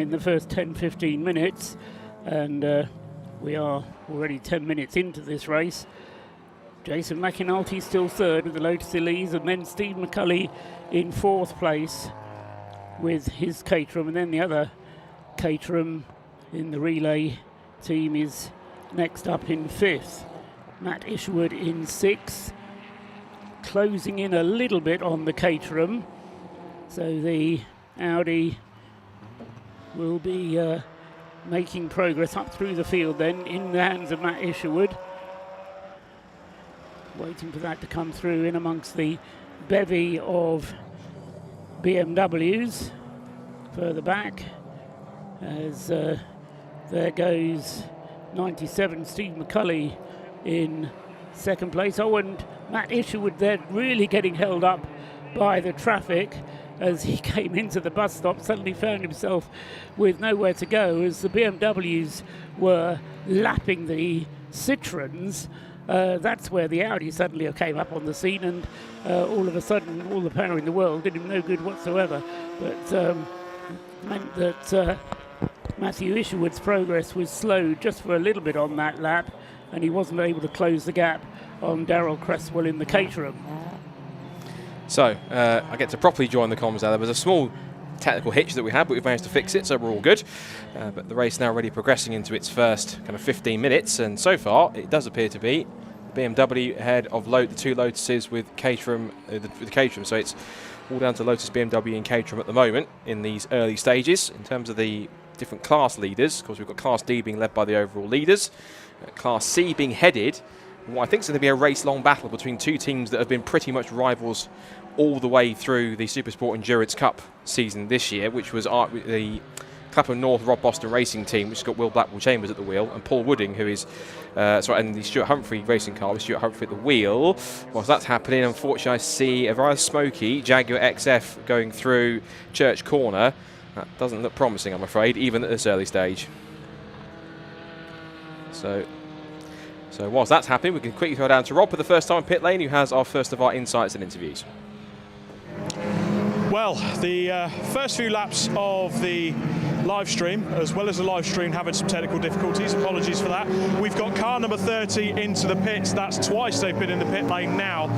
in the first 10-15 minutes, and we are already 10 minutes into this race. Jason McInulty still third with the Lotus Elise, and then Steve McCulley in fourth place with his Caterham, and then the other Caterham in the relay team is next up in fifth. Matt Isherwood in sixth, closing in a little bit on the Caterham, so the Audi will be making progress up through the field then in the hands of Matt Isherwood. Waiting for that to come through in amongst the bevy of BMWs further back, as there goes 97 Steve McCulley in second place. Oh, and Matt Isherwood there really getting held up by the traffic as he came into the bus stop, suddenly found himself with nowhere to go as the BMWs were lapping the Citroens. That's where the Audi suddenly came up on the scene, and all of a sudden all the power in the world did him no good whatsoever, but meant that Matthew Isherwood's progress was slowed just for a little bit on that lap, and he wasn't able to close the gap on Darrell Cresswell in the Caterham. So I get to properly join the comms now. There was a small technical hitch that we had, but we've managed to fix it, so we're all good. But the race now already progressing into its first kind of 15 minutes, and so far it does appear to be BMW ahead of the two Lotuses with Caterham, the Caterham. So it's all down to Lotus, BMW and Caterham at the moment in these early stages. In terms of the different class leaders, of course we've got Class D being led by the overall leaders, Class C being headed, and what I think is going to be a race-long battle between two teams that have been pretty much rivals all the way through the Supersport Endurance Cup season this year, which was the Clapham North Rob Boston Racing team, which has got Will Blackwell Chambers at the wheel, and Paul Wooding, who is, and the Stuart Humphrey racing car with Stuart Humphrey at the wheel. Whilst that's happening, unfortunately, I see a rather smoky Jaguar XF going through Church Corner. That doesn't look promising, I'm afraid, even at this early stage. So whilst that's happening, we can quickly throw down to Rob for the first time in pit lane, who has our first of our insights and interviews. Well, the first few laps of the live stream, as well as the live stream, having some technical difficulties. Apologies for that. We've got car number 30 into the pits. That's twice they've been in the pit lane now.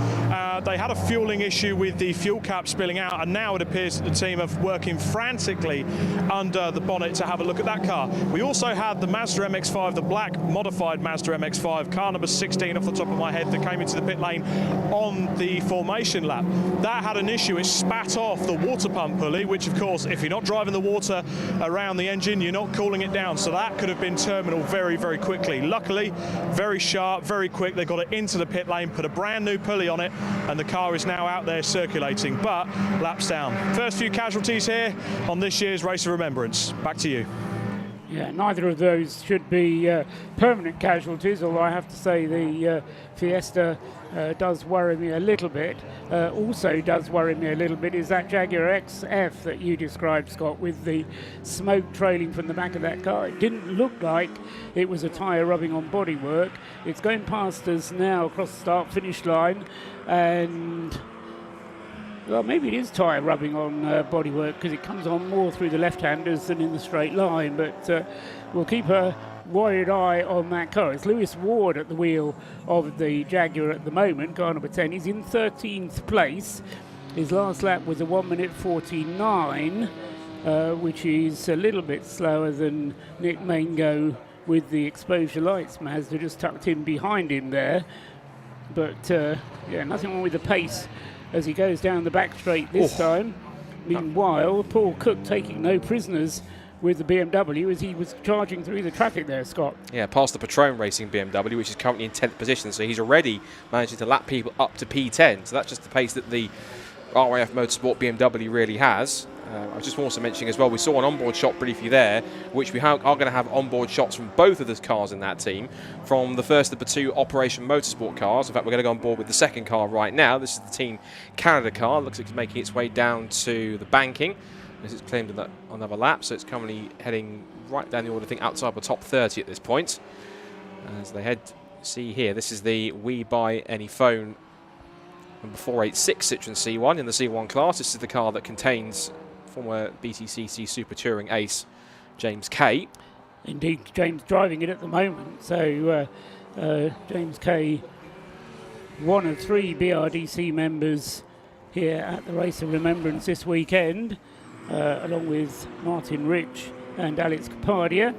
They had a fueling issue with the fuel cap spilling out, and now it appears that the team are working frantically under the bonnet to have a look at that car. We also had the Mazda MX-5, the black modified Mazda MX-5, car number 16 off the top of my head, that came into the pit lane on the formation lap. That had an issue. It spat off the water pump pulley, which of course, if you're not driving the water around the engine, you're not cooling it down, so that could have been terminal very, very quickly. Luckily, very sharp, very quick, they got it into the pit lane, put a brand new pulley on it, and the car is now out there circulating, but laps down. First few casualties here on this year's Race of Remembrance. Back to you. Yeah, neither of those should be permanent casualties, although I have to say the Fiesta does worry me a little bit. Also does worry me a little bit is that Jaguar XF that you described, Scott, with the smoke trailing from the back of that car. It didn't look like it was a tyre rubbing on bodywork. It's going past us now across the start-finish line, and well, maybe it is tyre rubbing on bodywork, because it comes on more through the left-handers than in the straight line, but we'll keep a worried eye on that car. It's Lewis Ward at the wheel of the Jaguar at the moment, car number 10. He's in 13th place. His last lap was a 1:49, which is a little bit slower than Nick Mango with the exposure lights Mazda just tucked in behind him there. But yeah, nothing wrong with the pace as he goes down the back straight this time. Meanwhile, Paul Cook taking no prisoners with the BMW as he was charging through the traffic there, Scott. Yeah, past the Patron Racing BMW, which is currently in 10th position, so he's already managing to lap people up to P10, so that's just the pace that the RAF Motorsport BMW really has. I was just also mentioning as well, we saw an onboard shot briefly there, which we are going to have onboard shots from both of the cars in that team, from the first of the two Operation Motorsport cars. In fact, we're going to go on board with the second car right now. This is the Team Canada car. Looks like it's making its way down to the banking as it's claimed on another lap, so it's currently heading right down the order, I think, outside the top 30 at this point. As they head, see here, this is the We Buy Any Phone number 486 Citroen C1 in the C1 class. This is the car that contains former BTCC Super Touring ace James Kay. Indeed, James driving it at the moment. So James Kay, one of 3 BRDC members here at the Race of Remembrance this weekend, along with Martin Rich and Alex Capadia,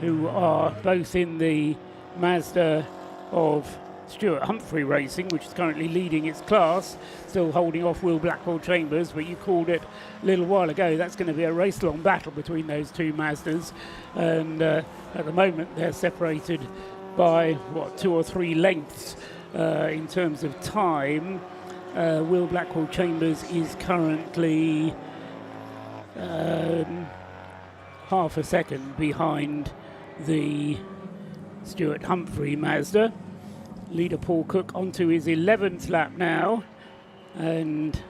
who are both in the Mazda of Stuart Humphrey Racing, which is currently leading its class, still holding off Will Blackwell Chambers, but you called it a little while ago. That's going to be a race-long battle between those 2 Mazdas, and at the moment they're separated by, 2 or 3 lengths in terms of time. Will Blackwell Chambers is currently half a second behind the Stuart Humphrey Mazda. Leader Paul Cook onto his 11th lap now, and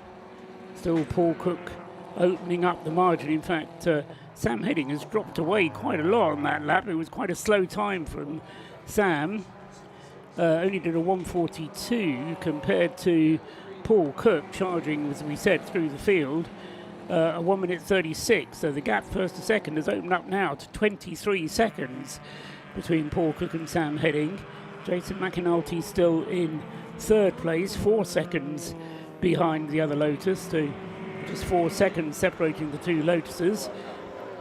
still Paul Cook opening up the margin. In fact, Sam Heading has dropped away quite a lot on that lap. It was quite a slow time from Sam. Only did a 1:42 compared to Paul Cook charging, as we said, through the field, a 1:36. So the gap first to second has opened up now to 23 seconds between Paul Cook and Sam Heading. Jason McAnulty still in 3rd place, 4 seconds behind the other Lotus, to just 4 seconds separating the 2 Lotuses.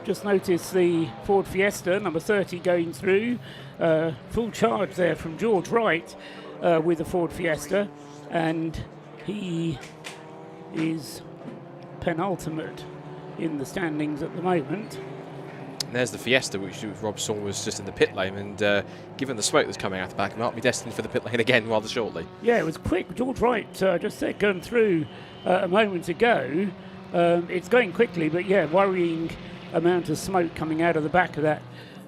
Just notice the Ford Fiesta, number 30, going through. Full charge there from George Wright with the Ford Fiesta, and he is penultimate in the standings at the moment. And there's the Fiesta, which Rob saw was just in the pit lane, and given the smoke that's coming out the back, it might be destined for the pit lane again rather shortly. Yeah, it was quick. George Wright just said going through a moment ago. It's going quickly, but yeah, worrying amount of smoke coming out of the back of that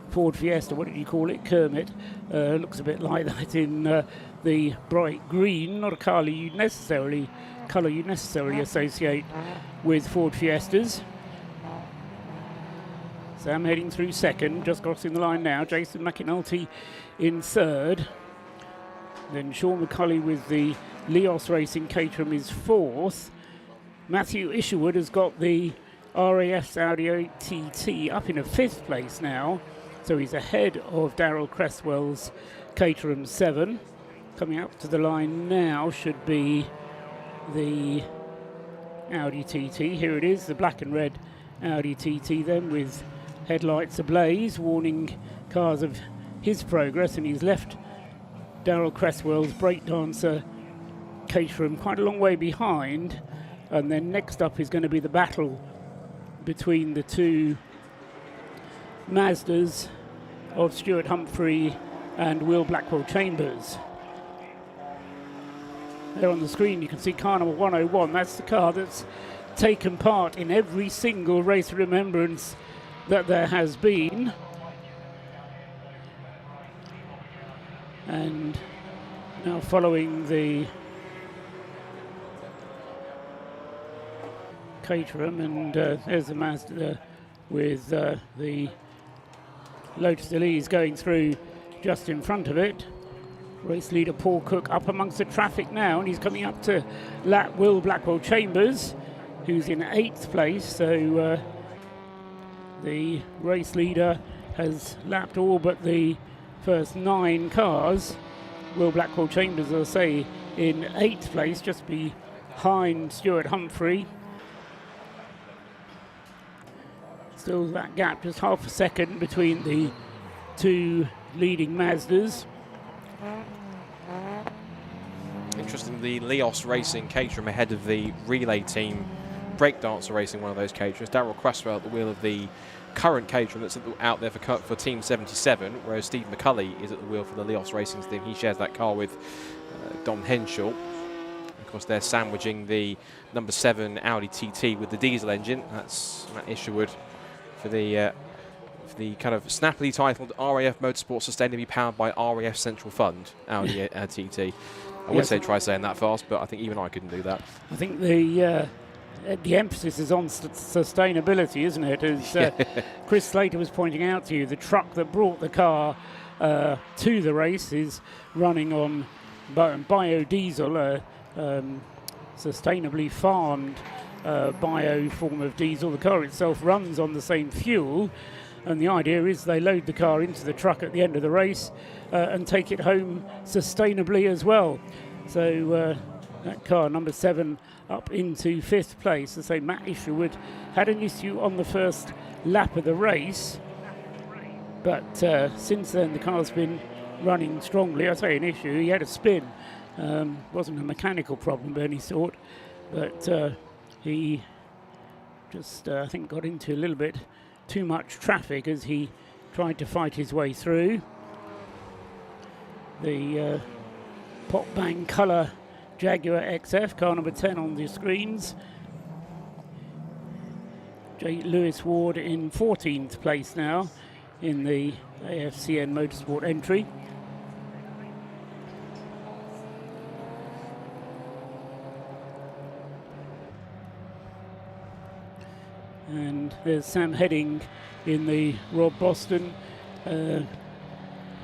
Ford Fiesta. What did you call it? Kermit. Looks a bit like that in the bright green, not a colour you'd necessarily associate with Ford Fiestas. Sam heading through 2nd, just crossing the line now. Jason McAnulty in 3rd. Then Sean McCulley with the Leos Racing Caterham is 4th. Matthew Isherwood has got the RAF Audi TT up in a 5th place now. So he's ahead of Darryl Cresswell's Caterham 7. Coming up to the line now should be the Audi TT. Here it is, the black and red Audi TT then, with headlights ablaze, warning cars of his progress, and he's left Darryl Cresswell's breakdancer Caterham quite a long way behind. And then next up is going to be the battle between the 2 Mazdas of Stuart Humphrey and Will Blackwell Chambers. There on the screen you can see car number 101. That's the car that's taken part in every single Race of Remembrance that there has been. And now following the Caterham, and there's the Mazda with the Lotus Elise going through just in front of it. Race leader Paul Cook up amongst the traffic now, and he's coming up to lap Will Blackwell Chambers, who's in 8th place. So the race leader has lapped all but the first 9 cars. Will Blackwell Chambers, as I say, in 8th place, just behind Stuart Humphrey. Still that gap, just half a second between the 2 leading Mazdas. Interestingly, Leos Racing Caterham ahead of the relay team Breakdancer Racing, one of those Caterhams. Darryl Cresswell at the wheel of the current Caterham that's out there for Team 77, whereas Steve McCulley is at the wheel for the Leos Racing team. He shares that car with Don Henshaw. Of course, they're sandwiching the number 7 Audi TT with the diesel engine. That's Matt Isherwood for the kind of snappily titled RAF Motorsport Sustainably Powered by RAF Central Fund Audi TT. I would say try saying that fast, but I think even I couldn't do that. I think the emphasis is on sustainability, isn't it? As Chris Slater was pointing out to you, the truck that brought the car to the race is running on biodiesel, sustainably farmed bio form of diesel. The car itself runs on the same fuel, And the idea is they load the car into the truck at the end of the race and take it home sustainably as well. So that car, number 7, up into 5th place. As I say, Matt Isherwood had an issue on the first lap of the race, but since then the car's been running strongly. I say an issue, he had a spin. Wasn't a mechanical problem of any sort, but he just, I think, got into a little bit too much traffic as he tried to fight his way through. The pop bang colour Jaguar XF, car number 10 on the screens. J. Lewis Ward in 14th place now in the AFCN Motorsport entry. And there's Sam Heading in the Rob Boston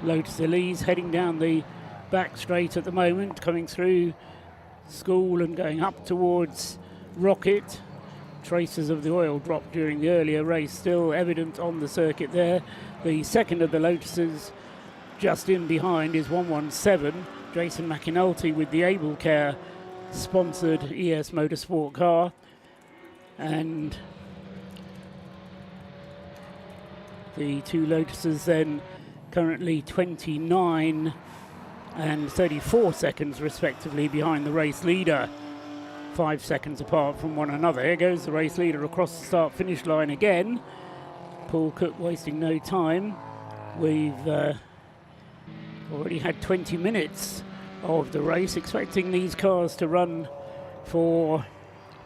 Lotus Elise, heading down the back straight at the moment, coming through School and going up towards Rocket. Traces of the oil drop during the earlier race still evident on the circuit there. The second of the Lotuses just in behind is 117, Jason McAnulty with the Able Care sponsored ES Motorsport car. And the two Lotuses then currently 29 and 34 seconds respectively behind the race leader, 5 seconds apart from one another. Here goes the race leader across the start-finish line again. Paul Cook wasting no time. We've already had 20 minutes of the race, expecting these cars to run for,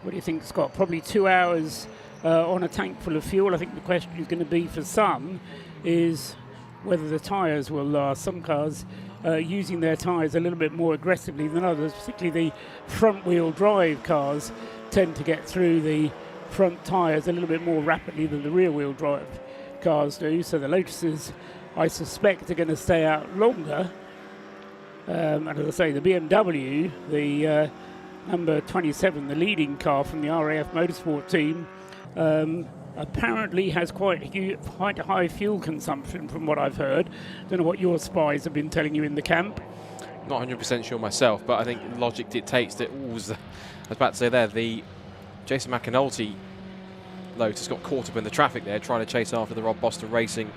what do you think, Scott? Probably 2 hours on a tank full of fuel. I think the question is going to be for some is whether the tyres will last. Some cars using their tyres a little bit more aggressively than others, particularly the front-wheel drive cars tend to get through the front tyres a little bit more rapidly than the rear-wheel drive cars do. So the Lotuses, I suspect, are going to stay out longer. And as I say, the BMW, the number 27, the leading car from the RAF Motorsport team, apparently has quite a high fuel consumption from what I've heard. Don't know what your spies have been telling you in the camp. Not 100% sure myself, but I think logic dictates that. I was about to say there, the Jason McAnulty Lotus got caught up in the traffic there, trying to chase after the Rob Boston Racing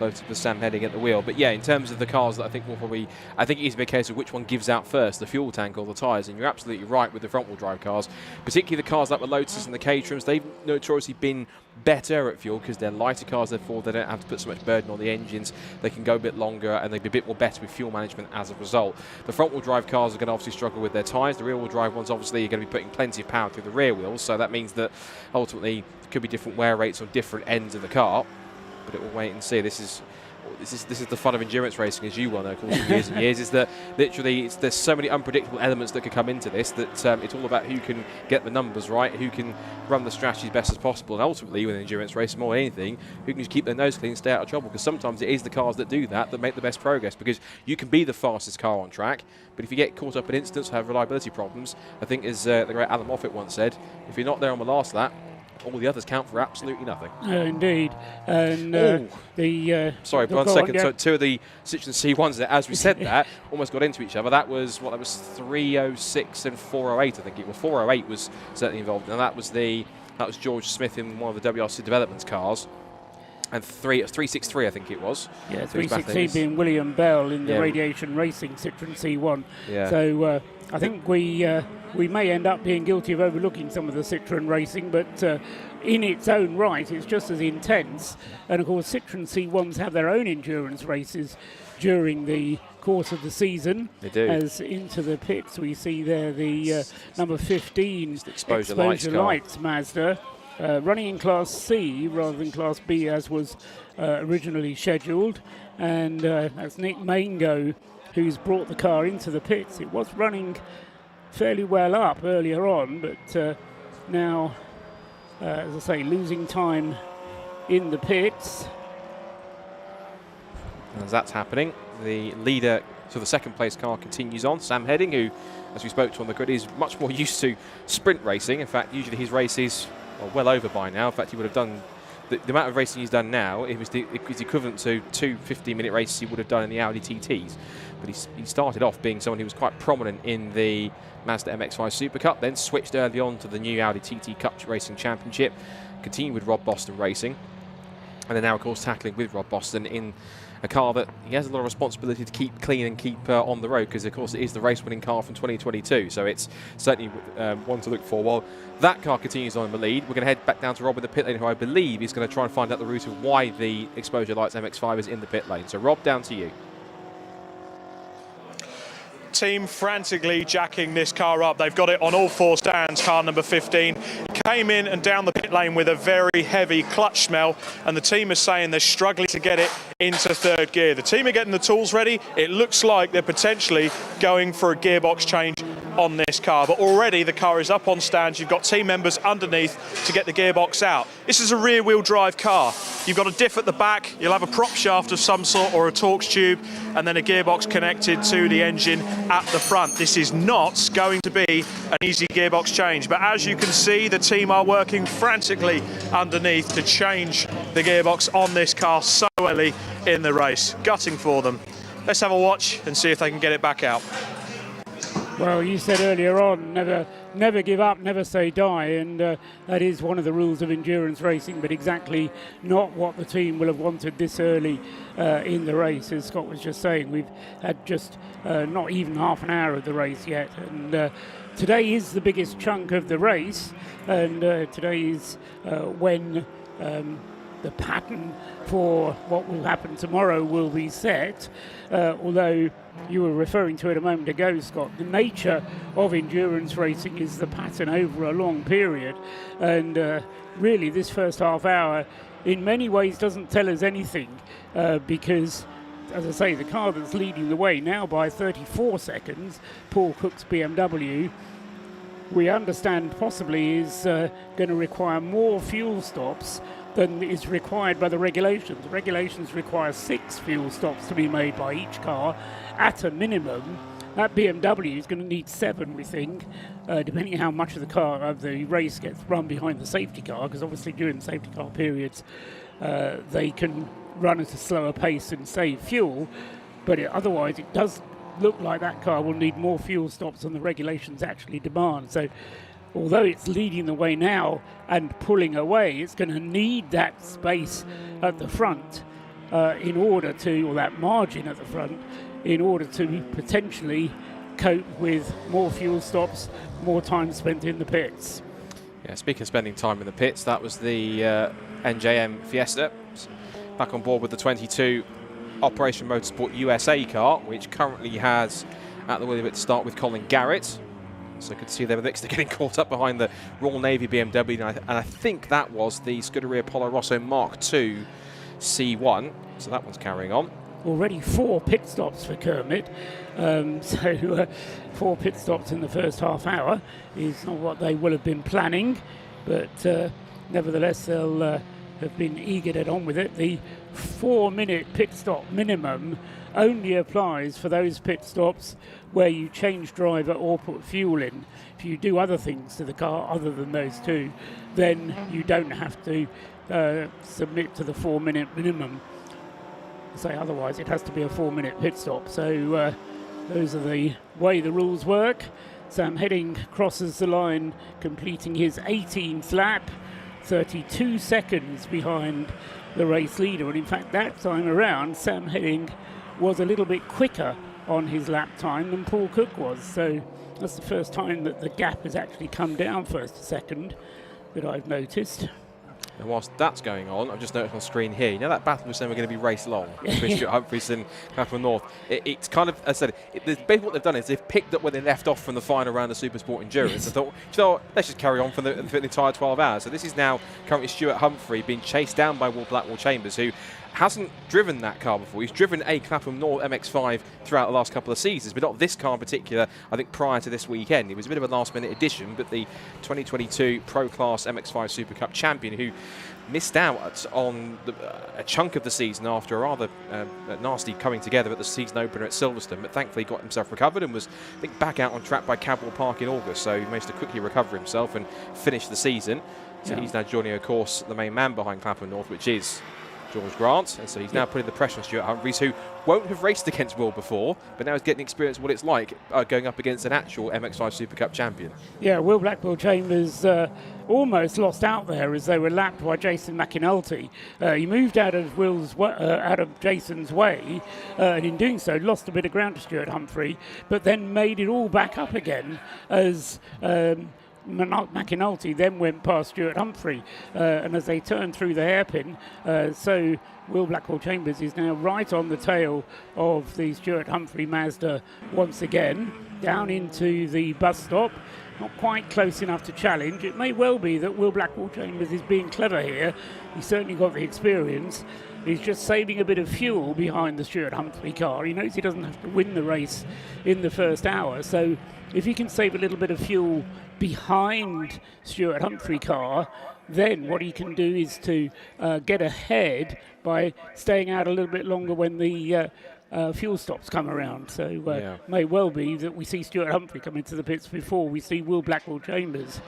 Lotus with Sam Heading at the wheel. But yeah, in terms of the cars that I think will probably, I think it is a case of which one gives out first, the fuel tank or the tyres. And you're absolutely right with the front-wheel drive cars, particularly the cars like the Lotuses and the Caterhams. They've notoriously been better at fuel because they're lighter cars, therefore they don't have to put so much burden on the engines. They can go a bit longer and they'll be a bit more better with fuel management as a result. The front-wheel drive cars are going to obviously struggle with their tyres. The rear-wheel drive ones obviously are going to be putting plenty of power through the rear wheels, so that means that ultimately there could be different wear rates on different ends of the car, but it will wait and see. This is the fun of endurance racing, as you well know, of course, for years and years, is that literally there's so many unpredictable elements that could come into this that it's all about who can get the numbers right, who can run the strategy as best as possible, and ultimately with endurance racing more than anything, who can just keep their nose clean and stay out of trouble, because sometimes it is the cars that do that make the best progress, because you can be the fastest car on track, but if you get caught up in incidents or have reliability problems, I think as the great Alan Moffat once said, if you're not there on the last lap, all the others count for absolutely nothing. Indeed. And sorry, one second. So two of the Citroen C1s that, as we said that, almost got into each other. That was 306 and 408, I think it was. 408 was certainly involved, and that was George Smith in one of the WRC Developments cars. And it was 363, I think it was. Yeah, 363 being William Bell in the Radiation Racing Citroen C1. Yeah. So I think we may end up being guilty of overlooking some of the Citroen racing, but in its own right, it's just as intense. And of course, Citroen C1s have their own endurance races during the course of the season. They do. As into the pits, we see there the number 15 Exposure Lights Mazda. Running in Class C rather than Class B as was originally scheduled, and that's Nick Mango who's brought the car into the pits. It was running fairly well up earlier on, but now, as I say, losing time in the pits. As that's happening, the leader, so the second place car continues on. Sam Heading, who, as we spoke to on the grid, is much more used to sprint racing. In fact, usually his races are well over by now. In fact, he would have done the amount of racing he's done now, it was equivalent to 2 15-minute races he would have done in the Audi TTs. But he started off being someone who was quite prominent in the Mazda MX-5 Super Cup, then switched early on to the new Audi TT Cup Racing Championship, continued with Rob Boston Racing, and then now, of course, tackling with Rob Boston in a car that he has a lot of responsibility to keep clean and keep on the road, because, of course, it is the race-winning car from 2022. So it's certainly one to look for. While that car continues on in the lead, we're going to head back down to Rob in the pit lane, who I believe is going to try and find out the route of why the Exposure Lights MX-5 is in the pit lane. So, Rob, down to you. Team frantically jacking this car up. They've got it on all 4 stands, car number 15. Came in and down the pit lane with a very heavy clutch smell, and the team is saying they're struggling to get it into 3rd gear. The team are getting the tools ready. It looks like they're potentially going for a gearbox change on this car, but already the car is up on stands. You've got team members underneath to get the gearbox out. This is a rear-wheel drive car. You've got a diff at the back, you'll have a prop shaft of some sort or a Torx tube, and then a gearbox connected to the engine at the front. This is not going to be an easy gearbox change, but as you can see, the team are working frantically underneath to change the gearbox on this car so early in the race. Gutting for them. Let's have a watch and see if they can get it back out. Well, you said earlier on, never give up, never say die, and that is one of the rules of endurance racing, but exactly not what the team will have wanted this early in the race. As Scott was just saying, we've had just not even half an hour of the race yet, and today is the biggest chunk of the race, and today is when the pattern for what will happen tomorrow will be set, although you were referring to it a moment ago, Scott. The nature of endurance racing is the pattern over a long period, and really this first half hour in many ways doesn't tell us anything, because, as I say, the car that's leading the way now by 34 seconds, Paul Cook's BMW, we understand possibly is going to require more fuel stops than is required by the regulations. The regulations require 6 fuel stops to be made by each car at a minimum. That BMW is going to need 7, we think, depending on how much of the race gets run behind the safety car, because obviously during the safety car periods they can run at a slower pace and save fuel, but otherwise it does look like that car will need more fuel stops than the regulations actually demand. So although it's leading the way now and pulling away, it's going to need that space at the front in order to, or that margin at the front, in order to potentially cope with more fuel stops, more time spent in the pits. Yeah, speaking of spending time in the pits, that was the NJM Fiesta, back on board with the 22 Operation Motorsport USA car, which currently has at the wheel of it to start with Colin Garrett. So you can see there, they're getting caught up behind the Royal Navy BMW, and I think that was the Scuderia Polo Rosso Mark II C1. So that one's carrying on. Already 4 pit stops for Kermit. 4 pit stops in the first half hour is not what they will have been planning, but nevertheless they'll have been eager to get on with it. The 4-minute pit stop minimum only applies for those pit stops where you change driver or put fuel in. If you do other things to the car other than those 2, then you don't have to submit to the 4-minute minimum. Say otherwise, it has to be a 4-minute pit stop. So those are the way the rules work. Sam Heading crosses the line, completing his 18th lap, 32 seconds behind the race leader. And in fact, that time around, Sam Heading was a little bit quicker on his lap time than Paul Cook was. So that's the first time that the gap has actually come down first to second that I've noticed. And whilst that's going on, I've just noticed on screen here, you know that battle was saying we're going to be race long between Stuart Humphries and Clapham North. It's kind of, as I said, basically what they've done is they've picked up where they left off from the final round of Supersport Endurance. I thought, let's just carry on for the entire 12 hours. So this is now currently Stuart Humphrey being chased down by Will Blackwell Chambers, who hasn't driven that car before. He's driven a Clapham North MX-5 throughout the last couple of seasons, but not this car in particular, I think, prior to this weekend. It was a bit of a last-minute addition, but the 2022 Pro Class MX-5 Super Cup champion, who missed out on a chunk of the season after a rather nasty coming together at the season opener at Silverstone, but thankfully got himself recovered and was, I think, back out on track by Cadwell Park in August, so he managed to quickly recover himself and finish the season. So he's now joining, of course, the main man behind Clapham North, which is George Grant, and so he's now putting the pressure on Stuart Humphries, who won't have raced against Will before, but now he's getting experience of what it's like going up against an actual MX5 Super Cup champion. Yeah, Will Blackwell-Chambers almost lost out there as they were lapped by Jason McAnulty. He moved out of Jason's way, and in doing so lost a bit of ground to Stuart Humphrey, but then made it all back up again as McAnulty then went past Stuart Humphrey, and as they turned through the hairpin, so Will Blackwell-Chambers is now right on the tail of the Stuart Humphrey Mazda once again, down into the bus stop. Not quite close enough to challenge. It may well be that Will Blackwell-Chambers is being clever here. He's certainly got the experience. He's just saving a bit of fuel behind the Stuart Humphrey car. He knows he doesn't have to win the race in the first hour, so if he can save a little bit of fuel behind Stuart Humphrey car, then what he can do is to get ahead by staying out a little bit longer when the fuel stops come around. So may well be that we see Stuart Humphrey come into the pits before we see Will Blackwell-Chambers.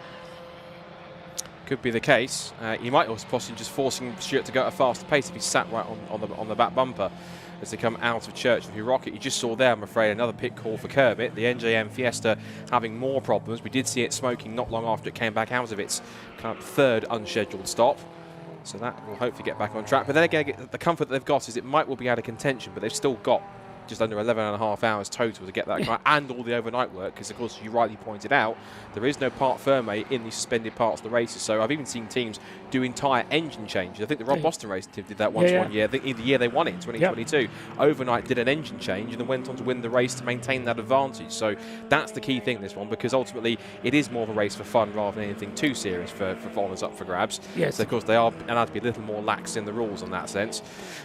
Could be the case. He might also possibly just forcing Stuart to go at a faster pace if he sat right on the back bumper as they come out of Church View Rocket. You just saw there, I'm afraid, another pit call for Kermit. The NJM Fiesta having more problems. We did see it smoking not long after it came back out of its kind of third unscheduled stop. So that will hopefully get back on track. But then again, the comfort that they've got is it might well be out of contention, but they've still got just under 11.5 hours total to get that car and all the overnight work, because of course, as you rightly pointed out, there is no part firme in the suspended parts of the races. So I've even seen teams do entire engine changes. I think the Rob Boston race team did that once one year. I think the year they won it in 2022, overnight did an engine change and then went on to win the race to maintain that advantage. So that's the key thing, this one, because ultimately it is more of a race for fun rather than anything too serious for honours up for grabs. Yes. So of course they are allowed to be a little more lax in the rules in that sense.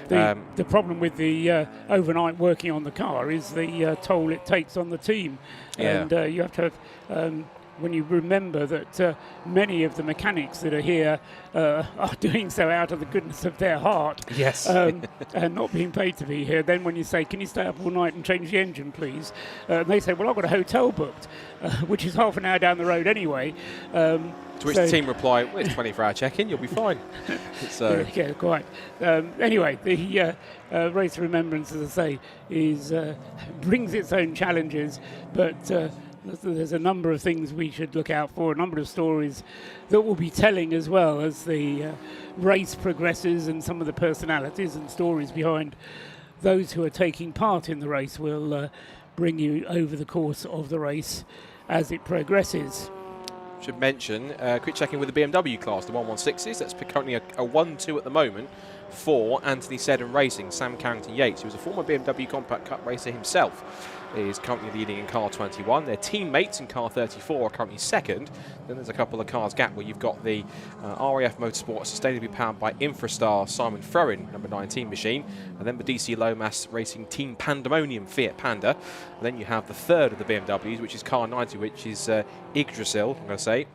The problem with the overnight working on the car is the toll it takes on the team, and you have to have when you remember that many of the mechanics that are here are doing so out of the goodness of their heart, and not being paid to be here. Then when you say, can you stay up all night and change the engine please, they say, well, I've got a hotel booked, which is half an hour down the road anyway. To which the team reply, well, it's 24-hour check-in, you'll be fine. So yeah, quite. Anyway, the Race of Remembrance, as I say, brings its own challenges, but there's a number of things we should look out for, a number of stories that we'll be telling as well as the race progresses, and some of the personalities and stories behind those who are taking part in the race will bring you over the course of the race as it progresses. Should mention, quick check-in with the BMW class, the 116s. That's currently a 1-2 at the moment for Anthony Seddon Racing. Sam Carrington-Yates, who was a former BMW Compact Cup racer himself, is currently leading in car 21. Their teammates in car 34 are currently second. Then there's a couple of cars gap where you've got the RAF Motorsport sustainably powered by Infrastar Simon Froin, number 19 machine, and then the DC Lomas Racing Team Pandemonium Fiat Panda. And then you have the third of the BMWs, which is car 90, which is Yggdrasil, I'm going to say.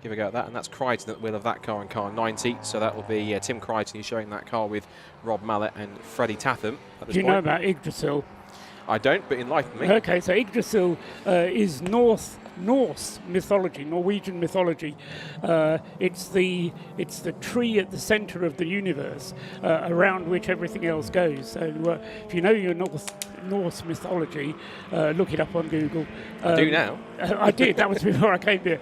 Give a go at that, and that's Crichton at the wheel of that car in car 90. So that will be Tim Crichton, who's showing that car with Rob Mallet and Freddie Tatham at this point. Do you know about Yggdrasil? I don't, but enlighten me. Okay, so Yggdrasil is Norse mythology, Norwegian mythology. It's the tree at the centre of the universe, around which everything else goes. So if you know your Norse mythology, look it up on Google. I do now. I did. That was before I came here.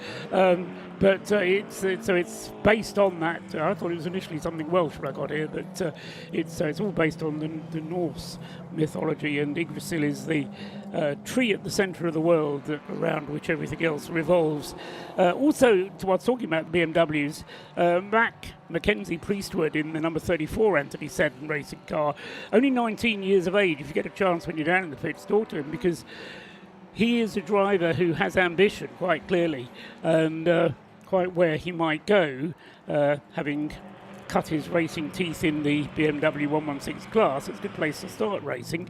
But it's based on that. I thought it was initially something Welsh when I got here, but it's all based on the Norse mythology, and Yggdrasil is the tree at the centre of the world around which everything else revolves. Also, while talking about BMWs, Mac Mackenzie Priestwood in the number 34 Anthony Seddon racing car, only 19 years of age. If you get a chance when you're down in the pits, talk to him, because he is a driver who has ambition, quite clearly, and quite where he might go, having cut his racing teeth in the BMW 116 class. It's a good place to start racing.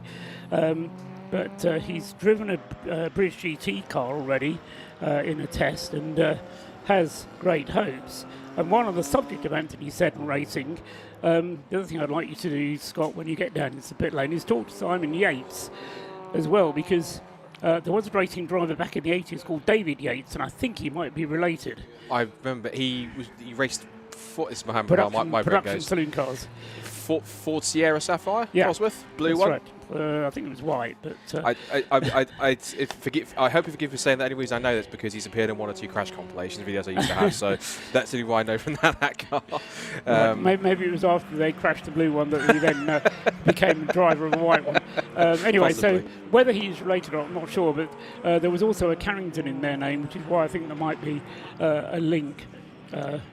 But he's driven a Brscc GT car already in a test, and has great hopes. And one on the subject of Anthony Seddon Racing, the other thing I'd like you to do, Scott, when you get down into the pit lane, is talk to Simon Yates as well, because There was a racing driver back in the 80s called David Yates, and I think he might be related. I remember he raced this my Production brain goes. saloon cars. Ford Sierra Sapphire, Yeah, Cosworth, blue that's one. right. I think it was white, but I hope you forgive me saying that. The only reason I know that's because he's appeared in 1 or 2 crash compilations videos I used to have, so that's the only why I know from that car. Maybe it was after they crashed the blue one that he then became the driver of a white one. Anyway, Possibly. so whether he's related or not, I'm not sure, but there was also a Carrington in their name, which is why I think there might be a link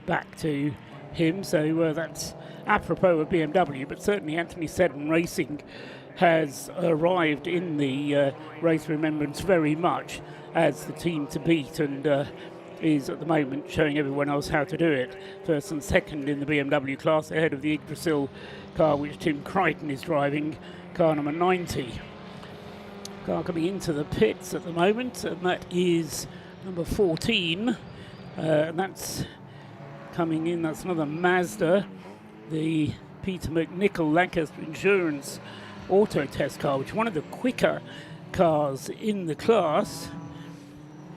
back to him. So that's apropos of BMW, but certainly Anthony Seddon Racing has arrived in the Race of Remembrance very much as the team to beat, and is at the moment showing everyone else how to do it. First and second in the BMW class, ahead of the Yggdrasil car which Tim Crichton is driving, car number 90. Car coming into the pits at the moment, and that is number 14, and that's coming in, that's another Mazda, the Peter McNichol Lancaster Insurance Auto Test car, which is one of the quicker cars in the class.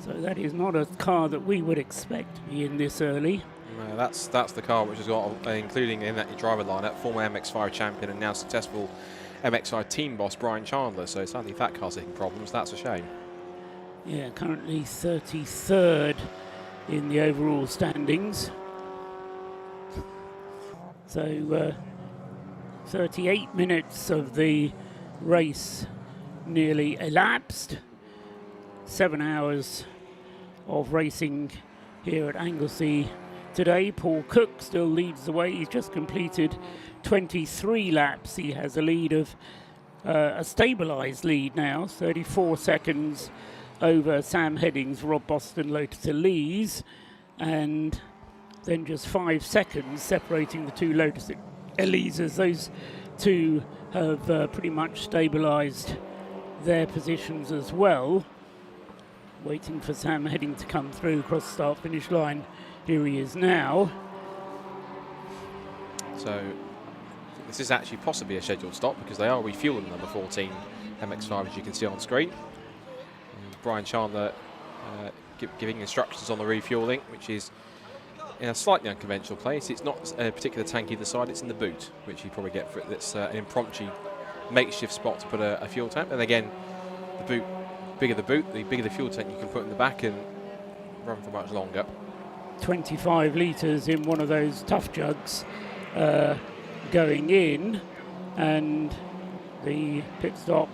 So that is not a car that we would expect to be in this early. No, that's the car which has got, including in that driver lineup, former MX-5 champion and now successful MX-5 team boss Brian Chandler. So sadly, if that car's hitting problems, that's a shame. Yeah, currently 33rd in the overall standings. So 38 minutes of the race nearly elapsed. 7 hours of racing here at Anglesey today. Paul Cook still leads the way. He's just completed 23 laps. He has a lead of a stabilised lead now, 34 seconds over Sam Headings, Rob Boston, Lotus Elise, and then just 5 seconds separating the two Lotus Elises. Those two have pretty much stabilised their positions as well. Waiting for Sam Heading to come through across the start-finish line. Here he is now. So this is actually possibly a scheduled stop because they are refueling number 14 MX-5, as you can see on screen. And Brian Chandler giving instructions on the refueling, which is in a slightly unconventional place. It's not a particular tank either side, it's in the boot, which you probably get for it. That's an impromptu makeshift spot to put a fuel tank. And again, the bigger the boot, the bigger the fuel tank you can put in the back and run for much longer. 25 litres in one of those tough jugs going in, and the pit stop,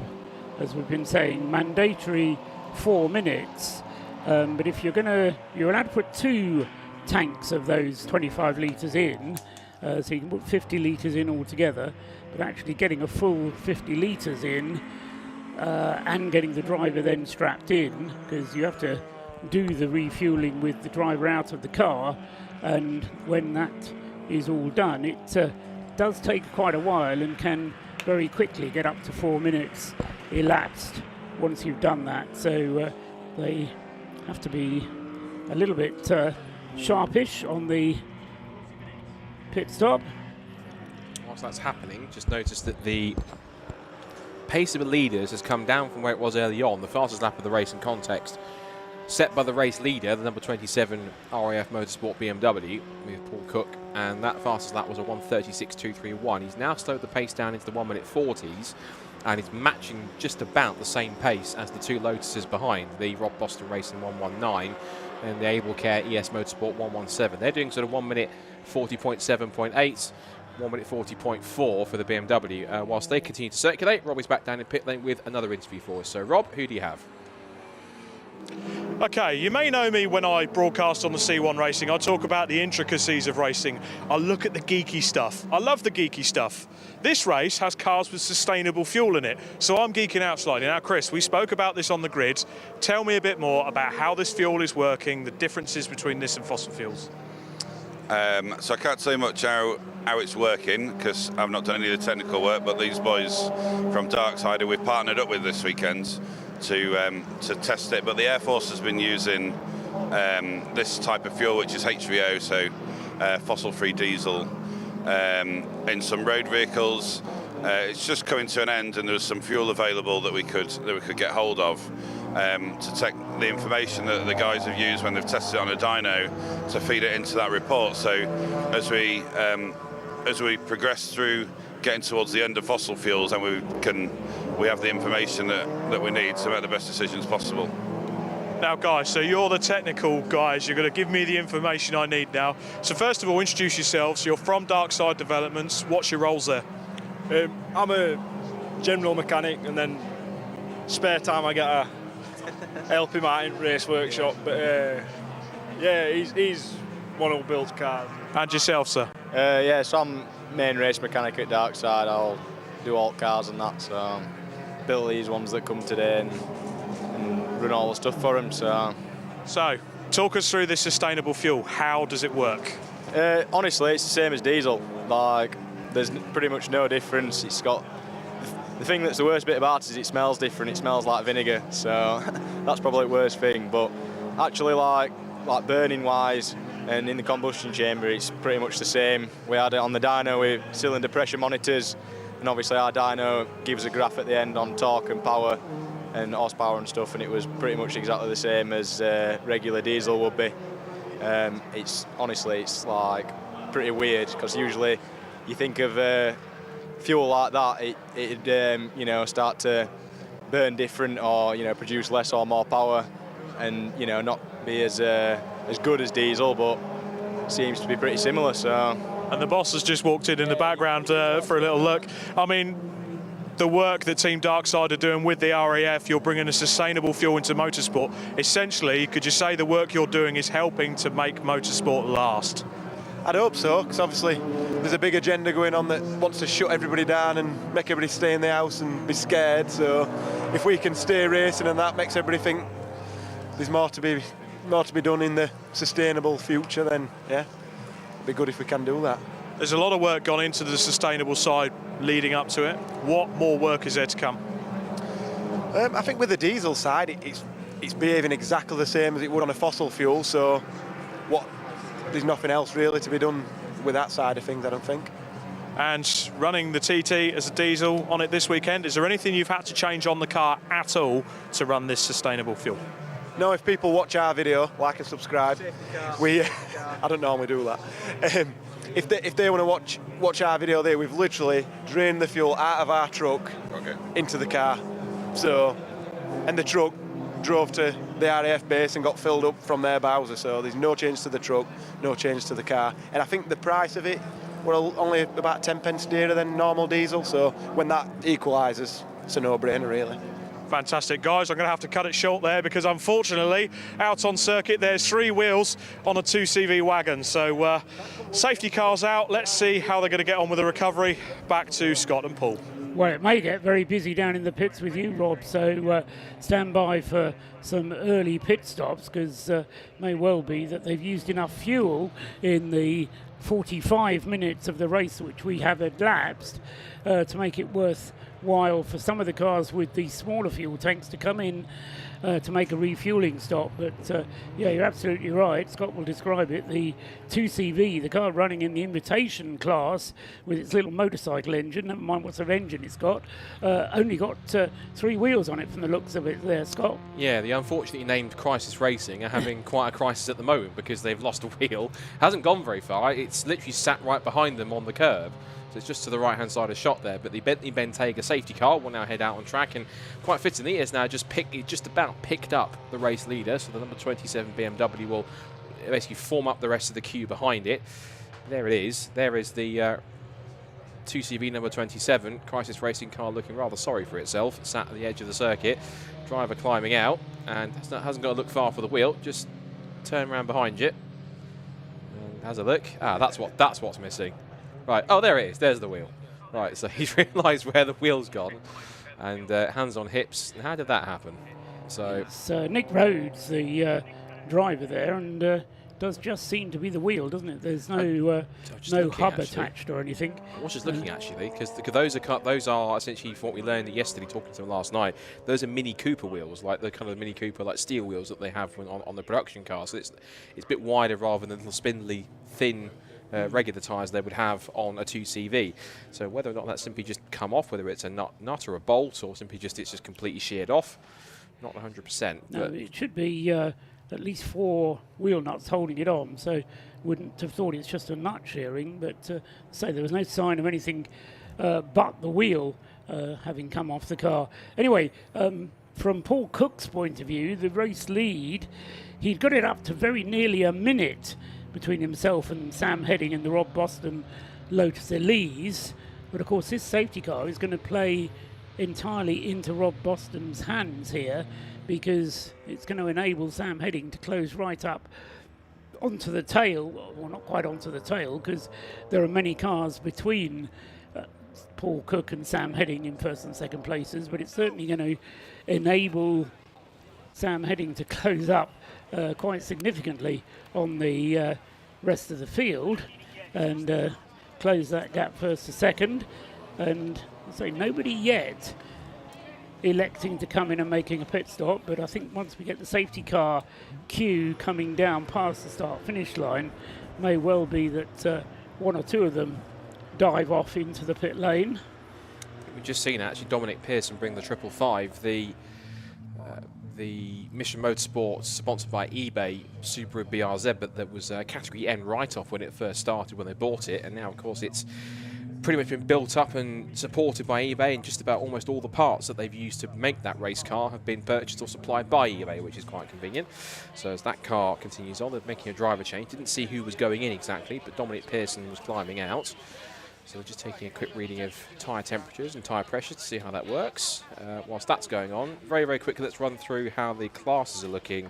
as we've been saying, mandatory 4 minutes. But if you're allowed to put 2 tanks of those 25 litres in, so you can put 50 litres in altogether, but actually getting a full 50 litres in and getting the driver then strapped in, because you have to do the refueling with the driver out of the car, and when that is all done, it does take quite a while and can very quickly get up to 4 minutes elapsed once you've done that. So they have to be a little bit sharpish on the pit stop. Whilst that's happening, just notice that the pace of the leaders has come down from where it was early on. The fastest lap of the race in context set by the race leader, the number 27 RAF Motorsport BMW with Paul Cook, and that fastest lap was a 1:36.231. He's now slowed the pace down into the 1 minute 40s and is matching just about the same pace as the two Lotuses behind, the Rob Boston Racing 119 and the Able Care ES Motorsport 117. They're doing sort of 1 minute 40.7.8, 1 minute 40.4 for the BMW. Whilst they continue to circulate, Robbie's back down in pit lane with another interview for us. So Rob, who do you have? Okay, you may know me when I broadcast on the C1 Racing. I talk about the intricacies of racing. I look at the geeky stuff. I love the geeky stuff. This race has cars with sustainable fuel in it, so I'm geeking out slightly. Now, Chris, we spoke about this on the grid. Tell me a bit more about how this fuel is working, the differences between this and fossil fuels. So I can't say much how it's working because I've not done any of the technical work, but these boys from Darksider we've partnered up with this weekend to test it. But the Air Force has been using this type of fuel, which is HVO, so fossil-free diesel, in some road vehicles. It's just coming to an end, and there's some fuel available that we could get hold of. to take the information that the guys have used when they've tested it on a dyno to feed it into that report. So as we progress through getting towards the end of fossil fuels, and we have the information that we need to make the best decisions possible. Now guys, so you're the technical guys, you're going to give me the information I need now. So first of all, introduce yourselves. You're from Dark Side Developments. What's your roles there? I'm a general mechanic, and then spare time I get a help him out in race workshop. But yeah, he's one who builds cars. And yourself, sir? Yeah, so I'm main race mechanic at Dark Side. I'll do alt cars and that, so build these ones that come today and run all the stuff for them. So talk us through this sustainable fuel. How does it work? Honestly, it's the same as diesel. Like, there's pretty much no difference. It's got the thing that's the worst bit about it is it smells different. It smells like vinegar, so that's probably the worst thing. But actually, like burning wise and in the combustion chamber, it's pretty much the same. We had it on the dyno with cylinder pressure monitors, and obviously our dyno gives a graph at the end on torque and power and horsepower and stuff, and it was pretty much exactly the same as regular diesel would be. It's like pretty weird, because usually you think of fuel like that, it'd start to burn different, or produce less or more power, and not be as good as diesel, but seems to be pretty similar. So. And the boss has just walked in the background for a little look. I mean, the work that Team Darkside are doing with the RAF, you're bringing a sustainable fuel into motorsport. Essentially, could you say the work you're doing is helping to make motorsport last? I'd hope so, because obviously there's a big agenda going on that wants to shut everybody down and make everybody stay in the house and be scared. So if we can stay racing and that makes everybody think there's more to be done in the sustainable future, then yeah, it'd be good if we can do that. There's a lot of work gone into the sustainable side leading up to it. What more work is there to come? I think with the diesel side, it's behaving exactly the same as it would on a fossil fuel, so there's nothing else really to be done with that side of things, I don't think. And running the TT as a diesel on it this weekend, is there anything you've had to change on the car at all to run this sustainable fuel? No, if people watch our video, like and subscribe, I don't normally do that. If they want to watch our video there, we've literally drained the fuel out of our truck into the car. So, and the truck drove to the RAF base and got filled up from their Bowser. So there's no change to the truck, no change to the car. And I think the price of it were only about 10 pence dearer than normal diesel. So when that equalises, it's a no-brainer really. Fantastic, guys. I'm going to have to cut it short there, because unfortunately out on circuit there's 3 wheels on a 2CV wagon. So safety cars out. Let's see how they're going to get on with the recovery. Back to Scott and Paul. Well, it may get very busy down in the pits with you, Rob, so stand by for some early pit stops, because may well be that they've used enough fuel in the 45 minutes of the race which we have elapsed to make it worthwhile for some of the cars with the smaller fuel tanks to come in to make a refueling stop. But yeah, you're absolutely right. Scott will describe it. The 2CV, the car running in the invitation class with its little motorcycle engine, never mind what sort of engine it's got, only got 3 wheels on it from the looks of it there, Scott. Yeah, the unfortunately named Crisis Racing are having quite a crisis at the moment, because they've lost a wheel. Hasn't gone very far. It's literally sat right behind them on the curb. So it's just to the right-hand side of the shot there. But the Bentley Bentayga safety car will now head out on track, and quite fittingly, it's now just about picked up the race leader. So the number 27 BMW will basically form up the rest of the queue behind it. There it is. There is the 2CV number 27 Crisis Racing car, looking rather sorry for itself, sat at the edge of the circuit. Driver climbing out, and hasn't got to look far for the wheel. Just turn around behind you and has a look. That's what's missing. Right, oh, there it is. There's the wheel. Right, so he's realised where the wheel's gone, and hands on hips. How did that happen? So it's Nick Rhodes, the driver there, and does just seem to be the wheel, doesn't it? There's no hub attached or anything. I was just looking actually, because those are essentially what we learned yesterday talking to them last night. Those are Mini Cooper wheels, like the kind of Mini Cooper like steel wheels that they have on the production car. So it's a bit wider rather than the spindly, thin regular tyres they would have on a 2CV. So whether or not that's simply just come off, whether it's a nut or a bolt, or simply it's just completely sheared off, not 100%. No, But it should be at least 4 wheel nuts holding it on, so wouldn't have thought it's just a nut shearing, but say there was no sign of anything but the wheel having come off the car. Anyway, from Paul Cook's point of view, the race lead, he'd got it up to very nearly a minute between himself and Sam Heading in the Rob Boston Lotus Elise, but of course this safety car is going to play entirely into Rob Boston's hands here, because it's going to enable Sam Heading to close right up onto the tail, well, not quite onto the tail, because there are many cars between Paul Cook and Sam Heading in first and second places, but it's certainly going to enable Sam Heading to close up quite significantly on the rest of the field and close that gap first to second. And so nobody yet electing to come in and making a pit stop, but I think once we get the safety car queue coming down past the start-finish line, may well be that one or two of them dive off into the pit lane. we've just seen actually Dominic Pearson bring the 555, the Mission Motorsport, sponsored by eBay Subaru BRZ, but there was a category N write-off when it first started, when they bought it, and now of course it's pretty much been built up and supported by eBay, and just about almost all the parts that they've used to make that race car have been purchased or supplied by eBay, which is quite convenient. So as that car continues on, they're making a driver change. Didn't see who was going in exactly, but Dominic Pearson was climbing out. So we're just taking a quick reading of tyre temperatures and tyre pressures to see how that works. Whilst that's going on, very, very quickly, let's run through how the classes are looking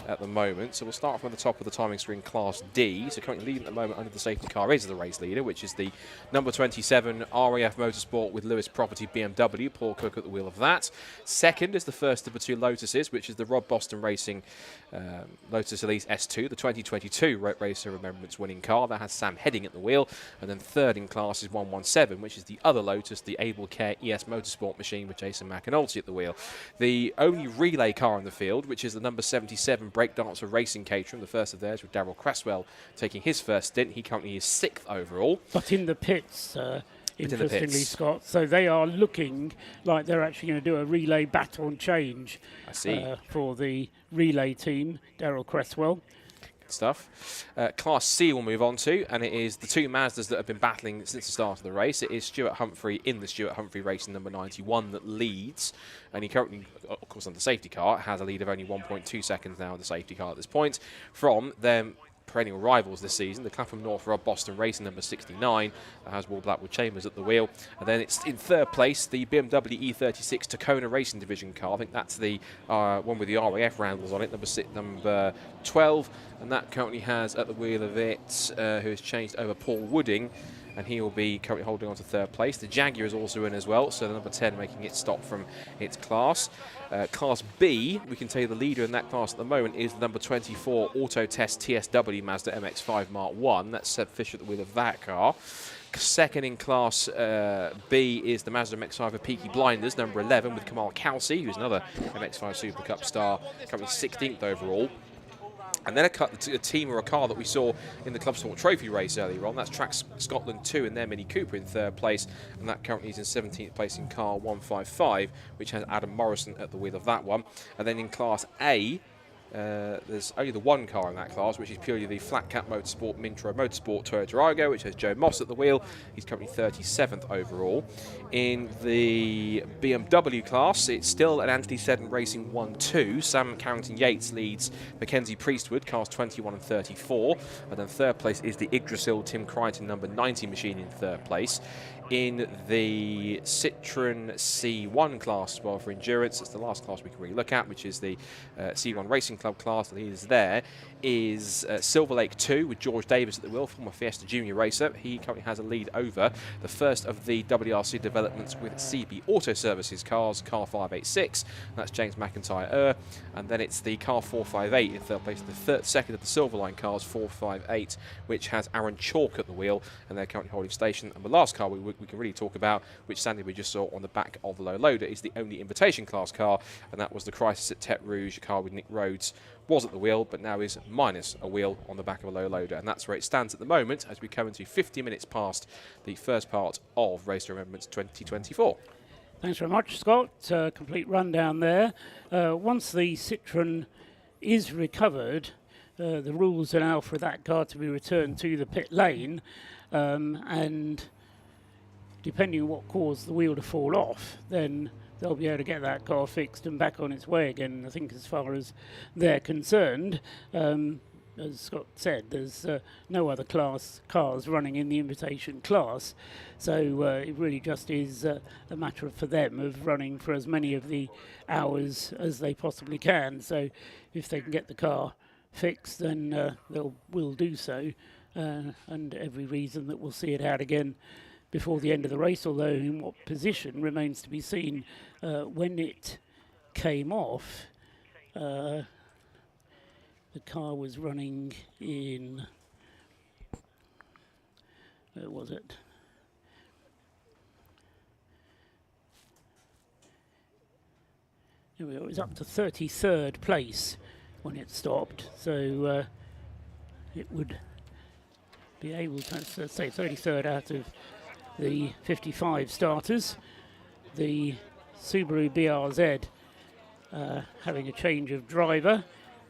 at the moment. So we'll start from the top of the timing screen, Class D. So currently leading at the moment under the safety car is the race leader, which is the number 27 RAF Motorsport with Lewis Property BMW, Paul Cook at the wheel of that. Second is the first of the two Lotuses, which is the Rob Boston Racing Lotus Elise S2, the 2022 Race of Remembrance winning car. That has Sam Heading at the wheel. And then third in class is 117, which is the other Lotus, the Able Care ES Motorsport machine with Jason McAnulty at the wheel. The only relay car in the field, which is the number 77 Breakdancer Racing Caterham, the first of theirs, with Darrell Cresswell taking his first stint. He currently is 6th overall. But in the pits, interestingly, Scott. So they are looking like they're actually going to do a relay baton change. I see. For the relay team, Darrell Cresswell. Stuff. Class C we'll move on to, and it is the two Mazdas that have been battling since the start of the race. It is Stuart Humphrey in the Stuart Humphrey Racing number 91 that leads, and he currently, of course on the safety car, has a lead of only 1.2 seconds now on the safety car at this point from them perennial rivals this season, the Clapham North Rob Boston Racing number 69 that has Will Blackwood Chambers at the wheel. And then it's in third place, the BMW E36 Tacona Racing Division car. I think that's the one with the RAF roundels on it, number 12, and that currently has at the wheel of it, who has changed over, Paul Wooding, and he will be currently holding on to third place. The Jaguar is also in as well, so the number 10 making its stop from its class. Class B, we can tell you the leader in that class at the moment is the number 24 Auto Test TSW Mazda MX-5 Mark 1. That's Seb Fisher at the wheel of that car. Second in Class B is the Mazda MX-5 of Peaky Blinders, number 11, with Kamal Kelsey, who's another MX-5 Super Cup star, currently 16th overall. And then a team or a car that we saw in the Club Sport Trophy race earlier on. That's Trac Scotland 2 and their Mini Cooper in third place. And that currently is in 17th place in car 155, which has Adam Morrison at the wheel of that one. And then in Class A, there's only the one car in that class, which is purely the Flat Cap Motorsport Mintro Motorsport Toyota Argo, which has Joe Moss at the wheel. He's currently 37th overall. In the BMW class, it's still an Anthony Seddon Racing 1-2. Sam Carrington Yates leads Mackenzie Priestwood, cars 21 and 34. And then third place is the Yggdrasil Tim Crichton number 90 machine in third place. In the Citroen C1 class as well for endurance, it's the last class we can really look at, which is the C1 Racing Club class. The leaders there is Silver Lake 2 with George Davis at the wheel, former Fiesta Junior racer. He currently has a lead over the first of the WRC developments with CB Auto Services cars, car 586. That's James McIntyre. And then it's the car 458 in third place, the second of the Silverline cars, 458, which has Aaron Chalk at the wheel, and they're currently holding station. And the last car we can really talk about, which Sandy we just saw on the back of the low loader, is the only invitation class car, and that was the Crisis at Tete Rouge, a car with Nick Rhodes was at the wheel, but now is minus a wheel on the back of a low loader, and that's where it stands at the moment as we come into 50 minutes past the first part of Race of Remembrance 2024. Thanks very much, Scott. Complete rundown there. Once the Citroen is recovered, the rules allow for that car to be returned to the pit lane, and depending on what caused the wheel to fall off, then they'll be able to get that car fixed and back on its way again. I think as far as they're concerned, as Scott said, there's no other cars running in the invitation class, so it really just is a matter for them of running for as many of the hours as they possibly can. So if they can get the car fixed, then will do so, and every reason that we'll see it out again before the end of the race, although in what position remains to be seen. When it came off, the car was running in, where was it? Here we go. It was up to 33rd place when it stopped, so it would be able to say 33rd out of the 55 starters. The Subaru BRZ having a change of driver,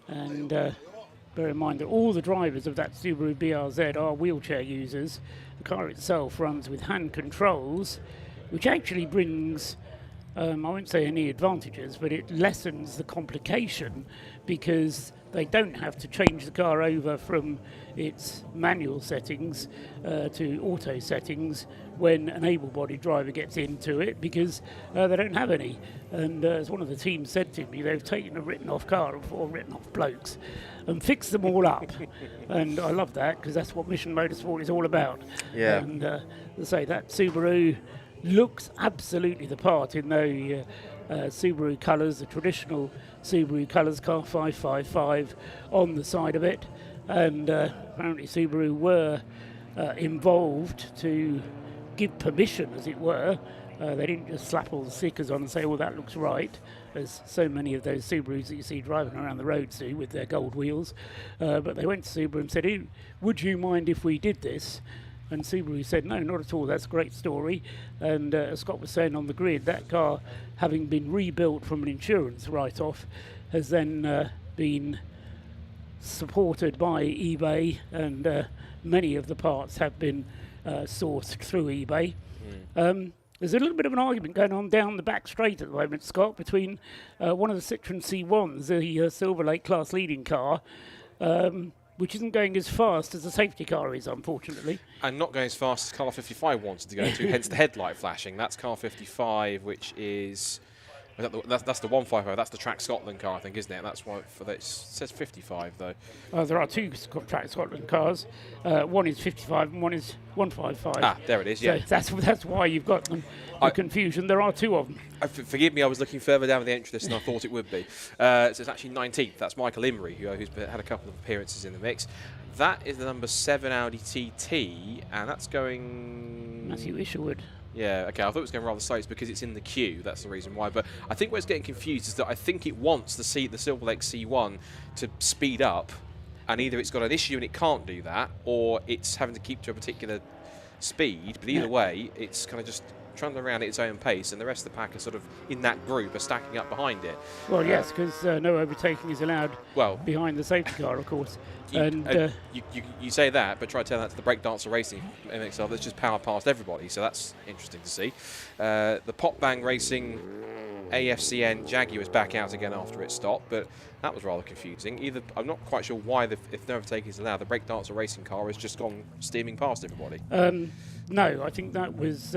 and bear in mind that all the drivers of that Subaru BRZ are wheelchair users. The car itself runs with hand controls, which actually brings, I won't say any advantages, but it lessens the complication because they don't have to change the car over from its manual settings to auto settings when an able-bodied driver gets into it, because they don't have any. And as one of the teams said to me, they've taken a written-off car of 4 written-off blokes and fixed them all up. And I love that, because that's what Mission Motorsport is all about. Yeah. And as I say, that Subaru looks absolutely the part in the Subaru colours, the traditional Subaru colours, car 555 on the side of it. And apparently Subaru were involved to give permission, as it were. They didn't just slap all the stickers on and say, well, that looks right, as so many of those Subarus that you see driving around the roads do with their gold wheels. But they went to Subaru and said, would you mind if we did this? And Subaru said, no, not at all, that's a great story. And as Scott was saying on the grid, that car, having been rebuilt from an insurance write-off, has then been supported by eBay, and many of the parts have been sourced through eBay. There's a little bit of an argument going on down the back straight at the moment, Scott, between one of the Citroen C1s, the Silver Lake class leading car, which isn't going as fast as the safety car is, unfortunately. And not going as fast as car 55 wanted to go to, hence the headlight flashing. That's car 55, which is... That's the 155. That's the Trac Scotland car, I think, isn't it? That's why it says 55, though. There are two Trac Scotland cars. One is 55 and one is 155. Ah, there it is. Yeah. So that's why you've got the confusion. There are two of them. Forgive me, I was looking further down the entry list than I thought it would be. So it's actually 19th. That's Michael Imrie, who's had a couple of appearances in the mix. That is the number 7 Audi TT, and that's going... Matthew Isherwood. Yeah, okay, I thought it was going rather slow. It's because it's in the queue, that's the reason why. But I think where it's getting confused is that I think it wants the Silver Lake C1 to speed up, and either it's got an issue and it can't do that, or it's having to keep to a particular speed. But either way, it's kind of just trundling around at its own pace, and the rest of the pack are sort of in that group, are stacking up behind it. Well, yes, because no overtaking is allowed behind the safety car, of course. You say that, but try to tell that to the Breakdancer Racing MXL that's just power past everybody, so that's interesting to see. The Pop Bang Racing AFCN Jaguar is back out again after it stopped, but that was rather confusing. I'm not quite sure why, if no overtaking is allowed, the Breakdancer Racing car has just gone steaming past everybody. No, I think that was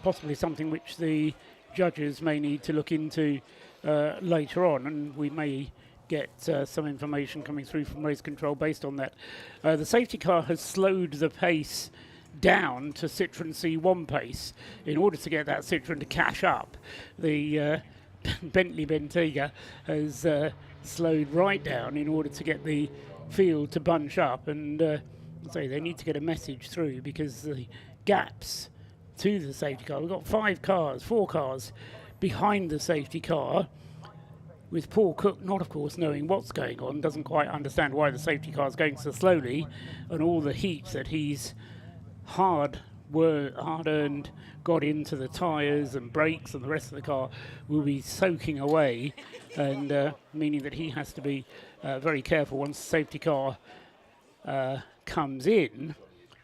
possibly something which the judges may need to look into later on, and we may get some information coming through from race control based on that. The safety car has slowed the pace down to Citroen C1 pace in order to get that Citroen to cash up. The Bentley Bentayga has slowed right down in order to get the field to bunch up, and so they need to get a message through, because the gaps to the safety car, we've got 4 cars behind the safety car, with Paul Cook not, of course, knowing what's going on, doesn't quite understand why the safety car is going so slowly, and all the heat that he's hard were hard-earned got into the tyres and brakes and the rest of the car will be soaking away, and meaning that he has to be very careful once the safety car comes in,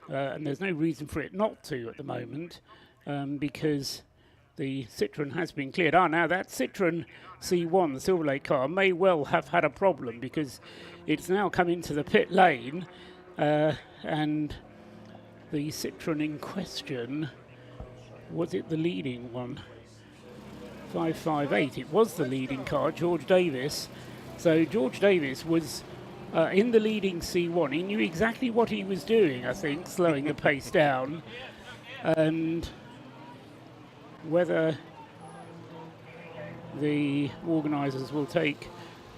and there's no reason for it not to at the moment, because the Citroen has been cleared. Now that Citroen C1, the Silver Lake car, may well have had a problem because it's now come into the pit lane, and the Citroen in question, was it the leading one? 558, it was the leading car, George Davis. So George Davis was in the leading C1. He knew exactly what he was doing, I think, slowing the pace down. And whether the organisers will take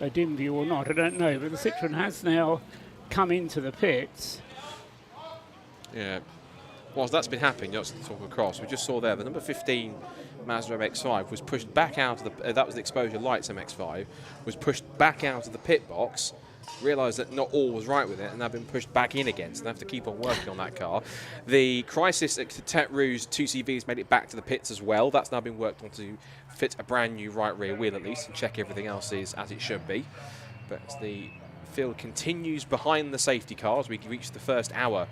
a dim view or not, I don't know. But the Citroen has now come into the pits. Yeah. Whilst that's been happening, let's talk across. We just saw there the number 15 Mazda MX-5 was pushed back out of the. That was the Exposure Lights MX-5. Was pushed back out of the pit box. Realised that not all was right with it, and they've been pushed back in again. So they have to keep on working on that car. The Crisis Tech Rouge 2CV made it back to the pits as well. That's now been worked on to fit a brand new right rear wheel at least, and check everything else is as it should be. But the field continues behind the safety cars. We reach the first hour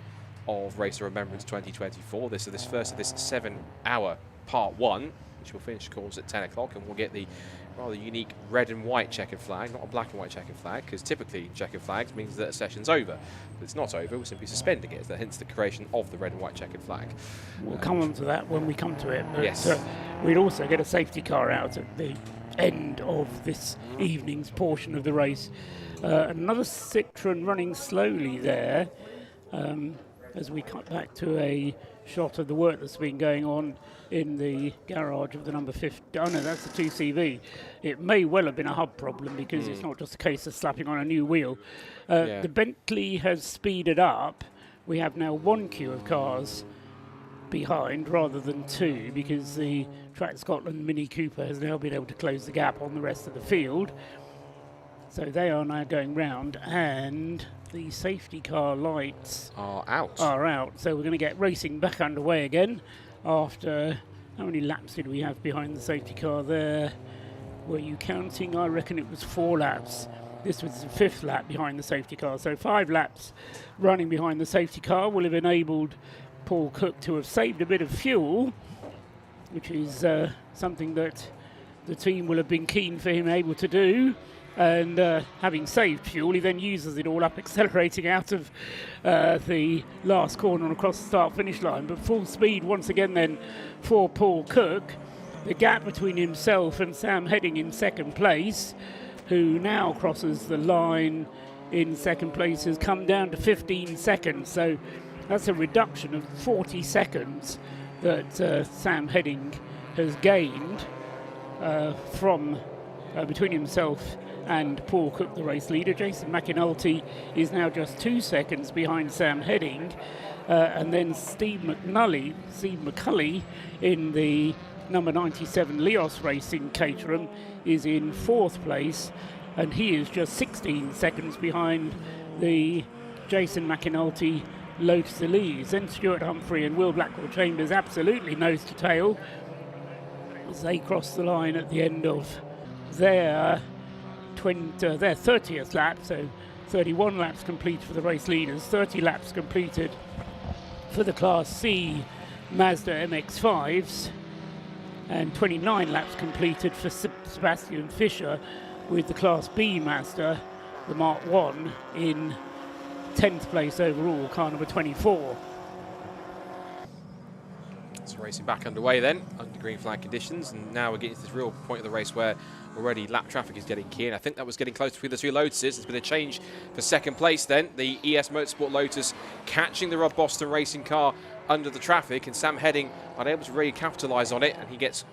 of Race of Remembrance 2024. This is this first of this 7-hour part 1, which will finish, of course, at 10 o'clock, and we'll get the rather unique red and white checkered flag, not a black and white checkered flag, because typically checkered flags means that a session's over. But it's not over, we're simply suspending it, hence the creation of the red and white checkered flag. We'll come on to that when we come to it. But yes. We'd also get a safety car out at the end of this evening's portion of the race. Another Citroen running slowly there, as we cut back to a shot of the work that's been going on in the garage of the number 50. Oh no, that's the 2CV. It may well have been a hub problem because it's not just a case of slapping on a new wheel. The Bentley has speeded up. We have now one queue of cars behind rather than two, because the Track Scotland Mini Cooper has now been able to close the gap on the rest of the field. So they are now going round, and the safety car lights are out. So we're going to get racing back underway again after, how many laps did we have behind the safety car there? Were you counting? I reckon it was 4 laps. This was the 5th lap behind the safety car. So 5 laps running behind the safety car will have enabled Paul Cook to have saved a bit of fuel, which is something that the team will have been keen for him able to do. And having saved fuel, he then uses it all up, accelerating out of the last corner and across the start-finish line. But full speed once again then for Paul Cook. The gap between himself and Sam Heading in second place, who now crosses the line in second place, has come down to 15 seconds. So that's a reduction of 40 seconds that Sam Heading has gained from between himself and Paul Cook, the race leader. Jason McAnulty is now just 2 seconds behind Sam Heading, and then Steve McCulley in the number 97 Leos Racing Caterham is in 4th place, and he is just 16 seconds behind the Jason McAnulty Lotus Elise. Then Stuart Humphrey and Will Blackwell Chambers absolutely nose to tail as they cross the line at the end of their 30th lap, so 31 laps complete for the race leaders, 30 laps completed for the Class C Mazda MX-5s, and 29 laps completed for Sebastian Fischer with the Class B Mazda, the Mark 1, in 10th place overall, car number 24. So racing back underway then, under green flag conditions, and now we're getting to this real point of the race where already lap traffic is getting key, and I think that was getting close between the two Lotuses. There's been a change for second place then. The ES Motorsport Lotus catching the Rob Boston racing car under the traffic, and Sam Heading unable to really capitalise on it, and he gets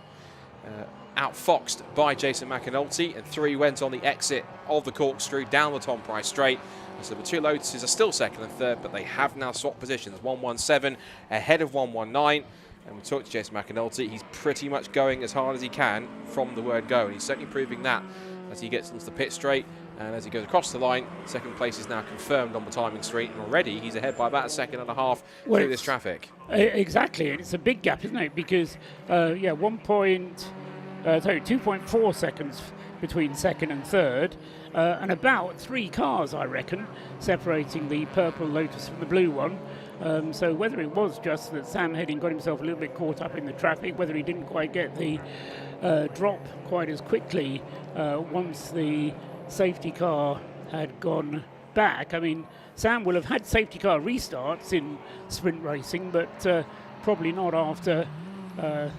outfoxed by Jason McAnulty, and 3 went on the exit of the corkscrew down the Tom Price straight. And so the two Lotuses are still second and third, but they have now swapped positions. 117 ahead of 119. And we talked to Jason McAnulty. He's pretty much going as hard as he can from the word go, and he's certainly proving that as he gets onto the pit straight, and as he goes across the line, second place is now confirmed on the timing street, and already he's ahead by about a second and a half through this traffic. Exactly, and it's a big gap, isn't it? Because 2.4 seconds between second and third, and about 3 cars, I reckon, separating the purple Lotus from the blue one. So whether it was just that Sam Heading got himself a little bit caught up in the traffic, whether he didn't quite get the drop quite as quickly once the safety car had gone back. I mean, Sam will have had safety car restarts in sprint racing, but probably not after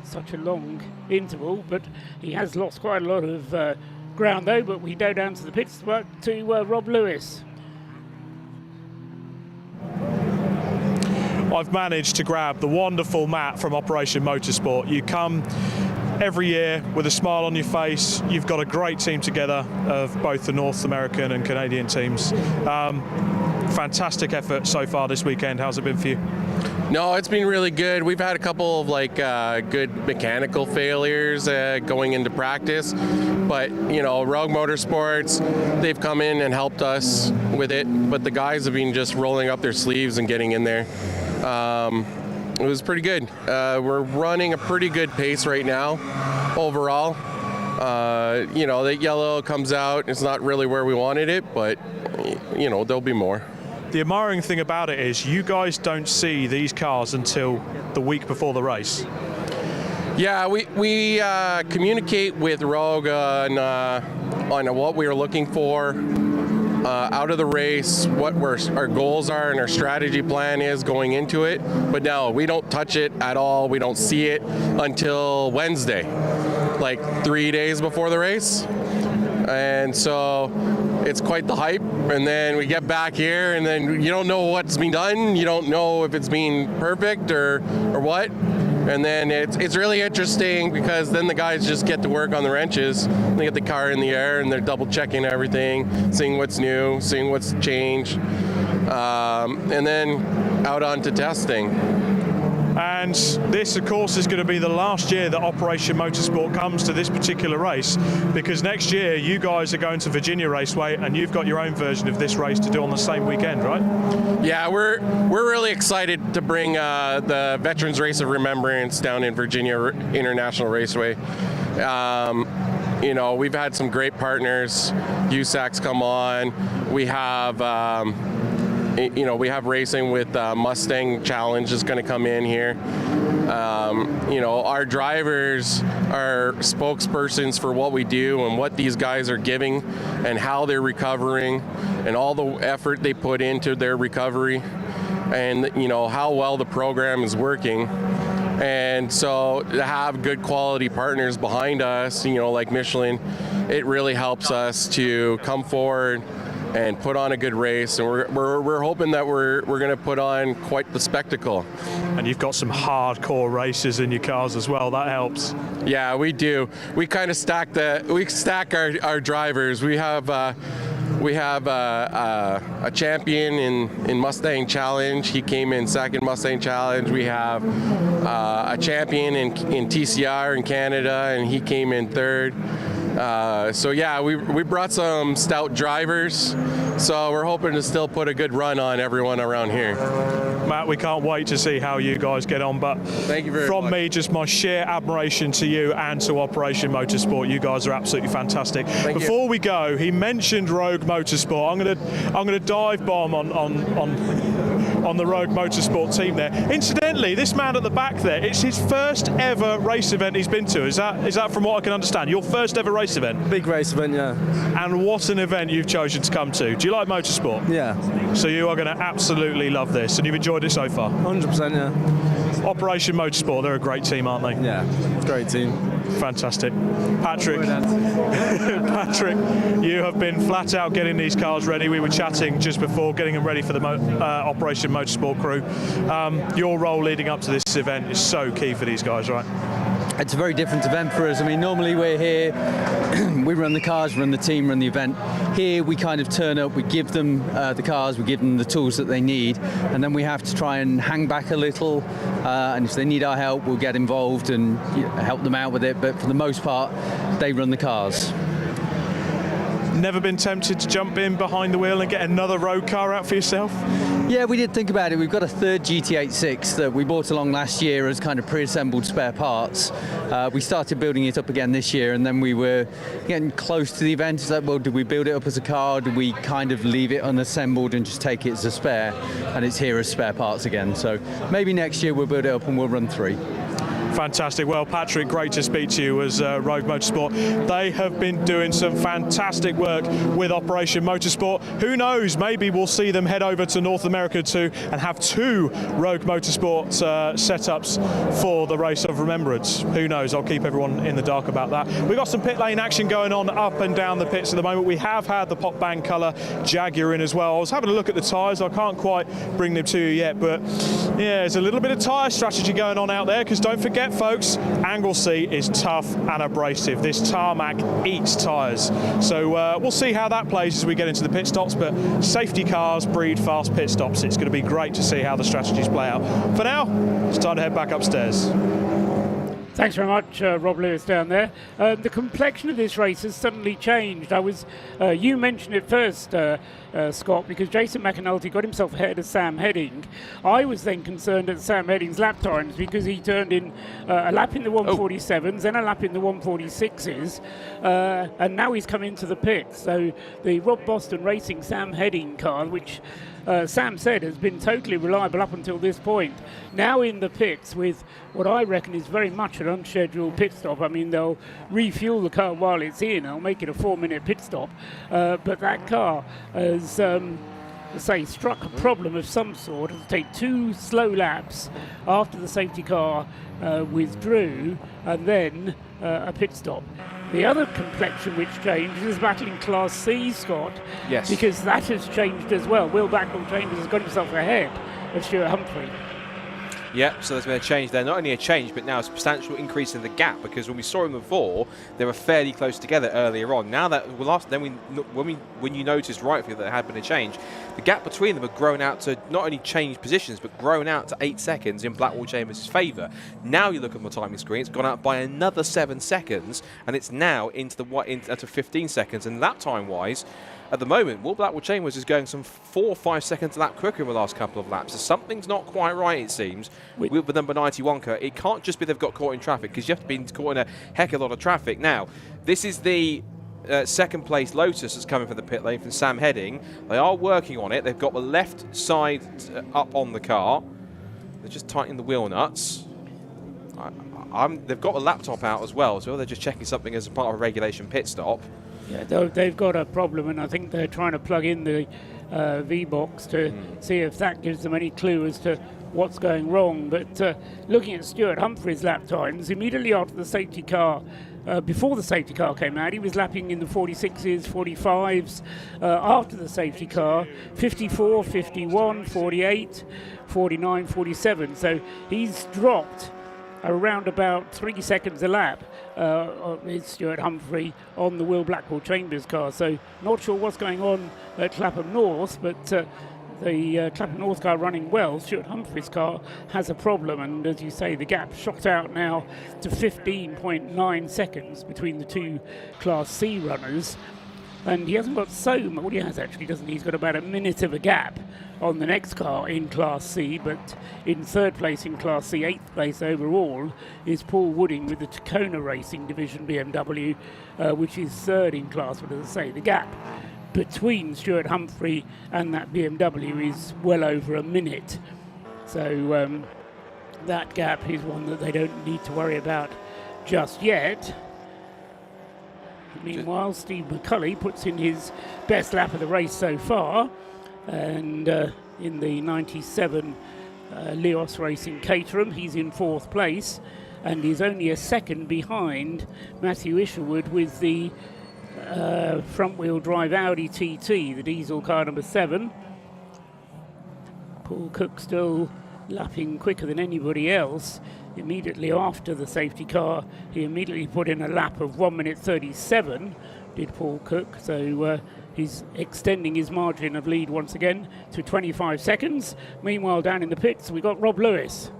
such a long interval. But he has lost quite a lot of ground though. But we go down to the pits to Rob Lewis. I've managed to grab the wonderful Matt from Operation Motorsport. You come every year with a smile on your face. You've got a great team together of both the North American and Canadian teams. Fantastic effort so far this weekend. How's it been for you? No, it's been really good. We've had a couple of good mechanical failures going into practice, but Rogue Motorsports, they've come in and helped us with it. But the guys have been just rolling up their sleeves and getting in there. It was pretty good. We're running a pretty good pace right now, overall. The yellow comes out. It's not really where we wanted it, but there'll be more. The admiring thing about it is you guys don't see these cars until the week before the race. Yeah, we communicate with Rogue on what we are looking for out of the race, what our goals are and our strategy plan is going into it. But no, we don't touch it at all. We don't see it until Wednesday, like 3 days before the race. And so it's quite the hype, and then we get back here and then you don't know what's been done, you don't know if it's been perfect or what, and then it's really interesting because then the guys just get to work on the wrenches. They get the car in the air and they're double checking everything, seeing what's new, seeing what's changed, and then out onto testing. And this, of course, is going to be the last year that Operation Motorsport comes to this particular race, because next year you guys are going to Virginia Raceway and you've got your own version of this race to do on the same weekend, right? Yeah, we're really excited to bring the Veterans Race of Remembrance down in Virginia International Raceway. We've had some great partners. USAC's come on. We have we have racing with Mustang Challenge is going to come in here. Our drivers are spokespersons for what we do and what these guys are giving and how they're recovering and all the effort they put into their recovery and how well the program is working. And so to have good quality partners behind us, like Michelin, it really helps us to come forward and put on a good race, and we're hoping that we're going to put on quite the spectacle. And you've got some hardcore racers in your cars as well. That helps. Yeah, we do. We kind of stack our drivers. We have a champion in Mustang Challenge. He came in second Mustang Challenge. We have a champion in TCR in Canada, and he came in third. We brought some stout drivers, so we're hoping to still put a good run on everyone around here. Matt, we can't wait to see how you guys get on, but thank you very much. From me, just my sheer admiration to you and to Operation Motorsport. You guys are absolutely fantastic. Before we go, he mentioned Rogue Motorsport. I'm gonna dive bomb on the Rogue Motorsport team there. Incidentally, this man at the back there, it's his first ever race event he's been to. Is that from what I can understand? Your first ever race event? Big race event, yeah. And what an event you've chosen to come to. Do you like motorsport? Yeah. So you are going to absolutely love this, and you've enjoyed it so far? 100%, yeah. Operation Motorsport, they're a great team, aren't they? Yeah, great team. Fantastic. Patrick, you have been flat out getting these cars ready. We were chatting just before, getting them ready for the Operation Motorsport crew. Your role leading up to this event is so key for these guys, right? It's a very different event for us. I mean, normally we're here, we run the cars, run the team, run the event. Here we kind of turn up, we give them the cars, we give them the tools that they need, and then we have to try and hang back a little, and if they need our help, we'll get involved and help them out with it, but for the most part, they run the cars. Never been tempted to jump in behind the wheel and get another road car out for yourself? Yeah, we did think about it. We've got a third GT86 that we bought along last year as kind of pre-assembled spare parts. We started building it up again this year, and then we were getting close to the event. It's like, well, do we build it up as a car? Do we kind of leave it unassembled and just take it as a spare? And it's here as spare parts again. So maybe next year we'll build it up and we'll run 3. Fantastic. Well, Patrick, great to speak to you as Rogue Motorsport. They have been doing some fantastic work with Operation Motorsport. Who knows, maybe we'll see them head over to North America too and have 2 Rogue Motorsport setups for the Race of Remembrance. Who knows? I'll keep everyone in the dark about that. We've got some pit lane action going on up and down the pits at the moment. We have had the pop bang colour Jaguar in as well. I was having a look at the tyres. I can't quite bring them to you yet, but yeah, there's a little bit of tyre strategy going on out there, because don't forget, folks, Anglesey is tough and abrasive. This tarmac eats tyres. So we'll see how that plays as we get into the pit stops, but safety cars breed fast pit stops. It's going to be great to see how the strategies play out. For now, it's time to head back upstairs. Thanks very much, Rob Lewis down there. The complexion of this race has suddenly changed. You mentioned it first, Scott, because Jason McAnulty got himself ahead of Sam Heading. I was then concerned at Sam Heading's lap times, because he turned in a lap in the 147s, then a lap in the 146s, and now he's come into the pits. So the Rob Boston Racing Sam Heading car, which Sam said has been totally reliable up until this point, now in the pits with what I reckon is very much an unscheduled pit stop. I mean, they'll refuel the car while it's in, they'll make it a 4-minute pit stop, but that car has struck a problem of some sort. It'll take 2 slow laps after the safety car withdrew, and then a pit stop. The other complexion which changed is battling Class C, Scott. Yes. Because that has changed as well. Will Blackwell-Chambers has got himself ahead of Stuart Humphrey. Yep, so there's been a change there. Not only a change, but now a substantial increase in the gap, because when we saw them before, they were fairly close together earlier on. Now that when you noticed rightfully that there had been a change, the gap between them had grown out to not only change positions, but grown out to 8 seconds in Blackwell-Chambers' favour. Now you look at my timing screen, it's gone out by another 7 seconds, and it's now into 15 seconds. And lap time-wise, at the moment, Will Blackwell-Chambers is going some 4 or 5 seconds a lap quicker in the last couple of laps. So something's not quite right, it seems, with the number 91 car. It can't just be they've got caught in traffic, because you have to be caught in a heck of a lot of traffic. Now, this is the second place Lotus that's coming from the pit lane from Sam Heading. They are working on it. They've got the left side up on the car. They're just tightening the wheel nuts. They've got the laptop out as well, so they're just checking something as a part of a regulation pit stop. Yeah, they've got a problem, and I think they're trying to plug in the V-Box to see if that gives them any clue as to what's going wrong. But looking at Stuart Humphrey's lap times, immediately after the safety car, before the safety car came out, he was lapping in the 46s, 45s. After the safety car, 54, 51, 48, 49, 47. So he's dropped around about 3 seconds a lap is Stuart Humphrey on the Will Blackwell-Chambers car. So not sure what's going on at Clapham North, but the Clapham North car running well. Stuart Humphrey's car has a problem, and as you say, the gap shot out now to 15.9 seconds between the 2 Class C runners. And he hasn't got so much, well, he has actually, doesn't he? He's got about a minute of a gap on the next car in Class C, but in 3rd place in Class C, 8th place overall is Paul Wooding with the Tacona Racing Division BMW, which is 3rd in class. But as I say, the gap between Stuart Humphrey and that BMW is well over a minute. So that gap is one that they don't need to worry about just yet. Meanwhile, Steve McCulley puts in his best lap of the race so far, and in the 97 Leos Racing Caterham, he's in 4th place, and he's only a second behind Matthew Isherwood with the front-wheel drive Audi TT, the diesel car number 7. Paul Cook still lapping quicker than anybody else. Immediately after the safety car, he immediately put in a lap of 1 minute 37, did Paul Cook. So he's extending his margin of lead once again to 25 seconds. Meanwhile, down in the pits, we've got Rob Lewis.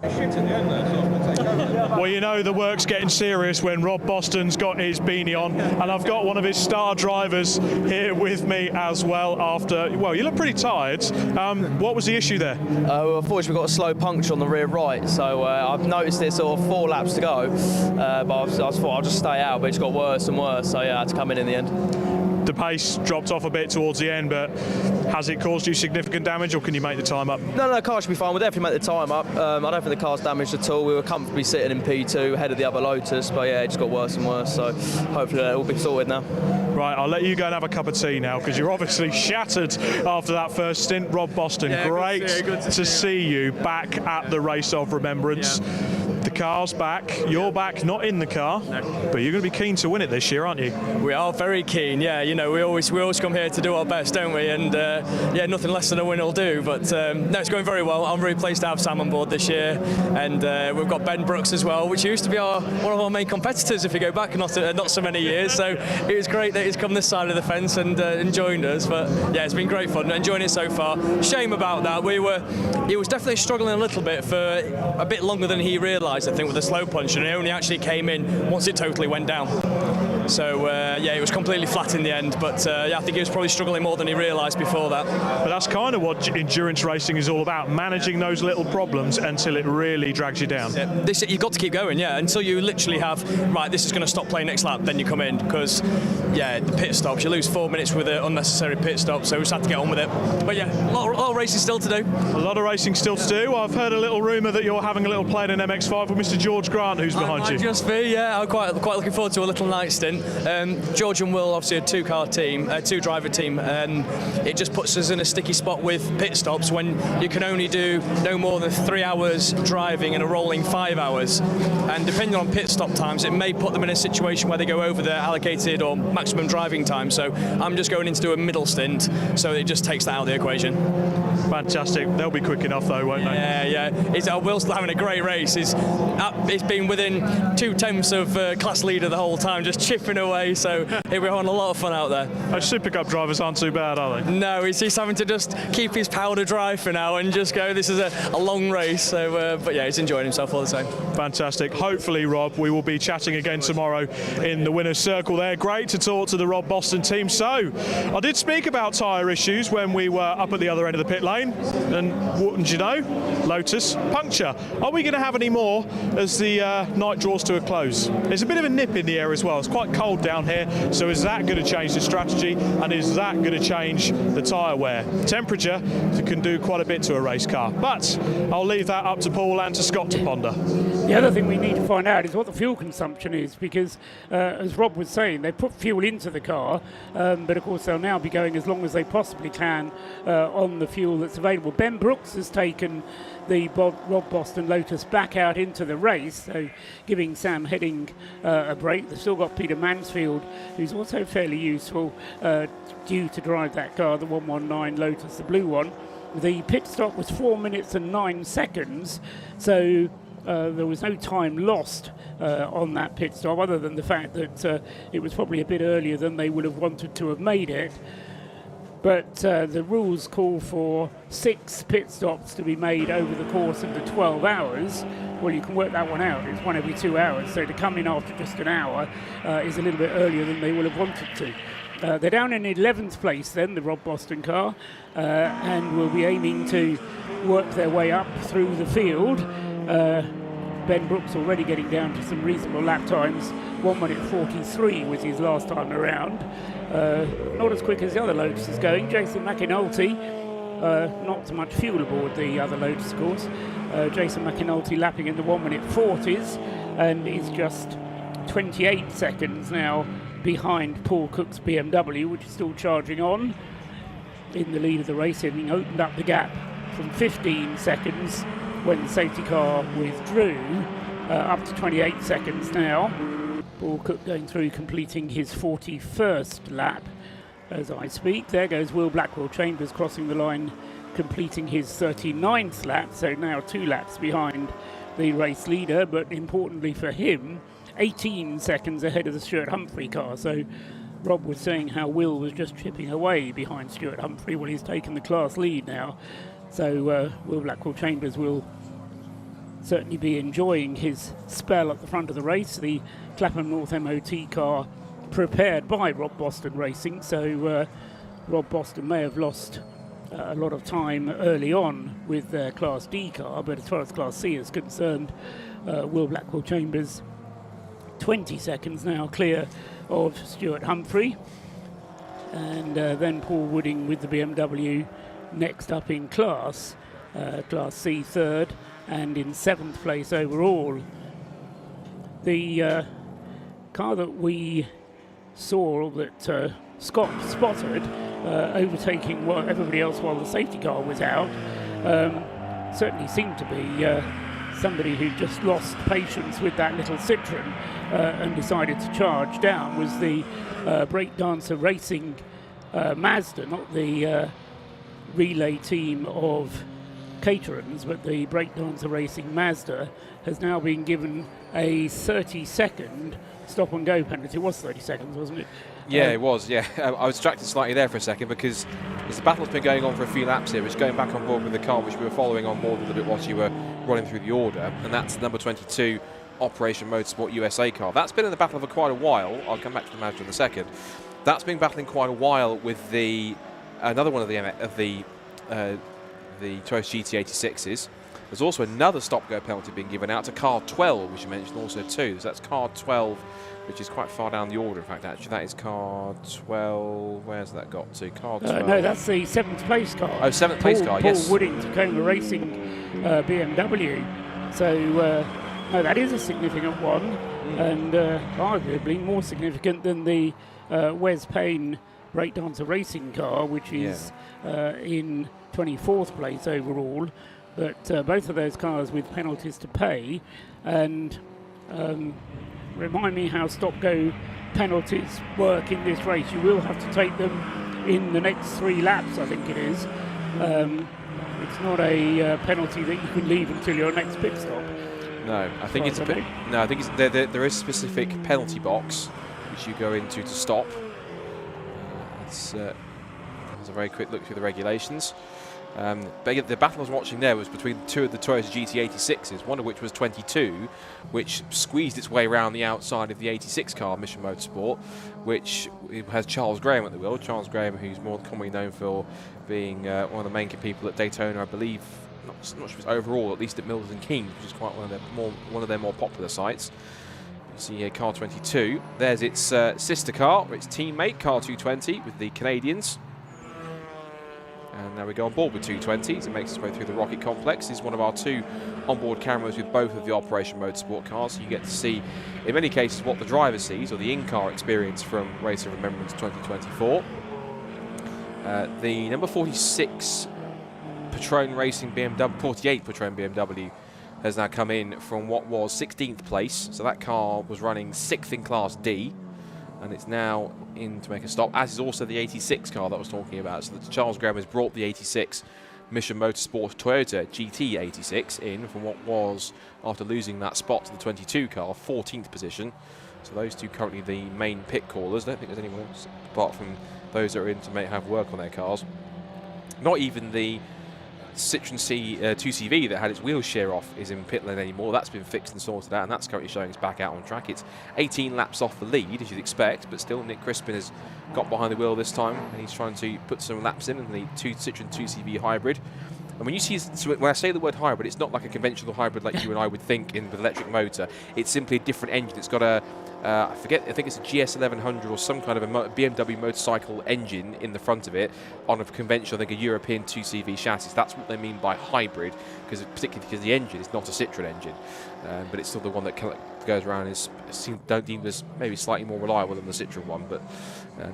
Shit at the end there, so I'm going to take over. Well, you know the work's getting serious when Rob Boston's got his beanie on, and I've got one of his star drivers here with me as well after, well, you look pretty tired. What was the issue there? Unfortunately, we got a slow puncture on the rear right, so I've noticed it sort of 4 laps to go, but I thought I'll just stay out, but it's got worse and worse, so yeah, I had to come in the end. The pace dropped off a bit towards the end, but has it caused you significant damage, or can you make the time up? No, the car should be fine. We'll definitely make the time up. I don't think the car's damaged at all. We were comfortably sitting in P2 ahead of the other Lotus, but yeah, it just got worse and worse, so hopefully it'll be sorted now. Right, I'll let you go and have a cup of tea now, because you're obviously shattered after that first stint. Rob Boston, Yeah, great good to see you back at the Race of Remembrance. Yeah. The car's back, you're back, not in the car, but you're going to be keen to win it this year, aren't you? We are very keen, yeah. You know, we always come here to do our best, don't we? And yeah, nothing less than a win will do. But no, it's going very well. I'm very pleased to have Sam on board this year, and we've got Ben Brooks as well, which used to be one of our main competitors if you go back not so many years. So it was great that he's come this side of the fence and joined us. But yeah, it's been great fun, enjoying it so far. Shame about that. He was definitely struggling a little bit for a bit longer than he realised, I think, with the slow punch, and it only actually came in once it totally went down. So yeah, it was completely flat in the end, but yeah, I think he was probably struggling more than he realised before that. But that's kind of what endurance racing is all about, managing those little problems until it really drags you down. Yeah, you've got to keep going, yeah, until you literally have, right, this is going to stop playing next lap, then you come in, because yeah, the pit stops, you lose 4 minutes with an unnecessary pit stop, so we just had to get on with it. But yeah, a lot of racing still to do. A lot of racing still to do. I've heard a little rumour that you're having a little play in an MX-5 with Mr. George Grant, who's behind you. Just be, yeah, I'm quite looking forward to a little night stint. George and Will, obviously a two-driver team, and it just puts us in a sticky spot with pit stops when you can only do no more than 3 hours driving in a rolling 5 hours. And depending on pit stop times, it may put them in a situation where they go over their allocated or maximum driving time. So I'm just going in to do a middle stint, so it just takes that out of the equation. Fantastic. They'll be quick enough though, won't they? Yeah. Will's still having a great race. It's been within 2/10 of class leader the whole time, just chipping away. So we're having a lot of fun out there. Those Super Cup drivers aren't too bad, are they? No, he's having to just keep his powder dry for now and just go, this is a long race. So, but yeah, he's enjoying himself all the time. Fantastic. Hopefully, Rob, we will be chatting again tomorrow in the winner's circle there. Great to talk to the Rob Boston team. So, I did speak about tyre issues when we were up at the other end of the pit lane. And wouldn't you know, Lotus puncture. Are we going to have any more as the night draws to a close? There's a bit of a nip in the air as well. It's quite cold down here. So is that going to change the strategy? And is that going to change the tyre wear? Temperature can do quite a bit to a race car. But I'll leave that up to Paul and to Scott to ponder. The other thing we need to find out is what the fuel consumption is, because as Rob was saying, they put fuel into the car, but of course they'll now be going as long as they possibly can on the fuel that's available. Ben Brooks has taken the Rob Boston Lotus back out into the race, so giving Sam Heading a break. They've still got Peter Mansfield, who's also fairly useful, due to drive that car, the 119 Lotus, the blue one. The pit stop was 4 minutes and 9 seconds, so there was no time lost on that pit stop, other than the fact that it was probably a bit earlier than they would have wanted to have made it. But the rules call for 6 pit stops to be made over the course of the 12 hours. Well, you can work that one out. It's one every 2 hours. So to come in after just an hour is a little bit earlier than they would have wanted to. They're down in 11th place then, the Rob Boston car, and will be aiming to work their way up through the field. Ben Brooks already getting down to some reasonable lap times. 1 minute 43 was his last time around. Not as quick as the other Lotus is going. Jason McAnulty, not so much fuel aboard the other Lotus, of course. Jason McAnulty lapping in the 1 minute 40s and is just 28 seconds now behind Paul Cook's BMW, which is still charging on in the lead of the race, having opened up the gap from 15 seconds when the safety car withdrew, up to 28 seconds now. Paul Cook going through, completing his 41st lap as I speak. There goes Will Blackwell-Chambers crossing the line, completing his 39th lap, so now 2 laps behind the race leader, but importantly for him, 18 seconds ahead of the Stuart Humphrey car. So Rob was saying how Will was just chipping away behind Stuart Humphrey. Well, he's taken the class lead now. So Will Blackwell-Chambers will certainly be enjoying his spell at the front of the race. The Clapham North MOT car prepared by Rob Boston Racing, so Rob Boston may have lost a lot of time early on with their Class D car, but as far as Class C is concerned, Will Blackwell Chambers 20 seconds now clear of Stuart Humphrey, and then Paul Wooding with the BMW next up in Class C third, and in 7th place overall. The car that we saw that Scott spotted overtaking everybody else while the safety car was out certainly seemed to be somebody who just lost patience with that little Citroen and decided to charge down. Was the Breakdancer Racing Mazda, not the relay team of Caterans, but the Breakdancer Racing Mazda has now been given a 30-second stop and go penalty. It was 30 seconds, wasn't it? Yeah, it was, yeah. I was distracted slightly there for a second because as the battle's been going on for a few laps here, it's going back on board with the car, which we were following on board a little bit whilst you were running through the order, and that's number 22 Operation Motorsport USA car. That's been in the battle for quite a while. I'll come back to the Mazda in a second. That's been battling quite a while with the another one of the Toyota GT86s. There's also another stop-go penalty being given out to car 12, which you mentioned also too. So that's car 12, which is quite far down the order. In fact, actually, that is car 12. Where's that got to? Car 12. No, that's the 7th place car. Oh, 7th place car, yes. Paul Wooding, Tacoma Racing BMW. So, no, that is a significant one, and arguably more significant than the Wes Payne Breakdancer Racing car, which is in 24th place overall. But both of those cars with penalties to pay, and remind me how stop-go penalties work in this race. You will have to take them in the next 3 laps, I think it is. It's not a penalty that you can leave until your next pit stop. No, I think it's there is a specific penalty box which you go into to stop. It's a very quick look through the regulations. But the battle I was watching there was between 2 of the Toyota GT86s, one of which was 22, which squeezed its way around the outside of the 86 car, Mission Motorsport, which has Charles Graham at the wheel. Charles Graham, who's more commonly known for being one of the main people at Daytona, I believe, not sure if it's overall, at least at Milton Keynes, which is quite one of their more popular sites. You see here car 22. There's its sister car, its teammate, car 220, with the Canadians. And now we go on board with 220s. It makes its way through the rocket complex. This is one of our 2 onboard cameras with both of the Operation Motorsport cars. So you get to see, in many cases, what the driver sees, or the in-car experience from Race of Remembrance 2024. The number 46 Patron Racing BMW, 48 Patron BMW, has now come in from what was 16th place. So that car was running 6th in Class D. And it's now in to make a stop, as is also the 86 car that I was talking about. So that Charles Graham has brought the 86 Mission Motorsport Toyota GT86 in from what was, after losing that spot to the 22 car, 14th position. So those 2 currently the main pit callers. I don't think there's anyone else apart from those that are in to have work on their cars. Not even the Citroen 2CV that had its wheel shear off is in pit lane anymore. That's been fixed and sorted out, and that's currently showing it's back out on track. It's 18 laps off the lead, as you'd expect, but still Nick Crispin has got behind the wheel this time, and he's trying to put some laps in the Citroen 2CV hybrid. And when you see, so when I say the word hybrid, it's not like a conventional hybrid like you and I would think with an electric motor. It's simply a different engine. It's got a I think it's a GS 1100 or some kind of a BMW motorcycle engine in the front of it on a conventional, I think, a European 2CV chassis. That's what they mean by hybrid, particularly because the engine is not a Citroen engine, but it's still the one that goes around is deemed as maybe slightly more reliable than the Citroen one. But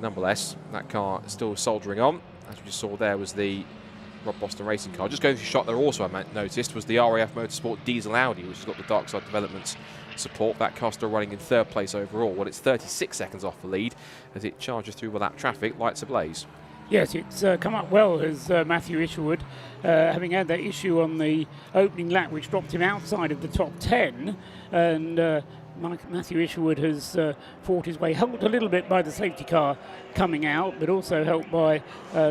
nonetheless, that car is still soldering on. As we just saw there was the Rob Boston Racing car. Just going through shot there also I noticed was the RAF Motorsport Diesel Audi, which has got the Dark Side Developments support. That car still running in 3rd place overall. Well, it's 36 seconds off the lead as it charges through with that traffic, lights ablaze. Yes, it's come up well as Matthew Isherwood, having had that issue on the opening lap, which dropped him outside of the top 10, and Matthew Isherwood has fought his way, helped a little bit by the safety car coming out, but also helped by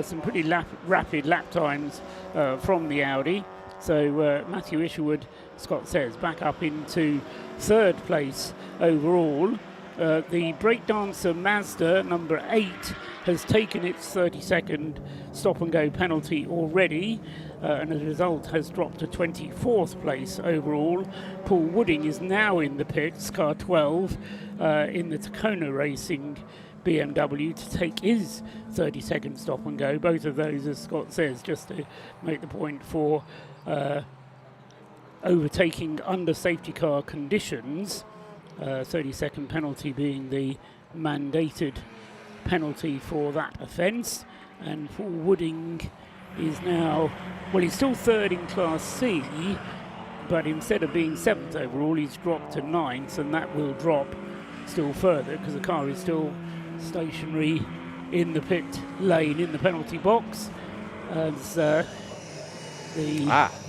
some pretty rapid lap times from the Audi. So Matthew Isherwood Scott says, back up into third place overall. The breakdancer Mazda, number 8, has taken its 30-second stop-and-go penalty already, and as a result has dropped to 24th place overall. Paul Wooding is now in the pits, car 12, in the Tacona Racing BMW, to take his 30-second stop-and-go. Both of those, as Scott says, just to make the point, for overtaking under safety car conditions. 30-second penalty being the mandated penalty for that offence. And Paul Wooding is now, well, he's still third in Class C, but instead of being 7th overall, he's dropped to 9th, and that will drop still further because the car is still stationary in the pit lane in the penalty box. As the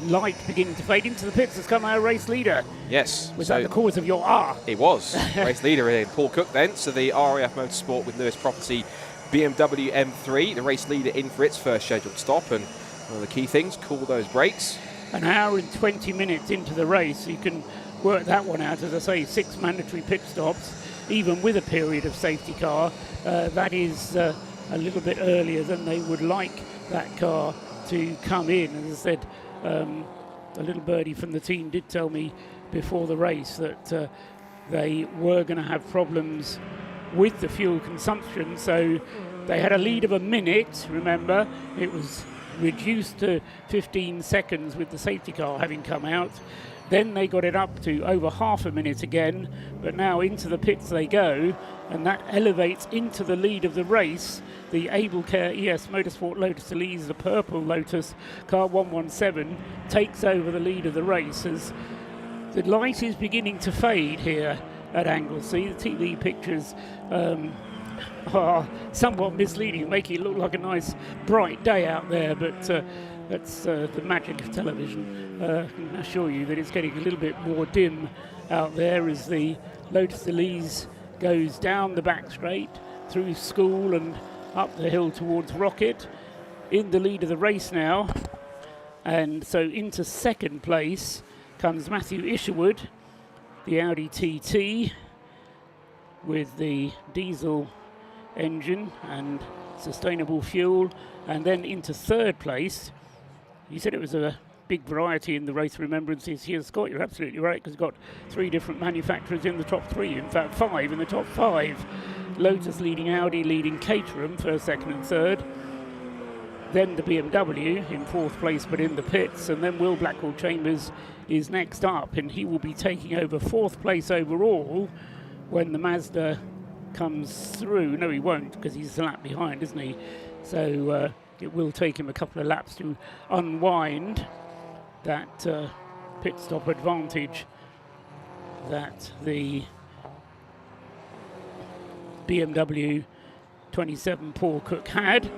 light beginning to fade into the pits has come our race leader. Yes. Was that the cause of your R? It was. Race leader in Paul Cook then. So the RAF Motorsport with Lewis Property BMW M3, the race leader in for its first scheduled stop. And one of the key things, cool those brakes. An hour and 20 minutes into the race, you can work that one out. As I say, 6 mandatory pit stops, even with a period of safety car. That is a little bit earlier than they would like that car to come in. As I said, a little birdie from the team did tell me before the race that they were going to have problems with the fuel consumption, so they had a lead of a minute. Remember, it was reduced to 15 seconds with the safety car having come out. Then they got it up to over half a minute again, but now into the pits they go, and that elevates into the lead of the race. The AbleCare ES Motorsport Lotus Elise, the purple Lotus car 117, takes over the lead of the race as the light is beginning to fade here at Anglesey. The TV pictures are somewhat misleading, making it look like a nice bright day out there, but that's the magic of television. I can assure you that it's getting a little bit more dim out there as the Lotus Elise goes down the back straight, through School and up the hill towards Rocket. In the lead of the race now, and so into second place comes Matthew Isherwood, the Audi TT with the diesel engine and sustainable fuel, and then into third place. You said it was a big variety in the Race of Remembrance this year, Scott. You're absolutely right, because we've got 3 different manufacturers in the top 3, in fact 5 in the top 5. Lotus leading Audi, leading Caterham, first, second and third. Then the BMW in 4th place but in the pits, and then Will Blackwell-Chambers is next up, and he will be taking over 4th place overall when the Mazda comes through. No, he won't, because he's a lap behind, isn't he? So it will take him a couple of laps to unwind that pit stop advantage that the BMW 27 Paul Cook had.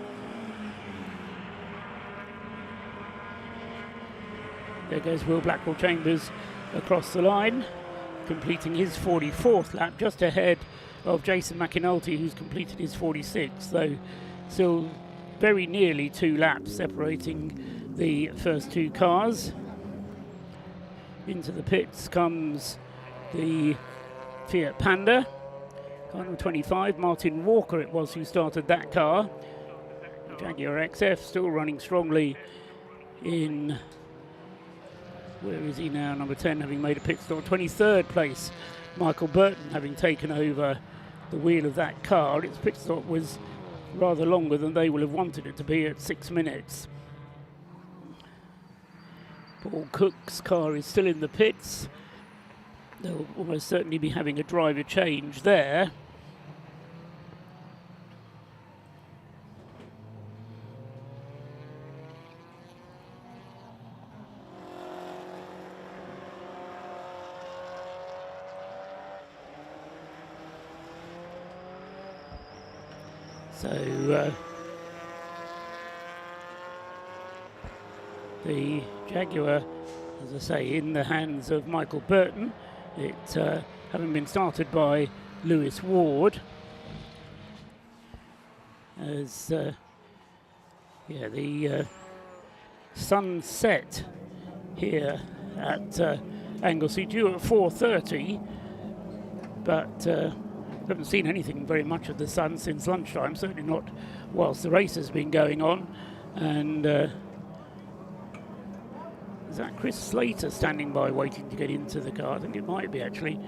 There goes Will Blackwell-Chambers across the line, completing his 44th lap, just ahead of Jason McAnulty, who's completed his 46th, though still very nearly 2 laps separating the first 2 cars. Into the pits comes the Fiat Panda, car number 25. Martin Walker it was who started that car. Jaguar XF still running strongly in, where is he now, number 10, having made a pit stop. 23rd place, Michael Burton, having taken over the wheel of that car. Its pit stop was rather longer than they will have wanted it to be at 6 minutes. Paul Cook's car is still in the pits. They'll almost certainly be having a driver change there. So the Jaguar, as I say, in the hands of Michael Burton. It having been started by Lewis Ward. As the sun set here at Anglesey, due at 4:30, but haven't seen anything very much of the sun since lunchtime, certainly not whilst the race has been going on. And is that Chris Slater standing by waiting to get into the car? I think it might be, actually.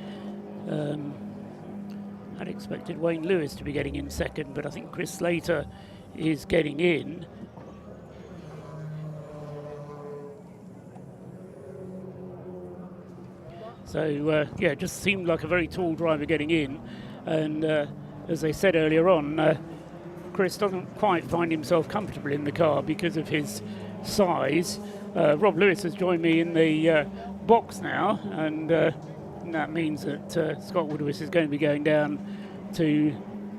I'd expected Wayne Lewis to be getting in second, but I think Chris Slater is getting in. So, yeah, it just seemed like a very tall driver getting in. And as I said earlier on, Chris doesn't quite find himself comfortable in the car because of his size. Rob Lewis has joined me in the box now, and that means that Scott Woodward is going to be going down to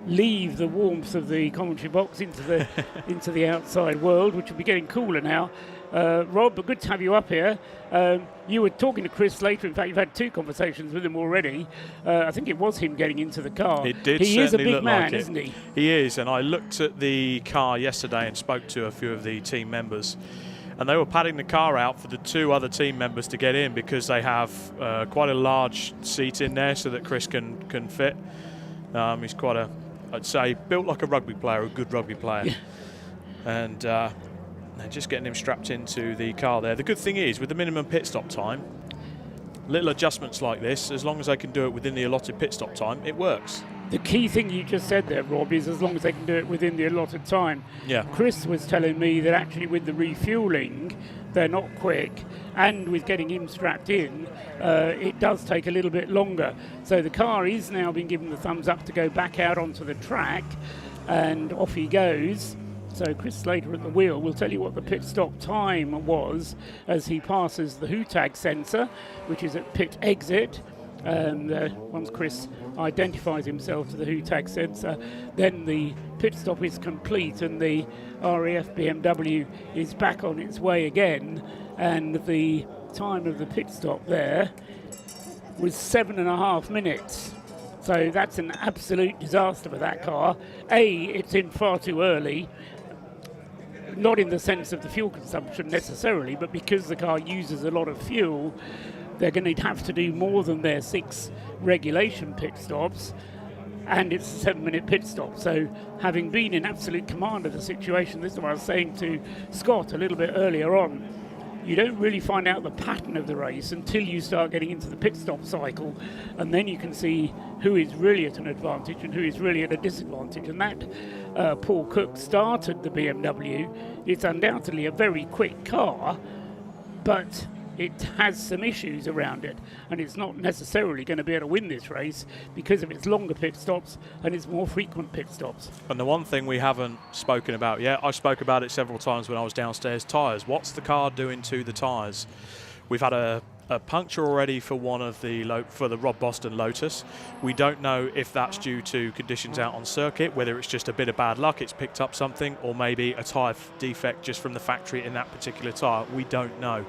leave the warmth of the commentary box into the into the outside world, which will be getting cooler now. Rob, but good to have you up here. You were talking to Chris Slater. In fact, you've had 2 conversations with him already. I think it was him getting into the car. It did. He is a big look man, like it. isn't he? He is, and I looked at the car yesterday and spoke to a few of the team members, and they were padding the car out for the 2 other team members to get in because they have quite a large seat in there so that Chris can fit. He's quite a, I'd say, built like a rugby player, a good rugby player. Yeah. And they're just getting him strapped into the car there. The good thing is, with the minimum pit stop time, little adjustments like this, as long as they can do it within the allotted pit stop time, it works. The key thing you just said there, Rob, is as long as they can do it within the allotted time. Yeah. Chris was telling me that actually with the refuelling, they're not quick, and with getting him strapped in, it does take a little bit longer. So the car is now being given the thumbs up to go back out onto the track, and off he goes. So Chris Slater at the wheel will tell you what the pit stop time was as he passes the WHOTAG sensor, which is at pit exit. And once Chris identifies himself to the WHOTAG sensor, then the pit stop is complete and the RAF BMW is back on its way again. And the time of the pit stop there was 7.5 minutes. So that's an absolute disaster for that car. It's in far too early. Not in the sense of the fuel consumption necessarily, but because the car uses a lot of fuel, they're going to have to do more than their 6 regulation pit stops, and it's a 7-minute pit stop. So having been in absolute command of the situation, this is what I was saying to Scott a little bit earlier on, you don't really find out the pattern of the race until you start getting into the pit stop cycle, and then you can see who is really at an advantage and who is really at a disadvantage. And that Paul Cook started the BMW. It's undoubtedly a very quick car, but it has some issues around it, and it's not necessarily going to be able to win this race because of its longer pit stops and its more frequent pit stops. And the one thing we haven't spoken about yet, I spoke about it several times when I was downstairs, tyres. What's the car doing to the tyres? We've had a puncture already for one of the Rob Boston Lotus. We don't know if that's due to conditions out on circuit, whether it's just a bit of bad luck, it's picked up something, or maybe a tyre defect just from the factory in that particular tyre. We don't know.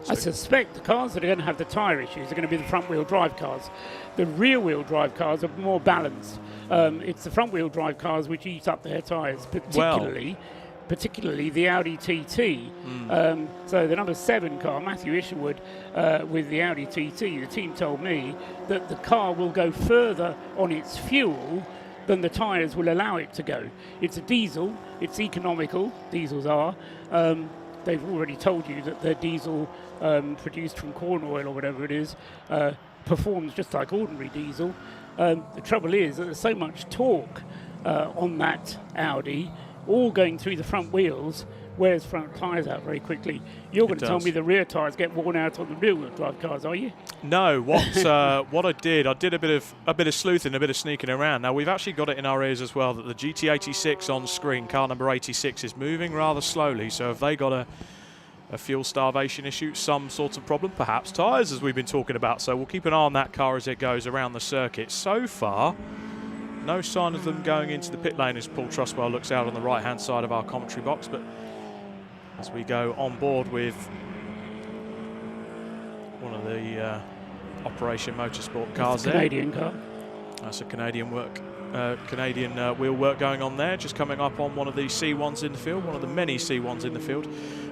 I suspect the cars that are going to have the tyre issues are going to be the front-wheel drive cars. The rear-wheel drive cars are more balanced. It's the front-wheel drive cars which eat up their tyres, particularly the Audi TT. So the number 7 car, Matthew Isherwood, with the Audi TT, the team told me that the car will go further on its fuel than the tyres will allow it to go. It's a diesel, it's economical, diesels are. They've already told you that their diesel produced from corn oil or whatever it is performs just like ordinary diesel. The trouble is that there's so much torque on that Audi, all going through the front wheels, wears front tyres out very quickly. You're going to tell me the rear tyres get worn out on the rear-wheel drive cars, are you? No. What I did a bit of sleuthing, a bit of sneaking around. Now we've actually got it in our ears as well that the GT86 on screen, car number 86, is moving rather slowly. So have they got a fuel starvation issue, some sort of problem? Perhaps tyres, as we've been talking about. So we'll keep an eye on that car as it goes around the circuit. So far, no sign of them going into the pit lane as Paul Trustwell looks out on the right-hand side of our commentary box. But as we go on board with one of the Operation Motorsport cars there. Canadian car. That's a Canadian work Canadian wheel work going on there, just coming up on one of the C1s in the field, one of the many C1s in the field.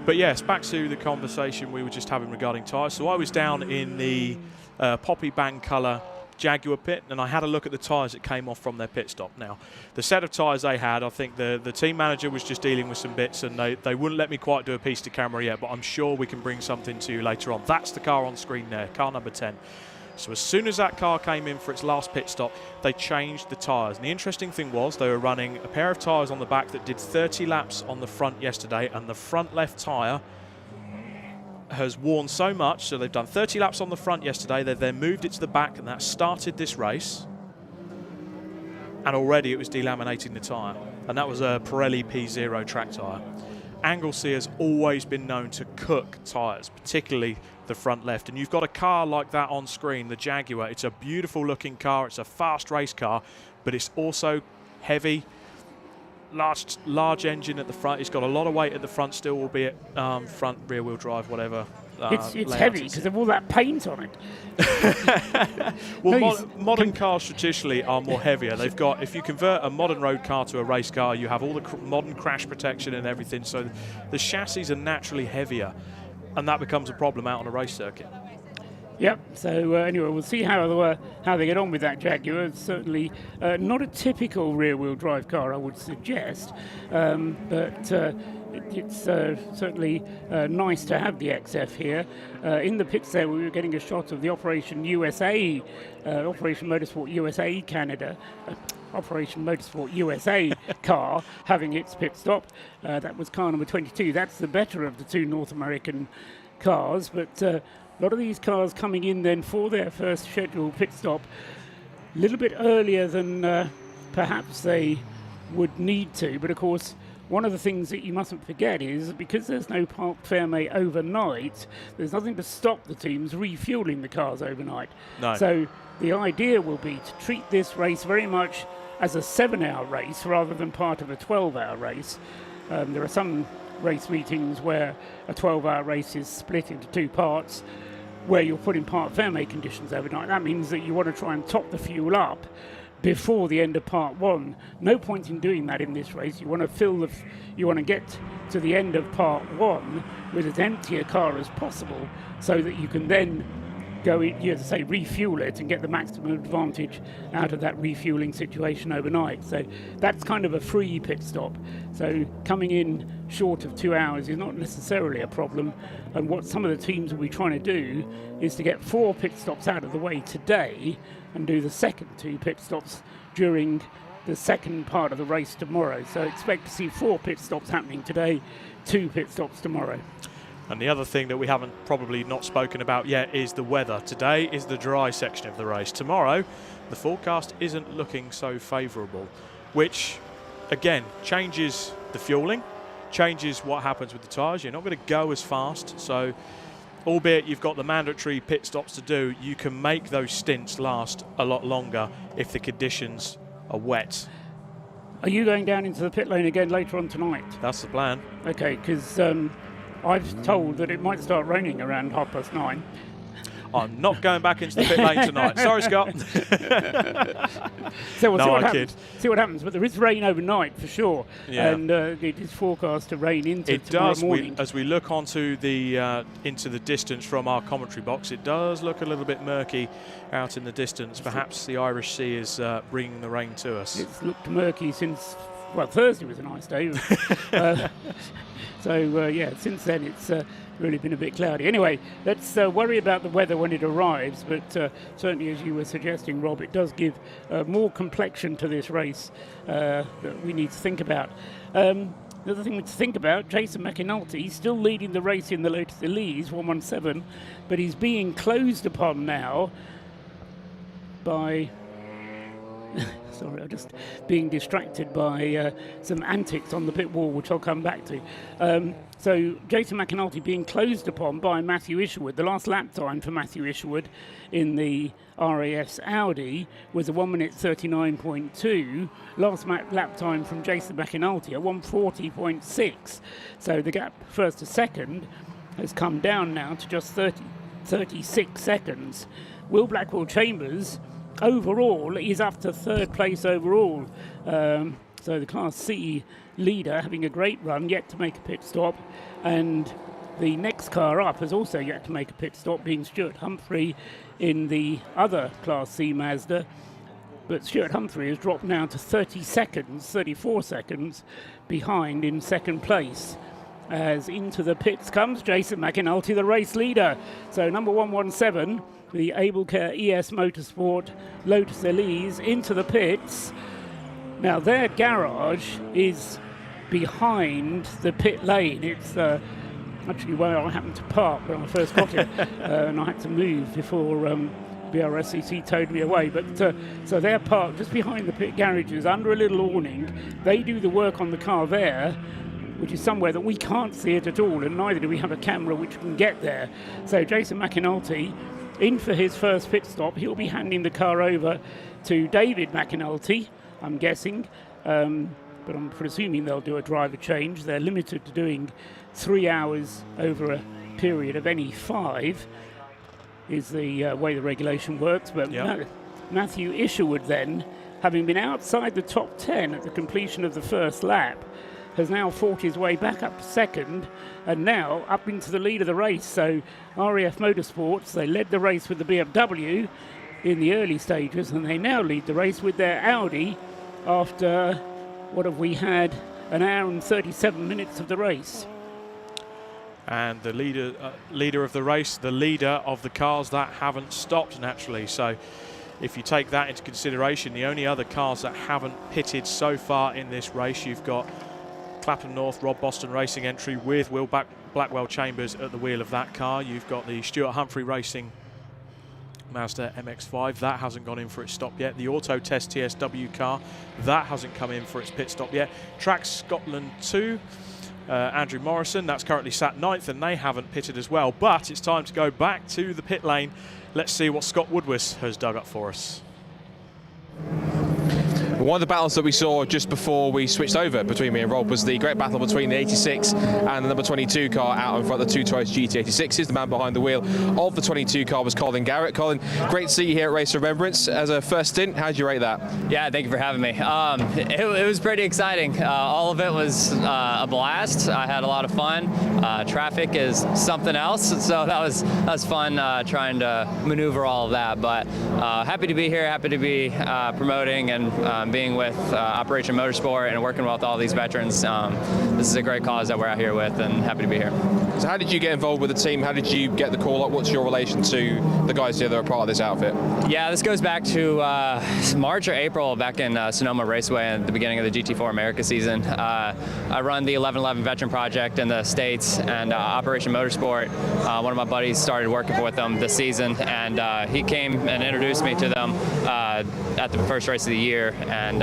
But yes, back to the conversation we were just having regarding tyres. So I was down in the poppy bang colour Jaguar pit, and I had a look at the tyres that came off from their pit stop. Now, the set of tyres they had, I think the team manager was just dealing with some bits, and they wouldn't let me quite do a piece to camera yet, but I'm sure we can bring something to you later on. That's the car on screen there, car number 10. So as soon as that car came in for its last pit stop, they changed the tyres. And the interesting thing was they were running a pair of tyres on the back that did 30 laps on the front yesterday, and the front left tyre has worn so much, so they've done 30 laps on the front yesterday, they've then moved it to the back, and that started this race, and already it was delaminating the tyre, and that was a Pirelli P0 track tyre. Anglesey has always been known to cook tyres, particularly the front left, and you've got a car like that on screen, the Jaguar. It's a beautiful looking car, it's a fast race car, but it's also heavy, large engine at the front. It's got a lot of weight at the front still, albeit front rear wheel drive, whatever. It's heavy because of all that paint on it. Well, modern cars traditionally are more heavier. They've got, if you convert a modern road car to a race car, you have all the modern crash protection and everything, so the chassis are naturally heavier, and that becomes a problem out on a race circuit. Yep. So anyway, we'll see how they get on with that Jaguar. It's certainly not a typical rear-wheel drive car, I would suggest, but it's certainly nice to have the XF here. In the pits there, we were getting a shot of the Operation USA, Operation Motorsport USA Canada. Operation Motorsport USA car having its pit stop. That was car number 22. That's the better of the two North American cars, but a lot of these cars coming in then for their first scheduled pit stop a little bit earlier than perhaps they would need to. But of course, one of the things that you mustn't forget is because there's no Parc Fermé overnight, there's nothing to stop the teams refueling the cars overnight. No. So the idea will be to treat this race very much as a 7-hour race rather than part of a 12-hour race. There are some race meetings where a 12-hour race is split into two parts, where you're putting Parc Fermé conditions overnight. That means that you want to try and top the fuel up before the end of part 1. No point in doing that in this race. You want to you want to get to the end of part 1 with as empty a car as possible, so that you can then go in, you have to say, refuel it and get the maximum advantage out of that refueling situation overnight. So that's kind of a free pit stop. So coming in short of 2 hours is not necessarily a problem. And what some of the teams will be trying to do is to get 4 pit stops out of the way today and do the second 2 pit stops during the second part of the race tomorrow. So expect to see 4 pit stops happening today, 2 pit stops tomorrow. And the other thing that we haven't probably not spoken about yet is the weather. Today is the dry section of the race. Tomorrow, the forecast isn't looking so favourable, which, again, changes the fueling, changes what happens with the tyres. You're not going to go as fast, so albeit you've got the mandatory pit stops to do, you can make those stints last a lot longer if the conditions are wet. Are you going down into the pit lane again later on tonight? That's the plan. Okay, because I've told that it might start raining around 9:30. I'm not going back into the pit lane tonight. Sorry, Scott. So we'll No, see what I happens. See what happens. But there is rain overnight for sure, and it is forecast to rain into tomorrow morning. As we look onto the into the distance from our commentary box, it does look a little bit murky out in the distance. Perhaps the Irish Sea is bringing the rain to us. It's looked murky since, well, Thursday was a nice day. Since then it's really been a bit cloudy. Anyway, let's worry about the weather when it arrives, but certainly, as you were suggesting, Rob, it does give more complexion to this race that we need to think about. The other thing to think about, Jason McAnulty still leading the race in the Lotus Elise, 117, but he's being closed upon now by... Sorry, I'm just being distracted by some antics on the pit wall, which I'll come back to. So Jason McAnulty being closed upon by Matthew Isherwood. The last lap time for Matthew Isherwood in the RAS Audi was a 1:39.2. Last lap time from Jason McAnulty at 1:40.6. So the gap first to second has come down now to just 36 seconds. Will Blackwell Chambers overall is up to third place overall. So the Class C leader having a great run, yet to make a pit stop, and the next car up has also yet to make a pit stop, being Stuart Humphrey in the other Class C Mazda. But Stuart Humphrey has dropped now to 34 seconds behind in second place. As into the pits comes Jason McAnulty, the race leader. So number 117, the Abelcare ES Motorsport Lotus Elise, into the pits. Now their garage is behind the pit lane. It's actually where I happened to park when I first got it, and I had to move before Brscc towed me away. But so they're parked just behind the pit garages under a little awning. They do the work on the car there, which is somewhere that we can't see it at all, and neither do we have a camera which can get there. So Jason McAnulty in for his first pit stop. He'll be handing the car over to David McAnulty, I'm guessing, but I'm presuming they'll do a driver change. They're limited to doing 3 hours over a period of any 5, is the way the regulation works. But Matthew Isherwood then, having been outside the top 10 at the completion of the first lap, has now fought his way back up to second and now up into the lead of the race. So RAF Motorsports, they led the race with the BMW in the early stages, and they now lead the race with their Audi after, what have we had, an hour and 37 minutes of the race. And the leader of the race, the leader of the cars that haven't stopped naturally. So if you take that into consideration, the only other cars that haven't pitted so far in this race, you've got Clapham North Rob Boston Racing entry with Will Blackwell Chambers at the wheel of that car. You've got the Stuart Humphrey Racing Mazda MX-5, that hasn't gone in for its stop yet. The Auto Test TSW car, that hasn't come in for its pit stop yet. Track Scotland 2, Andrew Morrison, that's currently sat 9th, and they haven't pitted as well. But it's time to go back to the pit lane. Let's see what Scott Woodwis has dug up for us. One of the battles that we saw just before we switched over between me and Rob was the great battle between the 86 and the number 22 car out in front of the two Toyota GT86s. The man behind the wheel of the 22 car was Colin Garrett. Colin, great to see you here at Race of Remembrance. As a first stint, how did you rate that? Yeah, thank you for having me. It was pretty exciting. All of it was a blast. I had a lot of fun. Traffic is something else, so that was fun trying to maneuver all of that. But happy to be here, happy to be promoting and being with Operation Motorsport and working with all these veterans. This is a great cause that we're out here with, and happy to be here. So how did you get involved with the team? How did you get the call up? What's your relation to the guys here that are part of this outfit? Yeah, this goes back to March or April back in Sonoma Raceway at the beginning of the GT4 America season. I run the 1111 Veteran Project in the States, and Operation Motorsport, one of my buddies started working with them this season, and he came and introduced me to them at the first race of the year. And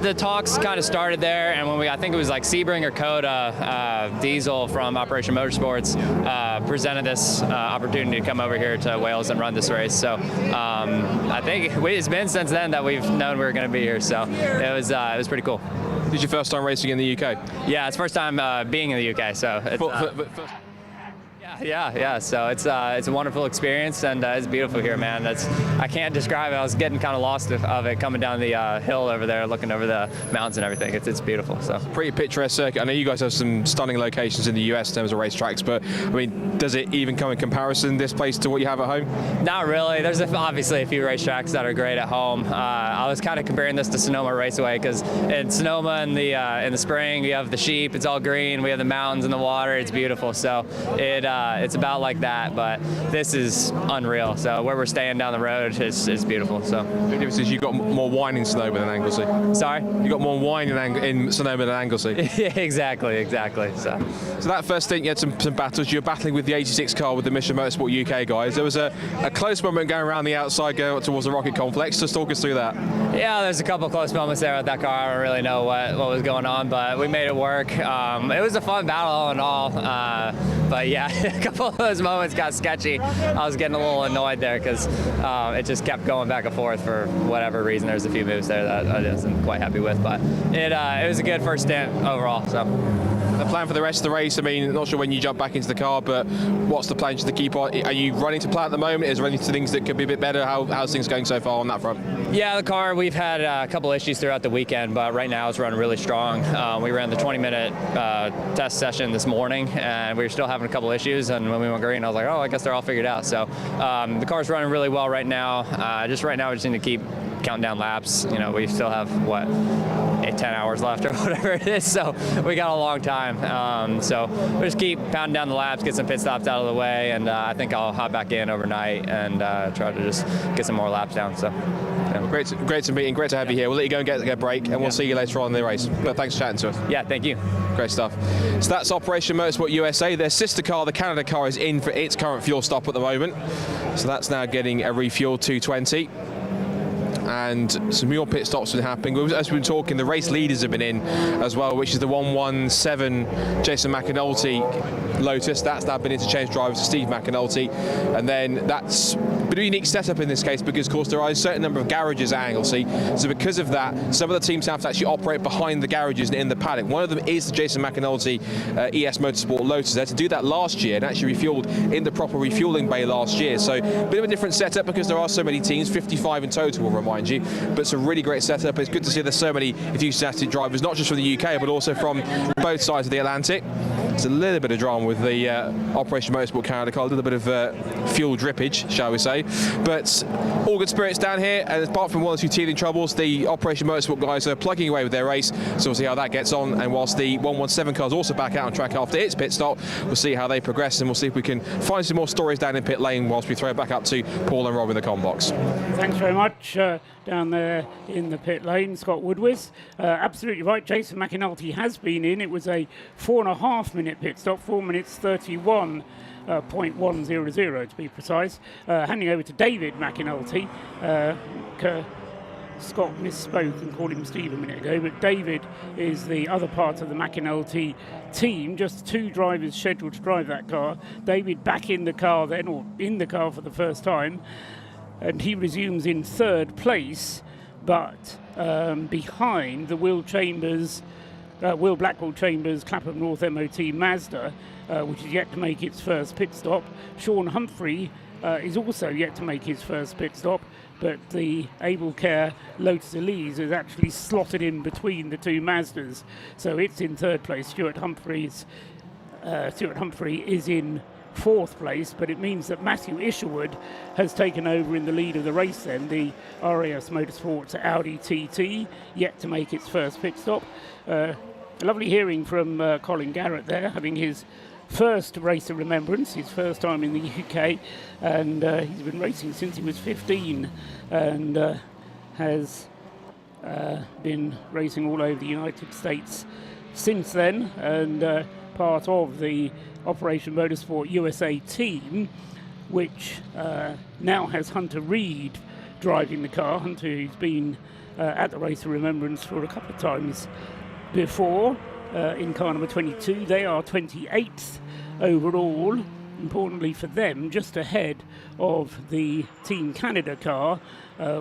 the talks kind of started there, and when I think it was like Sebring or Coda, Diesel from Operation Motorsports presented this opportunity to come over here to Wales and run this race. So I think it's been since then that we've known we were going to be here. So it was pretty cool. This is your first time racing in the UK? Yeah, it's first time being in the UK. So it's, Yeah. So it's a wonderful experience, and it's beautiful here, man. I can't describe it. I was getting kind of lost of it coming down the hill over there, looking over the mountains and everything. It's beautiful. So pretty picturesque circuit. I know you guys have some stunning locations in the US in terms of racetracks, but I mean, does it even come in comparison, this place, to what you have at home? Not really. There's obviously a few racetracks that are great at home. I was kind of comparing this to Sonoma Raceway, because in Sonoma in the spring we have the sheep. It's all green. We have the mountains and the water. It's beautiful. So it's about like that, but this is unreal. So where we're staying down the road is beautiful. So the difference is you've got more wine in Sonoma than Anglesey. Sorry? You got more wine in Sonoma than Anglesey. Yeah, exactly. So that first stint, you had some battles. You were battling with the 86 car with the Mission Motorsport UK guys. There was a close moment going around the outside, going up towards the rocket complex. Just talk us through that. Yeah, there's a couple close moments there with that car. I don't really know what was going on, but we made it work. It was a fun battle all in all. But yeah, a couple of those moments got sketchy. I was getting a little annoyed there because it just kept going back and forth for whatever reason. There's a few moves there that I wasn't quite happy with, but it was a good first stint overall. So. The plan for the rest of the race, I mean, not sure when you jump back into the car, but what's the plan just to keep on? Are you running to plan at the moment? Is there any things that could be a bit better? How's things going so far on that front? Yeah, the car, we've had a couple issues throughout the weekend, but right now it's running really strong. We ran the 20-minute test session this morning, and we were still having a couple issues, and when we went green, I was like, oh, I guess they're all figured out. So the car's running really well right now. Right now we just need to keep counting down laps. You know, we still have, 10 hours left or whatever it is, so we got a long time. So we just keep pounding down the laps, get some pit stops out of the way, and I think I'll hop back in overnight and try to just get some more laps down. So yeah. Great to meet you, great to have you here. We'll let you go and get a break, and we'll see you later on in the race. But thanks for chatting to us. Yeah, thank you. Great stuff. So that's Operation Motorsport USA. Their sister car, the Canada car, is in for its current fuel stop at the moment. So that's now getting a refuel 220. And some more pit stops have been happening. As we've been talking, the race leaders have been in as well, which is the 117 Jason McAnulty Lotus. That's now been interchanged drivers to Steve McAnulty. And then that's been a unique setup in this case because, of course, there are a certain number of garages at Anglesey. So because of that, some of the teams have to actually operate behind the garages and in the paddock. One of them is the Jason McAnulty ES Motorsport Lotus. They had to do that last year and actually refueled in the proper refueling bay last year. So a bit of a different setup because there are so many teams, 55 in total, will remind you, but it's a really great setup. It's good to see there's so many enthusiastic drivers, not just from the UK, but also from both sides of the Atlantic. It's a little bit of drama with the Operation Motorsport Canada car, a little bit of fuel drippage, shall we say. But all good spirits down here, and apart from one or two teething troubles, the Operation Motorsport guys are plugging away with their race, so we'll see how that gets on. And whilst the 117 car's also back out on track after its pit stop, we'll see how they progress, and we'll see if we can find some more stories down in pit lane whilst we throw it back up to Paul and Rob in the comm box. Thanks very much. Down there in the pit lane, Scott Woodwith. Absolutely right, Jason McAnulty has been in. It was a 4.5 minute pit stop, 4 minutes 31.100 to be precise. Handing over to David McAnulty. Scott misspoke and called him Steve a minute ago, but David is the other part of the McAnulty team. Just two drivers scheduled to drive that car. David back in the car then, or in the car for the first time, and he resumes in third place, but behind the Will Blackwell Chambers Clapham North MOT Mazda, which is yet to make its first pit stop. Sean Humphrey is also yet to make his first pit stop, but the Able Care Lotus Elise is actually slotted in between the two Mazdas, so it's in third place. Stuart Humphrey is in fourth place, but it means that Matthew Isherwood has taken over in the lead of the race then. The RAS Motorsports Audi TT yet to make its first pit stop. A lovely hearing from Colin Garrett there, having his first Race of Remembrance, his first time in the UK, and he's been racing since he was 15 and has been racing all over the United States since then, and part of the Operation Motorsport USA team, which now has Hunter Reed driving the car. Hunter, who's been at the Race of Remembrance for a couple of times before in car number 22. They are 28th overall, importantly for them, just ahead of the Team Canada car,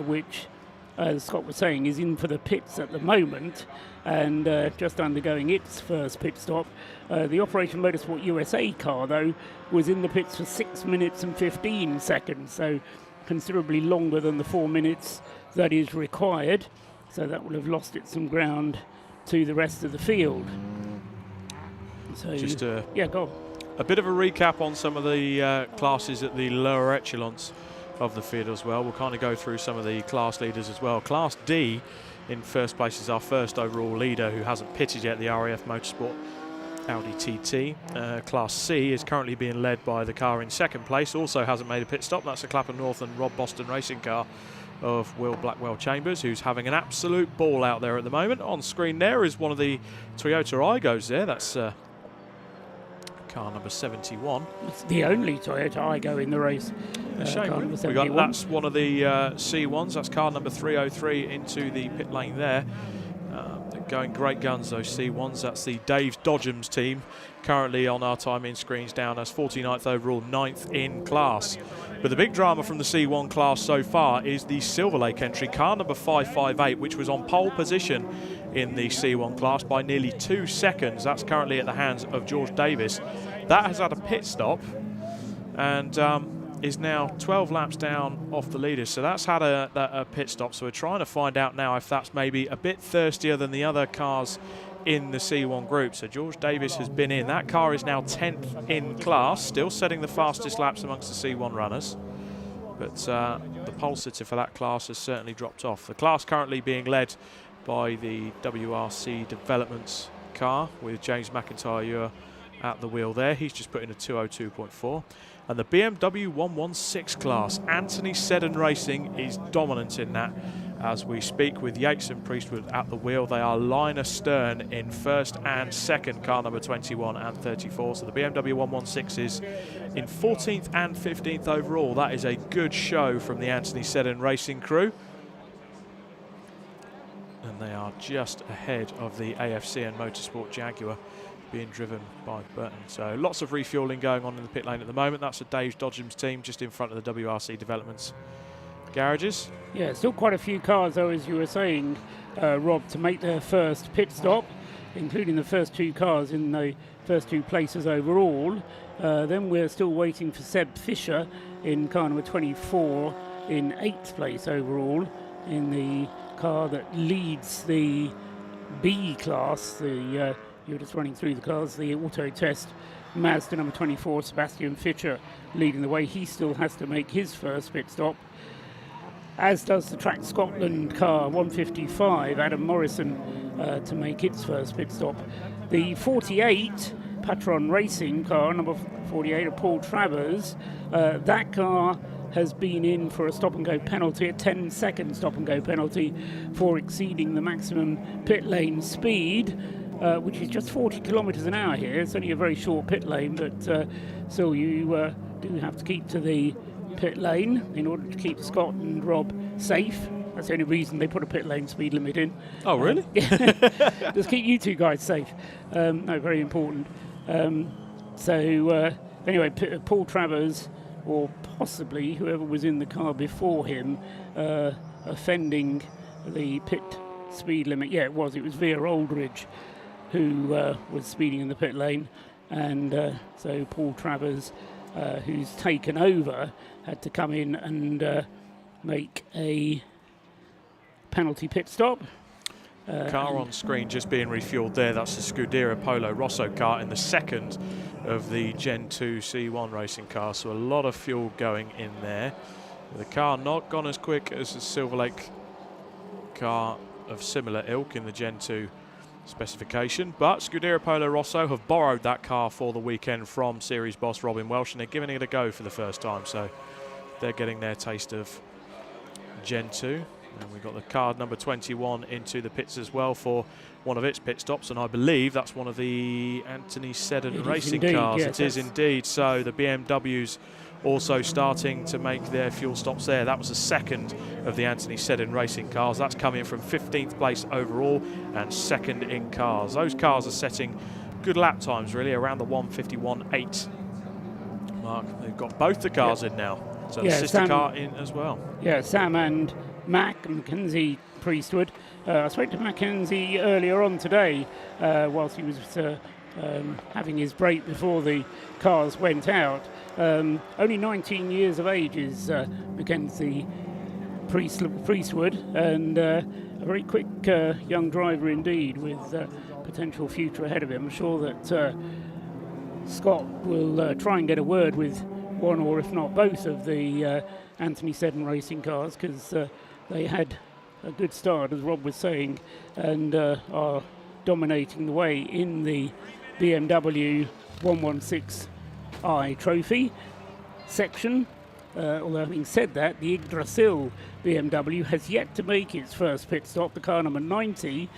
which, as Scott was saying, is in for the pits at the moment and just undergoing its first pit stop. The Operation Motorsport USA car, though, was in the pits for 6 minutes and 15 seconds, so considerably longer than the 4 minutes that is required. So that will have lost it some ground to the rest of the field. So, just go on. A bit of a recap on some of the classes at the lower echelons of the field as well. We'll kind of go through some of the class leaders as well. Class D in first place is our first overall leader who hasn't pitted yet, the RAF Motorsport Audi TT. Class C is currently being led by the car in second place, also hasn't made a pit stop. That's the Clapham North and Rob Boston racing car of Will Blackwell Chambers, who's having an absolute ball out there at the moment. On screen there is one of the Toyota Aigos there. That's car number 71. It's the only Toyota Aigo in the race. That's one of the C1s. That's car number 303 into the pit lane there. They're going great guns, those C1s. That's the Dave Dodgems team, currently on our timing screens down as 49th overall, 9th in class. But the big drama from the C1 class so far is the Silver Lake entry, car number 558, which was on pole position in the C1 class by nearly 2 seconds. That's currently at the hands of George Davis. That has had a pit stop and is now 12 laps down off the leaders. So that's had a pit stop. So we're trying to find out now if that's maybe a bit thirstier than the other cars in the C1 group. So George Davis has been in. That car is now 10th in class, still setting the fastest laps amongst the C1 runners. But the pole sitter for that class has certainly dropped off. The class currently being led by the WRC Developments car with James McIntyre at the wheel there. He's just put in a 202.4. And the BMW 116 class, Anthony Seddon Racing is dominant in that as we speak, with Yates and Priestwood at the wheel. They are line astern in first and second, car number 21 and 34. So the BMW 116 is in 14th and 15th overall. That is a good show from the Anthony Seddon Racing crew. And they are just ahead of the AFC and Motorsport Jaguar, being driven by Burton. So lots of refueling going on in the pit lane at the moment. That's a Dave Dodgem's team just in front of the WRC Developments garages. Yeah, still quite a few cars, though, as you were saying, Rob, to make their first pit stop, including the first 2 cars in the first 2 places overall. Then we're still waiting for Seb Fisher in car number 24 in 8th place overall in the car that leads the B class. You're just running through the cars, the auto test. Mazda number 24, Sebastian Fischer, leading the way. He still has to make his first pit stop, as does the Track Scotland car 155, Adam Morrison, to make its first pit stop. The 48 Patron Racing car, number 48 of Paul Travers, that car has been in for a stop-and-go penalty, a 10-second stop-and-go penalty for exceeding the maximum pit lane speed, which is just 40 kilometres an hour here. It's only a very short pit lane, but still you do have to keep to the pit lane in order to keep Scott and Rob safe. That's the only reason they put a pit lane speed limit in. Oh, really? Just keep you 2 guys safe. No, very important. Anyway, Paul Travers, or possibly whoever was in the car before him, offending the pit speed limit. Yeah, it was Veer Aldridge who was speeding in the pit lane, and so Paul Travers, who's taken over, had to come in and make a penalty pit stop. Car on screen just being refueled there. That's the Scuderia Polo Rosso car in the second of the Gen 2 C1 racing car. So a lot of fuel going in there. The car not gone as quick as the Silver Lake car of similar ilk in the Gen 2 specification, but Scuderia Polo Rosso have borrowed that car for the weekend from series boss Robin Welsh, and they're giving it a go for the first time. So they're getting their taste of Gen 2. And we've got the car number 21 into the pits as well for one of its pit stops, and I believe that's one of the Anthony Seddon Racing cars. Yes, it is indeed. So the BMWs also starting to make their fuel stops there. That was the second of the Anthony Seddon Racing cars. That's coming from 15th place overall and second in cars. Those cars are setting good lap times, really, around the 151.8 mark. They've got both the cars in now. So the sister car in as well. Yeah, Sam and Mac and Mackenzie Priestwood. I spoke to Mackenzie earlier on today whilst he was having his break before the cars went out. Only 19 years of age is Mackenzie Priestwood, and a very quick young driver indeed, with potential future ahead of him. I'm sure that Scott will try and get a word with one, or if not both, of the Anthony Seddon Racing cars, because they had a good start, as Rob was saying, and are dominating the way in the BMW 116i trophy section. Although having said that, the Yggdrasil BMW has yet to make its first pit stop, the car number 90.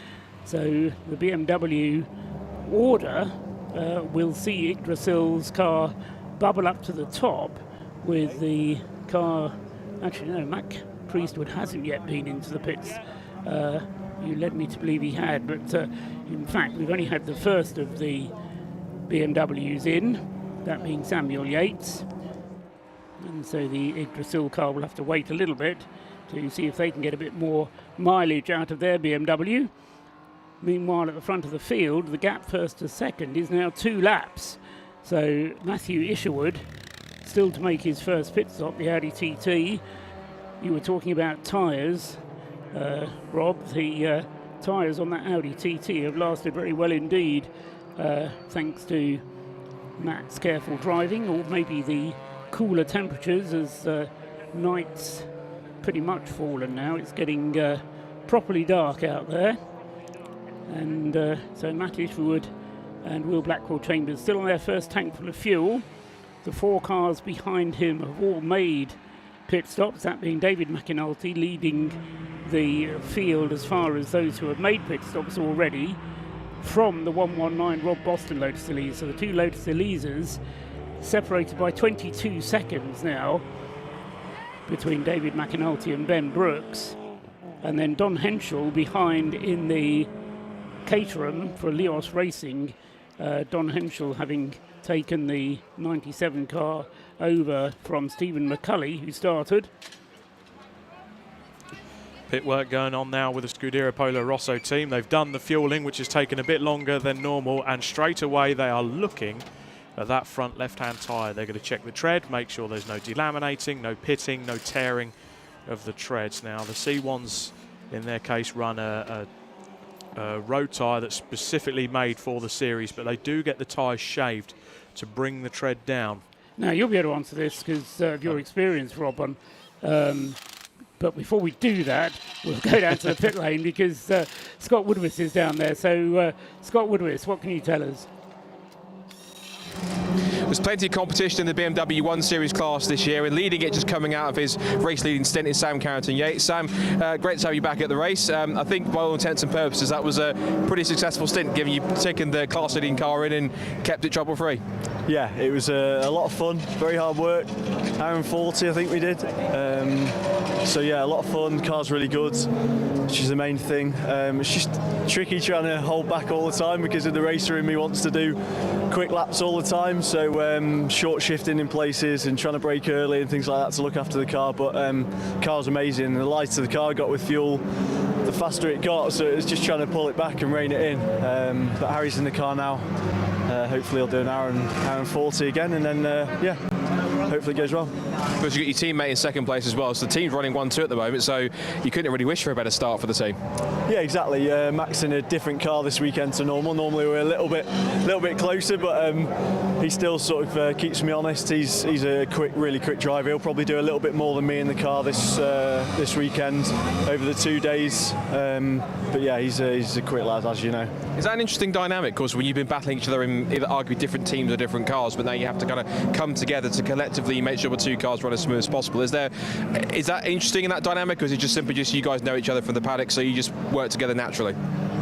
So the BMW order will see Yggdrasil's car bubble up to the top, with the car, actually no, Mac Priestwood hasn't yet been into the pits. You led me to believe he had, but in fact we've only had the first of the BMWs in, that being Samuel Yates. And so the Yggdrasil car will have to wait a little bit to see if they can get a bit more mileage out of their BMW. Meanwhile, at the front of the field, the gap first to second is now 2 laps. So Matthew Isherwood still to make his first pit stop, the Audi TT. You were talking about tyres, Rob. The tyres on that Audi TT have lasted very well indeed, thanks to Matt's careful driving, or maybe the cooler temperatures as night's pretty much fallen now. It's getting properly dark out there. And so Matt Isherwood and Will Blackwell-Chambers still on their first tank full of fuel. The 4 cars behind him have all made pit stops, that being David McAnulty leading the field as far as those who have made pit stops already from the 119 Rob Boston Lotus Elise. So the 2 Lotus Elises separated by 22 seconds now between David McAnulty and Ben Brooks. And then Don Henschel behind in the Caterham for Leos Racing. Don Henschel having taken the 97 car over from Stephen McCulley, who started. Pit work going on now with the Scuderia Polo Rosso team. They've done the fueling, which has taken a bit longer than normal, and straight away they are looking at that front left-hand tyre. They're going to check the tread, make sure there's no delaminating, no pitting, no tearing of the treads. Now the C1s in their case run a road tyre that's specifically made for the series, but they do get the tyres shaved to bring the tread down. Now you'll be able to answer this because of your experience, Rob, on but before we do that, we'll go down to the pit lane because Scott Woodward is down there. So Scott Woodward, what can you tell us? There's plenty of competition in the BMW 1 Series class this year, and leading it, just coming out of his race-leading stint, is Sam Carrington-Yates. Sam, great to have you back at the race. I think by all intents and purposes that was a pretty successful stint, given you taken the class-leading car in and kept it trouble-free. Yeah, it was a lot of fun, very hard work. Hour and 40 I think we did. So yeah, a lot of fun, the car's really good, which is the main thing. It's just tricky trying to hold back all the time because of the racer in me wants to do quick laps all the time, so short shifting in places and trying to brake early and things like that to look after the car. But car's amazing. The lighter the car got with fuel, the faster it got, so it was just trying to pull it back and rein it in. But Harry's in the car now. Hopefully he'll do an hour and 40 again, and then yeah, hopefully it goes well. But you got your teammate in second place as well, so the team's running 1-2 at the moment, so you couldn't really wish for a better start for the team. Yeah, exactly. Mac's in a different car this weekend to normal. Normally we're a little bit closer, but he still sort of keeps me honest. He's a really quick driver. He'll probably do a little bit more than me in the car this weekend over the 2 days. But yeah, he's a quick lad, as you know. Is that an interesting dynamic? Because when you've been battling each other in either arguably different teams or different cars, but now you have to kind of come together to collectively make sure the 2 cars run as smooth as possible. Is that interesting in that dynamic, or is it just simply just you guys know each other from the paddock, so you just work together naturally?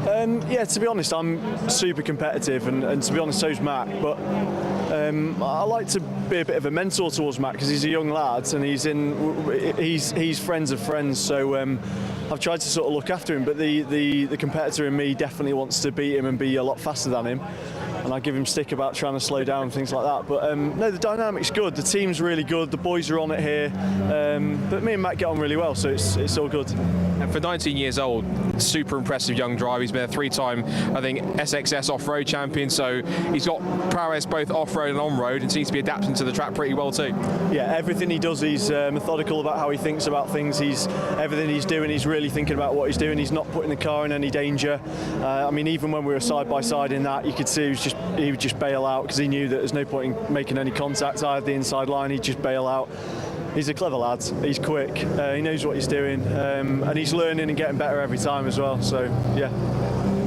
Yeah, to be honest, I'm super competitive, and to be honest, so's Mac. But I like to be a bit of a mentor towards Mac because he's a young lad and he's friends of friends. So I've tried to sort of look after him. But the competitor in me definitely wants to beat him and be a lot faster than him. And I give him stick about trying to slow down and things like that. But no, the dynamic's good. The team's really good. The boys are on it here. But me and Matt get on really well, so it's all good. And for 19 years old, super impressive young driver. He's been a 3-time, I think, SXS off-road champion. So he's got prowess both off-road and on-road, and seems to be adapting to the track pretty well too. Yeah, everything he does, he's methodical about how he thinks about things. Everything he's doing, he's really thinking about what he's doing. He's not putting the car in any danger. I mean, even when we were side by side in that, you could see he would just bail out because he knew that there's no point in making any contact. I had the inside line, he'd just bail out. He's a clever lad, he's quick, he knows what he's doing, and he's learning and getting better every time as well, so yeah.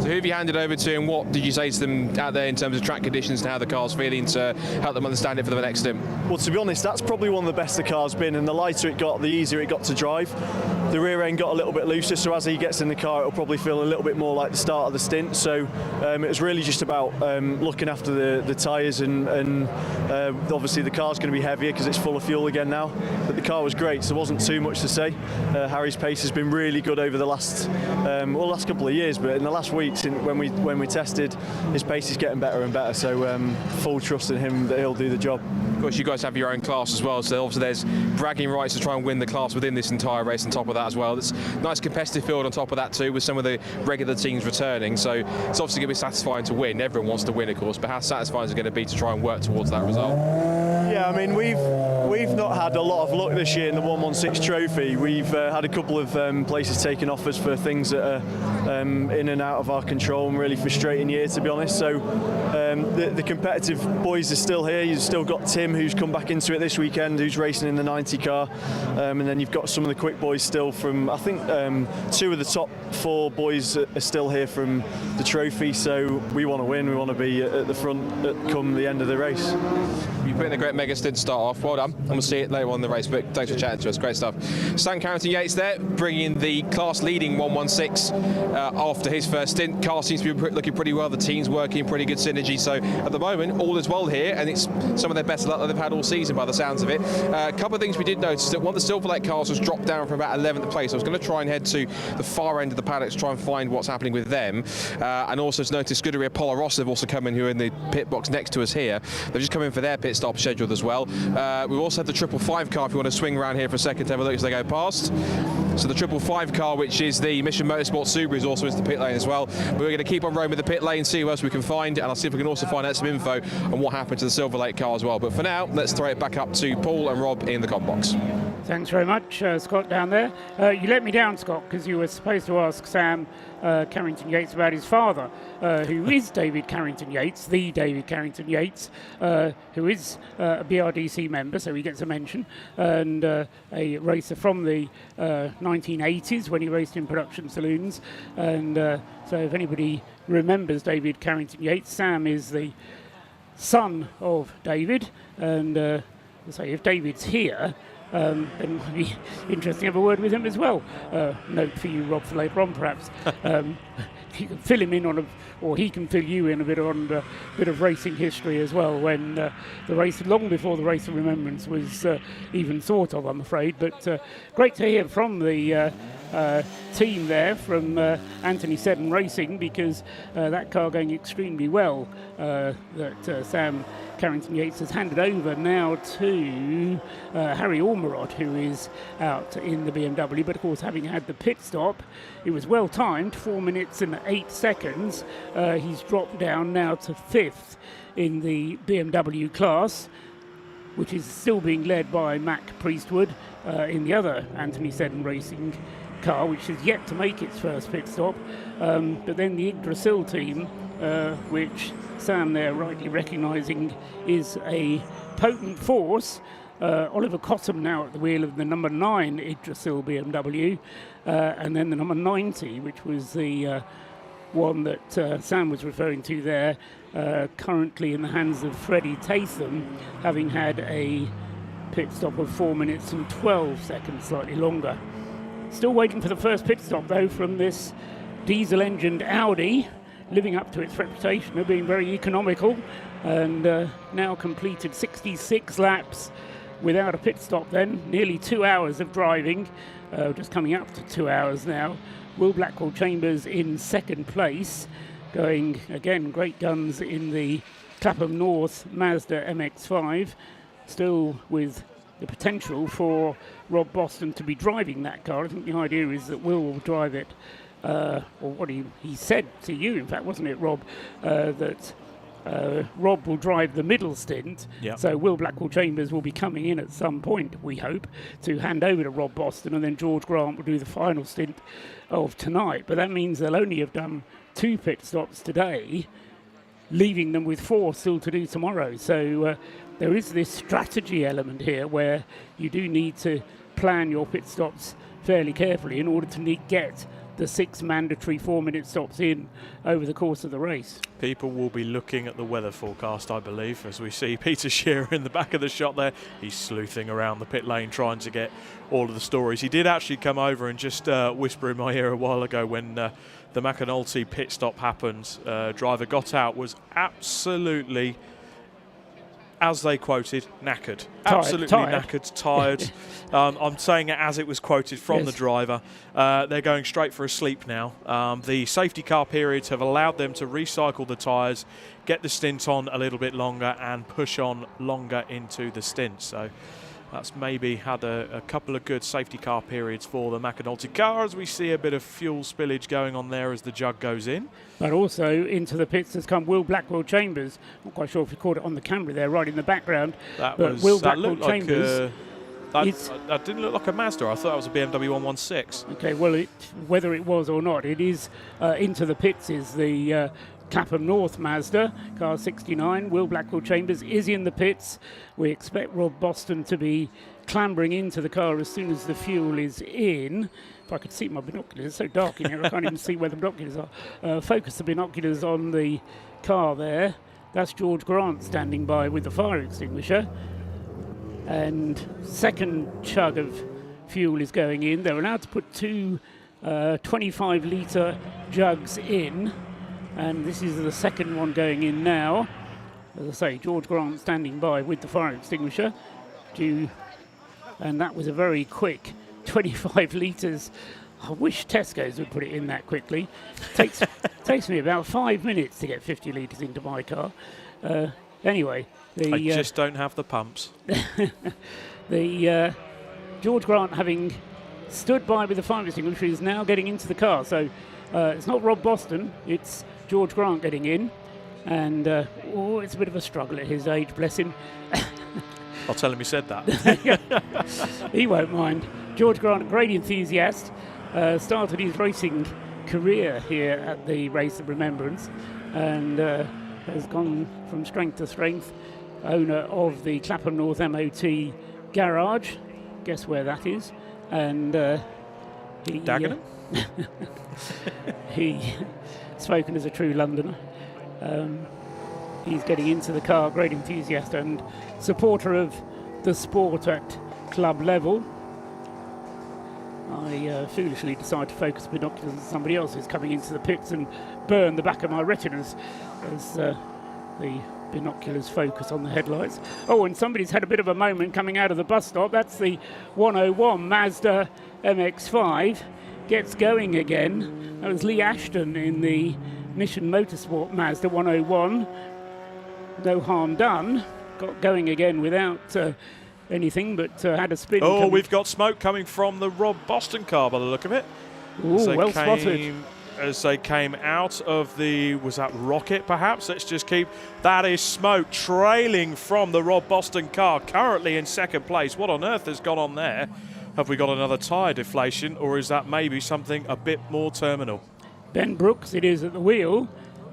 So who have you handed over to, and what did you say to them out there in terms of track conditions and how the car's feeling to help them understand it for the next stint? Well, to be honest, that's probably one of the best the car's been, and the lighter it got, the easier it got to drive. the rear end got a little bit looser, so as he gets in the car it'll probably feel a little bit more like the start of the stint. So it was really just about looking after the tyres, and obviously the car's going to be heavier because it's full of fuel again now, but the car was great, so there wasn't too much to say. Harry's pace has been really good over the last couple of years, but in the last weeks when we tested, his pace is getting better and better, so full trust in him that he'll do the job. Of course, you guys have your own class as well, so obviously there's bragging rights to try and win the class within this entire race on top of that as well. It's a nice competitive field on top of that too, with some of the regular teams returning, so it's obviously going to be satisfying to win. Everyone wants to win, of course, but how satisfying is it going to be to try and work towards that result? Yeah, I mean, we've not had a lot of luck this year in the 116 trophy. We've had a couple of places taking offers for things that are in and out of our control, and really frustrating year, to be honest. So the competitive boys are still here. You've still got Tim, who's come back into it this weekend, who's racing in the 90 car, and then you've got some of the quick boys still from, I think 2 of the top 4 boys are still here from the trophy, so we want to win. We want to be at the front come the end of the race. You put in a great mega stint to start off. Well done. And we'll see it later on in the race, but thanks for chatting to us. Great stuff. Stan Carrington-Yates there, bringing the class-leading 116 after his first stint. Car seems to be looking pretty well. The team's working, pretty good synergy. So at the moment, all is well here, and it's some of their best luck that they've had all season by the sounds of it. A couple of things we did notice, that one of the Silver Lake cars was dropped down from about 11th place. I was going to try and head to the far end of the paddock to try and find what's happening with them. And also to notice Scuderia Polar Rossa have also come in, who are in the pit box next to us here. They've just come in for their pit stop scheduled as well. We've also had the 555 car, if you want to swing around here for a second to have a look as they go past. So the 555 car, which is the Mission Motorsport Subaru, is also into the pit lane as well. But we're going to keep on roaming the pit lane, see what else we can find, and I'll see if we can also find out some info on what happened to the Silver Lake car as well. But for now, let's throw it back up to Paul and Rob in the com box. Thanks very much, Scott, down there. You let me down, Scott, because you were supposed to ask Sam Carrington-Yates about his father, who is David Carrington-Yates, the David Carrington-Yates, who is a BRDC member, so he gets a mention, and a racer from the 1980s when he raced in production saloons. And so if anybody remembers David Carrington-Yates, Sam is the son of David, and so if David's here, then it might be interesting to have a word with him as well. Note for you, Rob, for later on, perhaps. You can fill him in on, or he can fill you in a bit on a bit of racing history as well. When the race, long before the Race of Remembrance was even thought of, I'm afraid. But great to hear from the team there, from Anthony Seddon Racing, because that car going extremely well. That Sam Carrington-Yates has handed over now to Harry Ormerod, who is out in the BMW, but of course having had the pit stop, it was well timed, 4 minutes and 8 seconds. He's dropped down now to 5th in the BMW class, which is still being led by Mac Priestwood in the other Anthony Seddon Racing car, which has yet to make its first pit stop. But then the Yggdrasil team, which Sam there rightly recognising is a potent force. Oliver Cottam now at the wheel of the number 9 Yggdrasil BMW, and then the number 90, which was the one that Sam was referring to there, currently in the hands of Freddie Tatham, having had a pit stop of 4 minutes and 12 seconds, slightly longer. Still waiting for the first pit stop though from this diesel-engined Audi, living up to its reputation of being very economical, and now completed 66 laps without a pit stop then, nearly 2 hours of driving, just coming up to 2 hours now. Will Blackwell-Chambers in second place, going again great guns in the Clapham North Mazda MX-5, still with the potential for Rob Boston to be driving that car. I think the idea is that Will drive it, or what he said to you, in fact, wasn't it, Rob, that Rob will drive the middle stint. Yep. So Will Blackwell-Chambers will be coming in at some point, we hope, to hand over to Rob Boston, and then George Grant will do the final stint of tonight. But that means they'll only have done 2 pit stops today, leaving them with 4 still to do tomorrow. So there is this strategy element here where you do need to plan your pit stops fairly carefully in order to get the 6 mandatory 4-minute stops in over the course of the race. People will be looking at the weather forecast, I believe, as we see Peter Shearer in the back of the shot there. He's sleuthing around the pit lane trying to get all of the stories. He did actually come over and just whisper in my ear a while ago when the McAnulty pit stop happened. Driver got out, was absolutely, as they quoted, knackered. Absolutely knackered, tired. I'm saying it as it was quoted from the driver. They're going straight for a sleep now. The safety car periods have allowed them to recycle the tyres, get the stint on a little bit longer and push on longer into the stint. So that's maybe had a couple of good safety car periods for the McAnulty car, as we see a bit of fuel spillage going on there as the jug goes in. But also into the pits has come Will Blackwell Chambers. Not quite sure if you caught it on the camera there, right in the background. That but was, Will that Blackwell looked Chambers. That didn't look like a Mazda. I thought that was a BMW 116. Okay, well, whether it was or not, it is into the pits is the Clapham North Mazda, car 69. Will Blackwell Chambers is in the pits. We expect Rob Boston to be clambering into the car as soon as the fuel is in. If I could see my binoculars, it's so dark in here I can't even see where the binoculars are. Focus the binoculars on the car there. That's George Grant standing by with the fire extinguisher. And second chug of fuel is going in. They're allowed to put 2 25-litre jugs in. And this is the second one going in now. As I say, George Grant standing by with the fire extinguisher. And that was a very quick 25 litres. I wish Tesco's would put it in that quickly. Takes me about 5 minutes to get 50 litres into my car. Anyway, I just don't have the pumps. The George Grant, having stood by with the fire extinguisher, is now getting into the car. So it's not Rob Boston, it's George Grant getting in. And it's a bit of a struggle at his age, bless him. I'll tell him he said that. He won't mind. George Grant, a great enthusiast, started his racing career here at the Race of Remembrance and has gone from strength to strength. Owner of the Clapham North MOT garage, guess where that is? And Dagenham? He spoken as a true Londoner. He's getting into the car, great enthusiast and supporter of the sport at club level. I foolishly decide to focus binoculars on somebody else who's coming into the pits and burn the back of my retinas as the binoculars focus on the headlights. Oh, and somebody's had a bit of a moment coming out of the bus stop. That's the 101 Mazda MX-5. Gets going again. That was Lee Ashton in the Mission Motorsport Mazda 101. No harm done. Got going again without anything, but had a spin. Oh, we've got smoke coming from the Rob Boston car by the look of it. Ooh, well spotted. As they came out of the, was that rocket perhaps? Let's just keep, that is smoke trailing from the Rob Boston car, currently in second place. What on earth has gone on there? Have we got another tyre deflation, or is that maybe something a bit more terminal? Ben Brooks, it is at the wheel,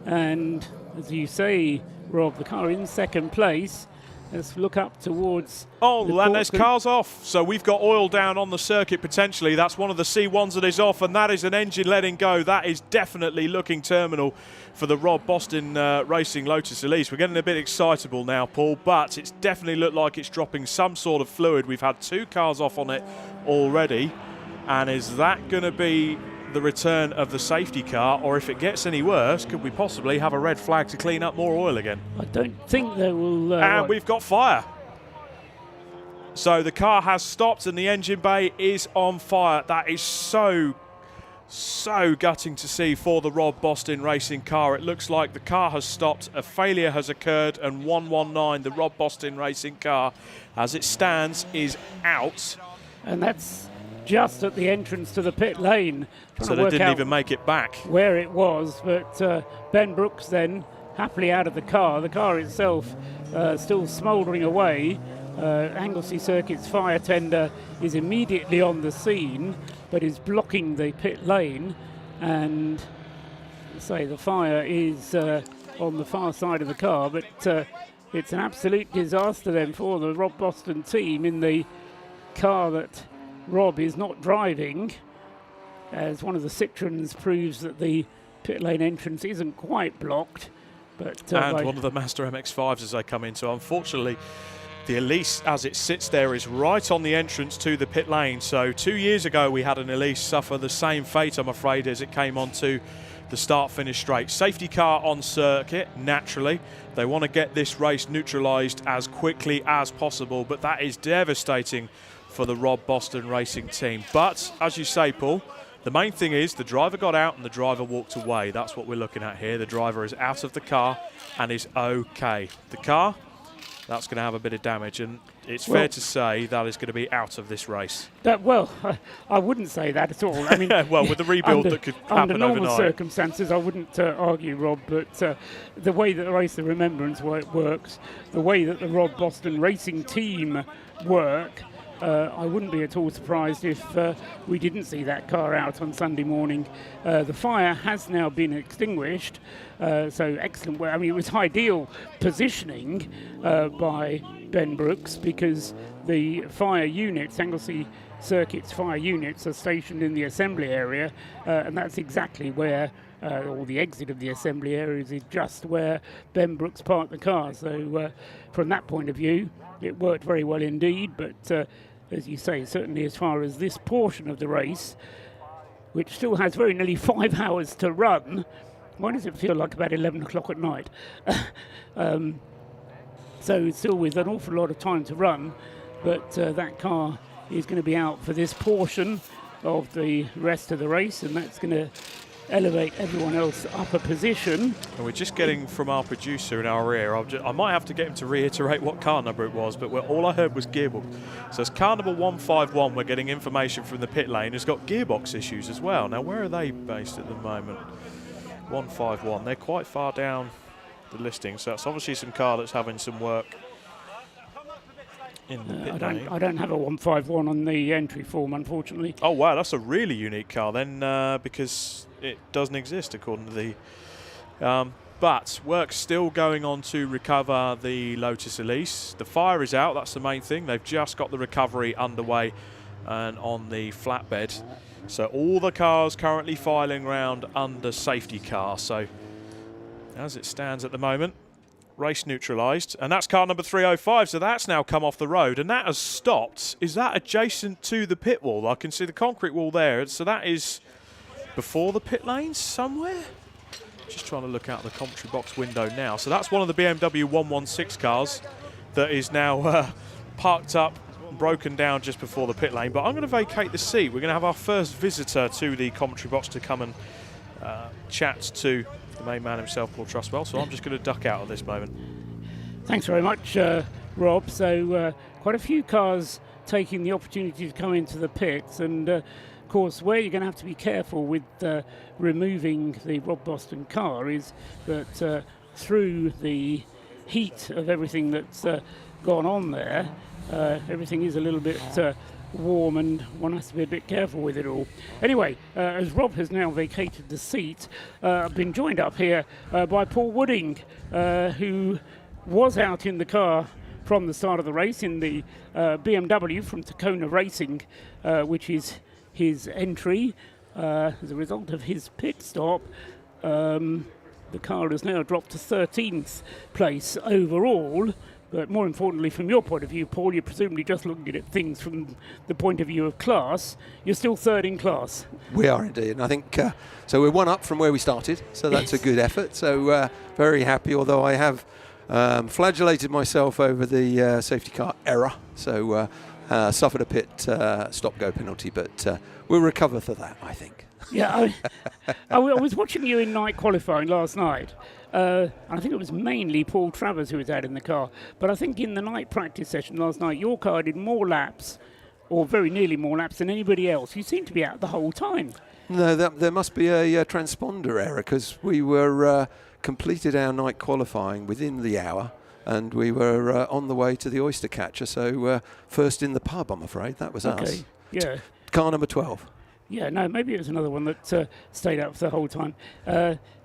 and as you say, Rob, the car in second place. Let's look up towards. Oh, and there's cars off. So we've got oil down on the circuit potentially. That's one of the C1s that is off, and that is an engine letting go. That is definitely looking terminal for the Rob Boston Racing Lotus Elise. We're getting a bit excitable now, Paul, but it's definitely looked like it's dropping some sort of fluid. We've had 2 cars off on it already. And is that going to be the return of the safety car, or if it gets any worse, could we possibly have a red flag to clean up more oil again? I don't think they will. And we've got fire. So the car has stopped and the engine bay is on fire. That is so gutting to see for the Rob Boston Racing car. It looks like the car has stopped, a failure has occurred, and 119, the Rob Boston Racing car, as it stands, is out. And that's just at the entrance to the pit lane. So they didn't even make it back. Where it was, but Ben Brooks then happily out of the car. The car itself still smouldering away. Anglesey Circuit's fire tender is immediately on the scene, but is blocking the pit lane. And say the fire is on the far side of the car, but it's an absolute disaster then for the Rob Boston team in the car that Rob is not driving, as one of the Citroens proves that the pit lane entrance isn't quite blocked. But and one of the Master MX-5s as they come in. So unfortunately, the Elise, as it sits there, is right on the entrance to the pit lane. So 2 years ago, we had an Elise suffer the same fate, I'm afraid, as it came onto the start-finish straight. Safety car on circuit, naturally. They want to get this race neutralised as quickly as possible, but that is devastating for the Rob Boston Racing team. But, as you say, Paul, the main thing is the driver got out and the driver walked away. That's what we're looking at here. The driver is out of the car and is okay. The car, that's going to have a bit of damage, and it's fair to say that is going to be out of this race. I wouldn't say that at all. I mean, well, with the rebuild that could happen under normal overnight. circumstances, I wouldn't argue, Rob. But the way that the Race of Remembrance works, the way that the Rob Boston Racing team work, I wouldn't be at all surprised if we didn't see that car out on Sunday morning. The fire has now been extinguished, so excellent work. I mean, it was ideal positioning by Ben Brooks, because the fire units, Anglesey Circuit's fire units, are stationed in the assembly area, and that's exactly where, or the exit of the assembly areas is just where Ben Brooks parked the car. So from that point of view, it worked very well indeed, but as you say, certainly as far as this portion of the race, which still has very nearly 5 hours to run, why does it feel like about 11 o'clock at night? So still with an awful lot of time to run, but that car is going to be out for this portion of the rest of the race, and that's going to elevate everyone else up a position. And we're just getting from our producer in our ear. I might have to get him to reiterate what car number it was, but all I heard was gearbox. So it's car number 151. We're getting information from the pit lane. It's got gearbox issues as well. Now, where are they based at the moment? 151. They're quite far down the listing, so that's obviously some car that's having some work in the pit lane. I don't have a 151 on the entry form, unfortunately. Oh, wow, that's a really unique car then, because it doesn't exist according to the... but work's still going on to recover the Lotus Elise. The fire is out, that's the main thing. They've just got the recovery underway and on the flatbed. So all the cars currently filing around under safety car. So as it stands at the moment, race neutralised, and that's car number 305, so that's now come off the road, and that has stopped. Is that adjacent to the pit wall? I can see the concrete wall there, so that is before the pit lanes somewhere? Just trying to look out the commentary box window now. So that's one of the BMW 116 cars that is now parked up, broken down just before the pit lane, but I'm going to vacate the seat. We're going to have our first visitor to the commentary box to come and chat to the main man himself, Paul Trustwell, so I'm just going to duck out at this moment. Thanks very much, Rob. So quite a few cars taking the opportunity to come into the pits, and of course where you're going to have to be careful with removing the Rob Boston car is that through the heat of everything that's gone on there, everything is a little bit warm, and one has to be a bit careful with it all. Anyway, as Rob has now vacated the seat, I've been joined up here by Paul Wooding, who was out in the car from the start of the race in the BMW from Tacona Racing, which is his entry. As a result of his pit stop, the car has now dropped to 13th place overall. But more importantly, from your point of view, Paul, you're presumably just looking at things from the point of view of class. You're still third in class. We are indeed, and I think so. We're one up from where we started, so that's a good effort. So very happy. Although I have flagellated myself over the safety car error, so suffered a pit stop-go penalty, but we'll recover for that, I think. Yeah, I was watching you in night qualifying last night. I think it was mainly Paul Travers who was out in the car. But I think in the night practice session last night, your car did more laps, or very nearly more laps, than anybody else. You seem to be out the whole time. No, there must be a transponder error, because we were completed our night qualifying within the hour, and we were on the way to the oyster catcher. So first in the pub, I'm afraid. That was us. Yeah. Car number 12. Yeah, no, maybe it was another one that stayed out for the whole time.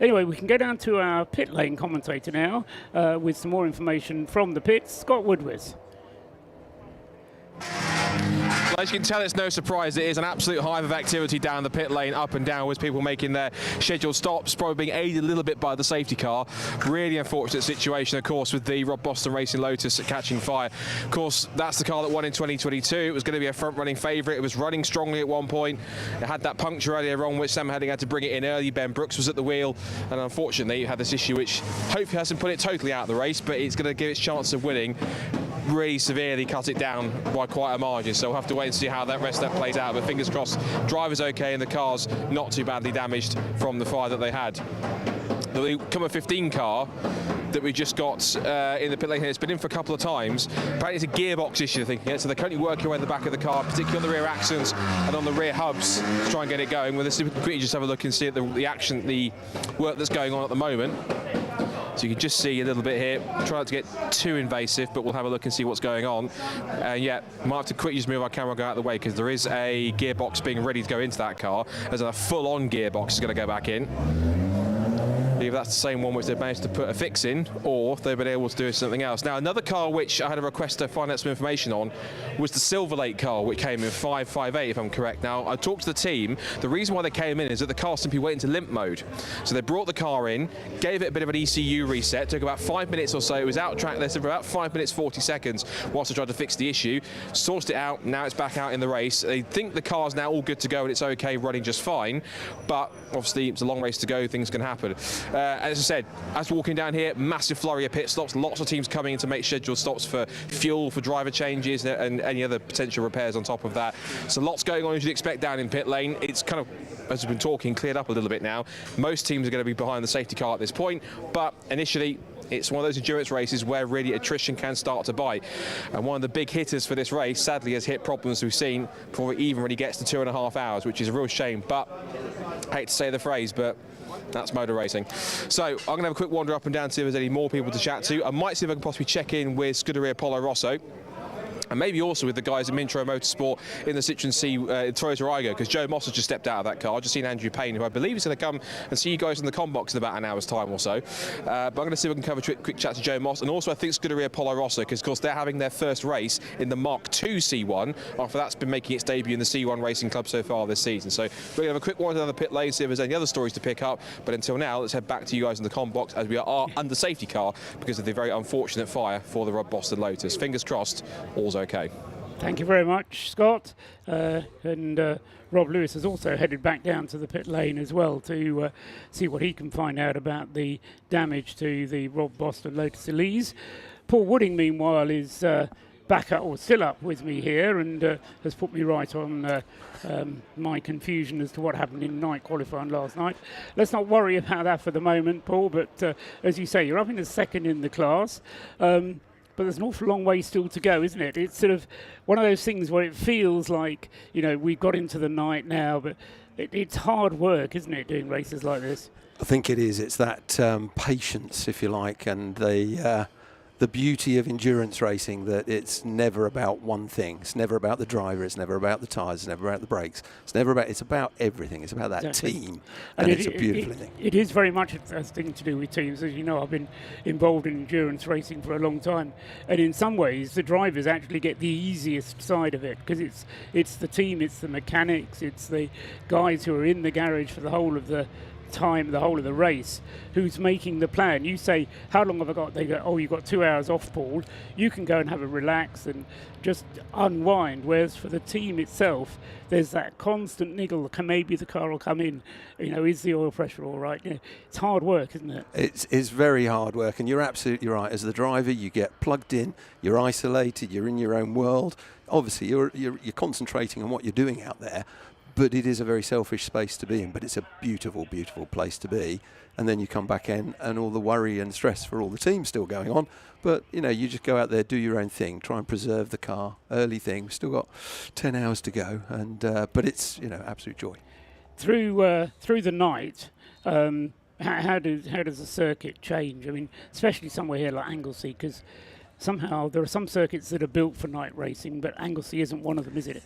Anyway, we can go down to our pit lane commentator now with some more information from the pits. Scott Woodworth. Ladies As you can tell, it's no surprise. It is an absolute hive of activity down the pit lane, up and down, with people making their scheduled stops, probably being aided a little bit by the safety car. Really unfortunate situation, of course, with the Rob Boston Racing Lotus catching fire. Of course, that's the car that won in 2022. It was going to be a front-running favourite. It was running strongly at one point. It had that puncture earlier on, which Sam Heading had to bring it in early. Ben Brooks was at the wheel, and unfortunately, it had this issue which hopefully hasn't put it totally out of the race, but it's going to give its chance of winning. Really severely cut it down by quite a margin, so we'll have to wait and see how that rest of that plays out, but fingers crossed, driver's okay and the car's not too badly damaged from the fire that they had. The Comer 15 car that we just got in the pit lane here, it's been in for a couple of times. Apparently it's a gearbox issue, I think, so they're currently working away the back of the car, particularly on the rear axles and on the rear hubs, to try and get it going. Well, let's quickly just have a look and see the work that's going on at the moment. So you can just see a little bit here. Try not to get too invasive, but we'll have a look and see what's going on. Yeah, might have to quickly just move our camera and go out of the way, because there is a gearbox being ready to go into that car. There's a full-on gearbox is going to go back in. Either that's the same one which they've managed to put a fix in, or they've been able to do something else. Now, another car which I had a request to find out some information on was the Silver Lake car, which came in 558, if I'm correct. Now, I talked to the team. The reason why they came in is that the car simply went into limp mode. So they brought the car in, gave it a bit of an ECU reset, took about 5 minutes or so. It was out of track there for about 5 minutes, 40 seconds, whilst they tried to fix the issue. Sourced it out, now it's back out in the race. They think the car's now all good to go and it's okay, running just fine. But obviously, it's a long race to go, things can happen. As I said, as we're walking down here, massive flurry of pit stops, lots of teams coming in to make scheduled stops for fuel, for driver changes, and any other potential repairs on top of that. So lots going on as you'd expect down in pit lane. It's kind of, as we've been talking, cleared up a little bit now. Most teams are going to be behind the safety car at this point, but initially, it's one of those endurance races where really attrition can start to bite. And one of the big hitters for this race, sadly, has hit problems we've seen before it even really gets to 2.5 hours, which is a real shame. But I hate to say the phrase, but that's motor racing. So I'm going to have a quick wander up and down to see if there's any more people to chat to. I might see if I can possibly check in with Scuderia Polo Rosso, and maybe also with the guys at Mission Motorsport in the Citroen C in Toyota Aygo, because Joe Moss has just stepped out of that car. I've just seen Andrew Payne, who I believe is going to come and see you guys in the com box in about an hour's time or so. But I'm going to see if we can have a quick chat to Joe Moss, and also I think Scuderia Polo Rosso, because of course they're having their first race in the Mark II C1 after that's been making its debut in the C1 Racing Club so far this season. So we're going to have a quick wander down the pit lane, see if there's any other stories to pick up. But until now, let's head back to you guys in the com box, as we are under safety car because of the very unfortunate fire for the Rob Boston Lotus. Fingers crossed, all's okay. Thank you very much, Scott. And Rob Lewis has also headed back down to the pit lane as well to see what he can find out about the damage to the Rob Boston Lotus Elise. Paul Wooding, meanwhile, is back up, or still up with me here, and has put me right on my confusion as to what happened in night qualifying last night. Let's not worry about that for the moment, Paul, but as you say, you're up in the second in the class. But there's an awful long way still to go, isn't it? It's sort of one of those things where it feels like, you know, we've got into the night now, but it's hard work, isn't it, doing races like this? I think it is. It's that patience, if you like, and the beauty of endurance racing, that it's never about one thing. It's never about the driver. It's never about the tyres. It's never about the brakes. It's about everything. It's about that team, and it's a beautiful thing. It is very much a thing to do with teams. As you know, I've been involved in endurance racing for a long time, and in some ways, the drivers actually get the easiest side of it, because it's the team, it's the mechanics, it's the guys who are in the garage for the whole of the time, the whole of the race, who's making the plan. You say, how long have I got? They go, oh, you've got 2 hours off, Paul. You can go and have a relax and just unwind. Whereas for the team itself, there's that constant niggle. Maybe the car will come in. You know, is the oil pressure all right? You know, it's hard work, isn't it? It's very hard work, and you're absolutely right. As the driver, you get plugged in, you're isolated, you're in your own world. Obviously, you're concentrating on what you're doing out there. But it is a very selfish space to be in, but it's a beautiful, beautiful place to be. And then you come back in and all the worry and stress for all the teams still going on. But, you know, you just go out there, do your own thing, try and preserve the car, early thing. We've still got 10 hours to go, and but it's, you know, absolute joy. Through the night, how does the circuit change? I mean, especially somewhere here like Anglesey, because somehow there are some circuits that are built for night racing, but Anglesey isn't one of them, is it?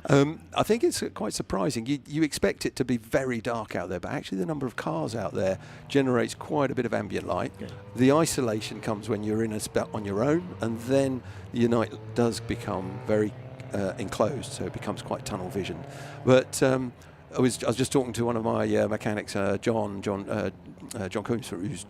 I think it's quite surprising. You expect it to be very dark out there, but actually the number of cars out there generates quite a bit of ambient light. Okay. The isolation comes when you're in a spot on your own, and then your night does become very enclosed, so it becomes quite tunnel vision. But I was just talking to one of my mechanics, John Coombs, who's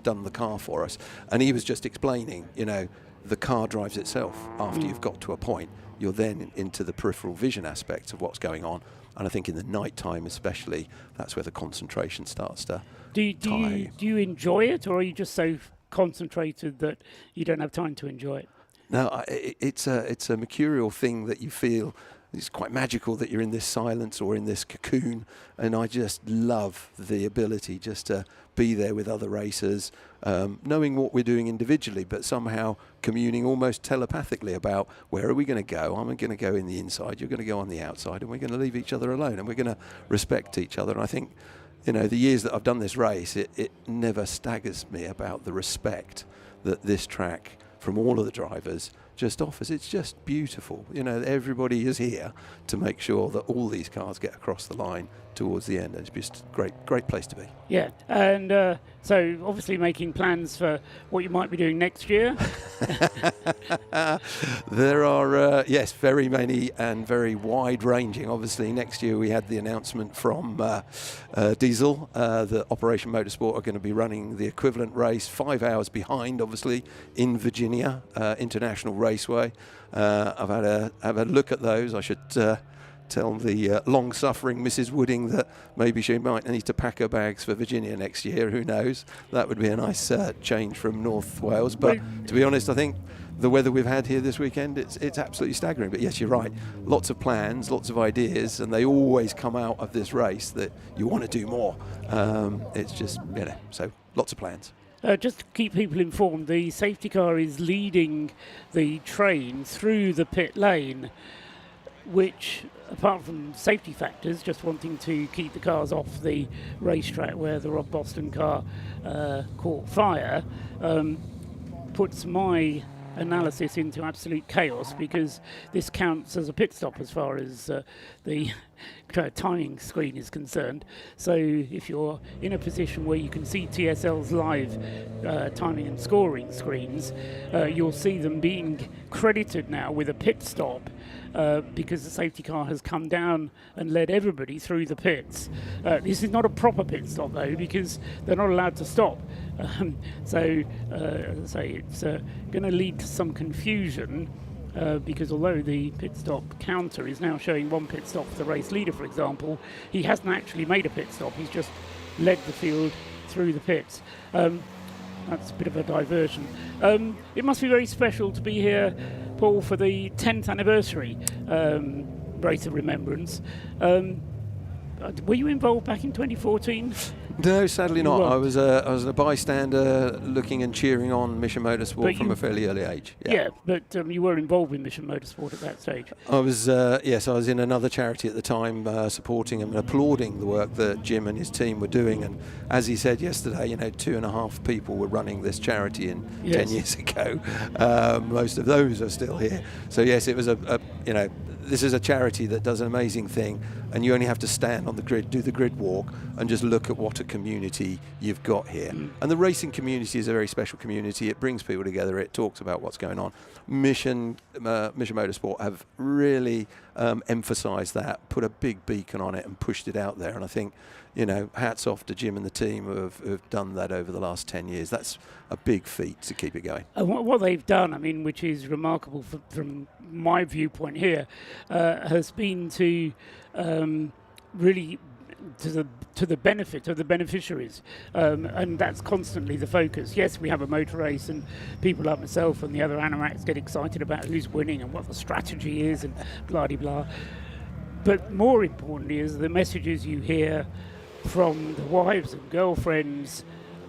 done the car for us, and he was just explaining, the car drives itself. After you've got to a point, you're then into the peripheral vision aspect of what's going on. And I think in the night time especially, that's where the concentration starts to Do you enjoy it, or are you just so concentrated that you don't have time to enjoy it? No, it's a mercurial thing that you feel. It's quite magical that you're in this silence or in this cocoon, and I just love the ability just to be there with other racers, knowing what we're doing individually, but somehow communing almost telepathically about where are we going to go. I'm going to go in the inside, you're going to go on the outside, and we're going to leave each other alone, and we're going to respect each other. And I think, the years that I've done this race, it never staggers me about the respect that this track, from all of the drivers, just offers. It's just beautiful. Everybody is here to make sure that all these cars get across the line towards the end. It's just a great place to be. Yeah, and so obviously making plans for what you might be doing next year. There are, yes, very many and very wide-ranging. Obviously, next year we had the announcement from Diesel that Operation Motorsport are going to be running the equivalent race 5 hours behind, obviously, in Virginia International Raceway. I've had a look at those. I should tell the long-suffering Mrs. Wooding that maybe she might need to pack her bags for Virginia next year. Who knows? That would be a nice change from North Wales. But to be honest, I think the weather we've had here this weekend, it's absolutely staggering. But yes, you're right. Lots of plans, lots of ideas, and they always come out of this race that you want to do more. It's just, so lots of plans. Just to keep people informed, the safety car is leading the train through the pit lane, which, apart from safety factors, just wanting to keep the cars off the racetrack where the Rob Boston car caught fire, puts my analysis into absolute chaos, because this counts as a pit stop as far as the timing screen is concerned. So if you're in a position where you can see TSL's live timing and scoring screens, you'll see them being credited now with a pit stop, because the safety car has come down and led everybody through the pits. This is not a proper pit stop, though, because they're not allowed to stop. So it's going to lead to some confusion, because although the pit stop counter is now showing one pit stop for the race leader, for example, he hasn't actually made a pit stop. He's just led the field through the pits. That's a bit of a diversion. It must be very special to be here, Paul, for the 10th anniversary Race of Remembrance. Were you involved back in 2014? No, sadly not. I was a bystander looking and cheering on Mission Motorsport from a fairly early age. Yeah, but you were involved with Mission Motorsport at that stage. I was, yes, I was in another charity at the time, supporting and applauding the work that Jim and his team were doing. And as he said yesterday, 2.5 people were running this charity 10 years ago. Most of those are still here. So yes, it was this is a charity that does an amazing thing, and you only have to stand on the grid, do the grid walk, and just look at what a community you've got here. And the racing community is a very special community. It brings people together. It talks about what's going on. Mission Motorsport have really emphasised that, put a big beacon on it, and pushed it out there. And I think, hats off to Jim and the team who've done that over the last 10 years. That's a big feat to keep it going. What they've done, which is remarkable from my viewpoint here, has been to really to the benefit of the beneficiaries, and that's constantly the focus. Yes, we have a motor race, and people like myself and the other Anoraks get excited about who's winning and what the strategy is and blah-de-blah. But more importantly is the messages you hear from the wives and girlfriends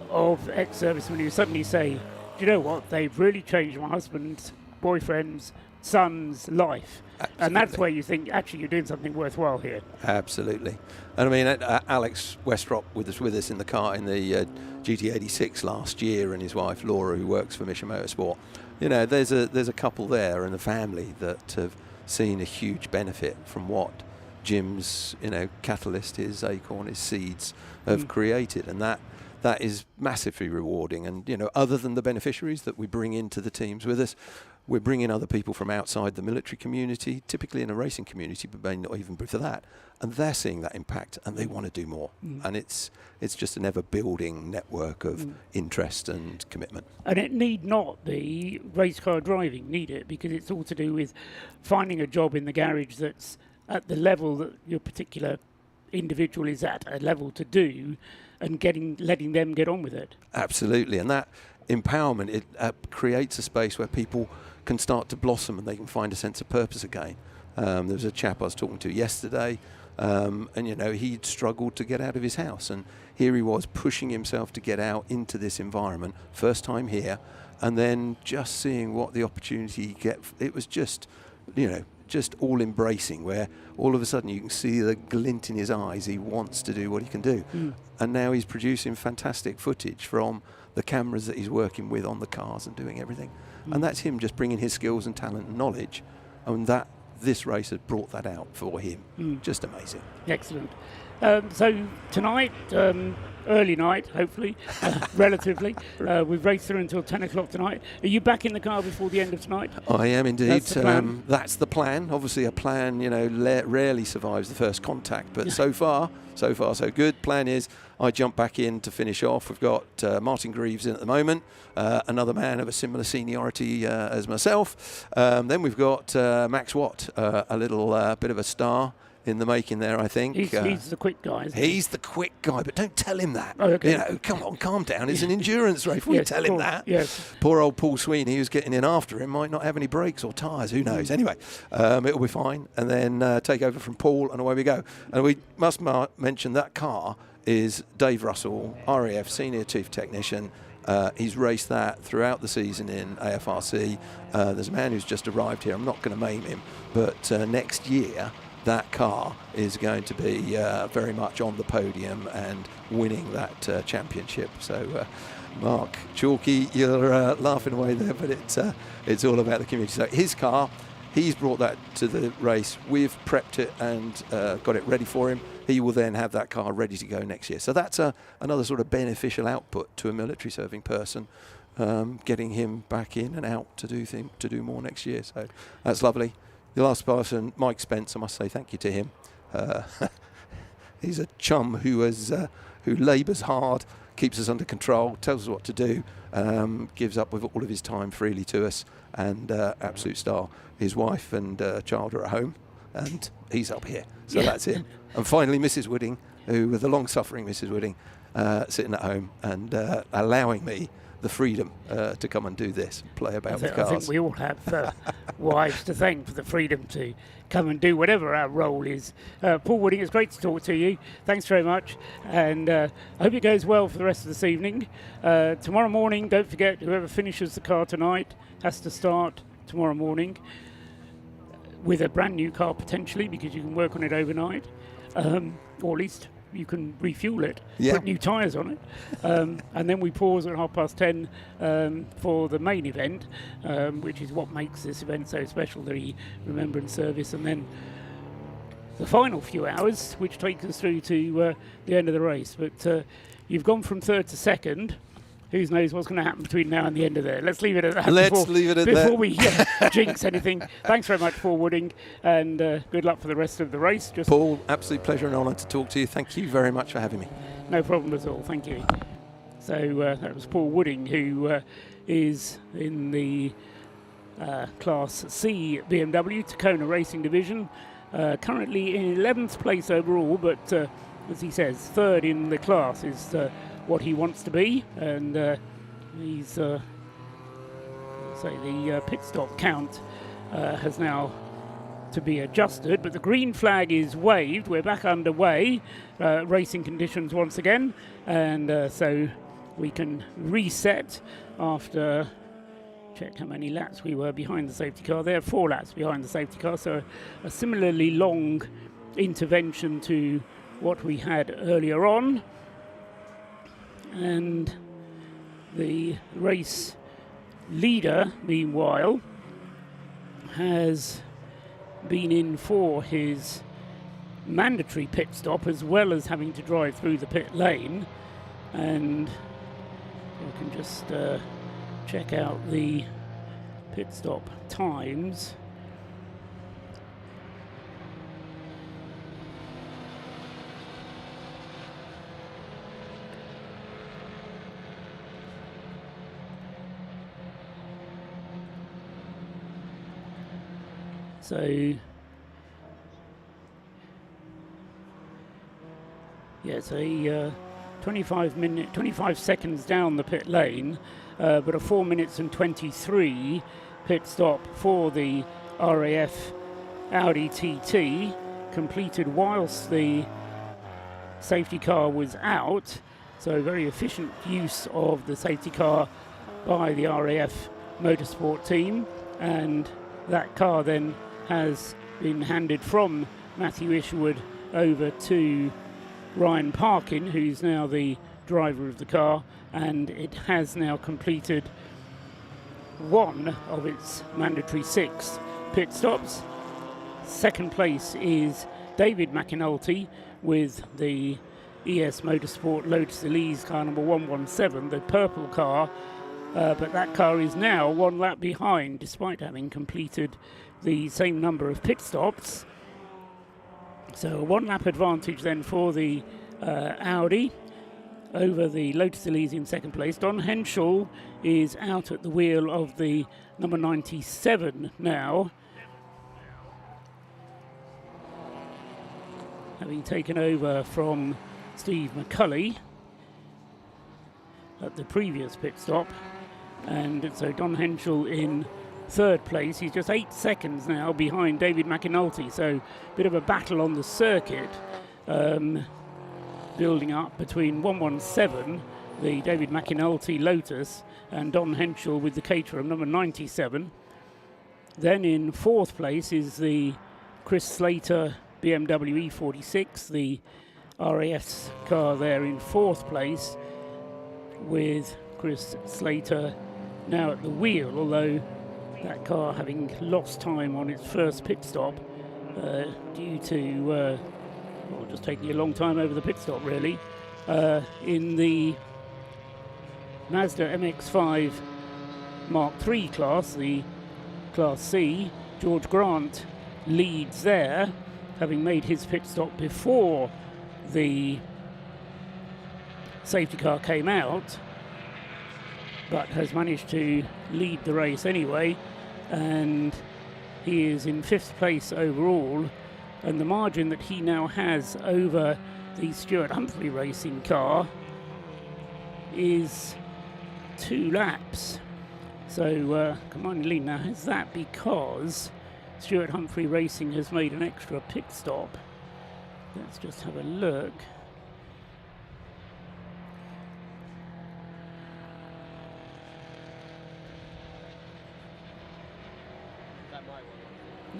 of ex-servicemen who suddenly say, do you know what, they've really changed my husband's, boyfriend's, son's life. Absolutely. And that's where you think, actually, you're doing something worthwhile here. Absolutely. And Alex Westrop with us in the car in the GT86 last year, and his wife Laura, who works for Mission Motorsport. There's a couple there and a family that have seen a huge benefit from what Jim's catalyst, his acorn, his seeds have created, and that is massively rewarding. And other than the beneficiaries that we bring into the teams with us, we're bringing other people from outside the military community, typically in a racing community, but may not even be for that, and they're seeing that impact and they want to do more. And it's just an ever-building network of interest and commitment. And it need not be race car driving, need it? Because it's all to do with finding a job in the garage that's at the level that your particular individual is at a level to do, and letting them get on with it. Absolutely, and that empowerment, it creates a space where people can start to blossom and they can find a sense of purpose again. There was a chap I was talking to yesterday, and he'd struggled to get out of his house, and here he was pushing himself to get out into this environment, first time here, and then just seeing what the opportunity he get. It was just all embracing, where all of a sudden you can see the glint in his eyes. He wants to do what he can do. And now he's producing fantastic footage from the cameras that he's working with on the cars and doing everything. And that's him just bringing his skills and talent and knowledge, and that this race has brought that out for him. Just amazing. Excellent. So tonight, early night, hopefully, relatively. We've raced through until 10 o'clock tonight. Are you back in the car before the end of tonight? I am indeed. That's the plan. That's the plan. Obviously, a plan, rarely survives the first contact, but so far, so good. Plan is I jump back in to finish off. We've got Martin Greaves in at the moment, another man of a similar seniority as myself. Then we've got Max Watt, a little bit of a star in the making there, I think. He's the quick guy, isn't he? He's the quick guy, but don't tell him that. Oh, okay. Come on, calm down. It's an endurance race. We tell him that. Yes. Poor old Paul Sweeney, who's getting in after him, might not have any brakes or tyres. Who knows? Anyway, it'll be fine. And then take over from Paul, and away we go. And we must mention that car is Dave Russell, RAF Senior Chief Technician. He's raced that throughout the season in AFRC. There's a man who's just arrived here. I'm not going to name him, but next year that car is going to be very much on the podium and winning that championship. So, Mark Chalky, you're laughing away there, but it's all about the community. So his car, he's brought that to the race. We've prepped it and got it ready for him. He will then have that car ready to go next year. So that's another sort of beneficial output to a military serving person, getting him back in and out to do more next year. So that's lovely. The last person, Mike Spence, I must say thank you to him. He's a chum who labours hard, keeps us under control, tells us what to do, gives up with all of his time freely to us, and absolute star. His wife and child are at home, and he's up here. So that's him. And finally, Mrs. Wooding, the long-suffering Mrs. Wooding, sitting at home and allowing me the freedom to come and do this, play about with cars. I think we all have wives to thank for the freedom to come and do whatever our role is. Paul Wooding, it's great to talk to you. Thanks very much, and I hope it goes well for the rest of this evening. Tomorrow morning, don't forget, whoever finishes the car tonight has to start tomorrow morning with a brand new car potentially, because you can work on it overnight, or at least you can refuel it, put new tyres on it, and then we pause at 10:30 for the main event, which is what makes this event so special, the Remembrance service, and then the final few hours, which takes us through to the end of the race. But you've gone from third to second. Who knows what's going to happen between now and the end of there. Let's leave it at that. Before we jinx anything. Thanks very much, Paul Wooding, and good luck for the rest of the race. Paul, absolute pleasure and honour to talk to you. Thank you very much for having me. No problem at all. Thank you. So that was Paul Wooding, who is in the Class C BMW Tacona Racing Division, currently in 11th place overall, but as he says, third in the class is what he wants to be, and he's the pit stop count has now to be adjusted, but the green flag is waved. We're back underway, racing conditions once again, and so we can reset after, check how many laps we were behind the safety car there, 4 laps behind the safety car, so a similarly long intervention to what we had earlier on. And the race leader, meanwhile, has been in for his mandatory pit stop as well as having to drive through the pit lane. And we can just check out the pit stop times. So, yeah, it's a 25 seconds down the pit lane, but a 4 minutes and 23 pit stop for the RAF Audi TT, completed whilst the safety car was out. So very efficient use of the safety car by the RAF Motorsport team, and that car then has been handed from Matthew Isherwood over to Ryan Parkin, who's now the driver of the car, and it has now completed one of its mandatory 6 pit stops. Second place is David McAnulty with the ES Motorsport Lotus Elise car number 117, the purple car, but that car is now 1 lap behind despite having completed the same number of pit stops. So a 1 lap advantage then for the Audi over the Lotus Elise in second place. Don Henschel is out at the wheel of the number 97 now, having taken over from Steve McCulley at the previous pit stop. And so Don Henschel in third place. He's just 8 seconds now behind David McAnulty, so a bit of a battle on the circuit building up between 117, the David McAnulty Lotus, and Don Henschel with the Caterham number 97. Then in fourth place is the Chris Slater BMW E46, the RAS car there in fourth place, with Chris Slater now at the wheel, although that car having lost time on its first pit stop due to just taking a long time over the pit stop really. In the Mazda MX-5 Mark III class, the Class C, George Grant leads there, having made his pit stop before the safety car came out, but has managed to lead the race anyway, and he is in 5th place overall, and the margin that he now has over the Stuart Humphrey racing car is 2 laps. So Commanding Lead now has that because Stuart Humphrey Racing has made an extra pit stop. Let's just have a look.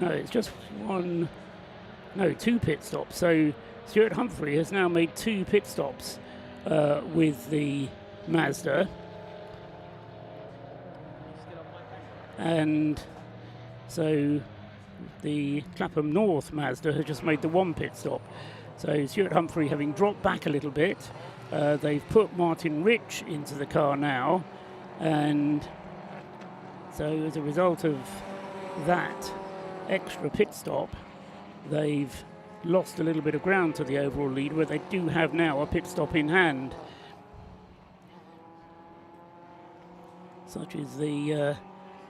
No, it's just 2 pit stops. So Stuart Humphrey has now made 2 pit stops with the Mazda. And so the Clapham North Mazda has just made the 1 pit stop. So Stuart Humphrey having dropped back a little bit. They've put Martin Rich into the car now. And so as a result of that extra pit stop, they've lost a little bit of ground to the overall lead, where they do have now a pit stop in hand. Such is the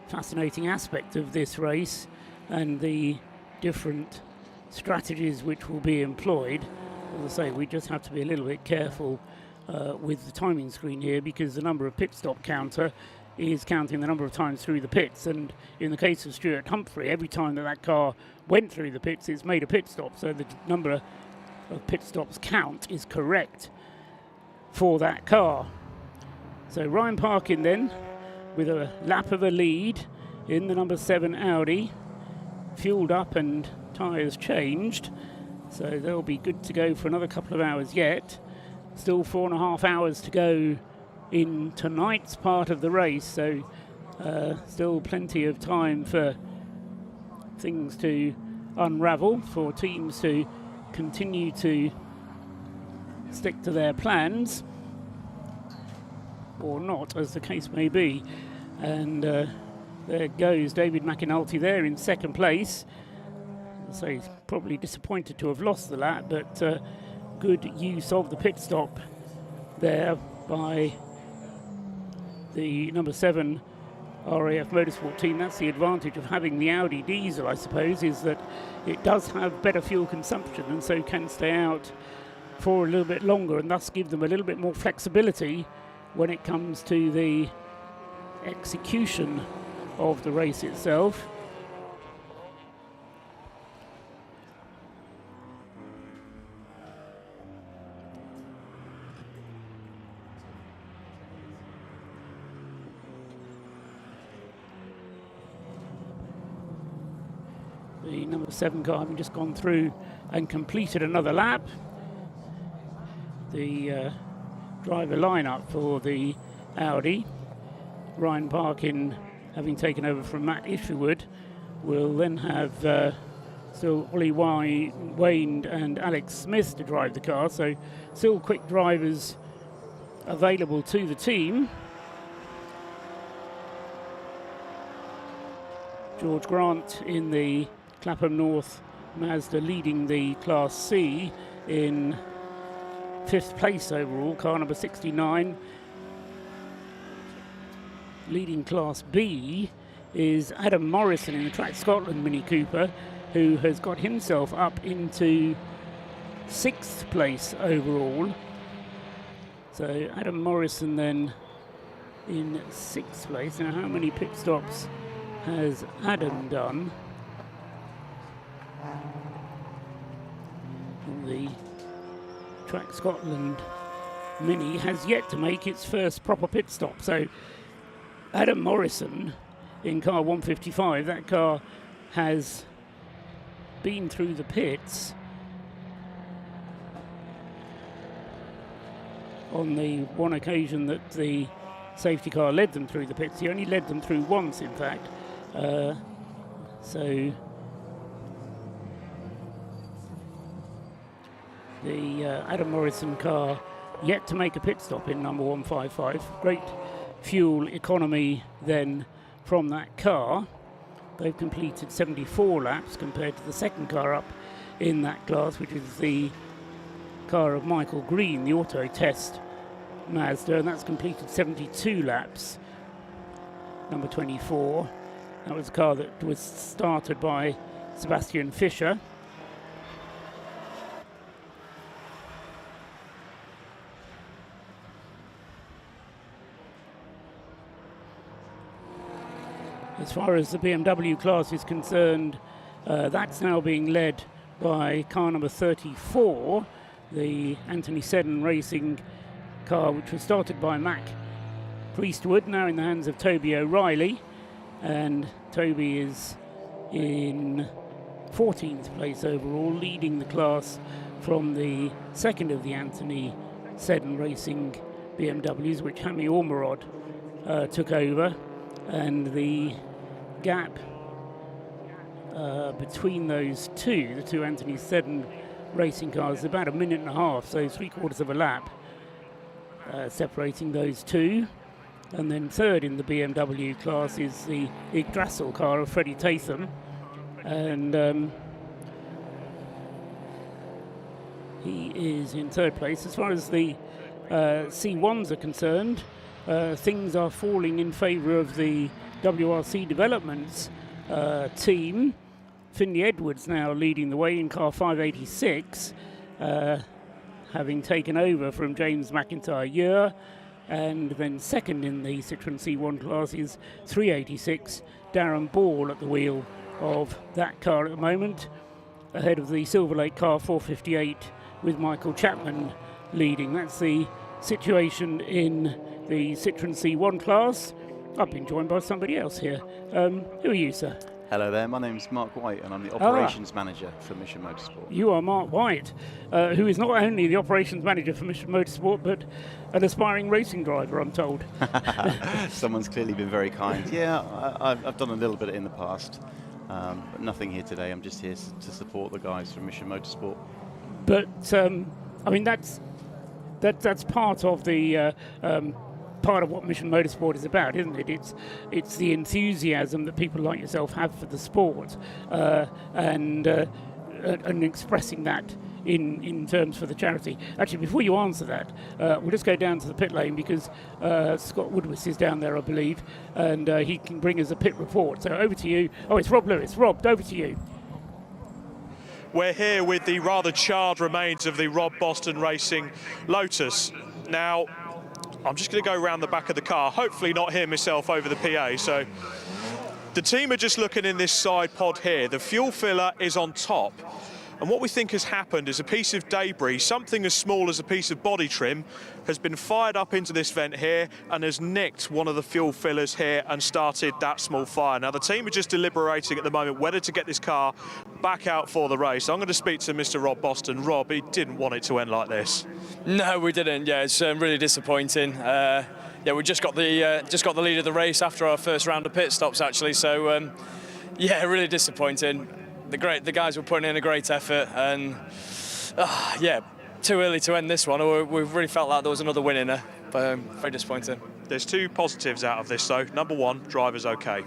fascinating aspect of this race and the different strategies which will be employed. As I say, we just have to be a little bit careful with the timing screen here, because the number of pit stop counter is counting the number of times through the pits, and in the case of Stuart Humphrey, every time that car went through the pits, it's made a pit stop, so the number of pit stops count is correct for that car. So Ryan Parkin then with a lap of a lead in the number 7 Audi, fueled up and tyres changed, so they'll be good to go for another couple of hours yet. Still 4.5 hours to go in tonight's part of the race, so still plenty of time for things to unravel, for teams to continue to stick to their plans or not, as the case may be. And There goes David McAnulty there in second place. So he's probably disappointed to have lost the lap, but good use of the pit stop there by the number 7 RAF Motorsport team. That's the advantage of having the Audi diesel, I suppose, is that it does have better fuel consumption and so can stay out for a little bit longer and thus give them a little bit more flexibility when it comes to the execution of the race itself. The number 7 car having just gone through and completed another lap. The driver lineup for the Audi, Ryan Parkin having taken over from Matt Isherwood, will then have still Ollie Wayne and Alex Smith to drive the car, so still quick drivers available to the team. George Grant in the Clapham North Mazda leading the Class C in 5th place overall, car number 69. Leading Class B is Adam Morrison in the Trac Scotland Mini Cooper, who has got himself up into 6th place overall. So Adam Morrison then in 6th place. Now, how many pit stops has Adam done? The Trac Scotland Mini has yet to make its first proper pit stop. So Adam Morrison in car 155, that car has been through the pits on the one occasion that the safety car led them through the pits. He only led them through once, in fact. So the Adam Morrison car yet to make a pit stop in number 155. Great fuel economy then from that car. They've completed 74 laps compared to the second car up in that class, which is the car of Michael Green, the Auto Test Mazda, and that's completed 72 laps. Number 24. That was a car that was started by Sebastian Fischer. As far as the BMW class is concerned, that's now being led by car number 34, the Anthony Seddon Racing car, which was started by Mac Priestwood, now in the hands of Toby O'Reilly. And Toby is in 14th place overall, leading the class from the second of the Anthony Seddon Racing BMWs, which Hammy Ormerod took over. And the gap between those two, the two Anthony Seddon racing cars, is about a minute and a half, so 3/4 of a lap separating those two. And then third in the BMW class is the Yggdrasil car of Freddie Tatham, and he is in third place. As far as the C1s are concerned, things are falling in favour of the WRC Developments team. Finley Edwards now leading the way in car 586, having taken over from James McIntyre. And then second in the Citroën C1 class is 386, Darren Ball at the wheel of that car at the moment, ahead of the Silver Lake car 458 with Michael Chapman leading. That's the situation in the Citroën C1 class. I've been joined by somebody else here. Who are you, sir? Hello there, my name's Mark White and I'm the Operations Manager for Mission Motorsport. You are Mark White, who is not only the Operations Manager for Mission Motorsport, but an aspiring racing driver, I'm told. Someone's clearly been very kind. Yeah, I've done a little bit in the past, but nothing here today. I'm just here to support the guys from Mission Motorsport. But, I mean, that's part of the part of what Mission Motorsport is about, isn't it? It's the enthusiasm that people like yourself have for the sport, and expressing that in terms for the charity. Actually, before you answer that, we'll just go down to the pit lane because Scott Woodward is down there, I believe, and he can bring us a pit report. So over to you. Oh, it's Rob Lewis. Rob, over to you. We're here with the rather charred remains of the Rob Boston Racing Lotus. Now, I'm just going to go around the back of the car, hopefully not hear myself over the PA. So the team are just looking in this side pod here. The fuel filler is on top. And what we think has happened is a piece of debris, something as small as a piece of body trim, has been fired up into this vent here and has nicked one of the fuel fillers here and started that small fire. Now, the team are just deliberating at the moment whether to get this car back out for the race. I'm going to speak to Mr. Rob Boston. Rob, he didn't want it to end like this. No, we didn't. Yeah, it's really disappointing. Yeah, we just got the lead of the race after our first round of pit stops, actually. So, yeah, really disappointing. The guys were putting in a great effort, and yeah, too early to end this one. We really felt like there was another win in there, but very disappointing. There's two positives out of this, though. Number one, driver's okay.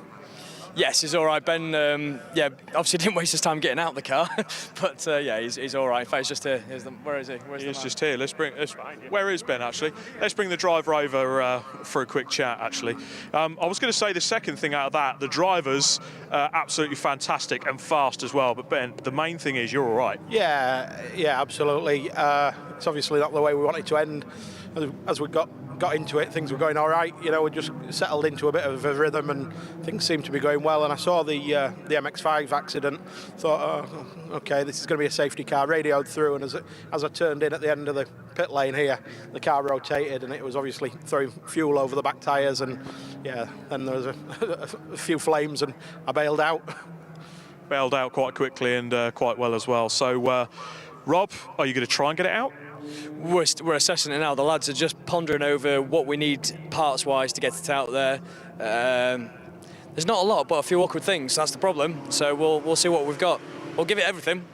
Yes, he's all right. Ben, yeah, obviously didn't waste his time getting out of the car, but yeah, he's all right. In fact, he's just here. Where is he? He's just here. Where is Ben, actually? Let's bring the driver over for a quick chat, actually. I was going to say the second thing out of that, the drivers absolutely fantastic and fast as well. But Ben, the main thing is you're all right. Yeah, absolutely. It's obviously not the way we wanted to end. As we got into it, things were going all right. You know, we just settled into a bit of a rhythm and things seemed to be going well. And I saw the MX-5 accident, thought, oh, okay, this is going to be a safety car. Radioed through, and as I turned in at the end of the pit lane here, the car rotated and it was obviously throwing fuel over the back tyres. And yeah, then there was a few flames and I bailed out. Bailed out quite quickly and quite well as well. So, Rob, are you going to try and get it out? We're assessing it now. The lads are just pondering over what we need parts-wise to get it out there. There's not a lot, but a few awkward things. That's the problem. So we'll see what we've got. We'll give it everything.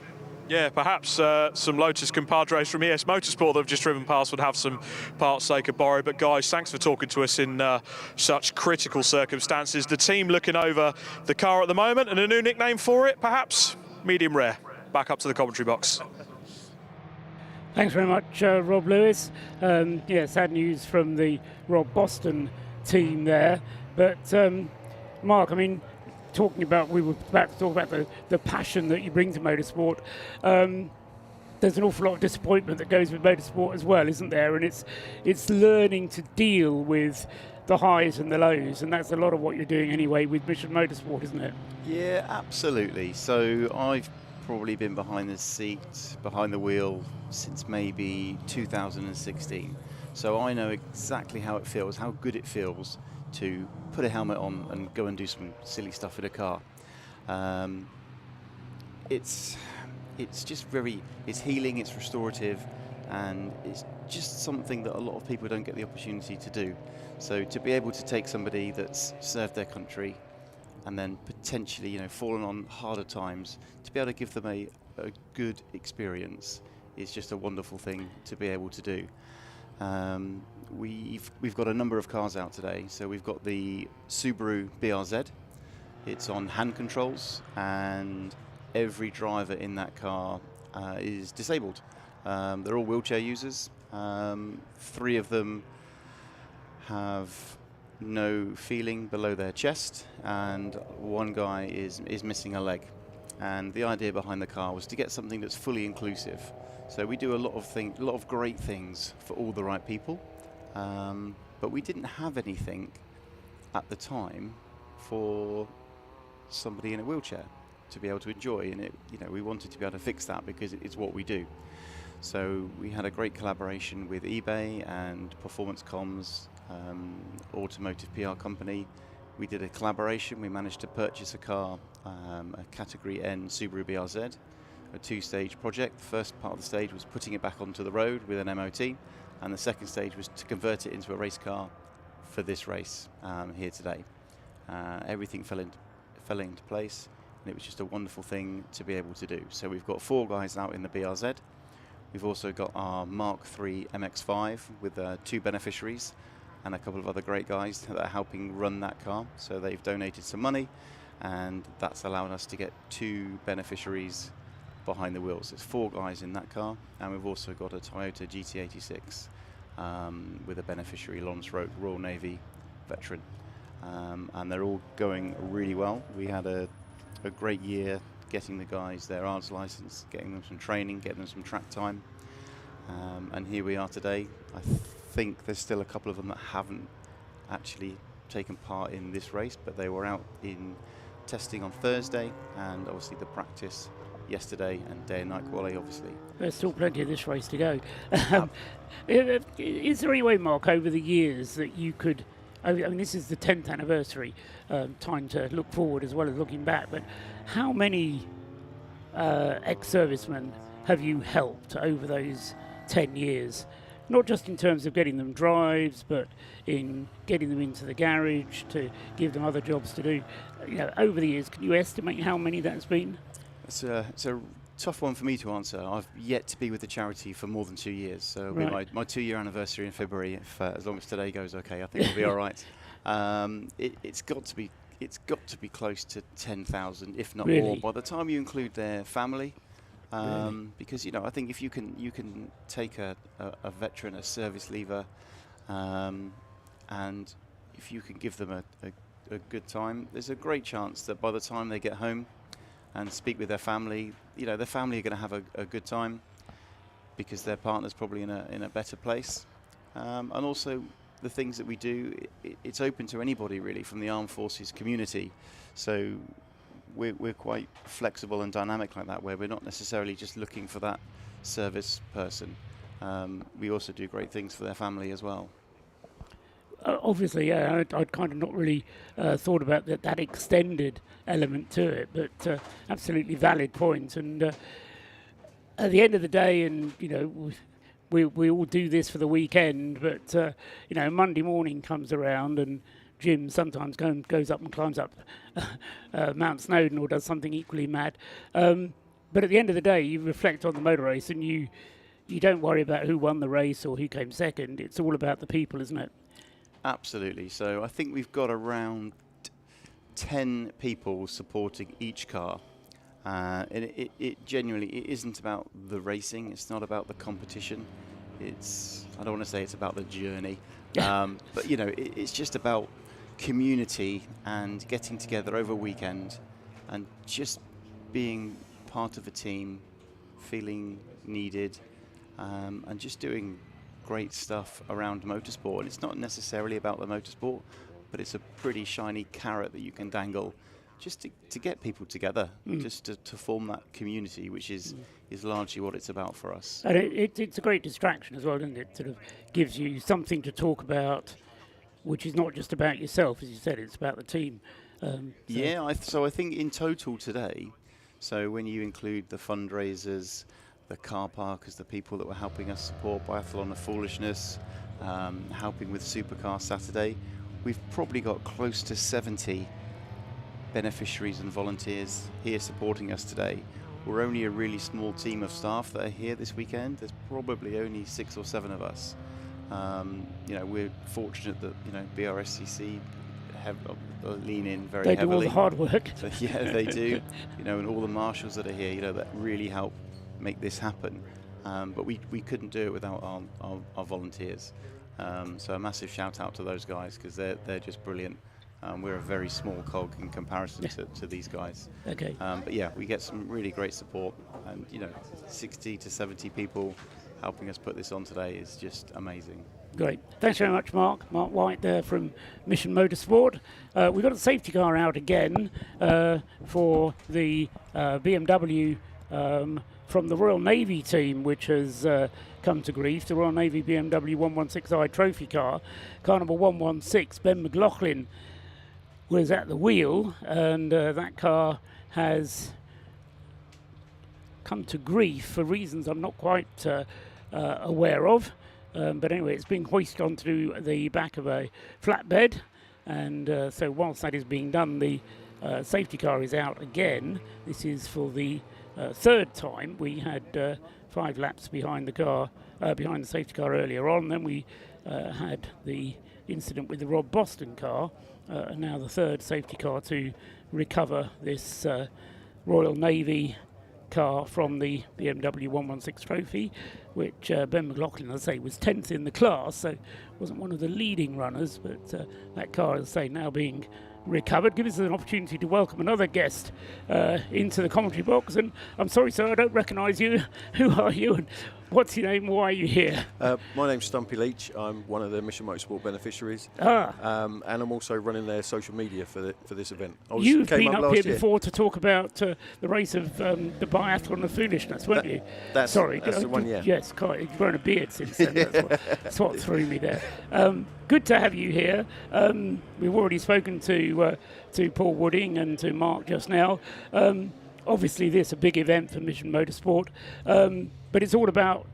Yeah, perhaps some Lotus compadres from ES Motorsport that have just driven past would have some parts they could borrow. But guys, thanks for talking to us in such critical circumstances. The team looking over the car at the moment, and a new nickname for it, perhaps medium rare. Back up to the commentary box. Thanks very much, Rob Lewis. Yeah, sad news from the Rob Boston team there. But Mark, I mean, we were about to talk about the passion that you bring to motorsport. There's an awful lot of disappointment that goes with motorsport as well, isn't there? And it's learning to deal with the highs and the lows, and that's a lot of what you're doing anyway with Mission Motorsport, isn't it? Yeah, absolutely. So I've probably been behind the wheel since maybe 2016. So I know exactly how it feels, how good it feels to put a helmet on and go and do some silly stuff in a car. It's just it's healing, it's restorative, and it's just something that a lot of people don't get the opportunity to do. So to be able to take somebody that's served their country and then potentially, fallen on harder times, to be able to give them a good experience is just a wonderful thing to be able to do. We've got a number of cars out today. So we've got the Subaru BRZ. It's on hand controls, and every driver in that car is disabled. They're all wheelchair users. 3 of them have no feeling below their chest, and 1 guy is missing a leg. And the idea behind the car was to get something that's fully inclusive. So we do a lot of great things for all the right people, but we didn't have anything at the time for somebody in a wheelchair to be able to enjoy, and we wanted to be able to fix that because it's what we do. So we had a great collaboration with eBay and Performance Comms, automotive PR company. We did a collaboration. We managed to purchase a car, a Category N Subaru BRZ, a 2-stage project. The first part of the stage was putting it back onto the road with an MOT, and the second stage was to convert it into a race car for this race here today. Everything fell into place, and it was just a wonderful thing to be able to do. So we've got 4 guys out in the BRZ. We've also got our Mark III MX-5 with 2 beneficiaries. and a couple of other great guys that are helping run that car. So they've donated some money, and that's allowed us to get 2 beneficiaries behind the wheels. There's 4 guys in that car, and we've also got a Toyota GT86 with a beneficiary, Lawrence Roke, Royal Navy veteran. And they're all going really well. We had a great year getting the guys their ARDS license, getting them some training, getting them some track time. And here we are today. I think there's still a couple of them that haven't actually taken part in this race, but they were out in testing on Thursday, and obviously the practice yesterday, and day and night quali, obviously. There's still plenty of this race to go. Is there any way, Mark, over the years that you could, I mean, this is the 10th anniversary, time to look forward as well as looking back, but how many ex-servicemen have you helped over those 10 years? Not just in terms of getting them drives, but in getting them into the garage to give them other jobs to do. You know, over the years, can you estimate how many that's been? It's a tough one for me to answer. I've yet to be with the charity for more than 2 years, so it'll be my 2-year anniversary in February. If as long as today goes okay, I think we'll be all right. It's got to be close to 10,000, if not more, by the time you include their family. Because I think if you can take a veteran, a service leaver, and if you can give them a good time, there's a great chance that by the time they get home and speak with their family, their family are going to have a good time because their partner's probably in a better place. And also the things that we do, it's open to anybody really from the armed forces community. So we're quite flexible and dynamic like that, where we're not necessarily just looking for that service person. We also do great things for their family as well. Obviously, yeah, I'd kind of not really thought about that extended element to it, but absolutely valid point. And at the end of the day, and we all do this for the weekend, but Monday morning comes around and Jim sometimes goes up and climbs up Mount Snowdon or does something equally mad. But at the end of the day, you reflect on the motor race and you don't worry about who won the race or who came second. It's all about the people, isn't it? Absolutely. So I think we've got around 10 people supporting each car. And it genuinely, it isn't about the racing. It's not about the competition. I don't want to say it's about the journey. But, it's just about community and getting together over a weekend and just being part of a team, feeling needed, and just doing great stuff around motorsport. And it's not necessarily about the motorsport, but it's a pretty shiny carrot that you can dangle just to get people together, just to form that community, which is largely what it's about for us. And it's a great distraction as well, isn't it? It sort of gives you something to talk about, which is not just about yourself, as you said, it's about the team. So I think in total today, so when you include the fundraisers, the car parkers, the people that were helping us support Biathlon of Foolishness, helping with Supercar Saturday, we've probably got close to 70 beneficiaries and volunteers here supporting us today. We're only a really small team of staff that are here this weekend. There's probably only 6 or 7 of us. We're fortunate that Brscc lean in very heavily. They do all the hard work. So, yeah, they do. And all the marshals that are here, that really help make this happen. But we couldn't do it without our volunteers. So a massive shout out to those guys, because they're just brilliant. We're a very small cog in comparison to these guys. Okay. But yeah, we get some really great support, and 60 to 70 people helping us put this on today is just amazing. Great. Thanks very much, Mark. Mark White there from Mission Motorsport. We've got a safety car out again for the BMW from the Royal Navy team, which has come to grief. The Royal Navy BMW 116i trophy car. Car number 116, Ben McLaughlin, was at the wheel, and that car has come to grief for reasons I'm not quite aware of. But anyway, it's being hoisted onto the back of a flatbed, and so whilst that is being done, the safety car is out again. This is for the third time. We had 5 laps behind the car behind the safety car earlier on. Then we had the incident with the Rob Boston car, and now the third safety car to recover this Royal Navy car from the BMW 116 trophy, which Ben McLaughlin, as I say, was 10th in the class, so wasn't one of the leading runners, but that car, as I say, now being recovered. Give us an opportunity to welcome another guest into the commentary box. And I'm sorry, sir, I don't recognise you. Who are you and what's your name? Why are you here? My name's Stumpy Leach. I'm one of the Mission Motorsport beneficiaries. And I'm also running their social media for this event. You've been up here before to talk about the race of the biathlon of foolishness, weren't you? That's the one, yeah. Yes, quite. You've grown a beard since then. That's what threw me there. Good to have you here. We've already spoken to Paul Wooding and to Mark just now. Obviously, this is a big event for Mission Motorsport, but it's all about,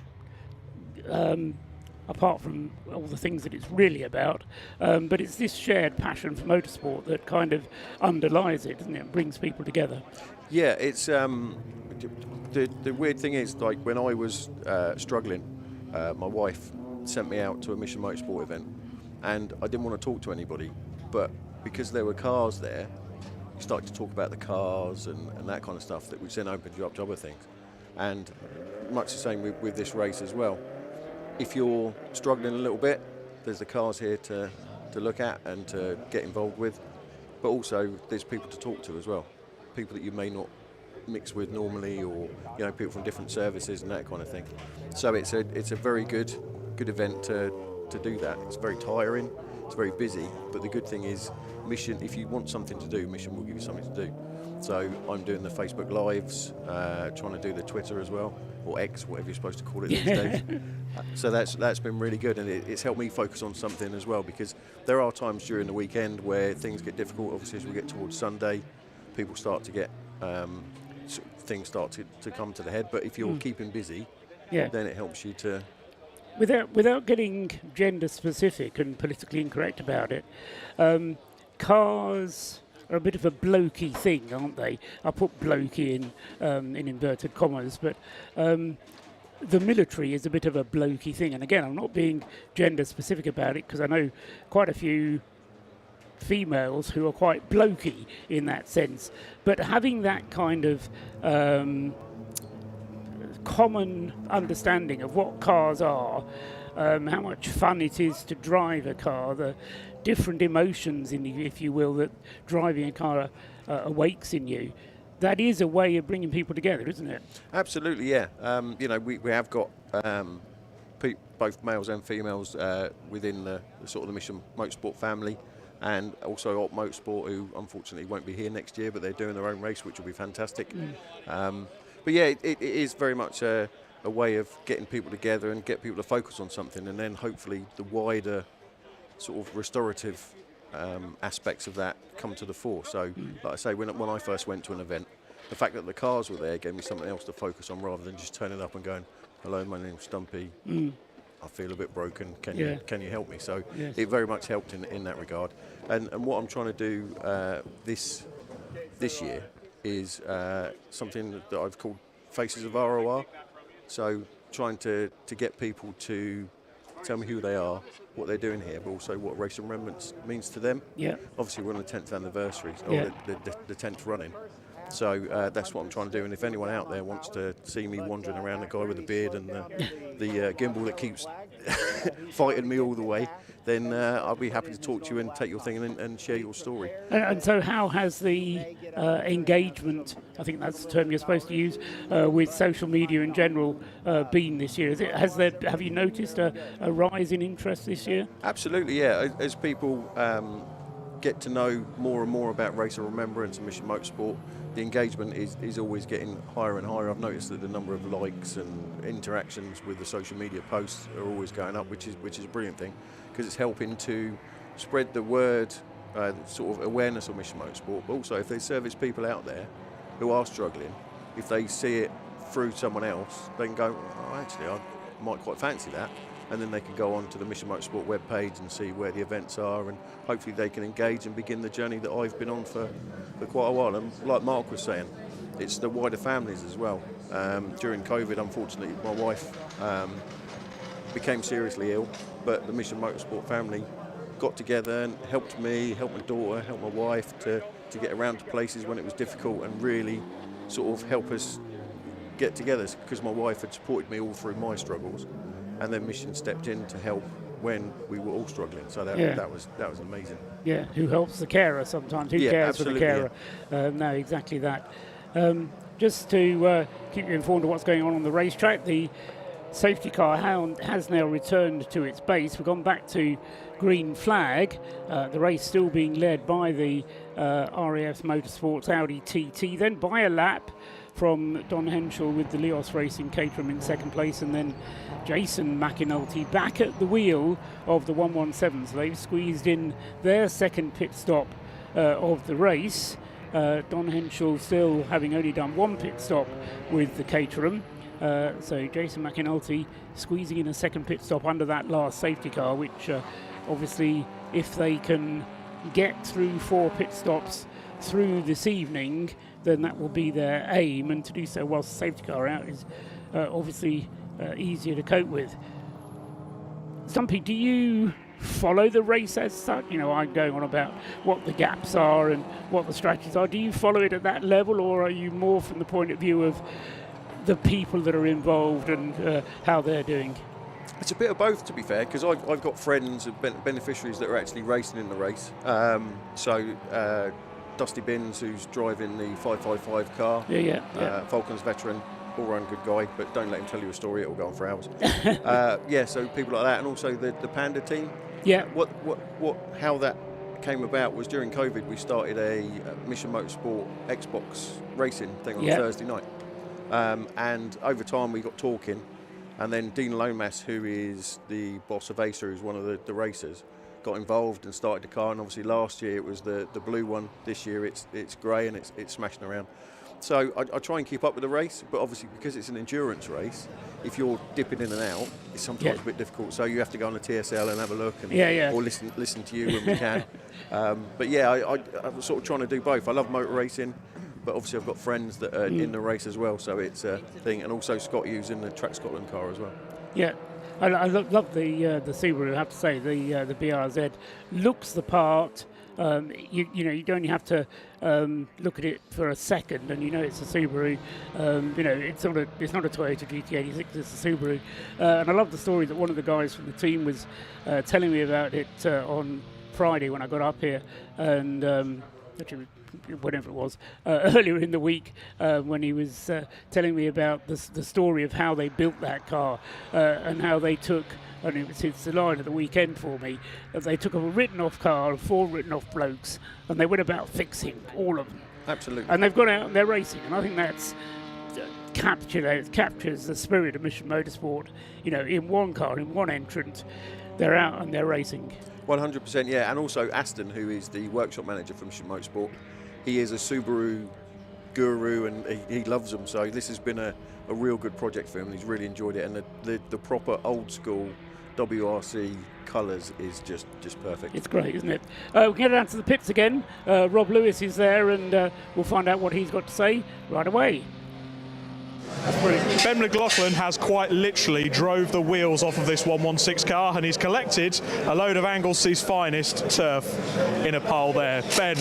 apart from all the things that it's really about, but it's this shared passion for motorsport that kind of underlies it, doesn't it? It brings people together. Yeah, it's the weird thing is, like when I was struggling, my wife sent me out to a Mission Motorsport event, and I didn't want to talk to anybody, but because there were cars there, you start to talk about the cars and that kind of stuff, that which then opens you up to other things. And much the same with this race as well. If you're struggling a little bit, there's the cars here to look at and to get involved with, but also there's people to talk to as well, people that you may not mix with normally, or people from different services and that kind of thing. So it's a very good event to do that. It's very tiring, it's very busy, but the good thing is Mission, if you want something to do, Mission will give you something to do. So I'm doing the Facebook Lives, trying to do the Twitter as well, or X, whatever you're supposed to call it these days. So that's been really good, and it's helped me focus on something as well, because there are times during the weekend where things get difficult. Obviously, as we get towards Sunday, people start to get things start to come to the head. But if you're keeping busy, then it helps you to. Without getting gender specific and politically incorrect about it, cars are a bit of a blokey thing, aren't they? I put blokey in inverted commas, but the military is a bit of a blokey thing. And again, I'm not being gender specific about it, because I know quite a few females who are quite blokey in that sense. But having that kind of common understanding of what cars are, how much fun it is to drive a car, the different emotions in you, if you will, that driving a car awakes in you. That is a way of bringing people together, isn't it? Absolutely, yeah. We have got both males and females within the sort of the Mission Motorsport family, and also Op Motorsport, who unfortunately won't be here next year, but they're doing their own race, which will be fantastic. But yeah, it is very much a way of getting people together and get people to focus on something, and then hopefully the wider sort of restorative aspects of that come to the fore. So, like I say, when I first went to an event, the fact that the cars were there gave me something else to focus on, rather than just turning up and going, "Hello, my name's Stumpy. I feel a bit broken. Can you help me?" So it very much helped in that regard. And what I'm trying to do this year is something that I've called Faces of ROR. So trying to get people to tell me who they are, what they're doing here, but also what Race of Remembrance means to them. Yeah. Obviously, we're on the 10th anniversary, or the 10th running. So that's what I'm trying to do. And if anyone out there wants to see me wandering around, the guy with the beard and the gimbal that keeps fighting me all the way, then I'll be happy to talk to you and take your thing and share your story. And so how has the engagement, I think that's the term you're supposed to use, with social media in general been this year? Have you noticed a rise in interest this year? Absolutely, yeah. As people get to know more and more about Race of Remembrance and Mission Motorsport, the engagement is always getting higher and higher. I've noticed that the number of likes and interactions with the social media posts are always going up, which is a brilliant thing, because it's helping to spread the word, sort of awareness of Mission Motorsport. But also, if there's service people out there who are struggling, if they see it through someone else, they can go, "Oh, actually, I might quite fancy that." And then they can go on to the Mission Motorsport webpage and see where the events are, and hopefully they can engage and begin the journey that I've been on for quite a while. And like Mark was saying, it's the wider families as well. During COVID, unfortunately, my wife became seriously ill, but the Mission Motorsport family got together and helped me, helped my daughter, helped my wife to get around to places when it was difficult, and really sort of help us get together, because my wife had supported me all through my struggles, and then Mission stepped in to help when we were all struggling. So that was amazing. Yeah, who helps the carer sometimes? Who cares for the carer? No, exactly that. Just to keep you informed of what's going on the racetrack, the safety car has now returned to its base. We've gone back to green flag. The race still being led by the RAF Motorsports Audi TT, then by a lap from Don Henschel with the Leos Racing Caterham in second place, and then Jason McAnulty back at the wheel of the 117s. They've squeezed in their second pit stop of the race. Don Henschel still having only done one pit stop with the Caterham. So Jason McAnulty squeezing in a second pit stop under that last safety car, which obviously if they can get through 4 pit stops through this evening, then that will be their aim, and to do so whilst the safety car out is obviously easier to cope with. Stumpy, do you follow the race as such? You know, I'm going on about what the gaps are and what the strategies are. Do you follow it at that level, or are you more from the point of view of the people that are involved and how they're doing? It's a bit of both, to be fair, because I've got friends and beneficiaries that are actually racing in the race. Dusty Binns, who's driving the 555 car, Falcons veteran, all-round good guy, but don't let him tell you a story, it'll go on for hours. So people like that, and also the Panda team. Yeah. How that came about was during COVID, we started a Mission Motorsport Xbox racing thing on Thursday night. And over time we got talking, and then Dean Lomas, who is the boss of Acer, who's one of the racers, got involved and started the car. And obviously last year it was the blue one, this year it's grey and it's smashing around. So I try and keep up with the race, but obviously because it's an endurance race, if you're dipping in and out, it's sometimes a bit difficult. So you have to go on the TSL and have a look, and or listen to you when we can. I'm sort of trying to do both. I love motor racing, but obviously I've got friends that are in the race as well, so it's a thing. And also Scott Hughes in the Track Scotland car as well. Yeah. I love the Subaru. I have to say the BRZ looks the part. You don't have to look at it for a second, and you know it's a Subaru. It's not a Toyota GT86. It's a Subaru. And I love the story that one of the guys from the team was telling me about it on Friday when I got up here, and actually whatever it was, earlier in the week when he was telling me about the story of how they built that car and how they took, and it's the line of the weekend for me, that they took a written-off car of 4 written-off blokes and they went about fixing all of them. Absolutely. And they've gone out and they're racing, and I think that's captures the spirit of Mission Motorsport. In one car, in one entrant, they're out and they're racing. 100%, yeah. And also Aston, who is the workshop manager for Mission Motorsport, he is a Subaru guru and he loves them. So this has been a real good project for him, and he's really enjoyed it. And the proper old school WRC colours is just perfect. It's great, isn't it? We'll get down to the pits again. Rob Lewis is there, and we'll find out what he's got to say right away. Ben McLaughlin has quite literally drove the wheels off of this 116 car, and he's collected a load of Anglesey's finest turf in a pile there. Ben,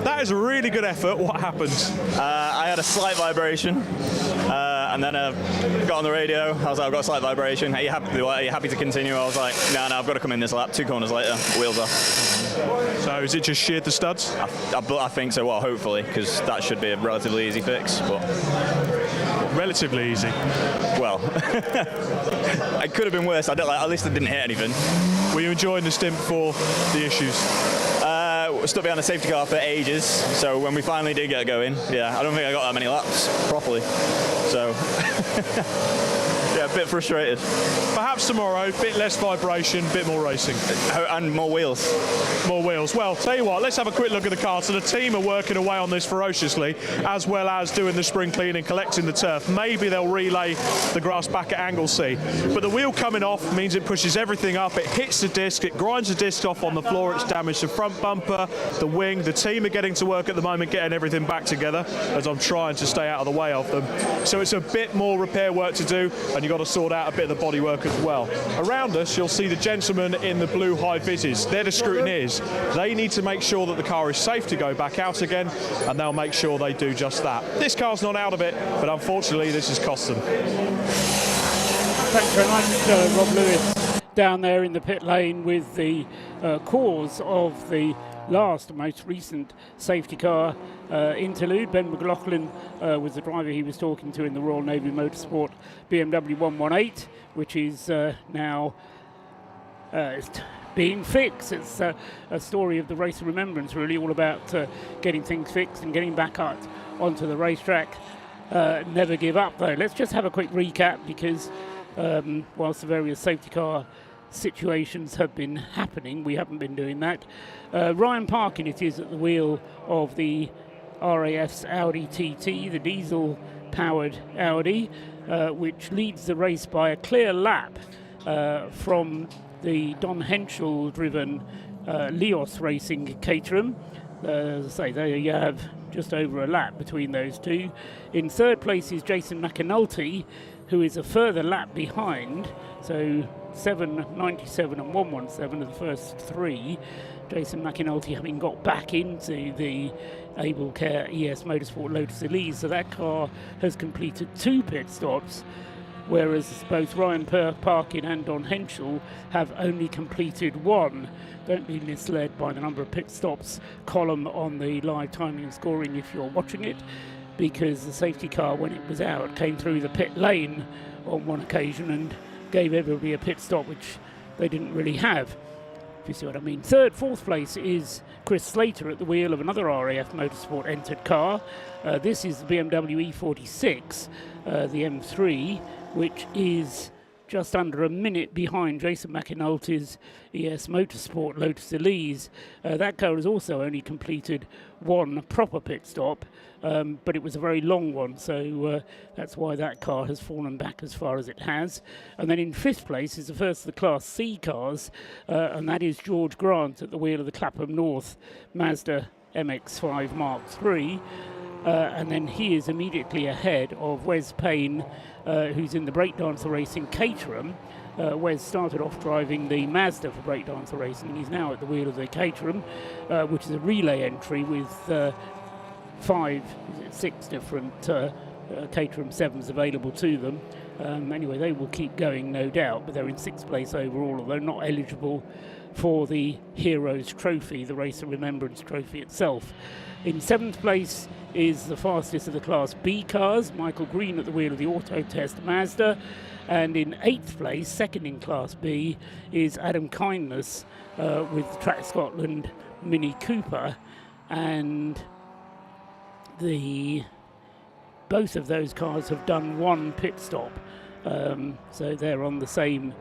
that is a really good effort. What happened? I had a slight vibration, and then got on the radio. I was like, I've got a slight vibration. Are you happy to continue? I was like, no, I've got to come in this lap. 2 corners later, wheels off. So is it just sheared the studs? I think so. Well, hopefully, because that should be a relatively easy fix. But relatively easy. Well, it could have been worse. At least I didn't hit anything. Were you enjoying the stint before the issues? Stuck behind the safety car for ages, so when we finally did get going, I don't think I got that many laps properly. So, a bit frustrated. Perhaps tomorrow, a bit less vibration, a bit more racing. And more wheels. More wheels. Well, tell you what, let's have a quick look at the car. So the team are working away on this ferociously, as well as doing the spring cleaning, collecting the turf. Maybe they'll relay the grass back at Anglesey. But the wheel coming off means it pushes everything up, it hits the disc, it grinds the disc off on the floor, it's damaged the front bumper, the wing. The team are getting to work at the moment, getting everything back together, as I'm trying to stay out of the way of them. So it's a bit more repair work to do, and you've got to sort out a bit of the bodywork as well. Around us, you'll see the gentlemen in the blue high-vises. They're the scrutineers. They need to make sure that the car is safe to go back out again, and they'll make sure they do just that. This car's not out of it, but unfortunately this has cost them. Thanks very much, Rob Lewis, down there in the pit lane with the cause of the most recent safety car interlude. Ben McLaughlin was the driver he was talking to in the Royal Navy Motorsport BMW 118, which is now being fixed. It's a story of the Race of Remembrance, really, all about getting things fixed and getting back out onto the racetrack. Never give up, though. Let's just have a quick recap, because whilst the various safety car situations have been happening, we haven't been doing that. Ryan Parkin, it is, at the wheel of the RAF's Audi TT, the diesel-powered Audi, which leads the race by a clear lap from the Don Henschel-driven Leos Racing Caterham. As I say, there you have just over a lap between those two. In third place is Jason McAnulty, who is a further lap behind, so 7.97 and 1.17 are the first three. Jason McAnulty having got back into the Able Care ES Motorsport Lotus Elise, so that car has completed 2 pit stops, whereas both Ryan Parkin and Don Henschel have only completed 1. Don't be misled by the number of pit stops column on the live timing and scoring if you're watching it, because the safety car, when it was out, came through the pit lane on one occasion and gave everybody a pit stop, which they didn't really have, if you see what I mean. Fourth place is Chris Slater at the wheel of another RAF Motorsport entered car. This is the BMW E46, the M3, which is just under a minute behind Jason McAnulty's ES Motorsport Lotus Elise. That car has also only completed 1 proper pit stop, but it was a very long one, so that's why that car has fallen back as far as it has. And then in 5th place is the first of the Class C cars, and that is George Grant at the wheel of the Clapham North Mazda MX-5 Mark III. And then he is immediately ahead of Wes Payne, who's in the Breakdancer Racing Caterham. Wes started off driving the Mazda for Breakdancer Racing. He's now at the wheel of the Caterham, which is a relay entry with 6 different Caterham 7s available to them. Anyway, they will keep going, no doubt, but they're in 6th place overall, although not eligible for the Heroes Trophy, the Race of Remembrance Trophy itself. In 7th place is the fastest of the Class B cars, Michael Green at the wheel of the Auto Test Mazda. And in 8th place, second in Class B, is Adam Kindness with the Track Scotland Mini Cooper. And both of those cars have done 1 pit stop. So they're on the same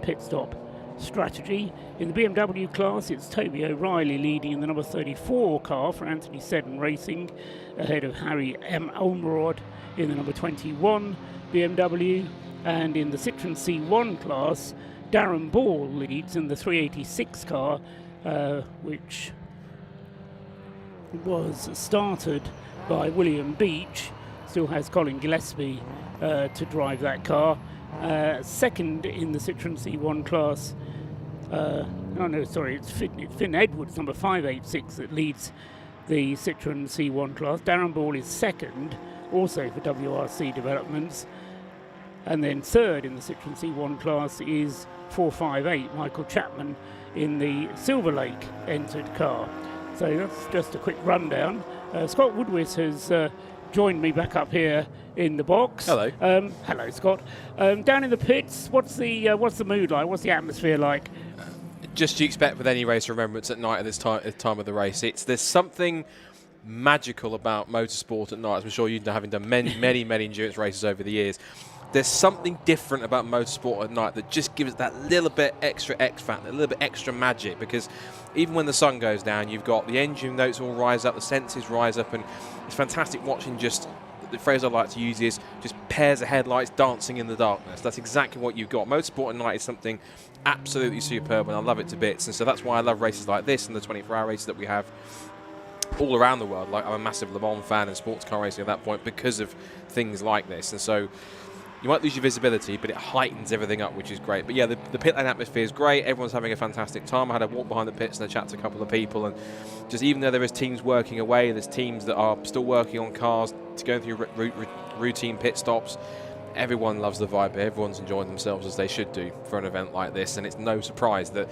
pit stop strategy. In the BMW class, it's Toby O'Reilly leading in the number 34 car for Anthony Seddon Racing, ahead of Harry M. Olmerod in the number 21 BMW. And in the Citroen C1 class, Darren Ball leads in the 386 car, which was started by William Beach. Still has Colin Gillespie to drive that car. Second in the Citroen C1 class, it's Finn Edwards, number 586, that leads the Citroen C1 class. Darren Ball is second, also for WRC Developments. And then third in the Citroen C1 class is 458, Michael Chapman, in the Silver Lake entered car. So that's just a quick rundown. Scott Woodwis has joined me back up here in the box. Hello. Hello, Scott. Down in the pits, what's the mood like? What's the atmosphere like? Just you expect with any Race of Remembrance at night at this time of the race. There's something magical about motorsport at night, as I'm sure you know, having done many endurance races over the years. There's something different about motorsport at night that just gives it that little bit extra X factor, a little bit extra magic, because even when the sun goes down, you've got the engine notes all rise up, the sensors rise up, and it's fantastic watching. Just the phrase I like to use is just pairs of headlights dancing in the darkness. That's exactly what you've got. Motorsport at night is something absolutely superb, and I love it to bits. And so that's why I love races like this and the 24-hour races that we have all around the world. Like, I'm a massive Le Mans fan and sports car racing at that point because of things like this. And so, you might lose your visibility, but it heightens everything up, which is great. But yeah, the pit lane atmosphere is great. Everyone's having a fantastic time. I had a walk behind the pits and I chat to a couple of people, and just even though there is teams working away, there's teams that are still working on cars to go through routine pit stops. Everyone loves the vibe. Everyone's enjoying themselves as they should do for an event like this, and it's no surprise that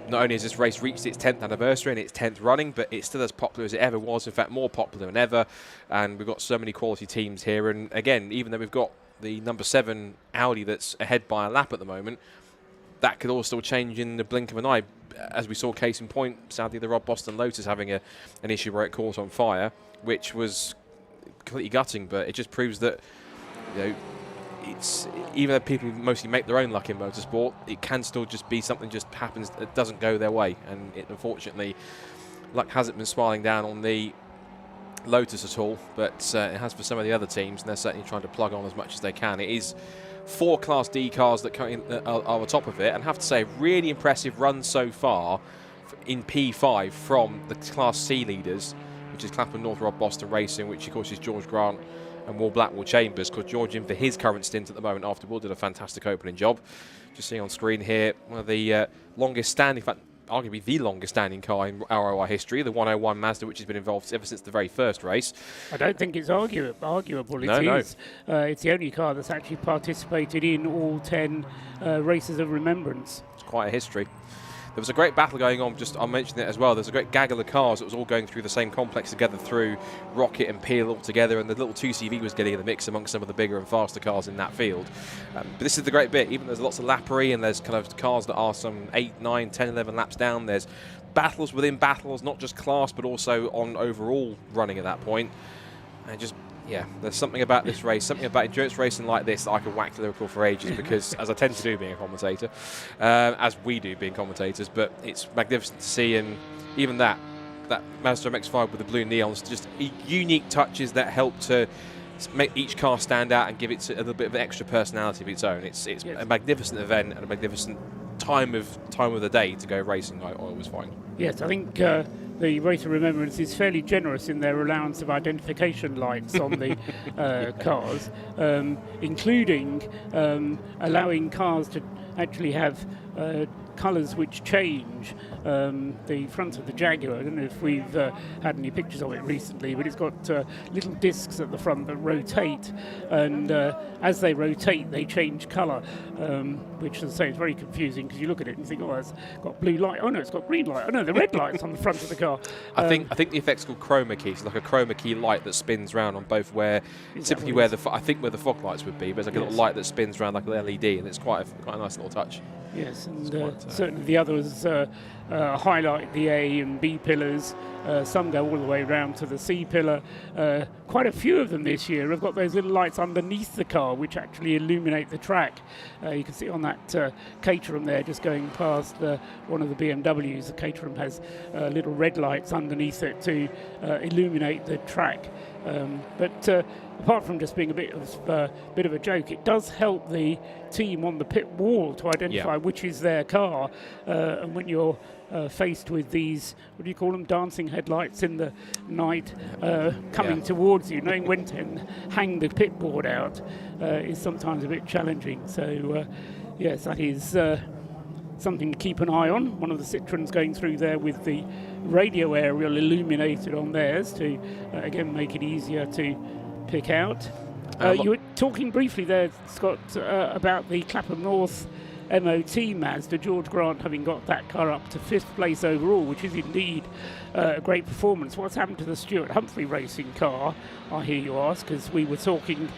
not only has this race reached its 10th anniversary and its 10th running, but it's still as popular as it ever was, in fact more popular than ever, and we've got so many quality teams here. And again, even though we've got the number 7 Audi that's ahead by a lap at the moment, that could all still change in the blink of an eye. As we saw, case in point, sadly the Rob Boston Lotus having an issue where it caught on fire, which was completely gutting, but it just proves that, you know, it's, even though people mostly make their own luck in motorsport, it can still just be something just happens that doesn't go their way. And it, unfortunately, luck hasn't been smiling down on the Lotus at all, but it has for some of the other teams, and they're certainly trying to plug on as much as they can. It is 4 Class D cars that are on top of it, and I have to say, really impressive run so far in P5 from the Class C leaders, which is Clapham North Rob Boston Racing, which of course is George Grant and Will Blackwell Chambers. Because George in for his current stint at the moment after Will did a fantastic opening job. Just seeing on screen here, one of the longest standing, in fact, arguably the longest standing car in ROI history, the 101 Mazda, which has been involved ever since the very first race. I don't think it's arguable. It is. It's the only car that's actually participated in all 10 races of remembrance. It's quite a history. There was a great battle going on, just I'll mention it as well. There's a great gaggle of cars that was all going through the same complex together through Rocket and Peel all together, and the little 2CV was getting in the mix amongst some of the bigger and faster cars in that field. But this is the great bit. Even there's lots of lappery, and there's kind of cars that are some 8, 9, 10, 11 laps down. There's battles within battles, not just class, but also on overall running at that point. And just, yeah, there's something about this race, something about endurance racing like this that I could whack to Liverpool for ages, because as I tend to do being a commentator, as we do being commentators, but it's magnificent to see. And even that Mazda MX-5 with the blue neons, just unique touches that help to make each car stand out and give it a little bit of an extra personality of its own. It's yes, a magnificent event and a magnificent time of the day to go racing, I always find. Yes, I think the Race of Remembrance is fairly generous in their allowance of identification lights on the cars, including allowing cars to actually have colours which change. The front of the Jaguar, I don't know if we've had any pictures of it recently, but it's got little discs at the front that rotate, and as they rotate they change colour, which, as I say, is very confusing, because you look at it and you think, oh, it's got blue light, oh no, it's got green light, oh no, the red light's on the front of the car. I think the effect's called chroma key. It's like a chroma key light that spins round on both where typically where the fog lights would be, but it's like a little light that spins around like an LED, and it's quite a nice little touch. Yes, and certainly the others highlight the A and B pillars. Some go all the way around to the C pillar. Quite a few of them this year have got those little lights underneath the car which actually illuminate the track. You can see on that Caterham there, just going past one of the BMWs. The Caterham has little red lights underneath it to illuminate the track. But apart from just being a bit of a joke, it does help the team on the pit wall to identify which is their car. And when you're faced with these, what do you call them, dancing headlights in the night coming towards you, knowing when to hang the pit board out is sometimes a bit challenging. So yes, that is something to keep an eye on. One of the Citroens going through there with the radio aerial illuminated on theirs to again make it easier to pick out. You were talking briefly there, Scott, about the Clapham North MOT Mazda, George Grant having got that car up to 5th place overall, which is indeed a great performance. What's happened to the Stuart Humphrey racing car, I hear you ask, because we were talking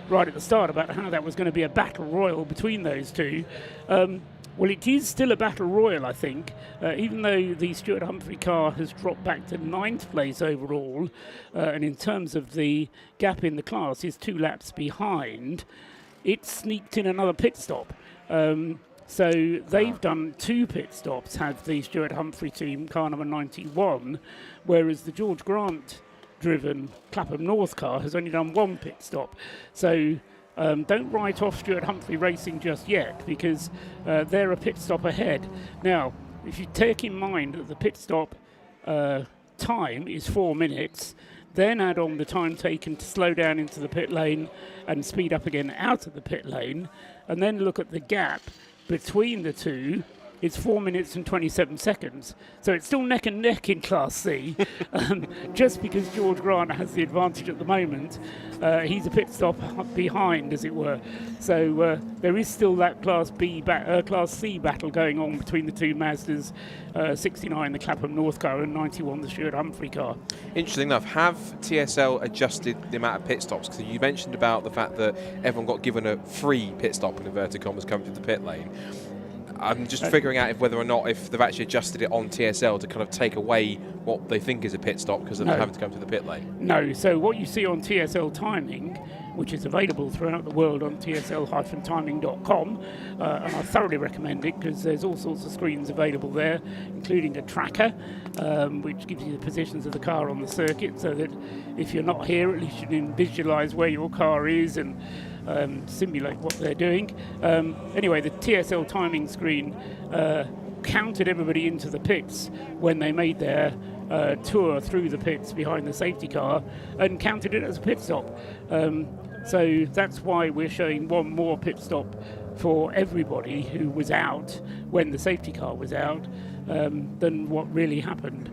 right at the start about how that was going to be a battle royal between those two. Well, it is still a battle royal, I think, even though the Stuart Humphrey car has dropped back to 9th place overall, and in terms of the gap in the class is 2 laps behind. It sneaked in another pit stop. So they've done 2 pit stops, have the Stuart Humphrey team, car number 91, whereas the George Grant driven Clapham North car has only done 1 pit stop. So don't write off Stuart Humphrey Racing just yet, because they're a pit stop ahead. Now, if you take in mind that the pit stop time is 4 minutes, then add on the time taken to slow down into the pit lane and speed up again out of the pit lane, and then look at the gap between the two, it's 4 minutes and 27 seconds. So it's still neck and neck in Class C. Just because George Grant has the advantage at the moment, he's a pit stop behind, as it were. So there is still that Class C battle going on between the two Mazdas, 69 the Clapham North car and 91 the Stuart Humphrey car. Interesting enough, have TSL adjusted the amount of pit stops? Because you mentioned about the fact that everyone got given a free pit stop in inverted commas coming through the pit lane. I'm just figuring out whether or not if they've actually adjusted it on TSL to kind of take away what they think is a pit stop because of having to come to the pit lane. No, so what you see on TSL timing, which is available throughout the world on tsl-timing.com, and I thoroughly recommend it because there's all sorts of screens available there, including a tracker, which gives you the positions of the car on the circuit, so that if you're not here, at least you can visualise where your car is and simulate what they're doing. Anyway, the TSL timing screen counted everybody into the pits when they made their tour through the pits behind the safety car and counted it as a pit stop. So that's why we're showing one more pit stop for everybody who was out when the safety car was out than what really happened.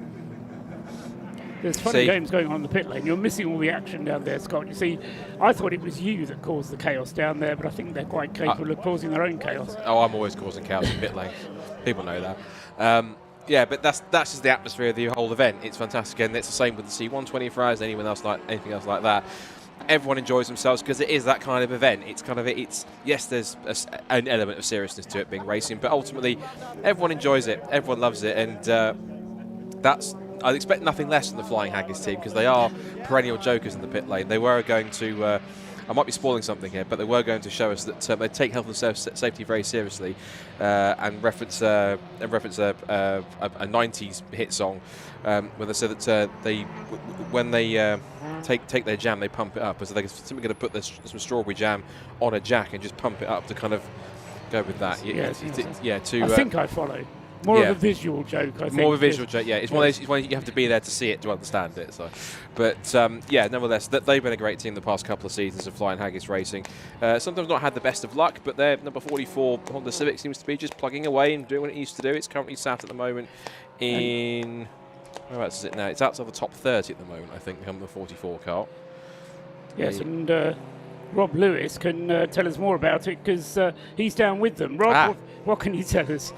There's funny games going on in the pit lane. You're missing all the action down there, Scott. You see, I thought it was you that caused the chaos down there, but I think they're quite capable of causing their own chaos. Oh, I'm always causing chaos in pit lane. People know that. Yeah, but that's just the atmosphere of the whole event. It's fantastic, and it's the same with the C120 for us, anything else like that. Everyone enjoys themselves because it is that kind of event. It's yes, there's an element of seriousness to it being racing, but ultimately everyone enjoys it, everyone loves it, and I'd expect nothing less from the Flying Haggis team because they are perennial jokers in the pit lane. They were going to, I might be spoiling something here, but they were going to show us that they take health and safety very seriously and reference a 90s hit song where they said that when they take their jam, they pump it up. So they're simply going to put some strawberry jam on a jack and just pump it up to kind of go with that. I think I follow. More of a visual joke, I think. More of a visual joke, yeah. It's one of those you have to be there to see it to understand it. So, but nevertheless, they've been a great team the past couple of seasons of Flying Haggis Racing. Sometimes not had the best of luck, but their number 44 Honda Civic seems to be just plugging away and doing what it used to do. It's currently sat at the moment in whereabouts is it now? It's outside the top 30 at the moment, I think, the 44 car. Yes, and Rob Lewis can tell us more about it because he's down with them. Rob, what can you tell us?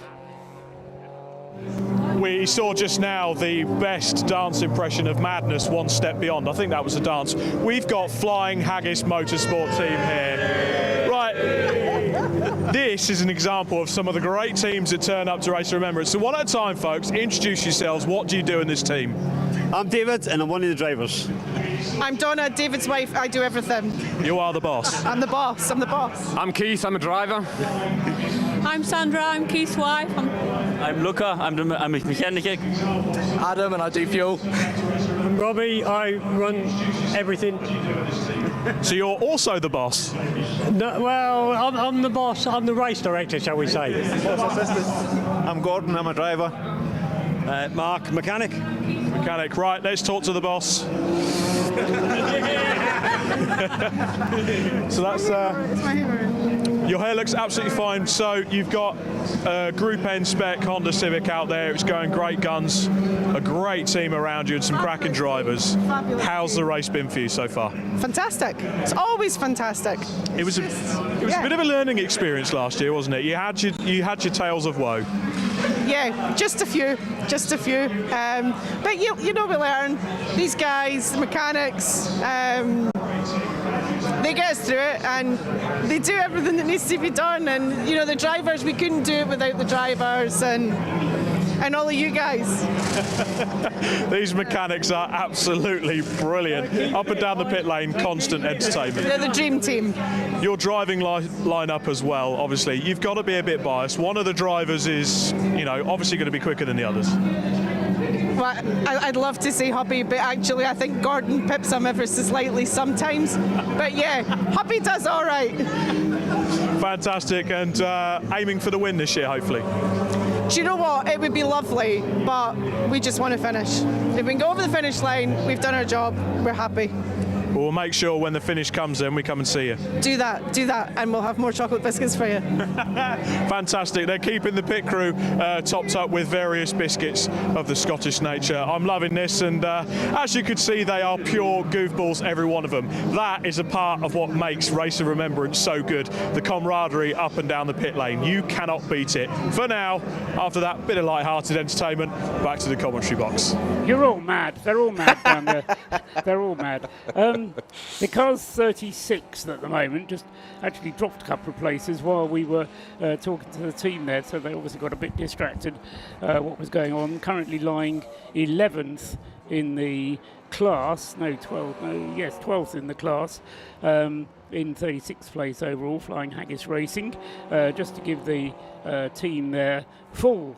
We saw just now the best dance impression of Madness, One Step Beyond. I think that was the dance. We've got Flying Haggis Motorsport team here. Right, this is an example of some of the great teams that turn up to Race of Remembrance. So one at a time, folks, introduce yourselves. What do you do in this team? I'm David, and I'm one of the drivers. I'm Donna, David's wife. I do everything. You are the boss. I'm the boss. I'm the boss. I'm Keith. I'm a driver. I'm Sandra. I'm Keith's wife. I'm Luca. I'm a mechanic. Adam, and I do fuel. I'm Robbie. I run everything. So you're also the boss? No, well, I'm the boss. I'm the race director, shall we say. I'm Gordon. I'm a driver. Mark, mechanic. Mechanic. Right, let's talk to the boss. So that's your hair looks absolutely fine. So you've got a Group N spec Honda Civic out there. It's going great guns, a great team around you and some cracking drivers. Fabulous. How's the race been for you so far? Fantastic. It's always fantastic. It was a bit of a learning experience last year, wasn't it? You had your tales of woe. Yeah, just a few. But you know, we learn. These guys, the mechanics, they get us through it, and they do everything that needs to be done. And you know, the drivers, we couldn't do it without the drivers and all of you guys. These mechanics are absolutely brilliant. Up and down the pit lane, constant entertainment. They're the dream team. Your driving lineup as well, obviously. You've got to be a bit biased. One of the drivers is, obviously going to be quicker than the others. Well, I'd love to say Hubby, but actually I think Gordon pips him ever so slightly sometimes. But yeah, Hubby does all right. Fantastic, and aiming for the win this year, hopefully. do you know what? It would be lovely, but we just want to finish. If we can go over the finish line, we've done our job. We're happy. We'll make sure when the finish comes in, we come and see you. Do that, and we'll have more chocolate biscuits for you. Fantastic. They're keeping the pit crew topped up with various biscuits of the Scottish nature. I'm loving this, and as you can see, they are pure goofballs, every one of them. That is a part of what makes Race of Remembrance so good, the camaraderie up and down the pit lane. You cannot beat it. For now, after that bit of light-hearted entertainment, back to the commentary box. You're all mad. They're all mad down there. They're all mad. The car's 36th at the moment, just actually dropped a couple of places while we were talking to the team there, so they obviously got a bit distracted what was going on. Currently lying 11th in the class, 12th in the class, in 36th place overall, Flying Haggis Racing. Just to give the team their full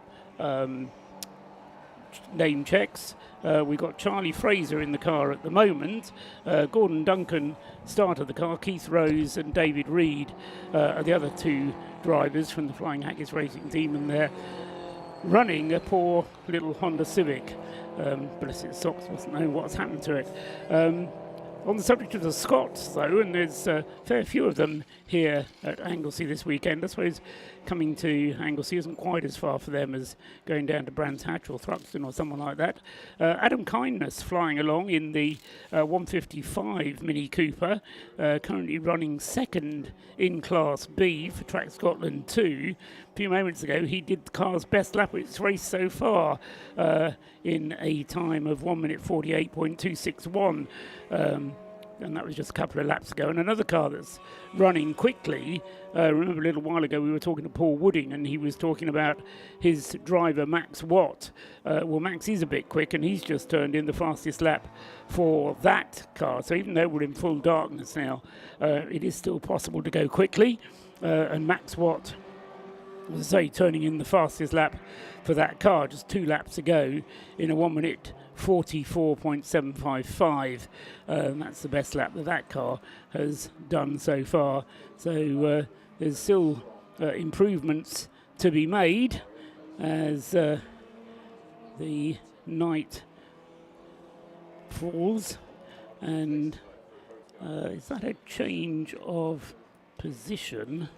name checks. We've got Charlie Fraser in the car at the moment. Gordon Duncan started the car. Keith Rose and David Reed are the other two drivers from the Flying Haggis Racing team, and they're running a poor little Honda Civic. Bless its socks, doesn't know what's happened to it. On the subject of the Scots, though, and there's a fair few of them here at Anglesey this weekend. I suppose coming to Anglesey isn't quite as far for them as going down to Brands Hatch or Thruxton or someone like that. Adam Kindness flying along in the 155 Mini Cooper, currently running second in Class B for Track Scotland 2. A few moments ago, he did the car's best lap of its race so far in a time of 1 minute 48.261. And that was just a couple of laps ago. And another car that's running quickly, remember a little while ago we were talking to Paul Wooding and he was talking about his driver Max Watt. Well, Max is a bit quick and he's just turned in the fastest lap for that car. So even though we're in full darkness now, it is still possible to go quickly. And Max Watt, as I say, turning in the fastest lap for that car, just 2 laps ago in a 1 minute 44.755. That's the best lap that car has done so far. So there's still improvements to be made as the night falls. And is that a change of position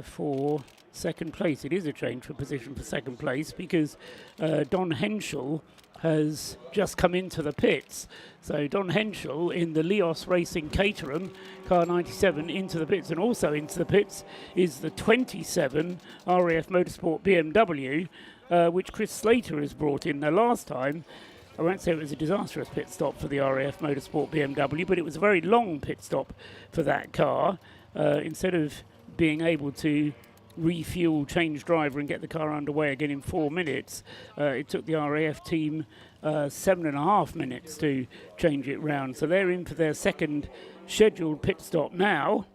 for second place? It is a change for position for second place because Don Henschel has just come into the pits. So Don Henschel in the Leos Racing Caterham, car 97, into the pits. And also into the pits is the 27 RAF Motorsport BMW, which Chris Slater has brought in. Now last time, I won't say it was a disastrous pit stop for the RAF Motorsport BMW, but it was a very long pit stop for that car. Instead of being able to refuel, change driver and get the car underway again in 4 minutes, it took the RAF team 7.5 minutes to change it round. So they're in for their second scheduled pit stop now.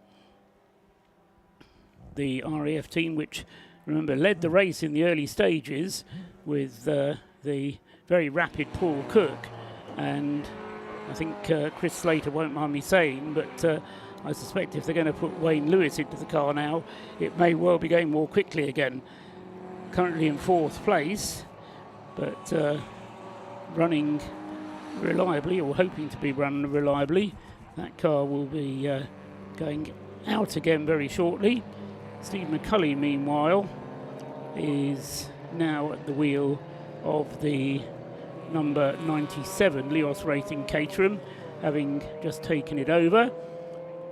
The RAF team, which, remember, led the race in the early stages with the very rapid Paul Cook. And I think Chris Slater won't mind me saying, but I suspect if they're going to put Wayne Lewis into the car now, it may well be going more quickly again. Currently in 4th place, but running reliably, or hoping to be running reliably. That car will be going out again very shortly. Steve McCulley, meanwhile, is now at the wheel of the number 97 Leos Racing Caterham, having just taken it over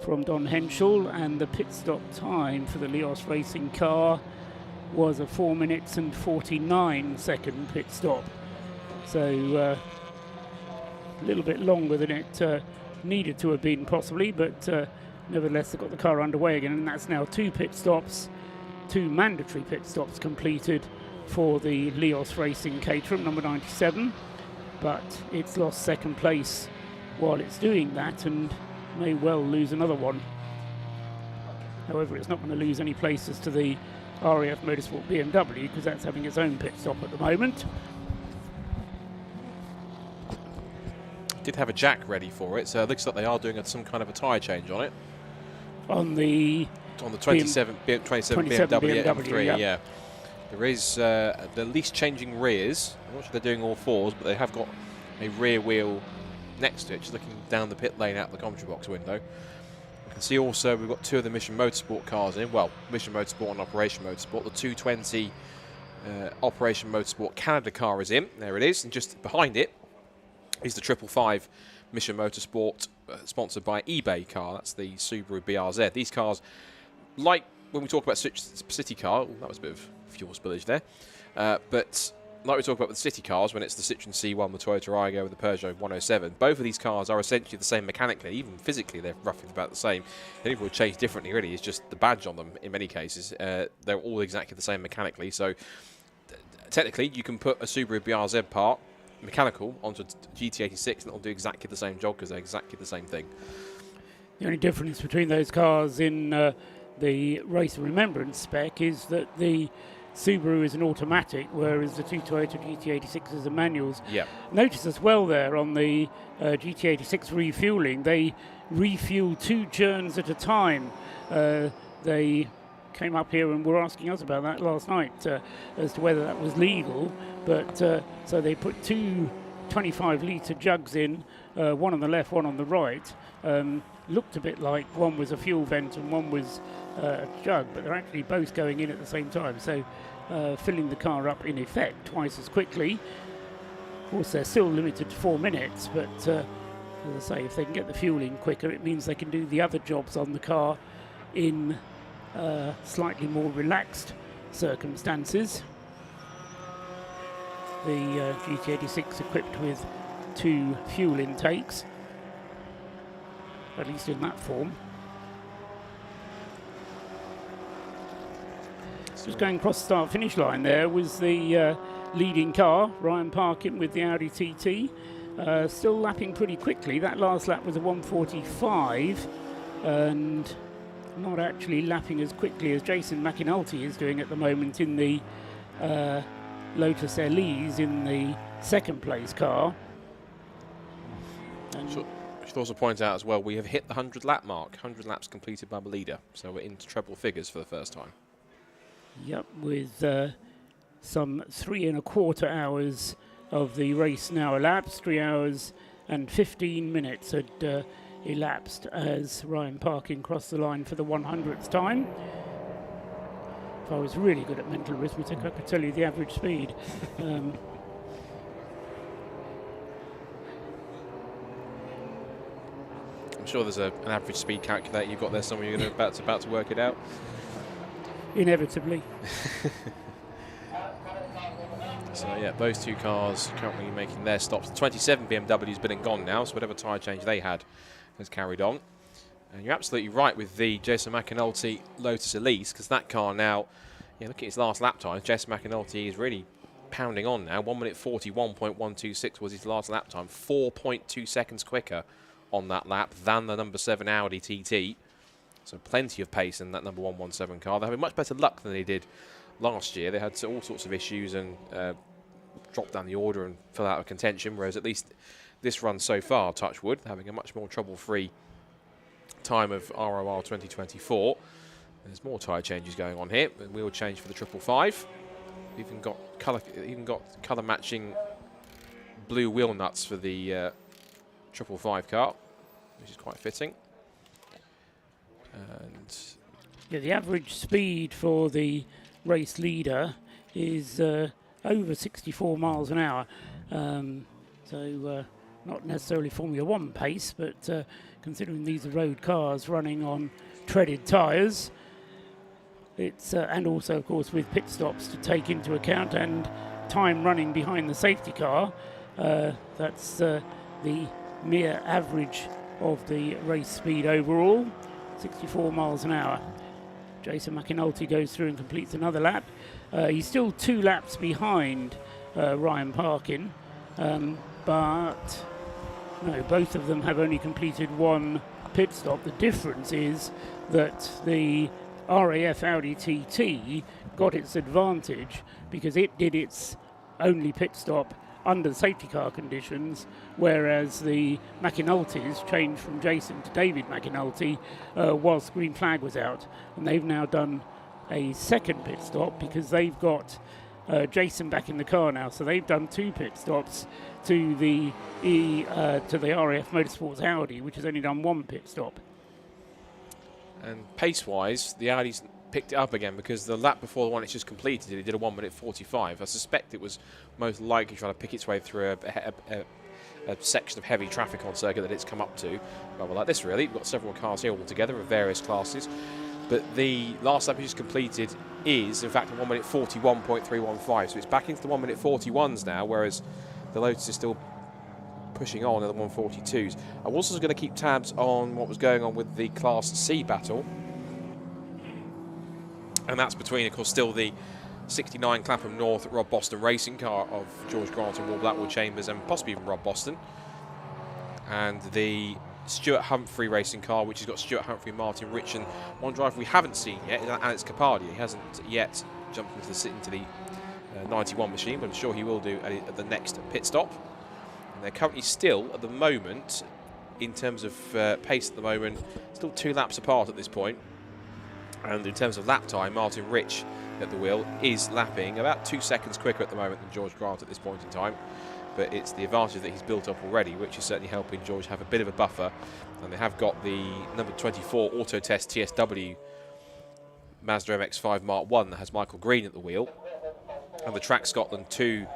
from Don Henschel, and the pit stop time for the Leos Racing car was a 4 minutes and 49 second pit stop. So a little bit longer than it needed to have been possibly, but nevertheless they've got the car underway again, and that's now 2 pit stops, 2 mandatory pit stops completed for the Leos Racing Caterham number 97, but it's lost second place while it's doing that and may well lose another one. However, it's not going to lose any places to the RAF Motorsport BMW because that's having its own pit stop at the moment. Did have a jack ready for it, so it looks like they are doing some kind of a tyre change on it. On the 27 BMW M3, yeah. There is the least changing rears. I'm not sure they're doing all fours, but they have got a rear wheel next to it, just looking down the pit lane out the commentary box window. You can see also we've got two of the Mission Motorsport cars in. Well, Mission Motorsport and Operation Motorsport. The 220 Operation Motorsport Canada car is in. There it is. And just behind it is the 555 Mission Motorsport sponsored by eBay car. That's the Subaru BRZ. These cars, like when we talk about city car, that was a bit of fuel spillage there, but like we talk about with city cars, when it's the Citroen C1, the Toyota Aygo, with the Peugeot 107, both of these cars are essentially the same mechanically. Even physically, they're roughly about the same. The only thing will change differently, really, is just the badge on them. In many cases, they're all exactly the same mechanically. So technically, you can put a Subaru BRZ part mechanical onto a GT86, and it'll do exactly the same job because they're exactly the same thing. The only difference between those cars in the Race of Remembrance spec is that the Subaru is an automatic, whereas the two Toyota GT86 is a manuals. Yeah. Notice as well there on the GT86 refueling, they refuel 2 churns at a time. They came up here and were asking us about that last night as to whether that was legal. But so they put 2 25-litre jugs in, one on the left, one on the right. Looked a bit like one was a fuel vent and one was a jug, but they're actually both going in at the same time, so filling the car up in effect twice as quickly. Of course, they're still limited to 4 minutes, but as I say, if they can get the fuel in quicker, it means they can do the other jobs on the car in slightly more relaxed circumstances. The GT86 equipped with 2 fuel intakes, at least in that form. Just going across the start-finish line there was the leading car, Ryan Parkin with the Audi TT. Still lapping pretty quickly. That last lap was a 1:45 and not actually lapping as quickly as Jason McAnulty is doing at the moment in the Lotus LEs in the second place car. And I should also point out as well, we have hit the 100 lap mark, 100 laps completed by the leader, so we're into treble figures for the first time. Yep, with some 3¼ hours of the race now elapsed. 3 hours and 15 minutes had elapsed as Ryan Parkin crossed the line for the 100th time. If I was really good at mental arithmetic, I could tell you the average speed. I'm sure there's an average speed calculator you've got there somewhere. You're about to work it out. Inevitably. So yeah, those two cars currently making their stops. The 27 BMW's been and gone now, so whatever tyre change they had has carried on. And you're absolutely right with the Jason McAnulty Lotus Elise, because that car now, look at his last lap time. Jason McAnulty is really pounding on now. 1:41.126 was his last lap time. 4.2 seconds quicker on that lap than the number 7 Audi TT. So plenty of pace in that number 117 car. They're having much better luck than they did last year. They had all sorts of issues and dropped down the order and fell out of contention, whereas at least this run so far, touch wood, having a much more trouble-free time of ROR 2024. There's more tyre changes going on here. Wheel change for the 555. Even got colour matching blue wheel nuts for the 555 car, which is quite fitting. And yeah, the average speed for the race leader is over 64 miles an hour. So not necessarily Formula One pace, but considering these are road cars running on treaded tyres, it's and also, of course, with pit stops to take into account and time running behind the safety car, that's the mere average of the race speed overall. 64 miles an hour. Jason McAnulty goes through and completes another lap. He's still 2 laps behind Ryan Parkin, but no, both of them have only completed 1 pit stop. The difference is that the RAF Audi TT got its advantage because it did its only pit stop under safety car conditions, whereas the McAnulty's changed from Jason to David McAnulty whilst green flag was out, and they've now done a second pit stop because they've got Jason back in the car now, so they've done 2 pit stops to the RAF Motorsports Audi, which has only done 1 pit stop. And pace-wise, the Audi's picked it up again because the lap before the one it's just completed, it did a 1:45. I suspect it was most likely trying to pick its way through a section of heavy traffic on circuit that it's come up to. Well, like this really, we've got several cars here all together of various classes. But the last lap it just completed is, in fact, a 1:41.315. So it's back into the 1:41s now, whereas the Lotus is still pushing on in the 1:42s. I was also going to keep tabs on what was going on with the Class C battle. And that's between, of course, still the 69 Clapham North Rob Boston racing car of George Grant and Will Blackwell Chambers and possibly even Rob Boston. And the Stuart Humphrey racing car, which has got Stuart Humphrey, Martin Rich, and one driver we haven't seen yet is Alex Capardi. He hasn't yet jumped into the 91 machine, but I'm sure he will do at the next pit stop. And they're currently still, at the moment, in terms of pace at the moment, still 2 laps apart at this point. And in terms of lap time, Martin Rich at the wheel is lapping about 2 seconds quicker at the moment than George Grant at this point in time. But it's the advantage that he's built up already, which is certainly helping George have a bit of a buffer. And they have got the number 24 Autotest TSW Mazda MX-5 Mark 1 that has Michael Green at the wheel. And the Track Scotland 2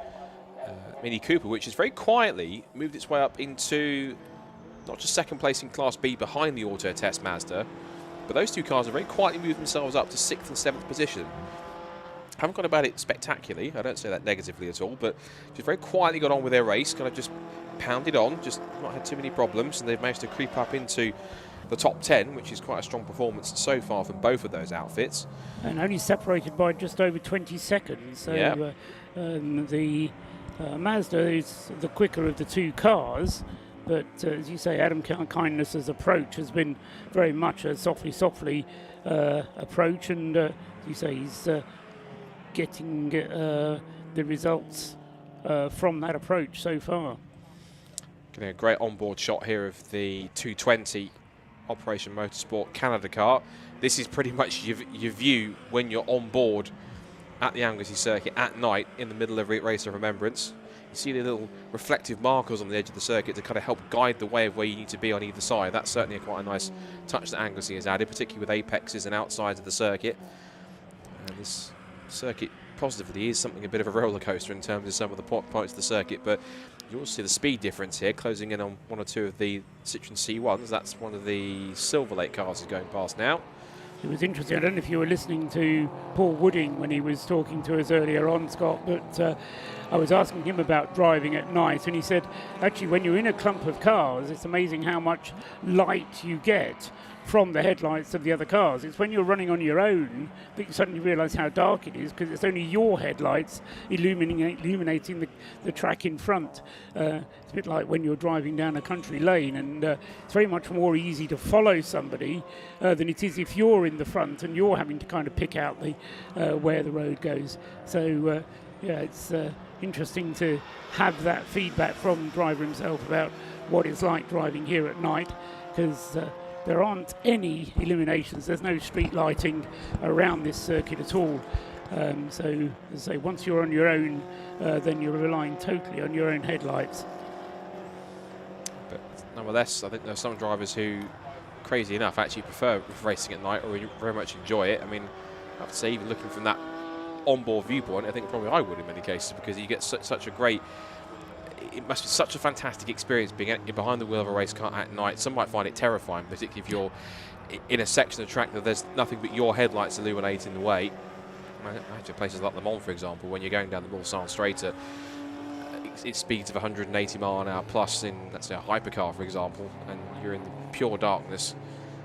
Mini Cooper, which has very quietly moved its way up into not just second place in Class B behind the Autotest Mazda, but those 2 cars have very quietly moved themselves up to 6th and 7th position. Haven't gone about it spectacularly, I don't say that negatively at all, but just very quietly got on with their race, kind of just pounded on, just not had too many problems, and they've managed to creep up into the top 10, which is quite a strong performance so far from both of those outfits. And only separated by just over 20 seconds. So yeah. The Mazda is the quicker of the 2 cars. But as you say, Adam Kindness's approach has been very much a softly approach, and as you say, he's getting the results from that approach so far. Getting a great onboard shot here of the 220 Operation Motorsport Canada car. This is pretty much your view when you're on board at the Anglesey Circuit at night in the middle of Race of Remembrance. You see the little reflective markers on the edge of the circuit to kind of help guide the way of where you need to be on either side. That's certainly quite a nice touch that Anglesey has added, particularly with apexes and outsides of the circuit. And this circuit positively is something a bit of a roller coaster in terms of some of the points of the circuit, but you also see the speed difference here, closing in on 1 or 2 of the Citroen C1s. That's one of the Silver Lake cars is going past now. It was interesting. I don't know if you were listening to Paul Wooding when he was talking to us earlier on, Scott, but I was asking him about driving at night, and he said, actually, when you're in a clump of cars, it's amazing how much light you get from the headlights of the other cars. It's when you're running on your own that you suddenly realise how dark it is, because it's only your headlights illuminating the track in front. It's a bit like when you're driving down a country lane, and it's very much more easy to follow somebody than it is if you're in the front and you're having to kind of pick out where the road goes. So yeah, it's interesting to have that feedback from the driver himself about what it's like driving here at night, because there aren't any illuminations. There's no street lighting around this circuit at all. So, as I say, once you're on your own, then you're relying totally on your own headlights. But nonetheless, I think there are some drivers who, crazy enough, actually prefer racing at night or very much enjoy it. I mean, I have to say, even looking from that onboard viewpoint, I think probably I would in many cases, because you get such a great... It must be such a fantastic experience being behind the wheel of a race car at night. Some might find it terrifying, particularly if you're in a section of track that there's nothing but your headlights illuminating the way. Imagine places like Le Mans, for example, when you're going down the Mulsanne straight at its speeds of 180 mph plus in, let's say, a hypercar, for example, and you're in pure darkness.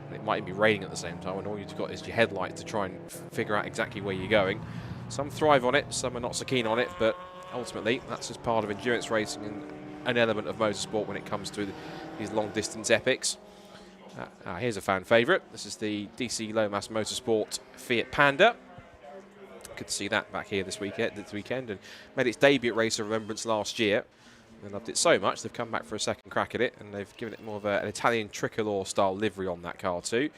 And it might even be raining at the same time, and all you've got is your headlights to try and figure out exactly where you're going. Some thrive on it, some are not so keen on it, but ultimately, that's just part of endurance racing and an element of motorsport when it comes to these long-distance epics. Here's a fan favourite. This is the DC Lomas Motorsport Fiat Panda. Good to see that back here this weekend, and made its debut at Race of Remembrance last year. They loved it so much, they've come back for a second crack at it, and they've given it more of an Italian tricolor-style livery on that car too.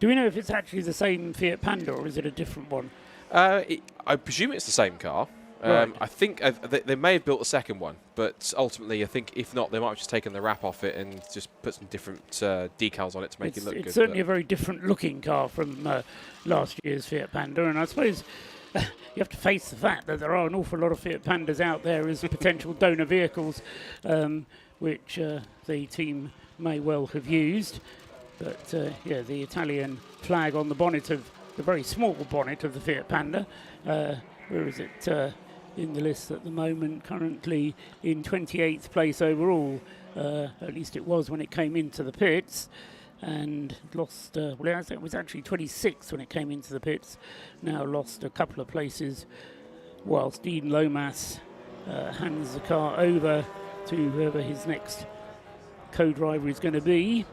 Do we know if it's actually the same Fiat Panda or is it a different one? I presume it's the same car. Right. I think they may have built a second one, but ultimately I think if not, they might have just taken the wrap off it and just put some different decals on it to make it look good. It's certainly a very different looking car from last year's Fiat Panda, and I suppose you have to face the fact that there are an awful lot of Fiat Pandas out there as potential donor vehicles, which the team may well have used. But yeah, the Italian flag on the bonnet of the very small bonnet of the Fiat Panda. Where is it in the list at the moment? Currently in 28th place overall. At least it was when it came into the pits. And lost, well, it was actually 26th when it came into the pits. Now lost a couple of places whilst Dean Lomas hands the car over to whoever his next co-driver is going to be.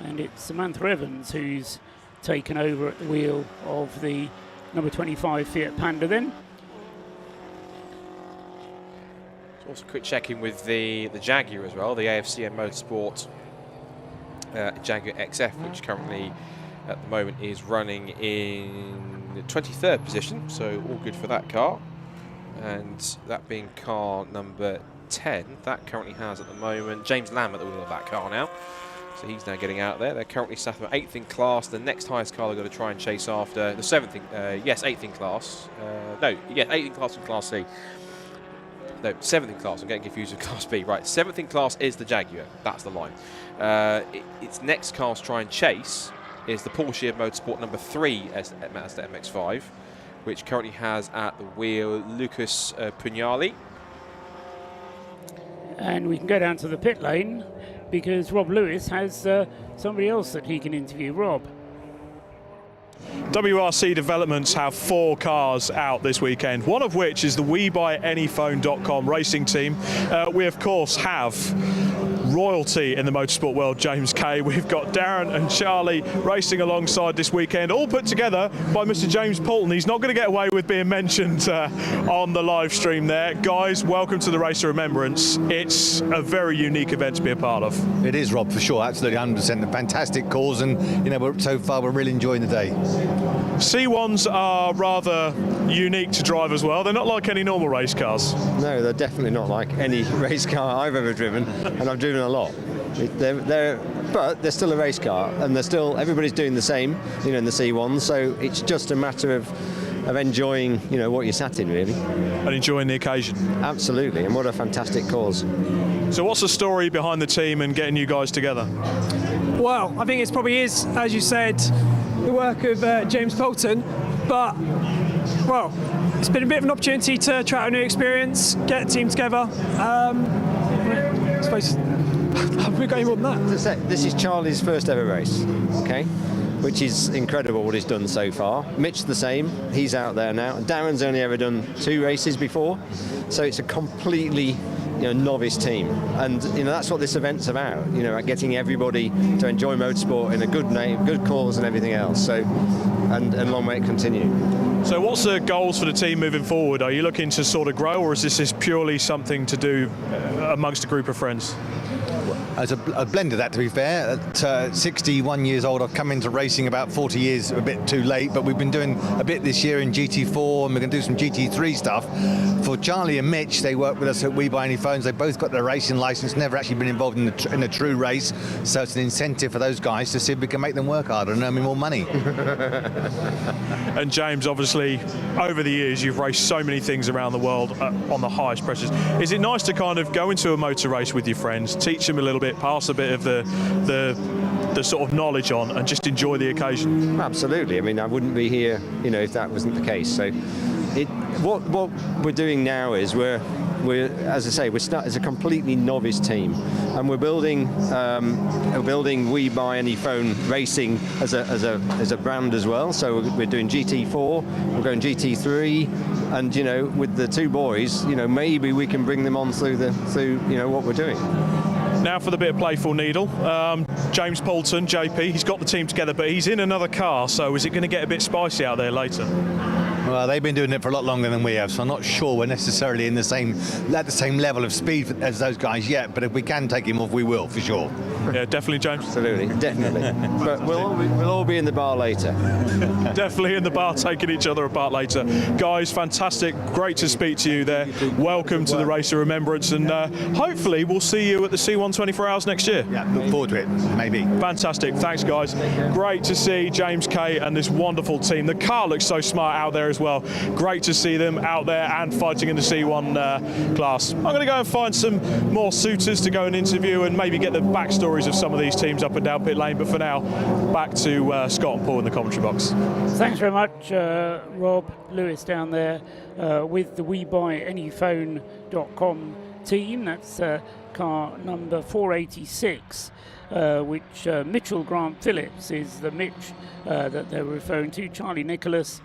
And it's Samantha Evans who's taken over at the wheel of the number 25 Fiat Panda then. So also quick check-in with the Jaguar as well, the AFCM Motorsport Jaguar XF, which currently at the moment is running in the 23rd position, so all good for that car. And that being car number 10, that currently has at the moment James Lamb at the wheel of that car now. So he's now getting out there. They're currently sat at 8th in class. The next highest car they're going to try and chase after, the 7th in, 8th in class. 8th in class in Class C. No, 7th in class. I'm getting confused with Class B. Right, 7th in class is the Jaguar. That's the line. Its next car to try and chase is the Porsche Motorsport number 3 Mazda MX-5, which currently has at the wheel Lucas Pugnali. And we can go down to the pit lane, because Rob Lewis has somebody else that he can interview. Rob. WRC Developments have 4 cars out this weekend, one of which is the WeBuyAnyPhone.com racing team. We, of course, have royalty in the motorsport world, James Kay. We've got Darren and Charlie racing alongside this weekend, all put together by Mr. James Poulton. He's not going to get away with being mentioned on the live stream there. Guys, welcome to the Race of Remembrance. It's a very unique event to be a part of. It is, Rob, for sure. Absolutely, 100%. A fantastic cause, and so far we're really enjoying the day. C1s are rather unique to drive as well. They're not like any normal race cars. No, they're definitely not like any race car I've ever driven, and I've driven a lot. But they're still a race car, and everybody's doing the same, in the C1s. So it's just a matter of enjoying, what you're sat in, really. And enjoying the occasion. Absolutely, and what a fantastic cause. So what's the story behind the team and getting you guys together? Well, I think it probably is, as you said, the work of James Poulton, but, well, it's been a bit of an opportunity to try out a new experience, get a team together. I suppose we're going more than that. This is Charlie's first ever race, okay? Which is incredible what he's done so far. Mitch the same, he's out there now. Darren's only ever done 2 races before, so it's a completely novice team, and that's what this event's about. Getting everybody to enjoy motorsport in a good name, good cause, and everything else. So, and long may it continue. So, what's the goals for the team moving forward? Are you looking to sort of grow, or is this purely something to do amongst a group of friends? As a blend of that, to be fair. At 61 years old, I've come into racing about 40 years, a bit too late, but we've been doing a bit this year in GT4, and we're going to do some GT3 stuff. For Charlie and Mitch, they work with us at We Buy Any Phones. They both got their racing license, never actually been involved in a true race, so it's an incentive for those guys to see if we can make them work harder and earn me more money. And James, obviously, over the years, you've raced so many things around the world on the highest pressures. Is it nice to kind of go into a motor race with your friends, teach them a little bit, pass a bit of the sort of knowledge on, and just enjoy the occasion? Absolutely. I mean, I wouldn't be here, if that wasn't the case. So, what we're doing now is we're as I say, we're as a completely novice team, and we're building We Buy Any Phone racing as a brand as well. So we're doing GT4, we're going GT3, and with the 2 boys, maybe we can bring them on through what we're doing. Now for the bit of playful needle. James Poulton, JP, he's got the team together, but he's in another car, so is it going to get a bit spicy out there later? Well, they've been doing it for a lot longer than we have, so I'm not sure we're necessarily at the same level of speed as those guys yet. But if we can take him off, we will for sure. Yeah, definitely, James. Absolutely, definitely. But we'll all be in the bar later. Definitely in the bar, taking each other apart later. Guys, fantastic. Great to speak to you there. Welcome to the Race of Remembrance, and hopefully we'll see you at the C1 24 Hours next year. Yeah, look forward to it. Maybe. Fantastic. Thanks, guys. Great to see James Kay and this wonderful team. The car looks so smart out there as well. Great to see them out there and fighting in the C1 class. I'm going to go and find some more suitors to go and interview and maybe get the backstories of some of these teams up and down pit lane. But for now, back to Scott and Paul in the commentary box. Thanks very much, Rob Lewis down there with the WeBuyAnyPhone.com team. That's car number 486, which Mitchell Grant Phillips is the Mitch that they're referring to. Charlie Nicholas,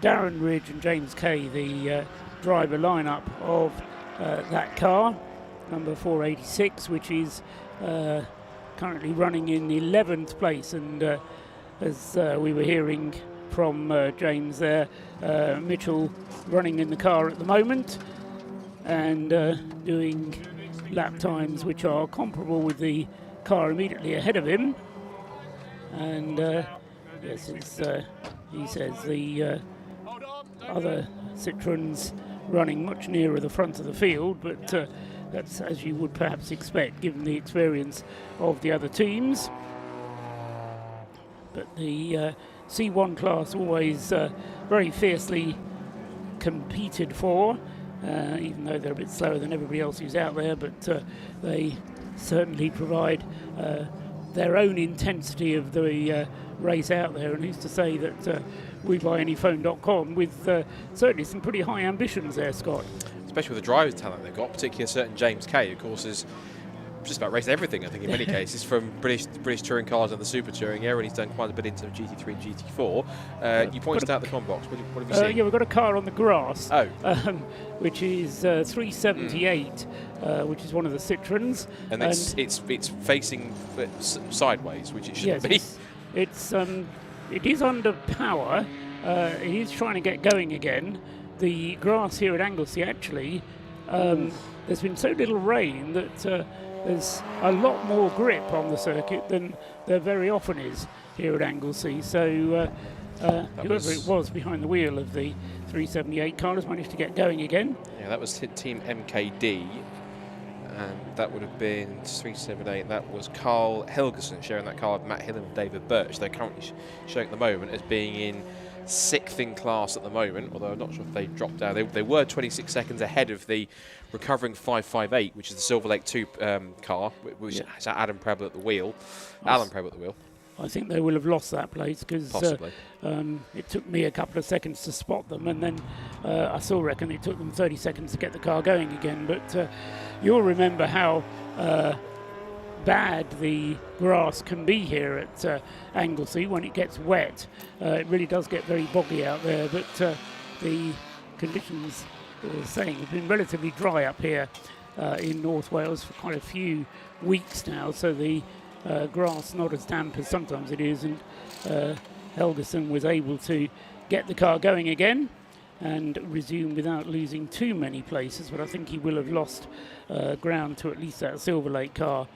Darren Ridge and James Kay, the driver lineup of that car, number 486, which is currently running in 11th place. And as we were hearing from James there, Mitchell running in the car at the moment and doing lap times which are comparable with the car immediately ahead of him. And yes, he says the other Citroens running much nearer the front of the field, but that's as you would perhaps expect given the experience of the other teams. But the C1 class always very fiercely competed for, even though they're a bit slower than everybody else who's out there, but they certainly provide their own intensity of the race out there. And who's to say that WeBuyAnyPhone.com with certainly some pretty high ambitions there, Scott. Especially with the driver's talent they've got, particularly a certain James Kay, of course, is just about raced everything, I think, in many cases, from British touring cars and the Super Touring era, and he's done quite a bit into GT3 and GT4. You pointed out the com box. What have you seen? Yeah, we've got a car on the grass, which is 378, which is one of the Citroens. And it's facing sideways, which it shouldn't be. It is under power. It is trying to get going again. The grass here at Anglesey, actually, there's been so little rain that there's a lot more grip on the circuit than there very often is here at Anglesey. So whoever it was behind the wheel of the 378 car has managed to get going again. Yeah, that was Team MKD, and that would have been 378. That was Carl Helgeson sharing that car with Matt Hill and David Birch. They're currently showing at the moment as being in 6th in class at the moment, although I'm not sure if they dropped down. They were 26 seconds ahead of the recovering 558, which is the Silver Lake 2 car, which has Adam Preble at the wheel. Alan Preble at the wheel. I think they will have lost that place because it took me a couple of seconds to spot them, and then I still reckon it took them 30 seconds to get the car going again. But you'll remember how bad the grass can be here at Anglesey when it gets wet. It really does get very boggy out there, but the conditions, as I was saying, have been relatively dry up here in North Wales for quite a few weeks now, so the grass not as damp as sometimes it is, and Helgeson was able to get the car going again and resume without losing too many places, but I think he will have lost ground to at least that Silver Lake car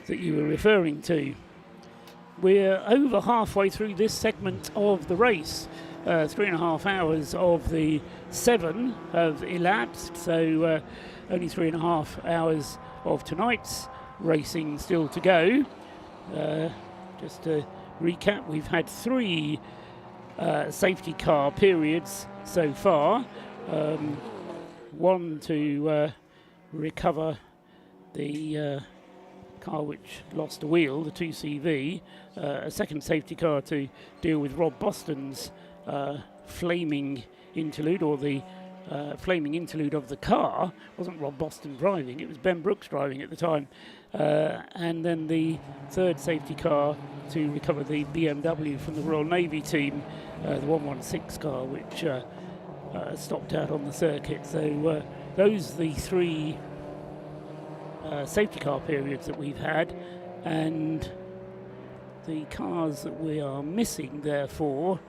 that you were referring to. We're over halfway through this segment of the race. 3.5 hours of the 7 have elapsed, so only 3.5 hours of tonight's racing still to go. Just to recap, we've had 3 safety car periods so far. One to recover the car which lost a wheel, the 2CV, a second safety car to deal with Rob Boston's flaming interlude, or the flaming interlude of the car. It wasn't Rob Boston driving, it was Ben Brooks driving at the time. And then the third safety car to recover the BMW from the Royal Navy team, the 116 car, which stopped out on the circuit. So those are the 3 safety car periods that we've had, and the cars that we are missing therefore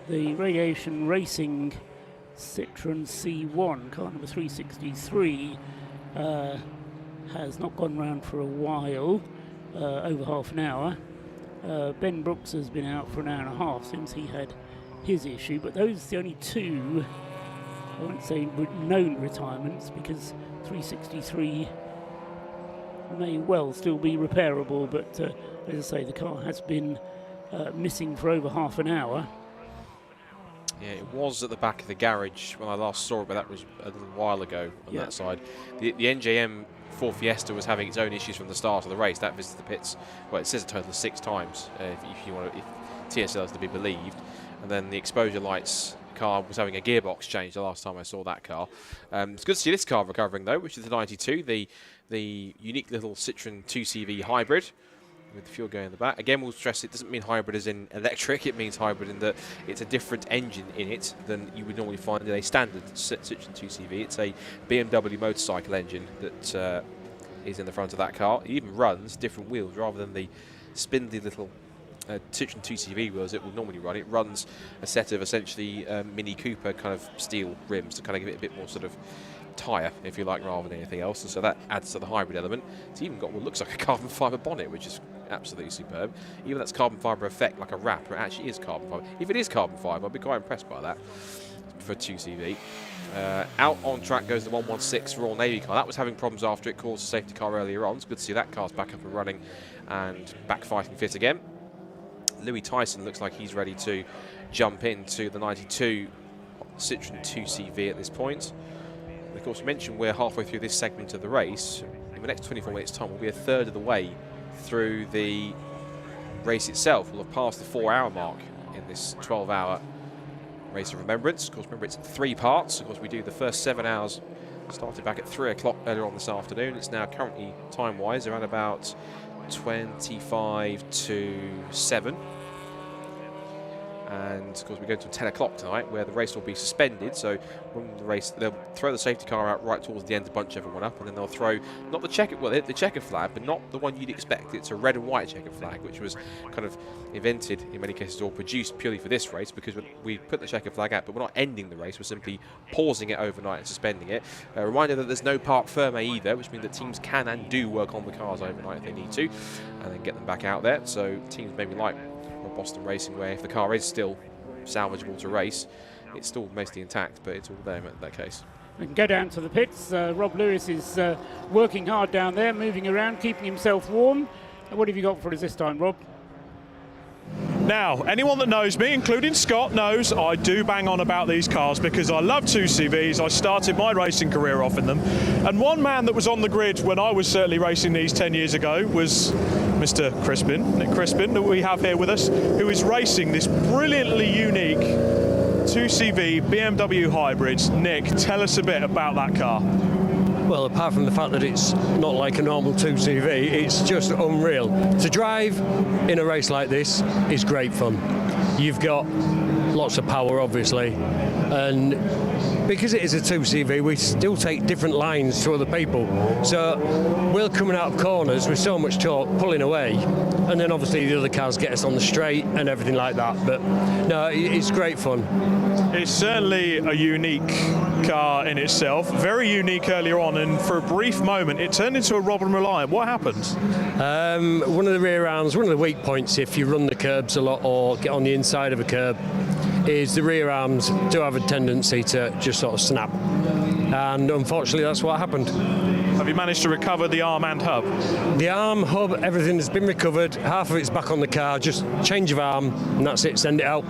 the Radiation Racing Citroen C1, car number 363, has not gone round for a while, over half an hour. Ben Brooks has been out for an hour and a half since he had his issue, but those are the only two, I won't say known retirements, because 363 may well still be repairable, but as I say, the car has been missing for over half an hour. Yeah, it was at the back of the garage when I last saw it, but that was a little while ago on that side. The NJM 4 Fiesta was having its own issues from the start of the race. That visited the pits, well, it says a total of 6 times, if you want to, if TSL is to be believed. And then the exposure lights car was having a gearbox change the last time I saw that car. It's good to see this car recovering though, which is the 92, the unique little Citroen 2CV hybrid with the fuel going in the back. Again, we'll stress it doesn't mean hybrid as in electric, it means hybrid in that it's a different engine in it than you would normally find in a standard Citroen 2CV. It's a BMW motorcycle engine that is in the front of that car. It even runs different wheels rather than the spindly little Citroen 2CV wheels it would normally run. It runs a set of essentially Mini Cooper kind of steel rims to kind of give it a bit more sort of tyre, if you like, rather than anything else. And so that adds to the hybrid element. It's even got what looks like a carbon fibre bonnet, which is absolutely superb. Even that's carbon fibre effect, like a wrap, it actually is carbon fibre. If it is carbon fibre, I'd be quite impressed by that for 2CV. Out on track goes the 116 Royal Navy car. That was having problems after it caused a safety car earlier on. It's good to see that car's back up and running and back fighting fit again. Louis Tyson looks like he's ready to jump into the 92 Citroen 2CV at this point. And of course, we mentioned we're halfway through this segment of the race. In the next 24 minutes' time, we'll be a third of the way through the race itself. We'll have passed the 4-hour mark in this 12-hour Race of Remembrance. Of course, remember, it's 3 parts. Of course, we do the first 7 hours, started back at 3 o'clock earlier on this afternoon. It's now currently, time-wise, around about 25 to 7. And of course we go to 10 o'clock tonight where the race will be suspended. So when the race, they'll throw the safety car out right towards the end to bunch everyone up, and then they'll throw not the checkered, well, the checkered flag, but not the one you'd expect. It's a red and white checkered flag, which was kind of invented in many cases or produced purely for this race, because we put the checkered flag out, but we're not ending the race, we're simply pausing it overnight and suspending it. A reminder that there's no parc ferme either, which means that teams can and do work on the cars overnight if they need to, and then get them back out there. So teams maybe like Boston Racing, where if the car is still salvageable to race, it's still mostly intact, but it's all there in that case. We can go down to the pits. Rob Lewis is working hard down there, moving around, keeping himself warm. What have you got for us this time, Rob? Now, anyone that knows me, including Scott, knows I do bang on about these cars because I love 2CVs. I started my racing career off in them. And one man that was on the grid when I was certainly racing these 10 years ago was Mr. Crispin, Nick Crispin, that we have here with us, who is racing this brilliantly unique 2CV BMW hybrids. Nick, tell us a bit about that car. Well, apart from the fact that it's not like a normal 2CV, it's just unreal. To drive in a race like this is great fun. You've got lots of power, obviously, and because it is a 2CV, we still take different lines to other people. So we're coming out of corners with so much torque, pulling away, and then obviously the other cars get us on the straight and everything like that. But no, it's great fun. It's certainly a unique car in itself, very unique earlier on, and for a brief moment it turned into a Robin Reliant. What happened? One of the rear arms, one of the weak points if you run the curbs a lot or get on the inside of a curb, is the rear arms do have a tendency to just sort of snap, and unfortunately that's what happened. Have you managed to recover the arm and hub? The arm, hub, everything has been recovered. Half of it's back on the car, just change of arm and that's it, send it out.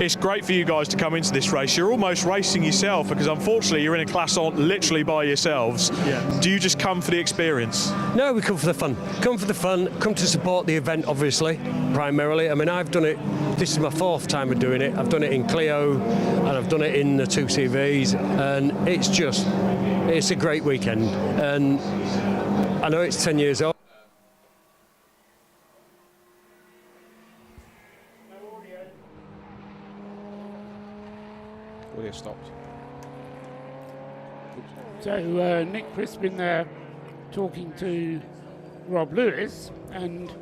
It's great for you guys to come into this race. You're almost racing yourself because unfortunately you're in a class on literally by yourselves. Yeah. Do you just come for the experience? No, we come for the fun. Come for the fun, come to support the event, obviously, primarily. I mean, I've done it, this is my 4th time of doing it. I've done it in Clio and I've done it in the 2CVs, and it's a great weekend. And I know it's 10 years old. Audio stopped. So Nick Crispin there talking to Rob Lewis, and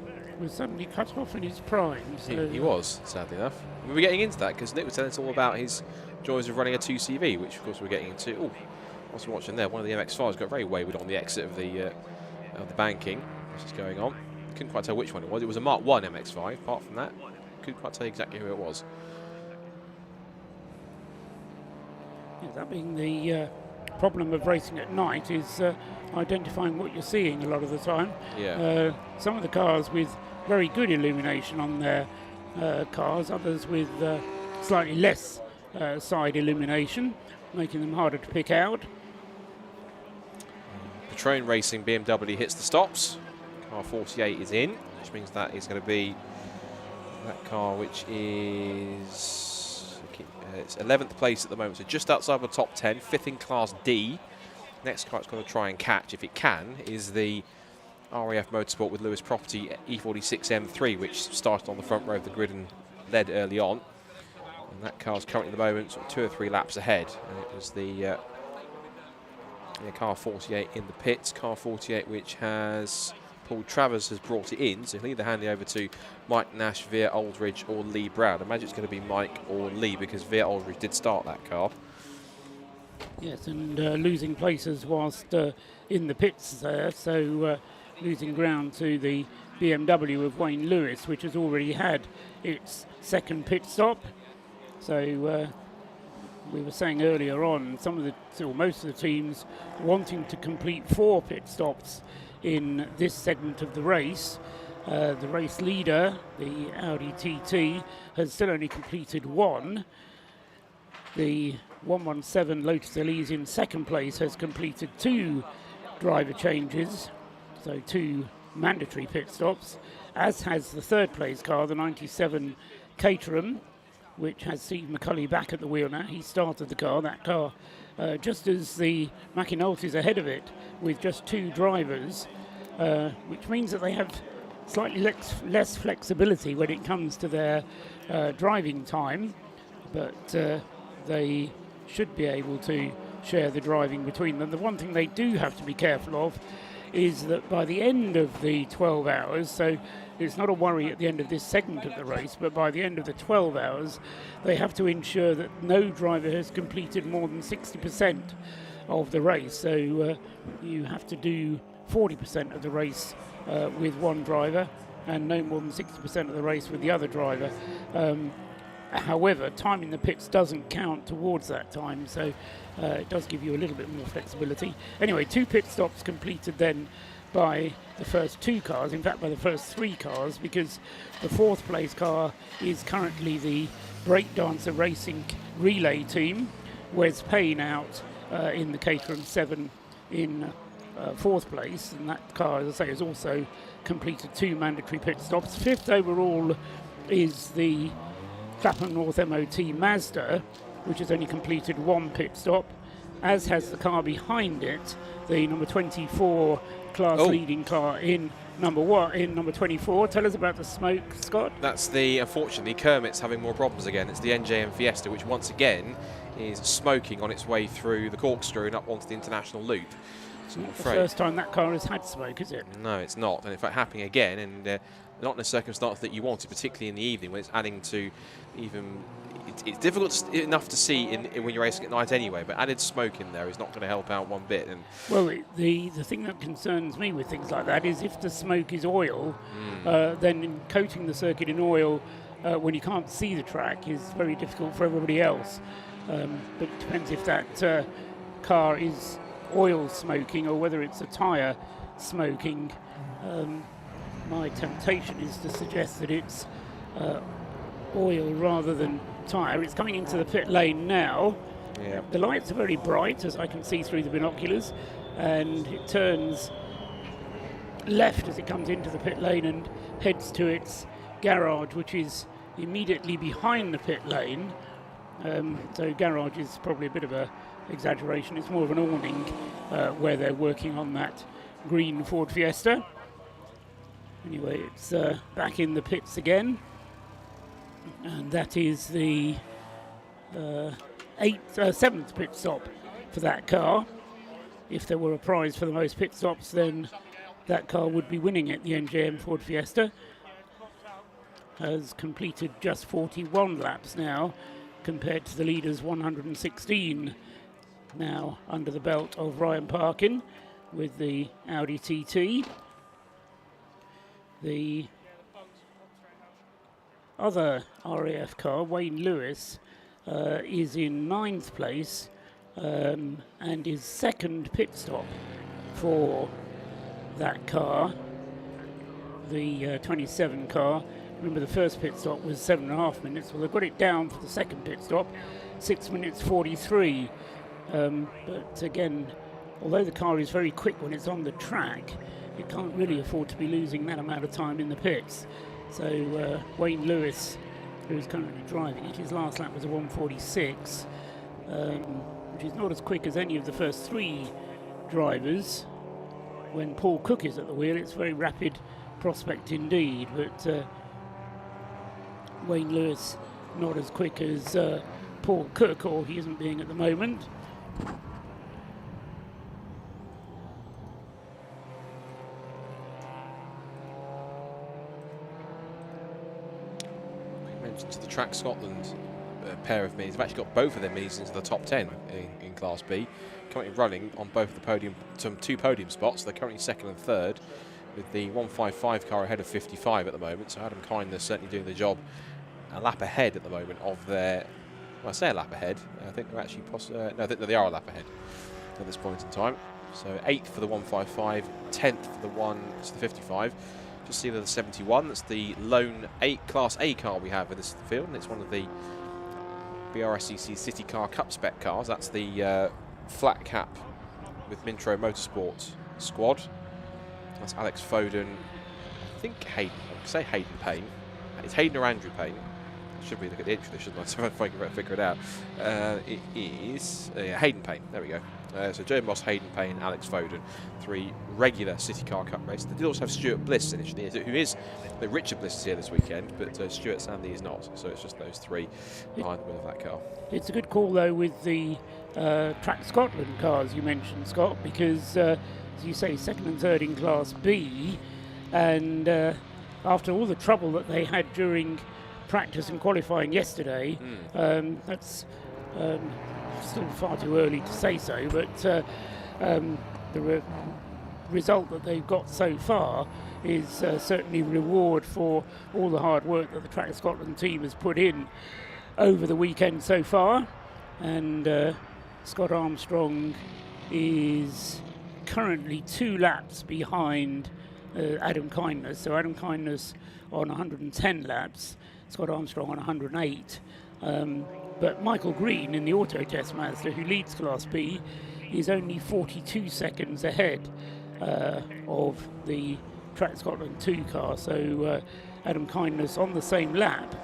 was suddenly cut off in his prime. So He was, sadly enough. We were getting into that because Nick was telling us all about his joys of running a 2CV, which of course we're getting into. Oh, whilst we're watching there, one of the MX-5s got very wayward on the exit of the banking. What's just going on? Couldn't quite tell which one it was. It was a Mark 1 MX-5. Apart from that, couldn't quite tell exactly who it was. yeah, that being the problem of racing at night is identifying what you're seeing a lot of the time. Yeah. Some of the cars with very good illumination on their cars, others with slightly less side illumination, making them harder to pick out. Retrain Racing BMW hits the stops. Car 48 is in, which means that is going to be that car, which is it's 11th place at the moment, so just outside the top 10, 5th in Class D. Next car it's going to try and catch, if it can, is the RAF Motorsport with Lewis Property E46 M3, which started on the front row of the grid and led early on. And that car's currently at the moment sort of 2 or 3 laps ahead. And it was the car 48 in the pits. Car 48, which has Paul Travers has brought it in, so he'll either hand it over to Mike Nash, Veer Aldridge or Lee Brown. I imagine it's going to be Mike or Lee because Veer Aldridge did start that car. Yes, and losing places whilst in the pits there, so losing ground to the BMW of Wayne Lewis, which has already had its second pit stop. So we were saying earlier on, most of the teams wanting to complete 4 pit stops in this segment of the race. The race leader, the Audi TT, has still only completed 1. The 117 Lotus Elise in second place has completed 2 driver changes, so 2 mandatory pit stops, as has the third place car, the 97 Caterham, which has Steve McCulley back at the wheel now. He started the car, that car, just as the McInulty is ahead of it with just 2 drivers, which means that they have slightly less flexibility when it comes to their driving time, but they should be able to share the driving between them. The one thing they do have to be careful of is that by the end of the 12 hours, so it's not a worry at the end of this segment of the race, but by the end of the 12 hours, they have to ensure that no driver has completed more than 60% of the race. So you have to do 40% of the race with one driver and no more than 60% of the race with the other driver. However, time in the pits doesn't count towards that time, so it does give you a little bit more flexibility. Anyway, 2 pit stops completed then by the first 2 cars, in fact by the first 3 cars, because the 4th place car is currently the Breakdancer Racing relay team. Wes Payne out in the Caterham 7 in 4th place, and that car, as I say, has also completed 2 mandatory pit stops. 5th overall is the Clapham North MOT Mazda, which has only completed 1 pit stop, as has the car behind it, the number 24 class leading car in number 24. Tell us about the smoke, Scott. That's unfortunately, Kermit's having more problems again. It's the NJM Fiesta, which once again is smoking on its way through the corkscrew and up onto the international loop. So Not the first time that car has had smoke, is it? No, it's not. And in fact, happening again, and not in a circumstance that you wanted, particularly in the evening when it's adding to even. It's difficult enough to see when you're racing at night anyway, but added smoke in there is not going to help out one bit. And well, the thing that concerns me with things like that is if the smoke is oil, then coating the circuit in oil when you can't see the track is very difficult for everybody else. But it depends if that car is oil smoking or whether it's a tyre smoking. My temptation is to suggest that it's oil rather than tyre. It's coming into the pit lane now. Yeah. The lights are very bright, as I can see through the binoculars, and it turns left as it comes into the pit lane and heads to its garage, which is immediately behind the pit lane. So garage is probably a bit of a exaggeration. It's more of an awning where they're working on that green Ford Fiesta. Anyway, it's back in the pits again, and that is the 7th pit stop for that car. If there were a prize for the most pit stops, then that car would be winning it, the NJM Ford Fiesta. has completed just 41 laps now, compared to the leader's 116 now under the belt of Ryan Parkin with the Audi TT. The other RAF car, Wayne Lewis, is in 9th place and his second pit stop for that car, the 27 car. Remember, the first pit stop was 7.5 minutes. Well, they've got it down for the second pit stop, 6 minutes 43. But again, although the car is very quick when it's on the track, it can't really afford to be losing that amount of time in the pits. So Wayne Lewis, who's currently driving it, his last lap was a 1:46, which is not as quick as any of the first 3 drivers. When Paul Cook is at the wheel, it's a very rapid prospect indeed, but Wayne Lewis not as quick as Paul Cook, or he isn't being at the moment. To the Trac Scotland pair of means. They've actually got both of their means into the top 10 in Class B. Currently running on both the podium, some 2 podium spots. They're currently 2nd and 3rd, with the 155 car ahead of 55 at the moment. So Adam Kindness certainly doing the job a lap ahead at the moment of their. Well, I say a lap ahead. I think they're actually no, I think they are a lap ahead at this point in time. So 8th for the 155, 10th for the 55. Just see the 71. That's the lone Class A car we have in this field, and it's one of the Brscc City Car Cup spec cars. That's the flat cap with Mission Motorsport squad. That's Alex Foden. I think Hayden. I would say Hayden Payne. It's Hayden or Andrew Payne. I should really look at the entry, shouldn't I? So if I can figure it out. It is Hayden Payne. There we go. So Joe Moss, Hayden Payne, Alex Foden, 3 regular City Car Cup races. They did also have Stuart Bliss initially, who is the Richard Bliss is here this weekend, but Stuart Sandy is not. So it's just those 3 behind the wheel of that car. It's a good call though with the Trac Scotland cars you mentioned, Scott, because as you say, 2nd and 3rd in Class B, and after all the trouble that they had during practice and qualifying yesterday, that's still far too early to say so, but the result that they've got so far is certainly reward for all the hard work that the Trac Scotland team has put in over the weekend so far. And Scott Armstrong is currently 2 laps behind Adam Kindness. So Adam Kindness on 110 laps, Scott Armstrong on 108. But Michael Green in the Auto Test Mazda, who leads Class B, is only 42 seconds ahead of the Trac Scotland 2 car. So Adam Kindness on the same lap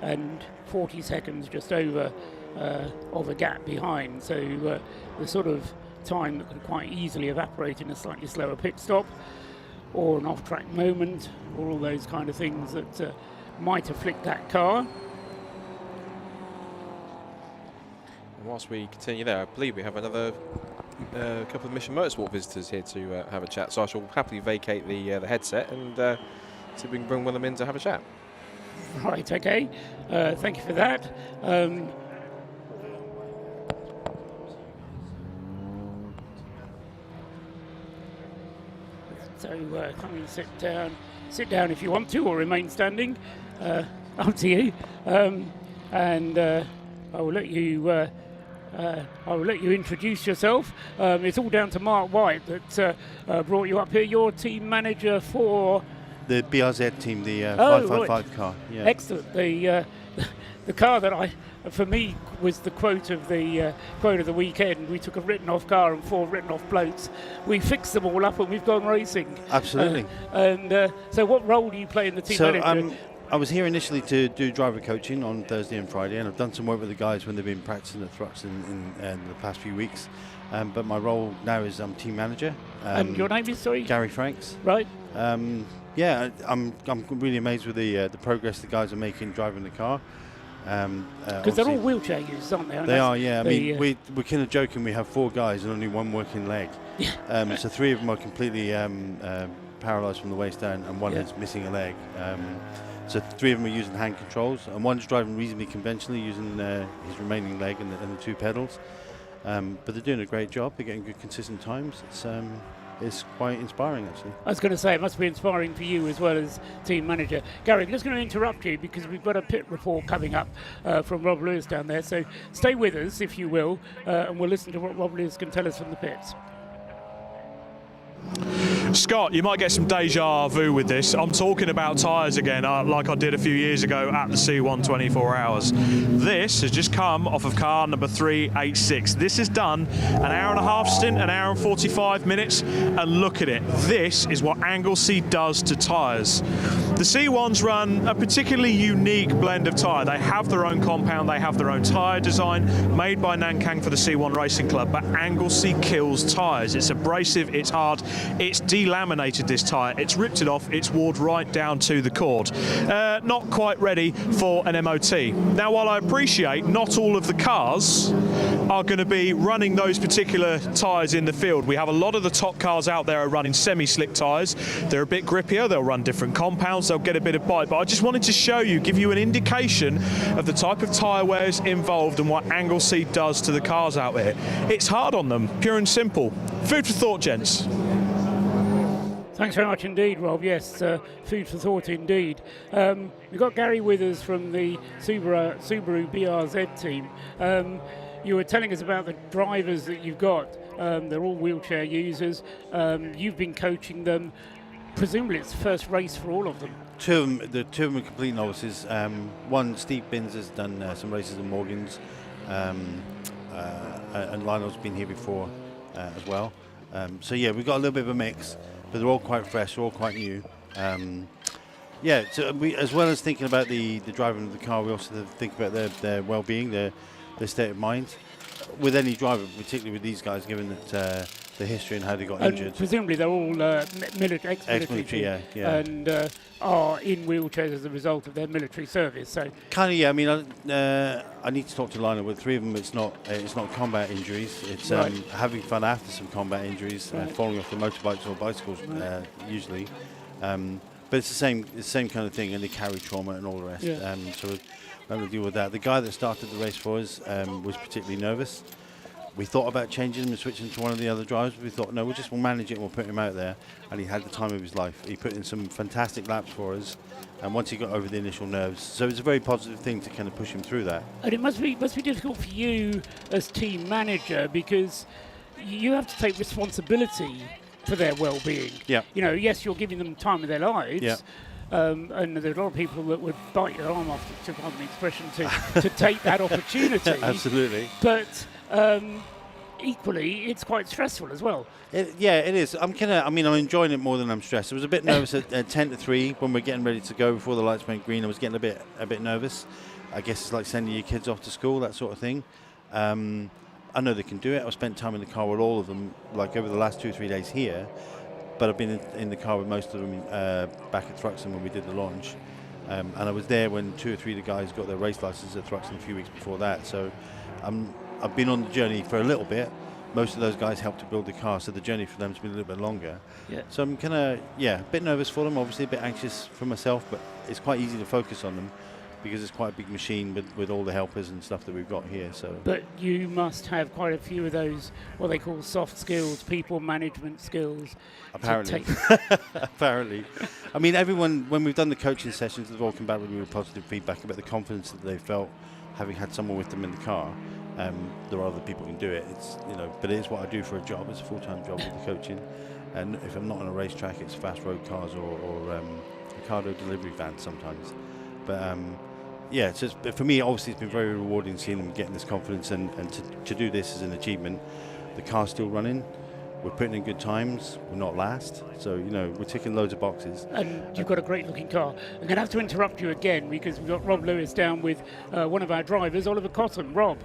and 40 seconds just over of a gap behind. So the sort of time that could quite easily evaporate in a slightly slower pit stop or an off-track moment, or all those kind of things that might afflict that car. Whilst we continue there, I believe we have another couple of Mission Motorsport visitors here to have a chat, so I shall happily vacate the headset and see if we can bring one of them in to have a chat. Right, okay. Thank you for that. So come and sit down if you want to, or remain standing. Up to you. And I will let you. I will let you introduce yourself. It's all down to Mark White that brought you up here. You're team manager for the BRZ team, the 555 car. Yeah. Excellent. The car that for me was the quote of the weekend. We took a written off car and 4 written off blokes. We fixed them all up and we've gone racing. Absolutely. So what role do you play in the team manager? I was here initially to do driver coaching on Thursday and Friday, and I've done some work with the guys when they've been practicing the trucks in the past few weeks. But my role now is I'm team manager. And your name is, sorry? Gary Franks. Right. Yeah, I'm really amazed with the progress the guys are making driving the car. Because they're all wheelchair users, aren't they? They are, yeah. I mean, we're kind of joking. We have 4 guys and only 1 working leg. So 3 of them are completely paralysed from the waist down, and 1 is missing a leg. So 3 of them are using hand controls, and one's driving reasonably conventionally using his remaining leg and the 2 pedals. But they're doing a great job. They're getting good, consistent times. It's quite inspiring, actually. I was going to say, it must be inspiring for you as well as team manager. Gary, I'm just going to interrupt you because we've got a pit report coming up from Rob Lewis down there. So stay with us, if you will, and we'll listen to what Rob Lewis can tell us from the pits. Scott, you might get some deja vu with this. I'm talking about tyres again, like I did a few years ago at the C1 24 Hours. This has just come off of car number 386. This has done an hour and a half stint, an hour and 45 minutes, and look at it. This is what Anglesey does to tyres. The C1s run a particularly unique blend of tyre. They have their own compound, they have their own tyre design, made by Nankang for the C1 Racing Club, but Anglesey kills tyres. It's abrasive, it's hard, it's delaminated this tyre, it's ripped it off, it's worn right down to the cord. Not quite ready for an MOT. Now, while I appreciate not all of the cars are going to be running those particular tyres in the field, we have a lot of the top cars out there are running semi-slick tyres. They're a bit grippier, they'll run different compounds, they'll get a bit of bite, but I just wanted to show you, give you an indication of the type of tyre wears involved and what Anglesey does to the cars out there. It's hard on them, pure and simple. Food for thought, gents. Thanks very much indeed, Rob. Yes, food for thought indeed. We've got Gary with us from the Subaru BRZ team. You were telling us about the drivers that you've got. They're all wheelchair users. You've been coaching them. Presumably it's the first race for all of them. The two of them are complete novices. One, Steve Binns, has done some races in Morgan's, and Lionel's been here before as well. So yeah, we've got a little bit of a mix, but they're all quite fresh, they're all quite new. Yeah, so we, as well as thinking about the driving of the car, we also think about their well-being, their state of mind. With any driver, particularly with these guys, given that the history and how they got injured. Presumably they're all ex-military, yeah. And are in wheelchairs as a result of their military service. So kind of, yeah. I mean, I need to talk to Lionel. With 3 of them, it's not combat injuries. It's right. Having fun after some combat injuries, Right. falling off the motorbikes or bicycles, usually. But it's the same kind of thing, and they carry trauma and all the rest. Yeah. So we're having to deal with that. The guy that started the race for us was particularly nervous. We thought about changing him and switching to one of the other drivers, but we thought, no, we'll manage it and we'll put him out there. And he had the time of his life. He put in some fantastic laps for us, and once he got over the initial nerves, so it's a very positive thing to kind of push him through that. And it must be difficult for you as team manager, because you have to take responsibility for their well-being. Yeah. You know, yes, you're giving them time of their lives. Yeah. And there's a lot of people that would bite your arm off, to pardon the expression, to take that opportunity. Absolutely. But equally, it's quite stressful as well. It is. I'm enjoying it more than I'm stressed. I was a bit nervous at 10 to 3 when we're getting ready to go before the lights went green. I was getting a bit nervous. I guess it's like sending your kids off to school, that sort of thing. I know they can do it. I've spent time in the car with all of them, like over the last 2 or 3 days here. But I've been in the car with most of them back at Thruxton when we did the launch. And I was there when 2 or 3 of the guys got their race licenses at Thruxton a few weeks before that. So I've been on the journey for a little bit. Most of those guys helped to build the car, so the journey for them has been a little bit longer. Yeah. So I'm kind of, a bit nervous for them, obviously a bit anxious for myself, but it's quite easy to focus on them because it's quite a big machine with all the helpers and stuff that we've got here. So. But you must have quite a few of those, what they call soft skills, people management skills. Apparently. Apparently. I mean, everyone, when we've done the coaching sessions, they've all come back with really positive feedback about the confidence that they felt having had someone with them in the car. There are other people who can do it. It's, but it is what I do for a job. It's a full-time job with the coaching. And if I'm not on a racetrack, it's fast road cars or Ocado delivery vans sometimes. But it's just, for me, obviously, it's been very rewarding seeing them getting this confidence and to do this as an achievement. The car's still running. We're putting in good times. We're not last. So, we're ticking loads of boxes. And you've got a great-looking car. I'm going to have to interrupt you again because we've got Rob Lewis down with one of our drivers, Oliver Cotton. Rob.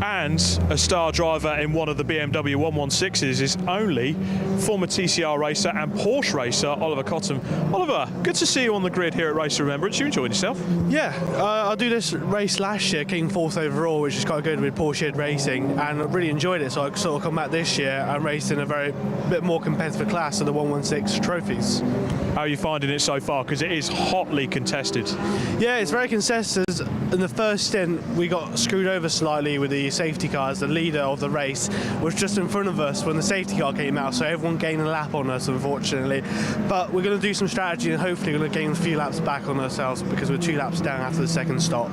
And a star driver in one of the BMW 116s is only former TCR racer and Porsche racer Oliver Cotton. Oliver, good to see you on the grid here at Race of Remembrance. You enjoyed yourself? Yeah, I do this race last year, came 4th overall, which is quite good with Porsche Racing, and I really enjoyed it. So I sort of come back this year and raced in a bit more competitive class of the 116 trophies. How are you finding it so far? Because it is hotly contested. Yeah, it's very contested. In the first stint, we got screwed over slightly with the safety cars. The leader of the race was just in front of us when the safety car came out, so everyone gained a lap on us, unfortunately. But we're going to do some strategy and hopefully going to gain a few laps back on ourselves because we're 2 laps down after the second stop.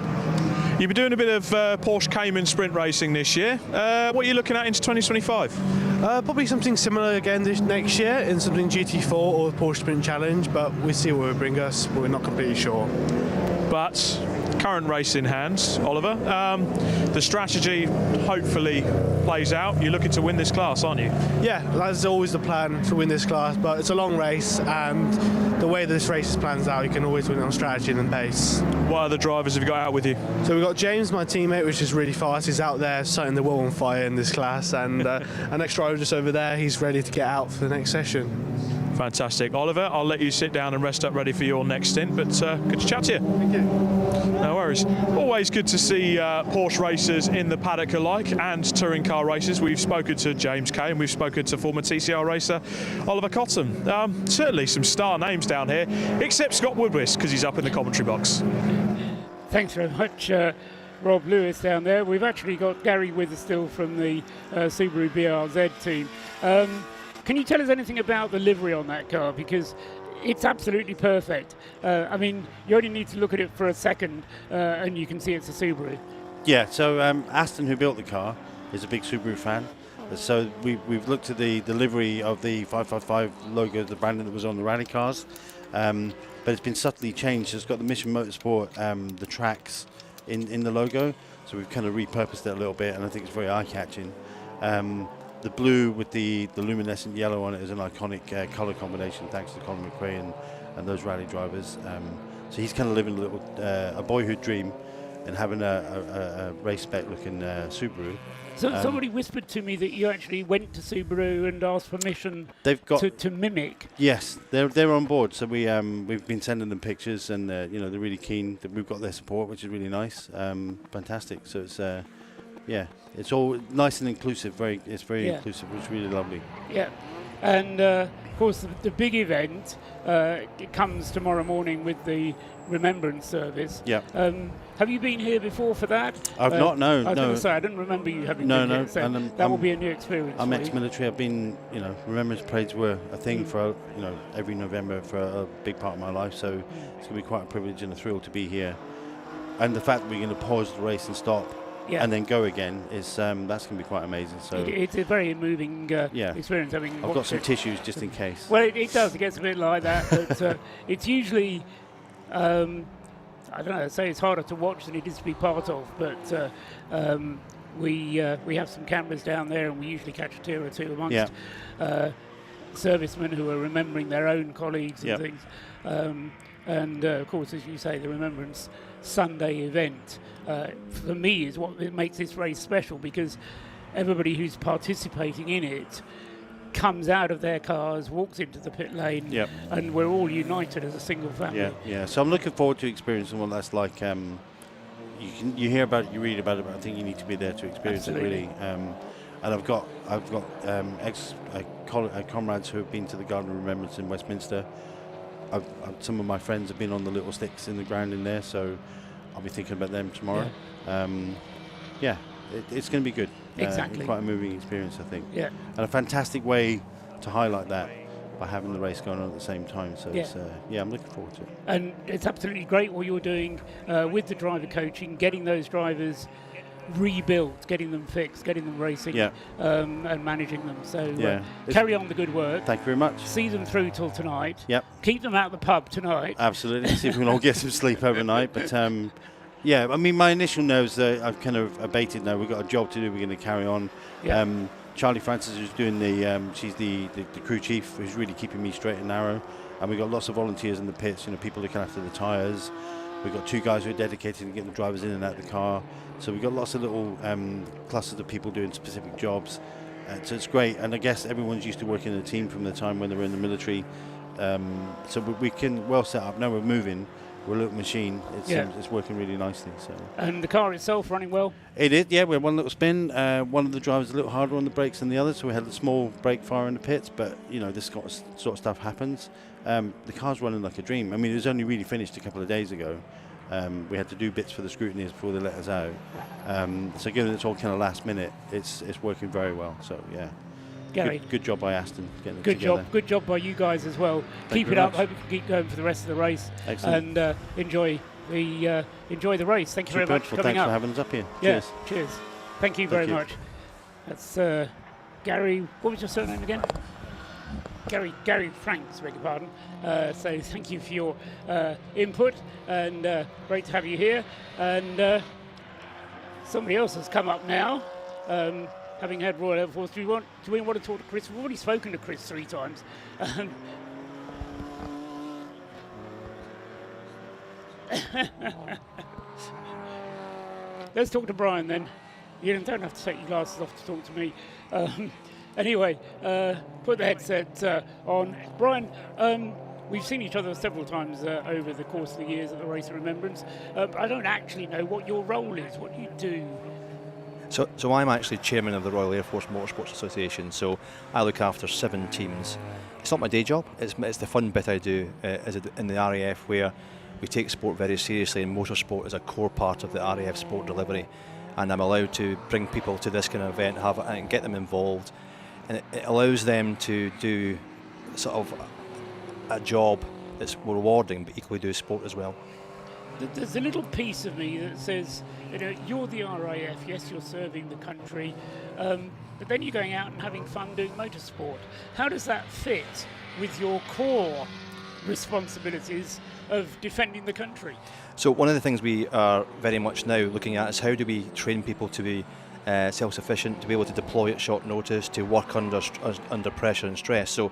You've been doing a bit of Porsche Cayman sprint racing this year. What are you looking at into 2025? Probably something similar again this next year in something GT4 or Porsche Sprint Challenge, but we'll see where it will bring us. We're not completely sure. But current race in hand, Oliver. The strategy hopefully plays out. You're looking to win this class, aren't you? Yeah, that's always the plan, to win this class, but it's a long race, and the way this race plans out, you can always win on strategy and pace. What other drivers have you got out with you? So we've got James, my teammate, which is really fast. He's out there setting the world on fire in this class, and our next driver just over there, he's ready to get out for the next session. Fantastic. Oliver, I'll let you sit down and rest up ready for your next stint, but good to chat to you. Thank you. No worries. Always good to see Porsche racers in the paddock alike and touring car racers. We've spoken to James Kay and we've spoken to former TCR racer Oliver Cotton. Certainly some star names down here, except Scott Woodwis, because he's up in the commentary box. Thanks very much, Rob Lewis down there. We've actually got Gary with us still from the Subaru BRZ team. Can you tell us anything about the livery on that car? Because it's absolutely perfect. I mean, you only need to look at it for a second and you can see it's a Subaru. Yeah, so Aston, who built the car, is a big Subaru fan. So we've looked at the livery of the 555 logo, the branding that was on the rally cars, but it's been subtly changed. It's got the Mission Motorsport, the tracks in the logo, so we've kind of repurposed it a little bit, and I think it's very eye-catching. The blue with the luminescent yellow on it is an iconic colour combination, thanks to Colin McRae and those rally drivers. So he's kind of living a boyhood dream and having a race spec looking Subaru. So somebody whispered to me that you actually went to Subaru and asked permission to mimic. Yes, they're on board. So we've been sending them pictures, and they're really keen that we've got their support, which is really nice. Fantastic. So it's it's all nice and inclusive. It's very inclusive, which is really lovely. Yeah, and of course the big event it comes tomorrow morning with the Remembrance service. Yeah. Have you been here before for that? I've not. No. I was going to say I didn't remember you having been here. So that will be a new experience. I'm ex-military. I've been. Remembrance parades were a thing for every November for a big part of my life. So it's going to be quite a privilege and a thrill to be here. And the fact that we're going to pause the race and stop. Yeah. And then go again is that's going to be quite amazing. So it's a very moving experience. I've got some tissues just in case. Well, it does. It gets a bit like that, but it's usually I don't know. Say it's harder to watch than it is to be part of. But we have some cameras down there, and we usually catch a tear or two amongst servicemen who are remembering their own colleagues and things. And of course, as you say, the Remembrance Sunday event for me is what makes this race special, because everybody who's participating in it comes out of their cars, walks into the pit lane, and we're all united as a single family. Yeah. So I'm looking forward to experiencing what that's like. You hear about it, you read about it, but I think you need to be there to experience it really. And I've got comrades who have been to the Garden of Remembrance in Westminster. Some of my friends have been on the little sticks in the ground in there, so I'll be thinking about them tomorrow. It's going to be good. Exactly. Quite a moving experience, I think. Yeah. And a fantastic way to highlight that by having the race going on at the same time. So I'm looking forward to it. And it's absolutely great what you're doing with the driver coaching, getting those drivers rebuilt, getting them fixed, getting them racing, and managing them. So carry on the good work. Thank you very much. See them through till tonight. Yep. Keep them out the pub tonight. Absolutely. See if we can all get some sleep overnight. But I mean, my initial nerves I've kind of abated now. We've got a job to do. We're going to carry on. Yeah. Charlie Francis is doing she's the crew chief, who's really keeping me straight and narrow. And we've got lots of volunteers in the pits, people looking after the tyres. We've got 2 guys who are dedicated to getting the drivers in and out of the car. So we've got lots of little clusters of people doing specific jobs. So it's great. And I guess everyone's used to working in a team from the time when they were in the military. So we can well set up. Now we're moving. we're a little machine. It's working really nicely. So. And the car itself running well? It is, yeah. We had one little spin. One of the drivers a little harder on the brakes than the other, so we had a small brake fire in the pits. But this sort of stuff happens. The car's running like a dream. I mean, it was only really finished a couple of days ago. We had to do bits for the scrutineers before they let us out. So given it's all kind of last minute, it's working very well. So yeah. Gary. Good job by Aston getting it together. Good job by you guys as well. Keep it up. Hope you can keep going for the rest of the race. Excellent. And enjoy the race. Thank you very much for coming Thanks up. for having us up here. Yeah, Cheers. Thank you very much. That's Gary. What was your surname again? Gary Franks, beg your pardon. So thank you for your input, and great to have you here. And somebody else has come up now. Having had Royal Air Force, do we want to talk to Chris? We've already spoken to Chris 3 times. Let's talk to Brian then. You don't have to take your glasses off to talk to me. Anyway, put the headset on. Brian, we've seen each other several times over the course of the years at the Race of Remembrance. I don't actually know what your role is. What do you do? So I'm actually chairman of the Royal Air Force Motorsports Association, so I look after 7 teams. It's not my day job, it's the fun bit I do in the RAF, where we take sport very seriously, and motorsport is a core part of the RAF sport delivery, and I'm allowed to bring people to this kind of event and get them involved, and it allows them to do sort of a job that's rewarding but equally do sport as well. There's a little piece of me that says, you're the RAF, yes, you're serving the country, but then you're going out and having fun doing motorsport. How does that fit with your core responsibilities of defending the country? So one of the things we are very much now looking at is how do we train people to be self-sufficient, to be able to deploy at short notice, to work under pressure and stress. So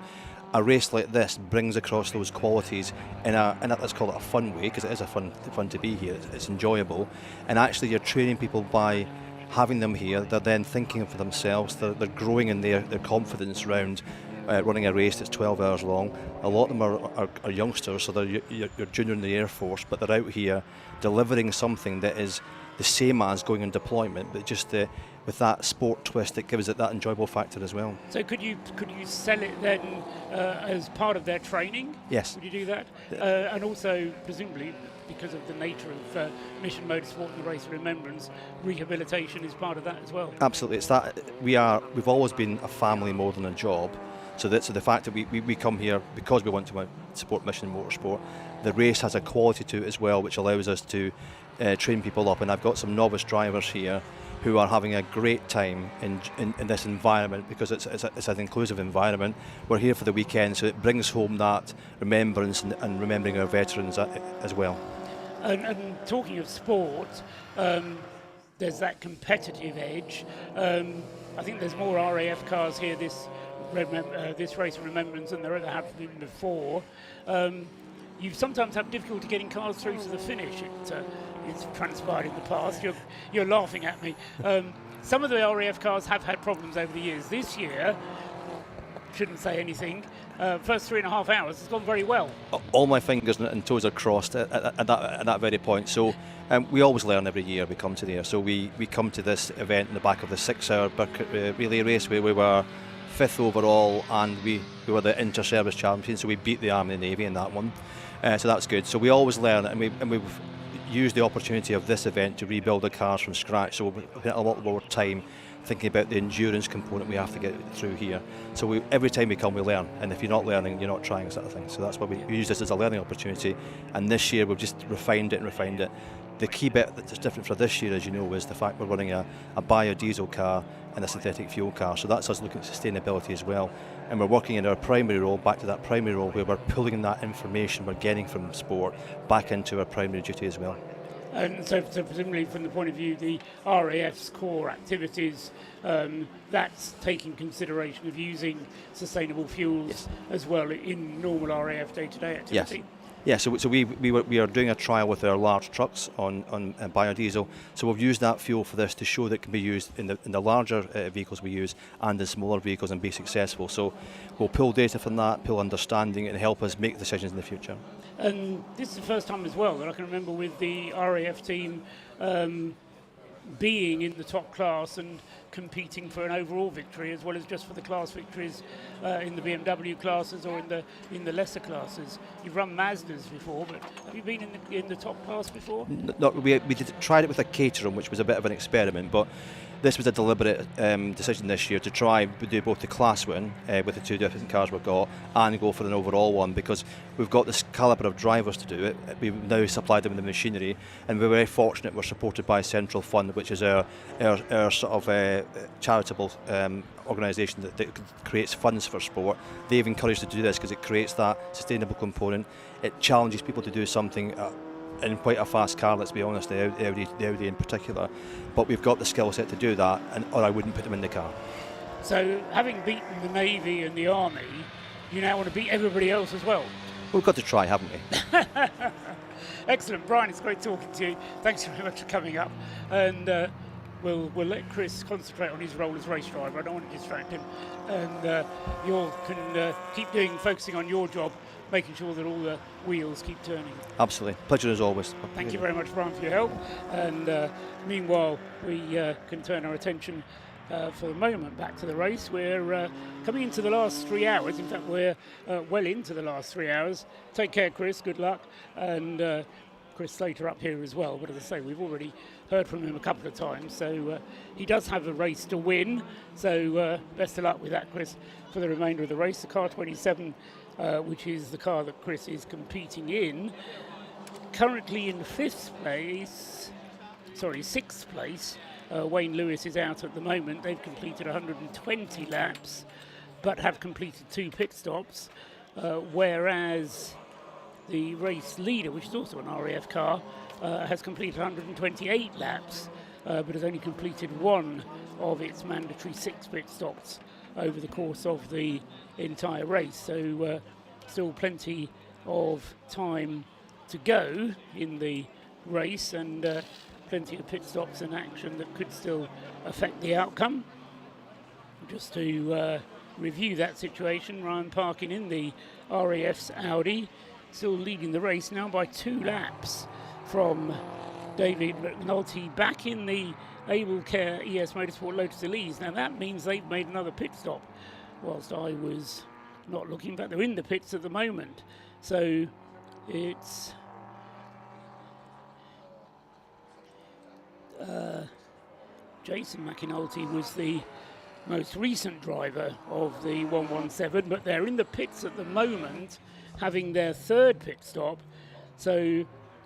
a race like this brings across those qualities in a let's call it a fun way, because it is a fun to be here. It's enjoyable, and actually you're training people by having them here. They're then thinking for themselves. They're growing in their confidence around running a race that's 12 hours long. A lot of them are youngsters, so they're you're junior in the Air Force, but they're out here delivering something that is the same as going on deployment, but just with that sport twist, it gives it that enjoyable factor as well. So could you sell it then as part of their training? Yes. Would you do that? And also, presumably, because of the nature of Mission Motorsport and the Race of Remembrance, rehabilitation is part of that as well. Absolutely, it's that we've always been a family more than a job. So the fact that we come here because we want to support Mission Motorsport, the race has a quality to it as well, which allows us to train people up. And I've got some novice drivers here who are having a great time in this environment, because it's an inclusive environment. We're here for the weekend, so it brings home that remembrance and remembering our veterans as well. And talking of sport, there's that competitive edge. I think there's more RAF cars here this Race of Remembrance than there ever have been before. You've sometimes had difficulty getting cars through to the finish. It's transpired in the past. You're laughing at me. Some of the RAF cars have had problems over the years. This year, shouldn't say anything, first 3.5 hours has gone very well. All my fingers and toes are crossed at that very point. So we always learn every year we come to there. So we come to this event in the back of the 6-hour relay race where we were 5th overall, and we were the inter-service champions, so we beat the Army and the Navy in that one. So that's good. So we always learn, and we've used the opportunity of this event to rebuild the cars from scratch. So we've spent a lot more time thinking about the endurance component we have to get through here. So every time we come, we learn, and if you're not learning, you're not trying, sort of thing. So that's why we use this as a learning opportunity. And this year we've just refined it. The key bit that's different for this year, as you know, is the fact we're running a biodiesel car and a synthetic fuel car. So that's us looking at sustainability as well. And we're working in our primary role, back to that primary role, where we're pulling that information we're getting from sport back into our primary duty as well. And so presumably from the point of view, the RAF's core activities, that's taking consideration of using sustainable fuels as well in normal RAF day-to-day activity? Yeah, so we are doing a trial with our large trucks on biodiesel. So we've used that fuel for this to show that it can be used in the larger vehicles we use and the smaller vehicles and be successful. So we'll pull data from that, pull understanding, and help us make decisions in the future. And this is the first time as well that I can remember with the RAF team being in the top class and competing for an overall victory, as well as just for the class victories in the BMW classes or in the lesser classes. You've run Mazdas before, but have you been in the top class before? No, we tried it with a Caterham, which was a bit of an experiment, but this was a deliberate decision this year to try do both the class one with the two different cars we've got and go for an overall one, because we've got this calibre of drivers to do it. We've now supplied them with the machinery, and we're very fortunate we're supported by Central Fund, which is our sort of charitable organisation that creates funds for sport. They've encouraged us to do this because it creates that sustainable component. It challenges people to do something in quite a fast car, let's be honest, the Audi in particular. But we've got the skill set to do that, or I wouldn't put them in the car. So, having beaten the Navy and the Army, you now want to beat everybody else as well? We've got to try, haven't we? Excellent. Brian, it's great talking to you. Thanks very much for coming up. And we'll let Chris concentrate on his role as race driver. I don't want to distract him. And you can keep focusing on your job, making sure that all the wheels keep turning. Absolutely. Pleasure as always. Thank you very much, Brian, for your help. And meanwhile, we can turn our attention for the moment back to the race. We're coming into the last 3 hours. In fact, we're well into the last 3 hours. Take care, Chris. Good luck. And Chris Slater up here as well. But as I say, we've already heard from him a couple of times. So he does have a race to win. So best of luck with that, Chris, for the remainder of the race. The car 27, which is the car that Chris is competing in, currently in sixth place. Wayne Lewis is out at the moment. They've completed 120 laps, but have completed 2 pit stops, whereas the race leader, which is also an RAF car, has completed 128 laps, but has only completed 1 of its mandatory 6 pit stops over the course of the entire race. So still plenty of time to go in the race, and plenty of pit stops and action that could still affect the outcome. Just to review that situation, Ryan Parkin in the RAF's Audi, still leading the race now by 2 laps from David McNulty back in the Able Care ES Motorsport Lotus Elise. Now that means they've made another pit stop whilst I was not looking, but they're in the pits at the moment. So it's Jason McInulty was the most recent driver of the 117, but they're in the pits at the moment, having their 3rd pit stop. So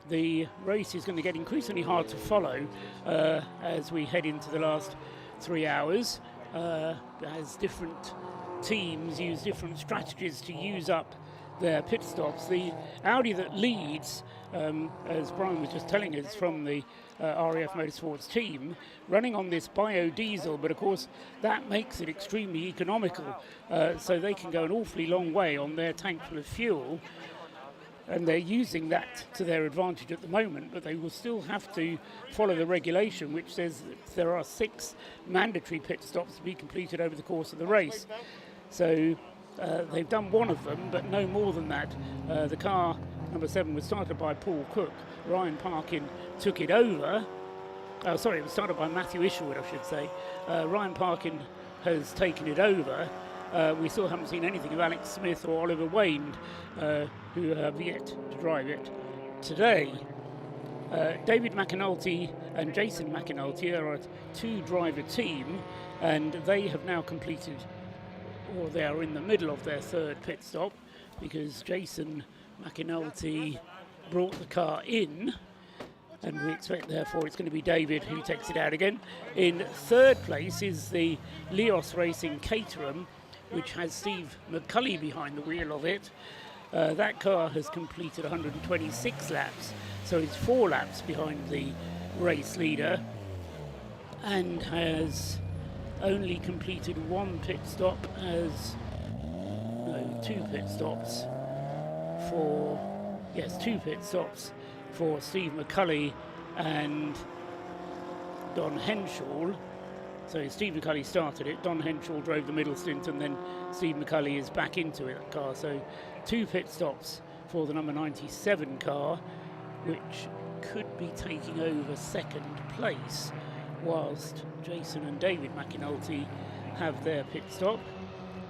the race is going to get increasingly hard to follow as we head into the last 3 hours, as different teams use different strategies to use up their pit stops. The Audi that leads, as Brian was just telling us, from the RAF Motorsports team, running on this biodiesel, but of course that makes it extremely economical, so they can go an awfully long way on their tank full of fuel, and they're using that to their advantage at the moment, but they will still have to follow the regulation, which says that there are 6 mandatory pit stops to be completed over the course of the race. So they've done 1 of them, but no more than that. The car number 7 was started by Paul Cook. Ryan Parkin took it over. It was started by Matthew Isherwood, I should say. Ryan Parkin has taken it over. We still haven't seen anything of Alex Smith or Oliver Wayne, who have yet to drive it today. David McInulty and Jason McInulty are a 2-driver team, and they have now completed, or they are in the middle of their 3rd pit stop, because Jason McInulty brought the car in, and we expect therefore it's going to be David who takes it out again. In 3rd place is the Leos Racing Caterham, which has Steve McCulley behind the wheel of it. That car has completed 126 laps, so it's 4 laps behind the race leader, and has only completed 1 pit stop, 2 pit stops for yes, 2 pit stops for Steve McCulley and Don Henshaw. So Steve McCulley started it, Don Henshaw drove the middle stint, and then Steve McCulley is back into it, the car. So 2 pit stops for the number 97 car, which could be taking over second place, whilst Jason and David McAnulty have their pit stop.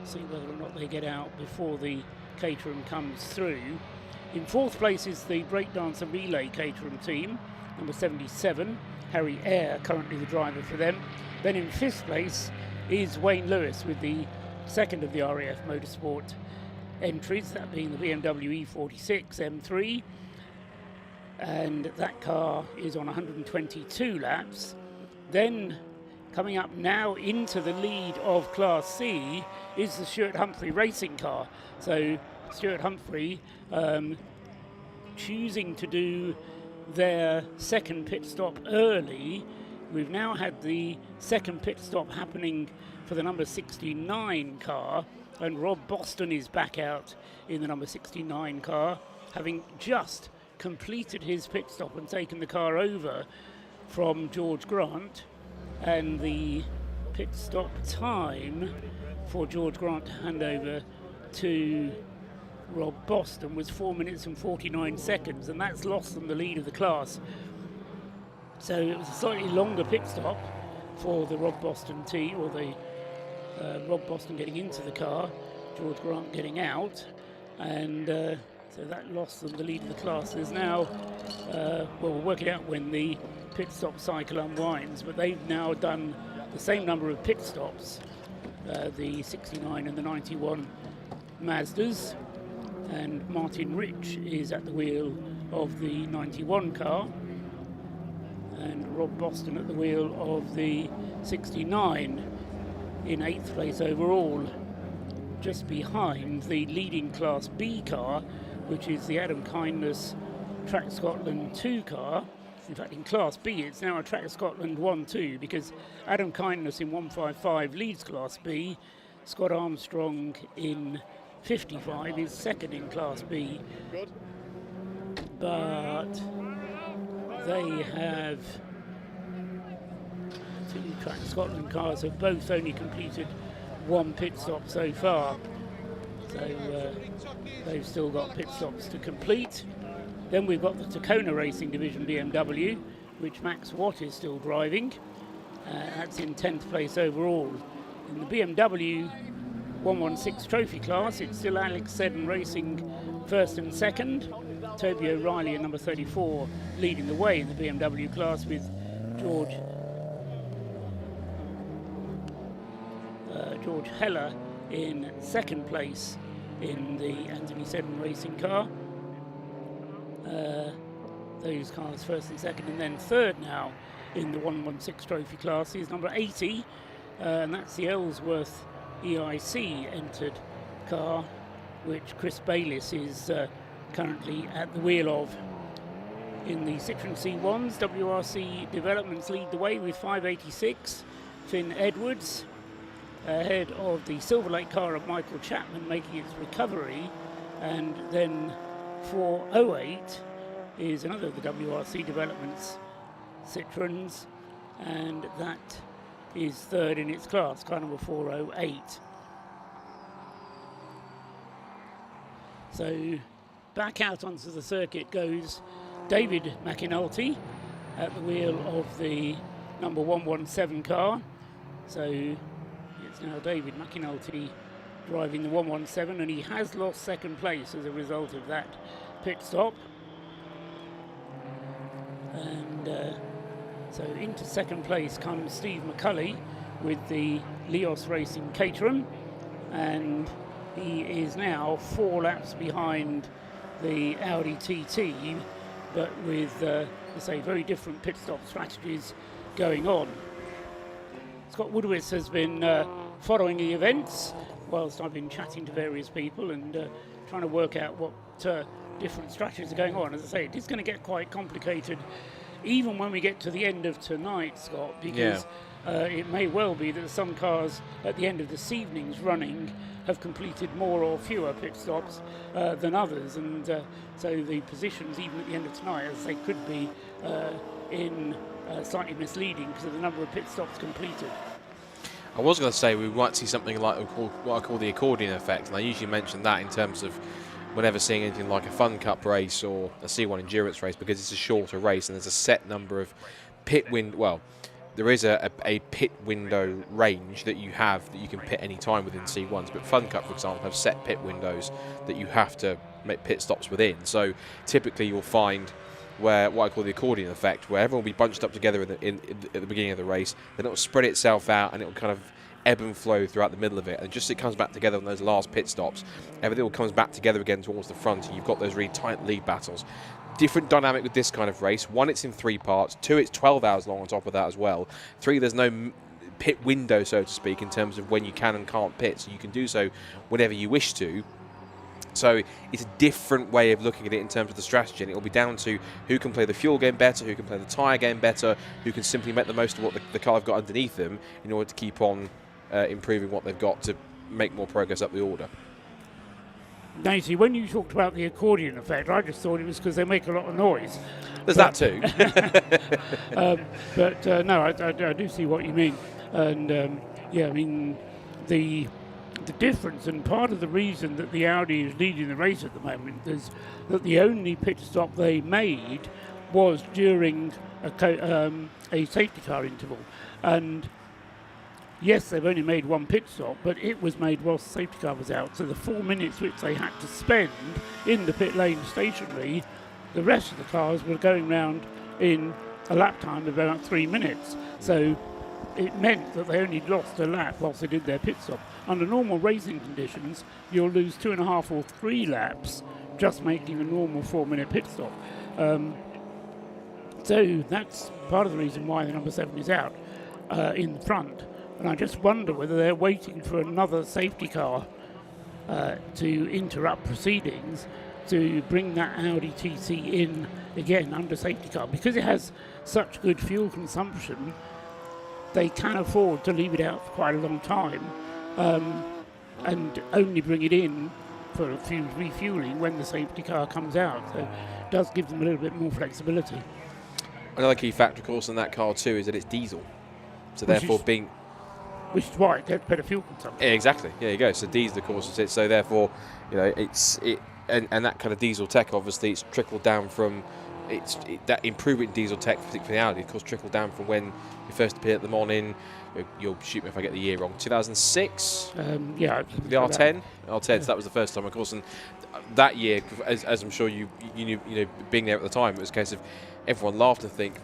See whether or not they get out before the Caterham comes through. In 4th place is the breakdance and relay Caterham team, number 77, Harry Eyre, currently the driver for them. Then in 5th place is Wayne Lewis with the second of the RAF Motorsport entries, that being the BMW E46 M3, and that car is on 122 laps. Then coming up now into the lead of Class C is the Stuart Humphrey racing car. So Stuart Humphrey choosing to do their second pit stop early. We've now had the second pit stop happening for the number 69 car, and Rob Boston is back out in the number 69 car, having just completed his pit stop and taken the car over from George Grant. And the pit stop time for George Grant to hand over to Rob Boston was 4 minutes and 49 seconds, and that's lost them the lead of the class. So it was a slightly longer pit stop for the Rob Boston team, or the Rob Boston getting into the car, George Grant getting out, and so that lost them the lead of the class. There's now, well, we'll work it out when the pit stop cycle unwinds, but they've now done the same number of pit stops, the 69 and the 91 Mazdas, and Martin Rich is at the wheel of the 91 car, and Rob Boston at the wheel of the 69 in 8th place overall, just behind the leading Class B car, which is the Adam Kindness Track Scotland 2 car. In fact, in Class B, it's now a Track Scotland 1-2, because Adam Kindness in 155 leads Class B. Scott Armstrong in 55 is second in Class B. But they have, 2 Track Scotland cars have both only completed 1 pit stop so far. So they've still got pit stops to complete. Then we've got the Tacona Racing Division BMW, which Max Watt is still driving. That's in 10th place overall. In the BMW 116 trophy class, it's still Alex Seddon racing first and second. Toby O'Reilly at number 34 leading the way in the BMW class, with George Heller in second place in the Anthony Seddon racing car. Those cars first and second, and then third now in the 116 trophy class is number 80, and that's the Ellsworth EIC entered car, which Chris Bayliss is currently at the wheel of. In the Citroen C1s, WRC Developments lead the way with 586, Finn Edwards, ahead of the Silver Lake car of Michael Chapman making its recovery, and then 408 is another of the WRC Developments Citroens, and that is third in its class, car number 408. So back out onto the circuit goes David McAnulty at the wheel of the number 117 car. So it's now David McAnulty driving the 117, and he has lost second place as a result of that pit stop. And so into second place comes Steve McCulley with the Leos Racing Caterham, and he is now 4 laps behind the Audi TT, but with, let's say, very different pit stop strategies going on. Scott Woodwitz has been following the events whilst I've been chatting to various people and trying to work out what different strategies are going on. As I say, it is going to get quite complicated even when we get to the end of tonight, Scott, because it may well be that some cars at the end of this evening's running have completed more or fewer pit stops than others, and so the positions even at the end of tonight, as they could be in slightly misleading because of the number of pit stops completed. I was going to say we might see something like what I call the accordion effect, and I usually mention that in terms of whenever seeing anything like a Fun Cup race or a C1 endurance race, because it's a shorter race and there's a set number of there is a pit window range that you have that you can pit any time within C1s, but Fun Cup, for example, have set pit windows that you have to make pit stops within. So typically you'll find where what I call the accordion effect, where everyone will be bunched up together at the beginning of the race, then it will spread itself out and it will kind of ebb and flow throughout the middle of it, and just as it comes back together on those last pit stops, everything all comes back together again towards the front, and you've got those really tight lead battles. Different dynamic with this kind of race. 1, it's in 3 parts. 2, it's 12 hours long on top of that as well. 3, there's no pit window, so to speak, in terms of when you can and can't pit, so you can do so whenever you wish to. So it's a different way of looking at it in terms of the strategy, and it will be down to who can play the fuel game better, who can play the tyre game better, who can simply make the most of what the car have got underneath them in order to keep on improving what they've got to make more progress up the order. Now, you see, when you talked about the accordion effect, I just thought it was because they make a lot of noise. There's that too. No, I do see what you mean. And, I mean, the difference, and part of the reason that the Audi is leading the race at the moment is that the only pit stop they made was during a safety car interval. And yes, they've only made one pit stop, but it was made whilst the safety car was out. So the 4 minutes which they had to spend in the pit lane stationary, the rest of the cars were going round in a lap time of about 3 minutes. So it meant that they only lost a lap whilst they did their pit stop. Under normal racing conditions, you'll lose 2.5 or 3 laps just making a normal 4-minute pit stop. So that's part of the reason why the number 7 is out in the front. And I just wonder whether they're waiting for another safety car to interrupt proceedings to bring that Audi TC in again under safety car. Because it has such good fuel consumption, they can afford to leave it out for quite a long time and only bring it in for a few refueling when the safety car comes out. So it does give them a little bit more flexibility. Another key factor, of course, in that car too is that it's diesel. So therefore Which is why it has better fuel consumption. Yeah, exactly. Yeah, you go. So diesel, of course, is it. So therefore, and that kind of diesel tech, obviously, it's trickled down from that improvement in diesel tech, particularly for the Audi, of course, trickled down from when you first appeared at Le Mans in. You'll shoot me if I get the year wrong. 2006. The R10. R10. So that was the first time, of course, and that year, as I'm sure you knew, being there at the time, it was a case of everyone laughed and think,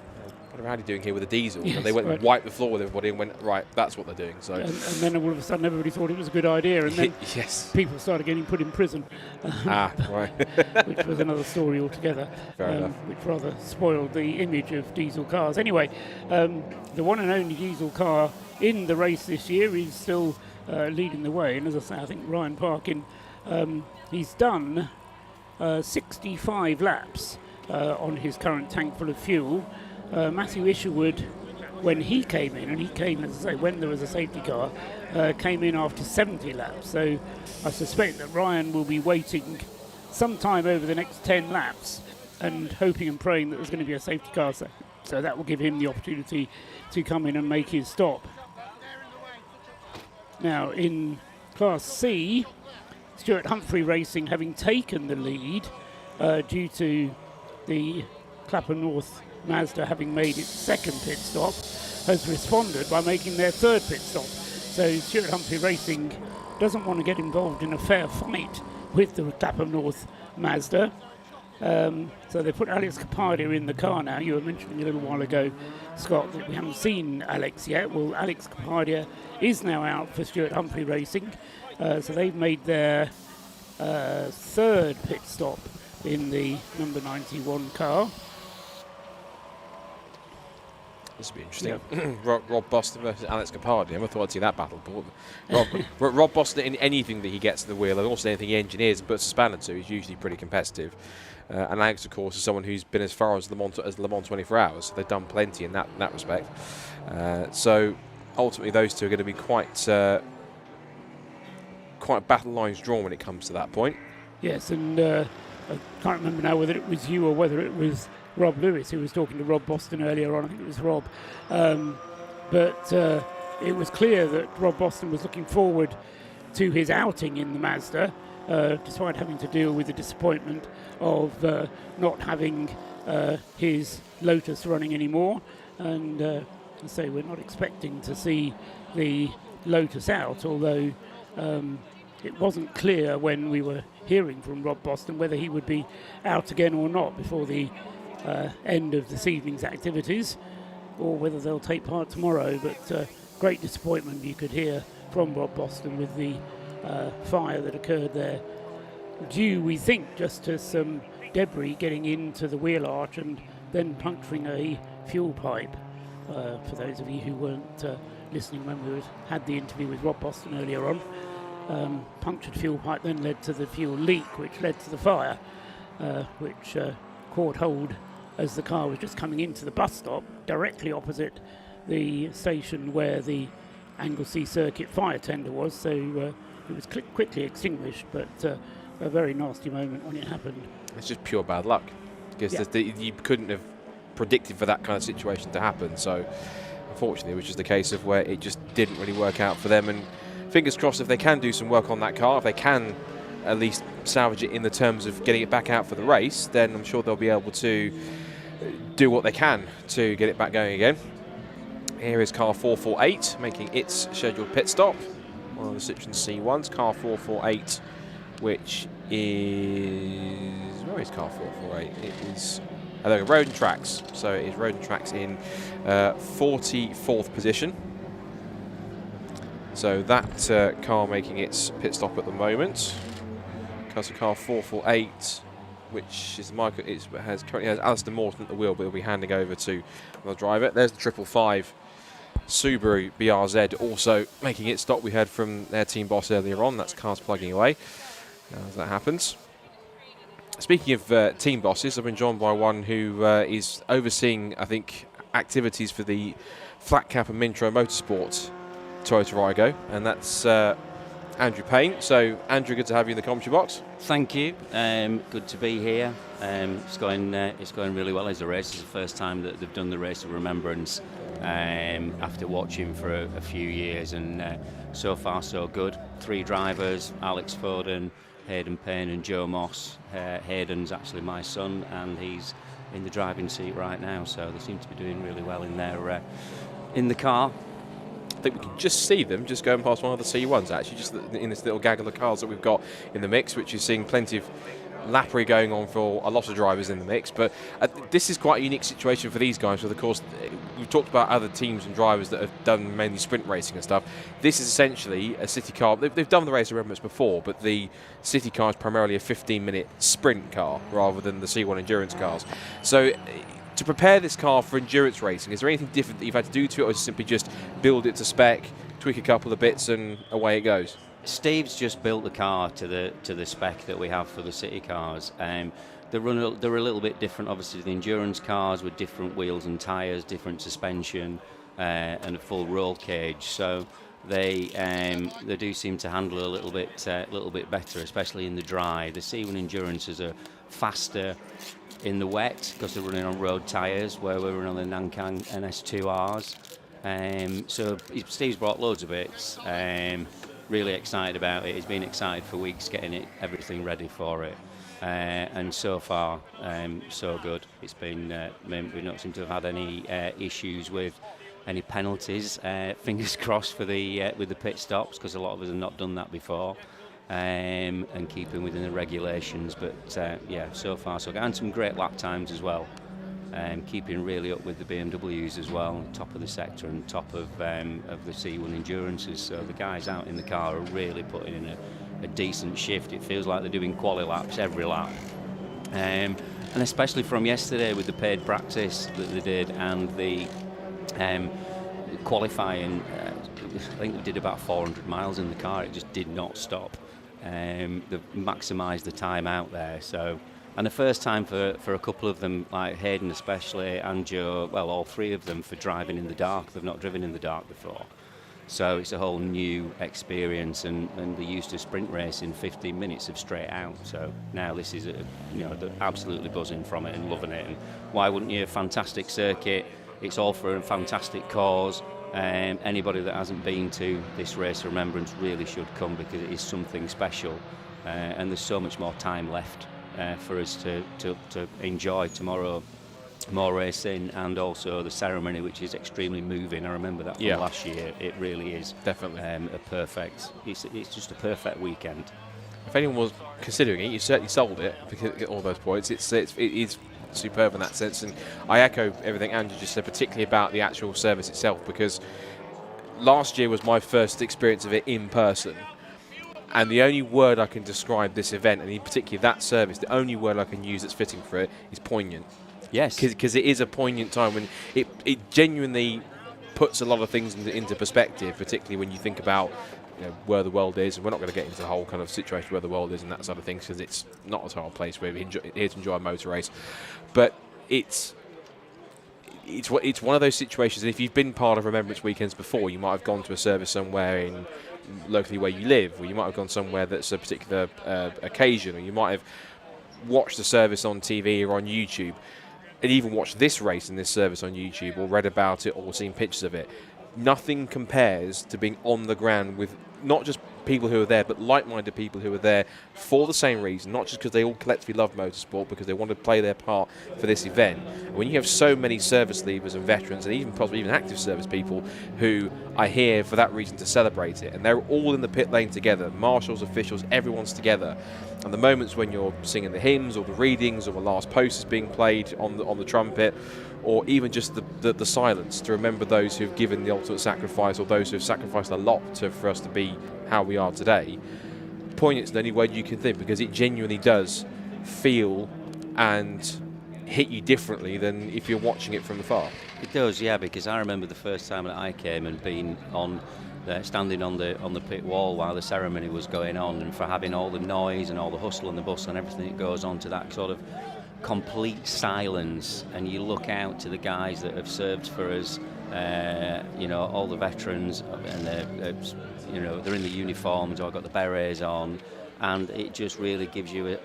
what are Audi doing here with a diesel? Yes, and they went and wiped the floor with everybody and went, right, that's what they're doing. So and then all of a sudden everybody thought it was a good idea, and then yes, people started getting put in prison. Right. Which was another story altogether. Fair enough. Which rather spoiled the image of diesel cars. Anyway, the one and only diesel car in the race this year is still leading the way. And as I say, I think Ryan Parkin, he's done 65 laps on his current tank full of fuel. Matthew Isherwood, when he came in, and he came, as I say, when there was a safety car, came in after 70 laps. So I suspect that Ryan will be waiting sometime over the next 10 laps and hoping and praying that there's going to be a safety car. So that will give him the opportunity to come in and make his stop. Now, in Class C, Stuart Humphrey Racing, having taken the lead due to the Clapham North Mazda having made its second pit stop, has responded by making their third pit stop. So Stuart Humphrey Racing doesn't want to get involved in a fair fight with the Clapham North Mazda. So they put Alex Capadia in the car now. You were mentioning a little while ago, Scott, that we haven't seen Alex yet. Well, Alex Capadia is now out for Stuart Humphrey Racing. So they've made their third pit stop in the number 91 car. This will be interesting. Yeah. Rob Boston versus Alex Capaldi. I never thought I'd see that battle. But Rob Boston, in anything that he gets to the wheel, and also anything he engineers and puts a spanner to, is usually pretty competitive. And Alex, of course, is someone who's been as far as Le Mans 24 Hours. So they've done plenty in that respect. So ultimately, those two are going to be quite battle lines drawn when it comes to that point. Yes, and I can't remember now whether it was you or whether it was Rob Lewis who was talking to Rob Boston earlier on. I think it was Rob. But it was clear that Rob Boston was looking forward to his outing in the Mazda, despite having to deal with the disappointment of not having his Lotus running anymore. And so we're not expecting to see the Lotus out, although it wasn't clear when we were hearing from Rob Boston whether he would be out again or not before the end of this evening's activities, or whether they'll take part tomorrow. But great disappointment you could hear from Rob Boston with the fire that occurred there, due, we think, just to some debris getting into the wheel arch and then puncturing a fuel pipe. For those of you who weren't listening when we had the interview with Rob Boston earlier on, punctured fuel pipe then led to the fuel leak, which led to the fire, which caught hold as the car was just coming into the bus stop directly opposite the station where the Anglesey Circuit fire tender was. So it was quickly extinguished, but a very nasty moment when it happened. It's just pure bad luck, because you couldn't have predicted for that kind of situation to happen. So unfortunately it was just a case of where it just didn't really work out for them, and fingers crossed if they can do some work on that car, if they can at least salvage it in the terms of getting it back out for the race, then I'm sure they'll be able to do what they can to get it back going again. Here is car 448 making its scheduled pit stop, one of the Citroen C1s, car 448, which is, where is car 448? It is Road and Tracks. So it is Road and Tracks in 44th position. So that car making its pit stop at the moment. Car 448, which is currently has Alistair Morton at the wheel, but he'll be handing over to the driver. There's the 555 Subaru BRZ also making its stop. We heard from their team boss earlier on. That's cars plugging away as that happens. Speaking of team bosses, I've been joined by one who is overseeing, I think, activities for the Flat Cap and Mission Motorsport Toyota Aygo, and that's Andrew Payne. So, Andrew, good to have you in the commentary box. Thank you. Good to be here. It's going really well as a race. It's the first time that they've done the Race of Remembrance after watching for a few years, and so far so good. 3 drivers: Alex Foden, Hayden Payne, and Joe Moss. Hayden's actually my son, and he's in the driving seat right now. So they seem to be doing really well in their in the car. I think we can just see them just going past one of the C1s, actually, just in this little gaggle of cars that we've got in the mix, which is seeing plenty of lappery going on for a lot of drivers in the mix. But this is quite a unique situation for these guys, because of course we've talked about other teams and drivers that have done mainly sprint racing and stuff. This is essentially a city car. They've done the Race of Remembrance before, but the city car is primarily a 15-minute sprint car rather than the C1 endurance cars. So to prepare this car for endurance racing, is there anything different that you've had to do to it, or is it simply just build it to spec, tweak a couple of bits, and away it goes? Steve's just built the car to the spec that we have for the city cars. They're a little bit different, obviously, the endurance cars, with different wheels and tyres, different suspension, and a full roll cage. So they do seem to handle a little bit better, especially in the dry. The C1 endurances are faster in the wet because they're running on road tyres, where we're running on the Nankang NS2Rs. So Steve's brought loads of bits. Really excited about it. He's been excited for weeks getting everything ready for it. And so far, so good. It's been, we don't seem to have had any issues with any penalties. Fingers crossed for with the pit stops, because a lot of us have not done that before. And keeping within the regulations, but yeah, so far so good. And some great lap times as well. Keeping really up with the BMWs as well, top of the sector and top of the C1 endurances. So the guys out in the car are really putting in a decent shift. It feels like they're doing quali laps every lap. And especially from yesterday with the paid practice that they did, and the Qualifying, I think we did about 400 miles in the car. It just did not stop. They've maximised the time out there. So, and the first time for a couple of them, like Hayden especially, and Joe, well, all three of them, for driving in the dark. They've not driven in the dark before. So it's a whole new experience, and they're used to sprint racing 15 minutes of straight out. So now this is, they're absolutely buzzing from it and loving it. And why wouldn't you? Fantastic circuit. It's all for a fantastic cause. Anybody that hasn't been to this Race of Remembrance really should come, because it is something special, and there's so much more time left for us to enjoy tomorrow. More racing, and also the ceremony, which is extremely moving. I remember that from last year. It really is definitely it's just a perfect weekend. If anyone was considering it, you certainly sold it, because at all those points. It is superb in that sense, and I echo everything Andrew just said, particularly about the actual service itself, because last year was my first experience of it in person, and the only word I can describe this event, and in particular that service, the only word I can use that's fitting for it is poignant. Yes, because it is a poignant time when it genuinely puts a lot of things into perspective, particularly when you think about where the world is. And we're not going to get into the whole kind of situation where the world is and that sort of things, because it's not a whole place where we're here to enjoy a motor race. But it's one of those situations, and if you've been part of Remembrance weekends before, you might have gone to a service somewhere in locally where you live, or you might have gone somewhere that's a particular occasion, or you might have watched the service on TV or on YouTube, and even watched this race in this service on YouTube, or read about it, or seen pictures of it. Nothing compares to being on the ground with not just people who are there, but like-minded people who are there for the same reason, not just because they all collectively love motorsport, because they want to play their part for this event. And when you have so many service leavers and veterans, and even possibly even active service people who are here for that reason to celebrate it, and they're all in the pit lane together, marshals, officials, everyone's together. And the moments when you're singing the hymns or the readings, or the last post is being played on the trumpet, or even just the silence to remember those who've given the ultimate sacrifice, or those who've sacrificed a lot for us to be how we are today. Poignant's the only word you can think, because it genuinely does feel and hit you differently than if you're watching it from afar. It does, yeah, because I remember the first time that I came and being on standing on the pit wall while the ceremony was going on, and for having all the noise and all the hustle and the bustle and everything that goes on to that sort of complete silence, and you look out to the guys that have served for us, all the veterans, and they're in the uniforms, or got the berets on, and it just really gives you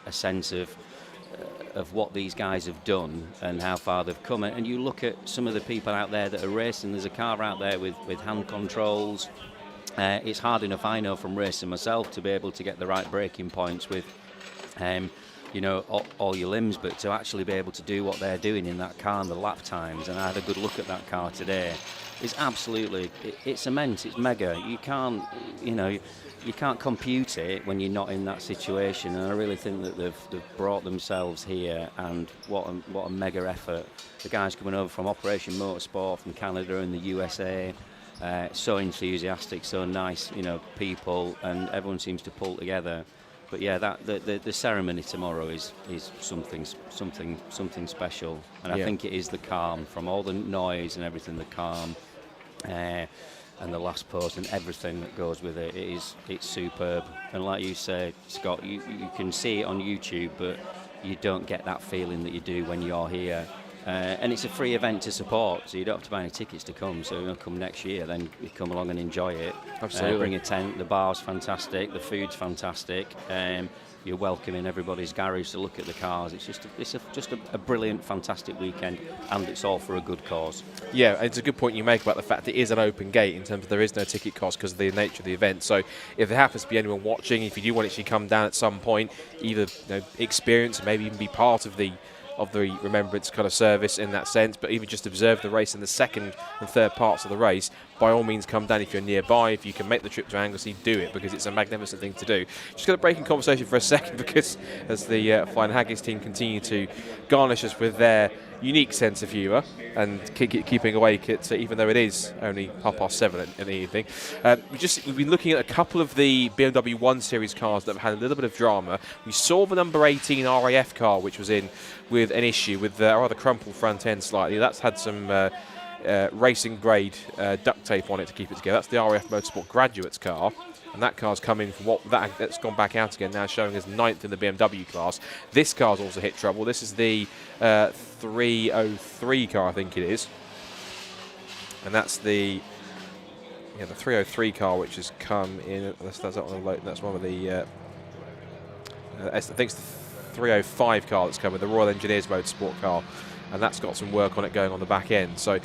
a sense of what these guys have done and how far they've come. And you look at some of the people out there that are racing. There's a car out there with hand controls. It's hard enough, I know from racing myself, to be able to get the right braking points with all your limbs, but to actually be able to do what they're doing in that car and the lap times. And I had a good look at that car today. It's absolutely, it's immense, it's mega. You can't compute it when you're not in that situation. And I really think that they've brought themselves here, and what a mega effort. The guys coming over from Operation Motorsport from Canada and the USA, so enthusiastic, so nice, people, and everyone seems to pull together. But yeah, the ceremony tomorrow is something special, and I think it is the calm, from all the noise and everything, the calm, and the last post and everything that goes with it. It's superb, and like you say, Scott, you can see it on YouTube, but you don't get that feeling that you do when you're here. And it's a free event to support, so you don't have to buy any tickets to come. So you'll come next year, then you come along and enjoy it. Absolutely. Bring a tent. The bar's fantastic. The food's fantastic. You're welcome in everybody's garage to look at the cars. It's just a brilliant, fantastic weekend, and it's all for a good cause. Yeah, it's a good point you make about the fact that it is an open gate in terms of there is no ticket cost because of the nature of the event. So if there happens to be anyone watching, if you do want to actually come down at some point, either experience and maybe even be part of the Remembrance kind of service in that sense, but even just observe the race in the second and third parts of the race, by all means come down if you're nearby. If you can make the trip to Anglesey, do it, because it's a magnificent thing to do. Just going to break in conversation for a second, because as the Flying Haggis team continue to garnish us with their unique sense of humour and keeping awake even though it is only 7:30 in the evening. We've been looking at a couple of the BMW 1 Series cars that have had a little bit of drama. We saw the number 18 RAF car, which was in with an issue with a rather crumpled front end slightly. That's had some racing grade duct tape on it to keep it together. That's the RAF Motorsport Graduates car, and that car's come in from that's gone back out again now, showing as 9th in the BMW class. This car's also hit trouble. This is the 303 car, I think it is, and that's the 303 car which has come in. That's one of the I think it's the 305 car that's come with the Royal Engineers Motorsport car, and that's got some work on it going on the back end. So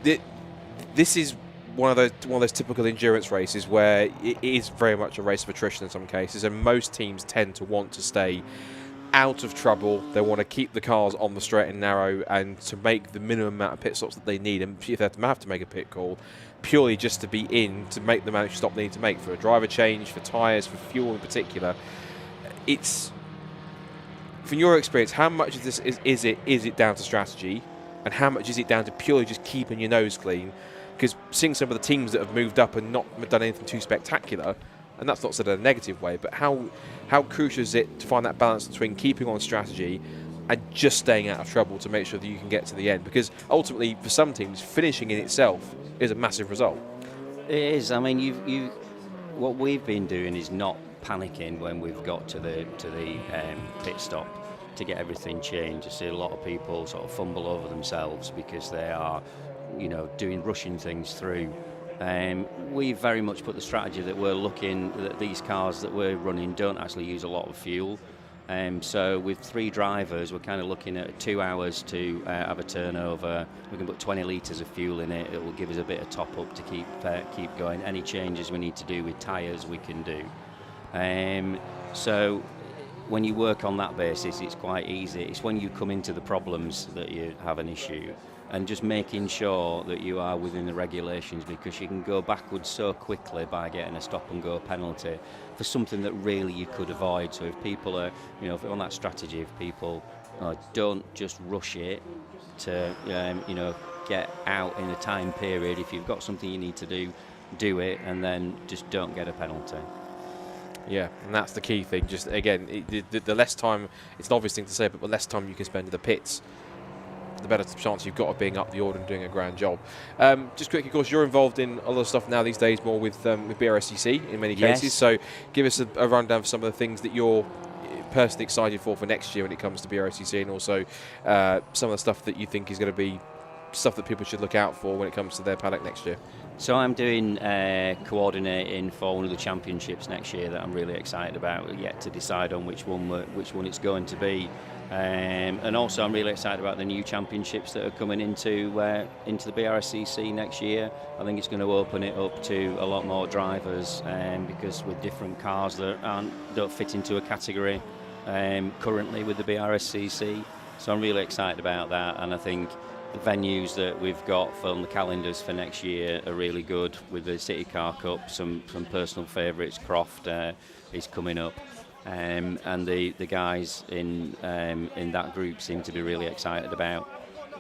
this is one of those typical endurance races where it is very much a race of attrition in some cases, and most teams tend to want to stay out of trouble. They want to keep the cars on the straight and narrow, and to make the minimum amount of pit stops that they need, and if they have to make a pit call, purely just to be in to make the managed stop they need to make for a driver change, for tyres, for fuel in particular. It's, from your experience, how much of this is it down to strategy, and how much is it down to purely just keeping your nose clean? Because seeing some of the teams that have moved up and not done anything too spectacular, and that's not said in a negative way, but how crucial is it to find that balance between keeping on strategy and just staying out of trouble to make sure that you can get to the end? Because ultimately, for some teams, finishing in itself is a massive result. It is. I mean, what we've been doing is not panicking when we've got to the pit stop to get everything changed. I see a lot of people sort of fumble over themselves because they are, rushing things through. We very much put the strategy that we're looking that these cars that we're running don't actually use a lot of fuel. So with 3 drivers, we're kind of looking at 2 hours to have a turnover. We can put 20 litres of fuel in it. It will give us a bit of top up to keep going. Any changes we need to do with tyres, we can do. So when you work on that basis, it's quite easy. It's when you come into the problems that you have an issue, and just making sure that you are within the regulations, because you can go backwards so quickly by getting a stop and go penalty for something that really you could avoid. So if people are, if on that strategy, if people don't just rush it to, get out in a time period. If you've got something you need to do it, and then just don't get a penalty. Yeah, and that's the key thing. Just again, the less time, it's an obvious thing to say, but the less time you can spend in the pits, the better chance you've got of being up the order and doing a grand job. Just quickly, of course, you're involved in a lot of stuff now these days, more with Brscc in many cases. Yes. So give us a rundown of some of the things that you're personally excited for next year when it comes to Brscc, and also some of the stuff that you think is going to be stuff that people should look out for when it comes to their paddock next year. So I'm doing coordinating for one of the championships next year that I'm really excited about. Yet to decide on which one it's going to be, and also I'm really excited about the new championships that are coming into the Brscc next year. I think it's going to open it up to a lot more drivers, because with different cars that don't fit into a category currently with the Brscc. So I'm really excited about that, and I think the venues that we've got from the calendars for next year are really good, with the City Car Cup, some personal favourites. Croft is coming up, and the guys in that group seem to be really excited about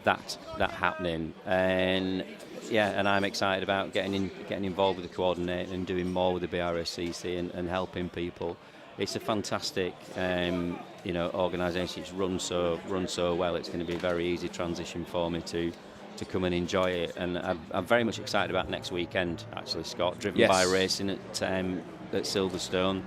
that happening. And I'm excited about getting involved with the coordinating and doing more with the Brscc and helping people. It's a fantastic organisation. It's run so well. It's going to be a very easy transition for me to come and enjoy it. And I'm very much excited about next weekend, actually, Scott, driven by racing at Silverstone,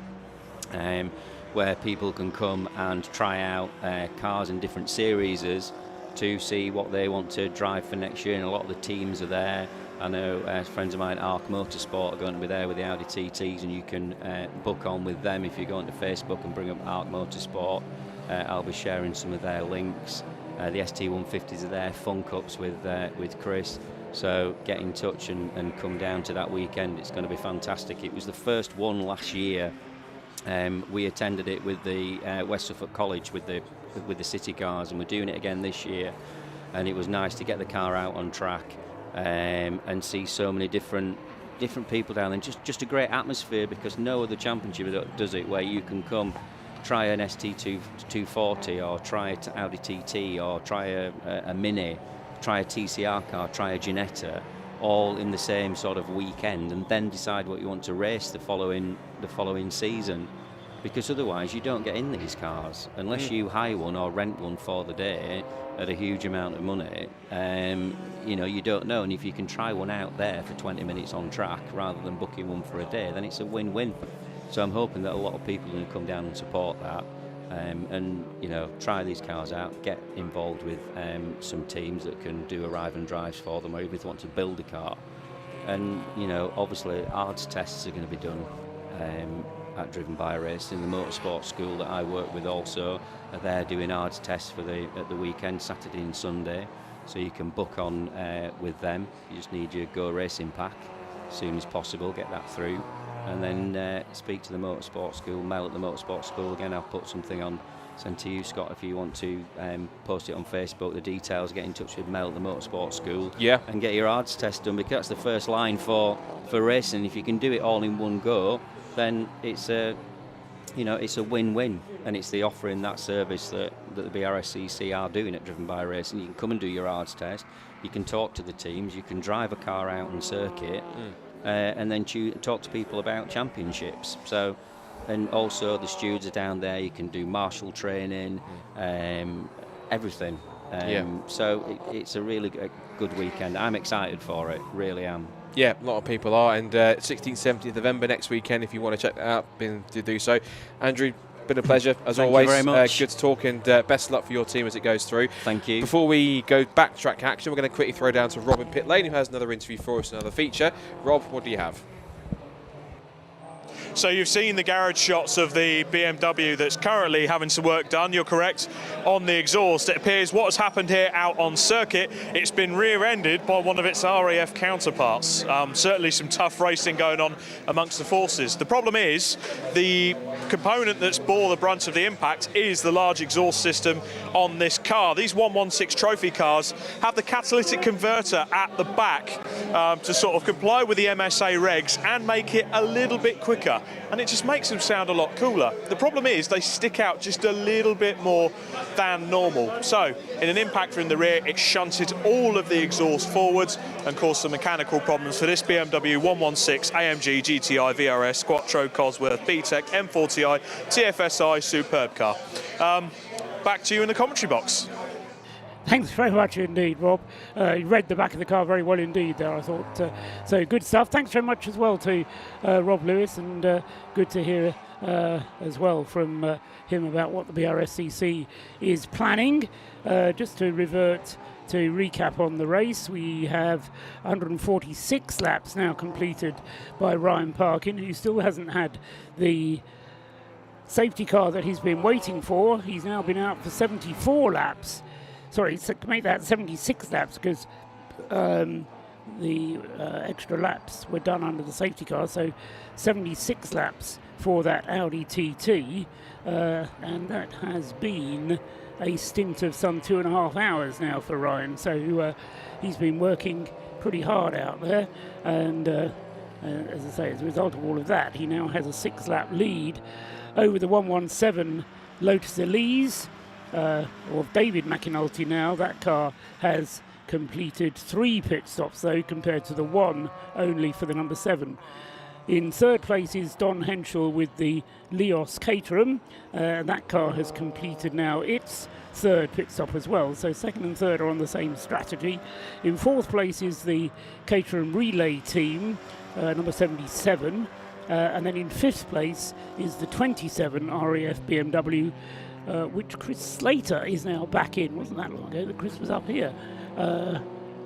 where people can come and try out cars in different series to see what they want to drive for next year. And a lot of the teams are there. I know friends of mine, Trac Motorsport, are going to be there with the Audi TTs, and you can book on with them if you go onto Facebook and bring up Trac Motorsport. I'll be sharing some of their links. The ST150s are there, Fun Cups with Chris. So get in touch and come down to that weekend. It's going to be fantastic. It was the first one last year. We attended it with the West Suffolk College with the city cars, and we're doing it again this year. And it was nice to get the car out on track. And see so many different people down there. Just a great atmosphere, because no other championship does it, where you can come try an ST240 or try an Audi TT or try a Mini, try a TCR car, try a Ginetta, all in the same sort of weekend, and then decide what you want to race the following season. because otherwise you don't get in these cars unless you hire one or rent one for the day at a huge amount of money. You know, you don't know, and if you can try one out there for 20 minutes on track rather than booking one for a day, then it's a win-win. So I'm hoping that a lot of people are going to come down and support that, and you know, try these cars out, get involved with some teams that can do arrive and drives for them, or even if they want to build a car. And you know, obviously ARDS tests are going to be done at Driven by Racing. The motorsport school that I work with also are there doing ARDS tests at the weekend, Saturday and Sunday. So you can book on with them. You just need your Go Racing pack as soon as possible, get that through, and then speak to the motorsport school, mail at the motorsport school. Again, I'll put something on, send to you, Scott, if you want to post it on Facebook, the details, get in touch with Mel at the motorsport school, and get your ARDS test done, because that's the first line for racing. If you can do it all in one go, then it's a win-win, and it's the offering that service that the Brscc are doing at Driven by Racing. You can come and do your ARDS test, you can talk to the teams, you can drive a car out on circuit, and then talk to people about championships. So, and also the stewards are down there, you can do marshal training, everything. So it's a really good weekend. I'm excited for it, really am. Yeah, a lot of people are, and 16th, 17th November next weekend, if you want to check that out, to do so. Andrew, been a pleasure, as Thank always. You very much. Good to talk, and best of luck for your team as it goes through. Thank you. Before we go back to track action, we're going to quickly throw down to Rob in pit lane, who has another interview for us, another feature. Rob, what do you have? So you've seen the garage shots of the BMW that's currently having some work done. You're correct on the exhaust. It appears what has happened here out on circuit, it's been rear-ended by one of its RAF counterparts. Certainly some tough racing going on amongst the forces. The problem is the component that's bore the brunt of the impact is the large exhaust system on this car. These 116 trophy cars have the catalytic converter at the back to sort of comply with the MSA regs and make it a little bit quicker. And it just makes them sound a lot cooler. The problem is they stick out just a little bit more than normal. So in an impactor in the rear, it shunted all of the exhaust forwards and caused some mechanical problems for this BMW 116 AMG GTI VRS Quattro Cosworth BTEC M40i TFSI superb car. Back to you in the commentary box. Thanks very much indeed, Rob. You read the back of the car very well indeed there, I thought. So good stuff. Thanks very much as well to Rob Lewis, and good to hear as well from him about what the Brscc is planning. Just to revert to recap on the race, we have 146 laps now completed by Ryan Parkin, who still hasn't had the safety car that he's been waiting for. He's now been out for 74 laps. Sorry, to make that 76 laps, because the extra laps were done under the safety car, so 76 laps for that Audi TT, and that has been a stint of some 2.5 hours now for Ryan, so he's been working pretty hard out there, and as I say, as a result of all of that, he now has a 6-lap lead over the 117 Lotus Elise, of David McAnulty now. That car has completed 3 pit stops though, compared to the 1 only for the number 7. In third place is Don Henschel with the Leos Caterham. That car has completed now its 3rd pit stop as well, so 2nd and 3rd are on the same strategy. In 4th place is the Caterham Relay team, number 77, and then in 5th place is the 27 RAF BMW, which Chris Slater is now back in. Wasn't that long ago that Chris was up here?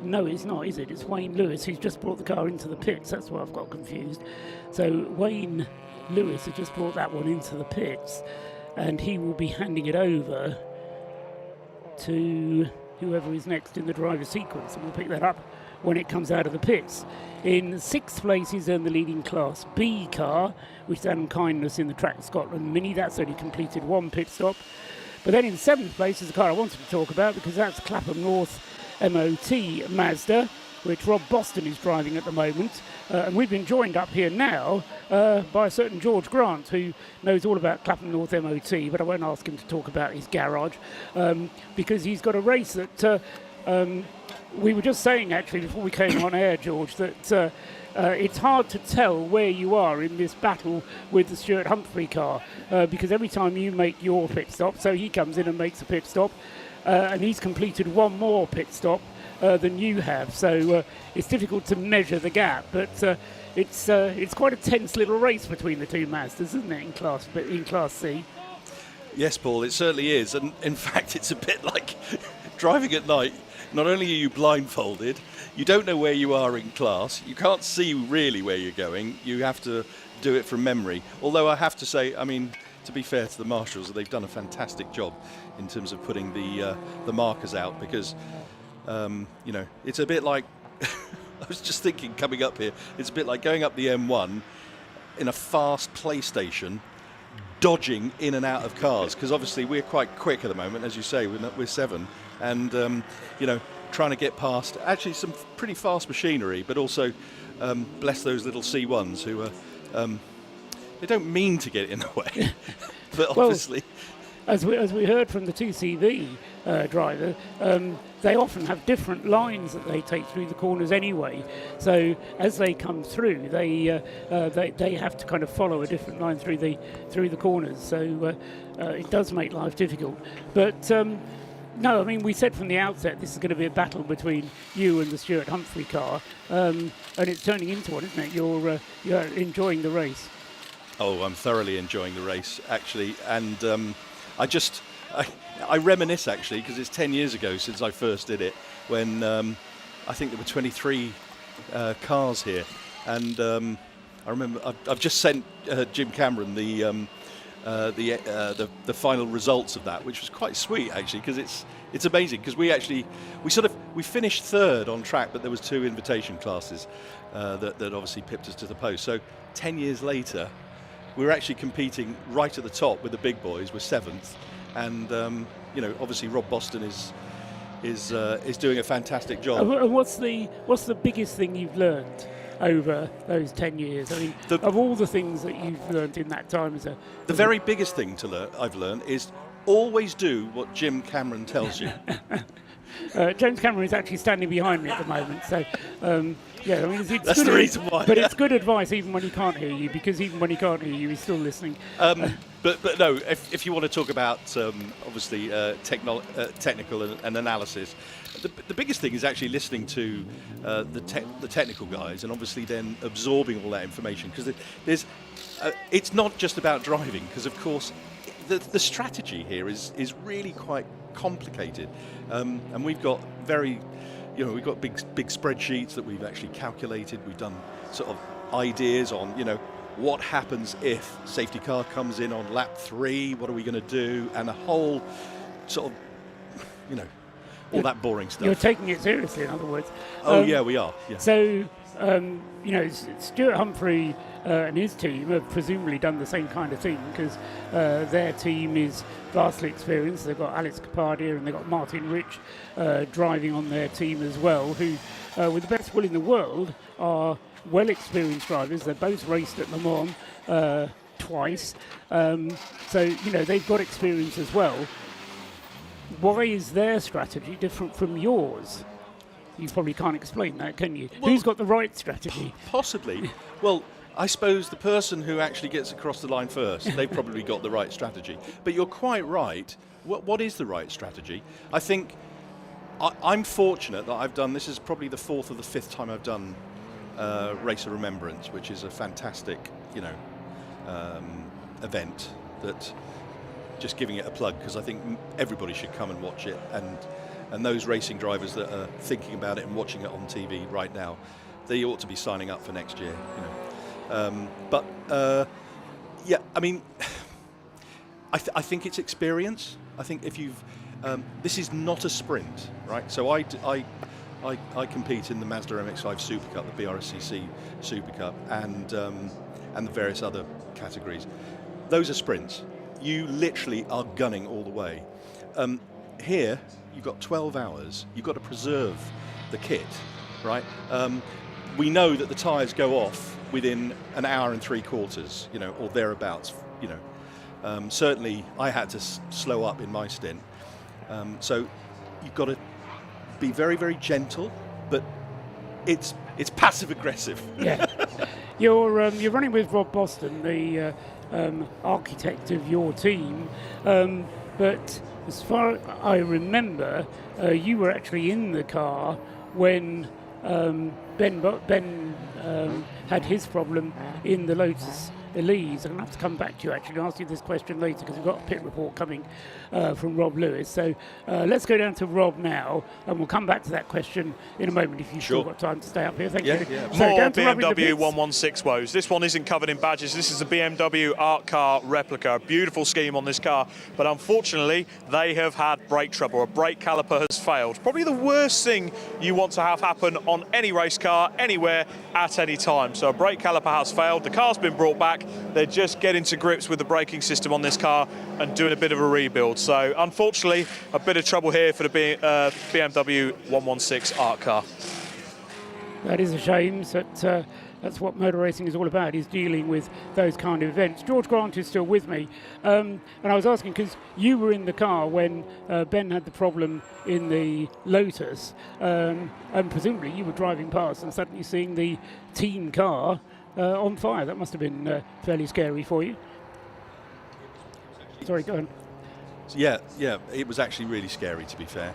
No, it's not, is it? It's Wayne Lewis who's just brought the car into the pits. That's why I've got confused. So Wayne Lewis has just brought that one into the pits, and he will be handing it over to whoever is next in the driver sequence, and we'll pick that up when it comes out of the pits. In 6th place is in the leading Class B car, which is Adam Kindness in the Track Scotland Mini. That's only completed 1 pit stop. But then in 7th place is the car I wanted to talk about, because that's Clapham North MOT Mazda, which Rob Boston is driving at the moment. And we've been joined up here now by a certain George Grant, who knows all about Clapham North MOT, but I won't ask him to talk about his garage, because he's got a race that we were just saying actually before we came on air, George, that it's hard to tell where you are in this battle with the Stuart Humphrey car because every time you make your pit stop, so he comes in and makes a pit stop, and he's completed one more pit stop than you have. So it's difficult to measure the gap, but it's quite a tense little race between the two Mazdas, isn't it, in Class C? Yes, Paul, it certainly is. And in fact, it's a bit like driving at night. Not only are you blindfolded, you don't know where you are in class, you can't see really where you're going, you have to do it from memory. Although I have to say, I mean, to be fair to the marshals, they've done a fantastic job in terms of putting the markers out because, you know, it's a bit like, I was just thinking coming up here, it's a bit like going up the M1 in a fast PlayStation, dodging in and out of cars, because obviously we're quite quick at the moment, as you say, we're 7, and you know, trying to get past actually some pretty fast machinery, but also bless those little C1s who are they don't mean to get in the way, but obviously. As we heard from the 2CV driver, they often have different lines that they take through the corners anyway. So as they come through, they have to kind of follow a different line through the corners. So it does make life difficult. But no, I mean, we said from the outset this is going to be a battle between you and the Stuart Humphrey car, and it's turning into one, isn't it? You're enjoying the race. Oh, I'm thoroughly enjoying the race, actually, and I reminisce, actually, because it's 10 years ago since I first did it, when I think there were 23 cars here, and I remember I've just sent Jim Cameron the final results of that, which was quite sweet, actually, because it's amazing, because we finished third on track, but there was 2 invitation classes that obviously pipped us to the post. So 10 years later, we were actually competing right at the top with the big boys. We're 7th, and you know, obviously Rob Boston is doing a fantastic job. And what's the biggest thing you've learned over those 10 years? I mean, of all the things that you've learned in that time, the very biggest thing I've learned is always do what Jim Cameron tells you. James Cameron is actually standing behind me at the moment, so yeah, I mean, it's that's the reason why. But it's good advice even when he can't hear you, because even when he can't hear you, he's still listening. But no, if you want to talk about obviously technical and analysis, the biggest thing is actually listening to the technical guys, and obviously then absorbing all that information, because it's not just about driving, because of course the strategy here is really quite complicated, and we've got we've got big spreadsheets that we've actually calculated. We've done sort of ideas on, you know, what happens if safety car comes in on lap 3, what are we going to do, and a whole sort of, you know, all that boring stuff. You're taking it seriously, in other words. Oh yeah, we are. Yeah. So, you know, Stuart Humphrey and his team have presumably done the same kind of thing, because their team is vastly experienced. They've got Alex Capardia and they've got Martin Rich driving on their team as well, who, with the best will in the world, are well-experienced drivers. They're both raced at Le Mans twice. So, you know, they've got experience as well. Why is their strategy different from yours? You probably can't explain that, can you? Well, who's got the right strategy? Possibly. Well, I suppose the person who actually gets across the line first, they've probably got the right strategy. But you're quite right. What is the right strategy? I think I'm fortunate that I've done, this is probably the 4th or the 5th time I've done Race of Remembrance, which is a fantastic, you know, event that, just giving it a plug, because I think everybody should come and watch it, and those racing drivers that are thinking about it and watching it on TV right now, they ought to be signing up for next year, you know. Yeah, I mean, I think it's experience. I think if you've, this is not a sprint, right? So I compete in the Mazda MX-5 Super Cup, the Brscc Super Cup, and the various other categories. Those are sprints. You literally are gunning all the way. Here, you've got 12 hours. You've got to preserve the kit, right? We know that the tyres go off within an hour and 3/4, you know, or thereabouts, you know. Certainly, I had to slow up in my stint. So you've got to be very, very gentle, but it's passive aggressive. Yeah. You're running with Rob Boston, the architect of your team, but as far as I remember, you were actually in the car when Ben had his problem in the Lotus Elise. I'm going to have to come back to you actually and ask you this question later because we've got a pit report coming from Rob Lewis. So let's go down to Rob now and we'll come back to that question in a moment if you've still got time to stay up here. Thank you. So More down to Rob in the BMW pits. 116 woes. This one isn't covered in badges. This is a BMW art car replica. Beautiful scheme on this car. But unfortunately, they have had brake trouble. A brake caliper has failed. Probably the worst thing you want to have happen on any race car, anywhere, at any time. So a brake caliper has failed. The car's been brought back. They're just getting to grips with the braking system on this car and doing a bit of a rebuild. So unfortunately, a bit of trouble here for the BMW 116 art car. That is a shame. That's what motor racing is all about, is dealing with those kind of events. George Grant is still with me. And I was asking, because you were in the car when Ben had the problem in the Lotus, and presumably you were driving past and suddenly seeing the team car on fire. That must have been fairly scary for you. Sorry, go on. Yeah, it was actually really scary, to be fair.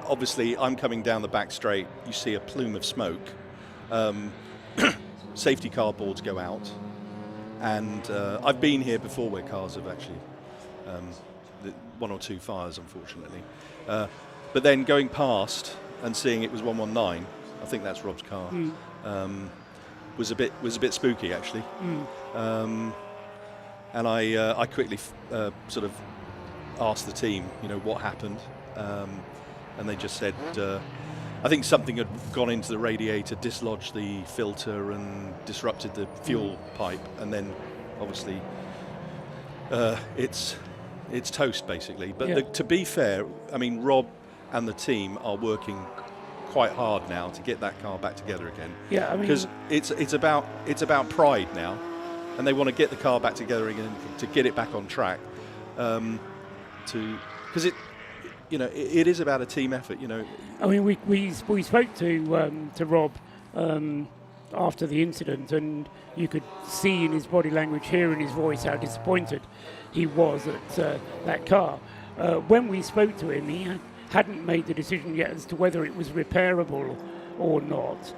Obviously, I'm coming down the back straight. You see a plume of smoke. Safety car boards go out. And I've been here before where cars have actually, one or two fires, unfortunately. But then going past and seeing it was 119, I think that's Rob's car, was a bit spooky, actually. And I quickly sort of asked the team, what happened, and they just said, I think something had gone into the radiator, dislodged the filter, and disrupted the fuel pipe, and then obviously it's toast basically. But to be fair, I mean, Rob and the team are working quite hard now to get that car back together again. Yeah, I mean, because it's about pride now, and they want to get the car back together again to get it back on track. Because it is about a team effort. I mean, we spoke to Rob after the incident, and you could see in his body language, hear in his voice how disappointed he was at that car. When we spoke to him, he hadn't made the decision yet as to whether it was repairable or not.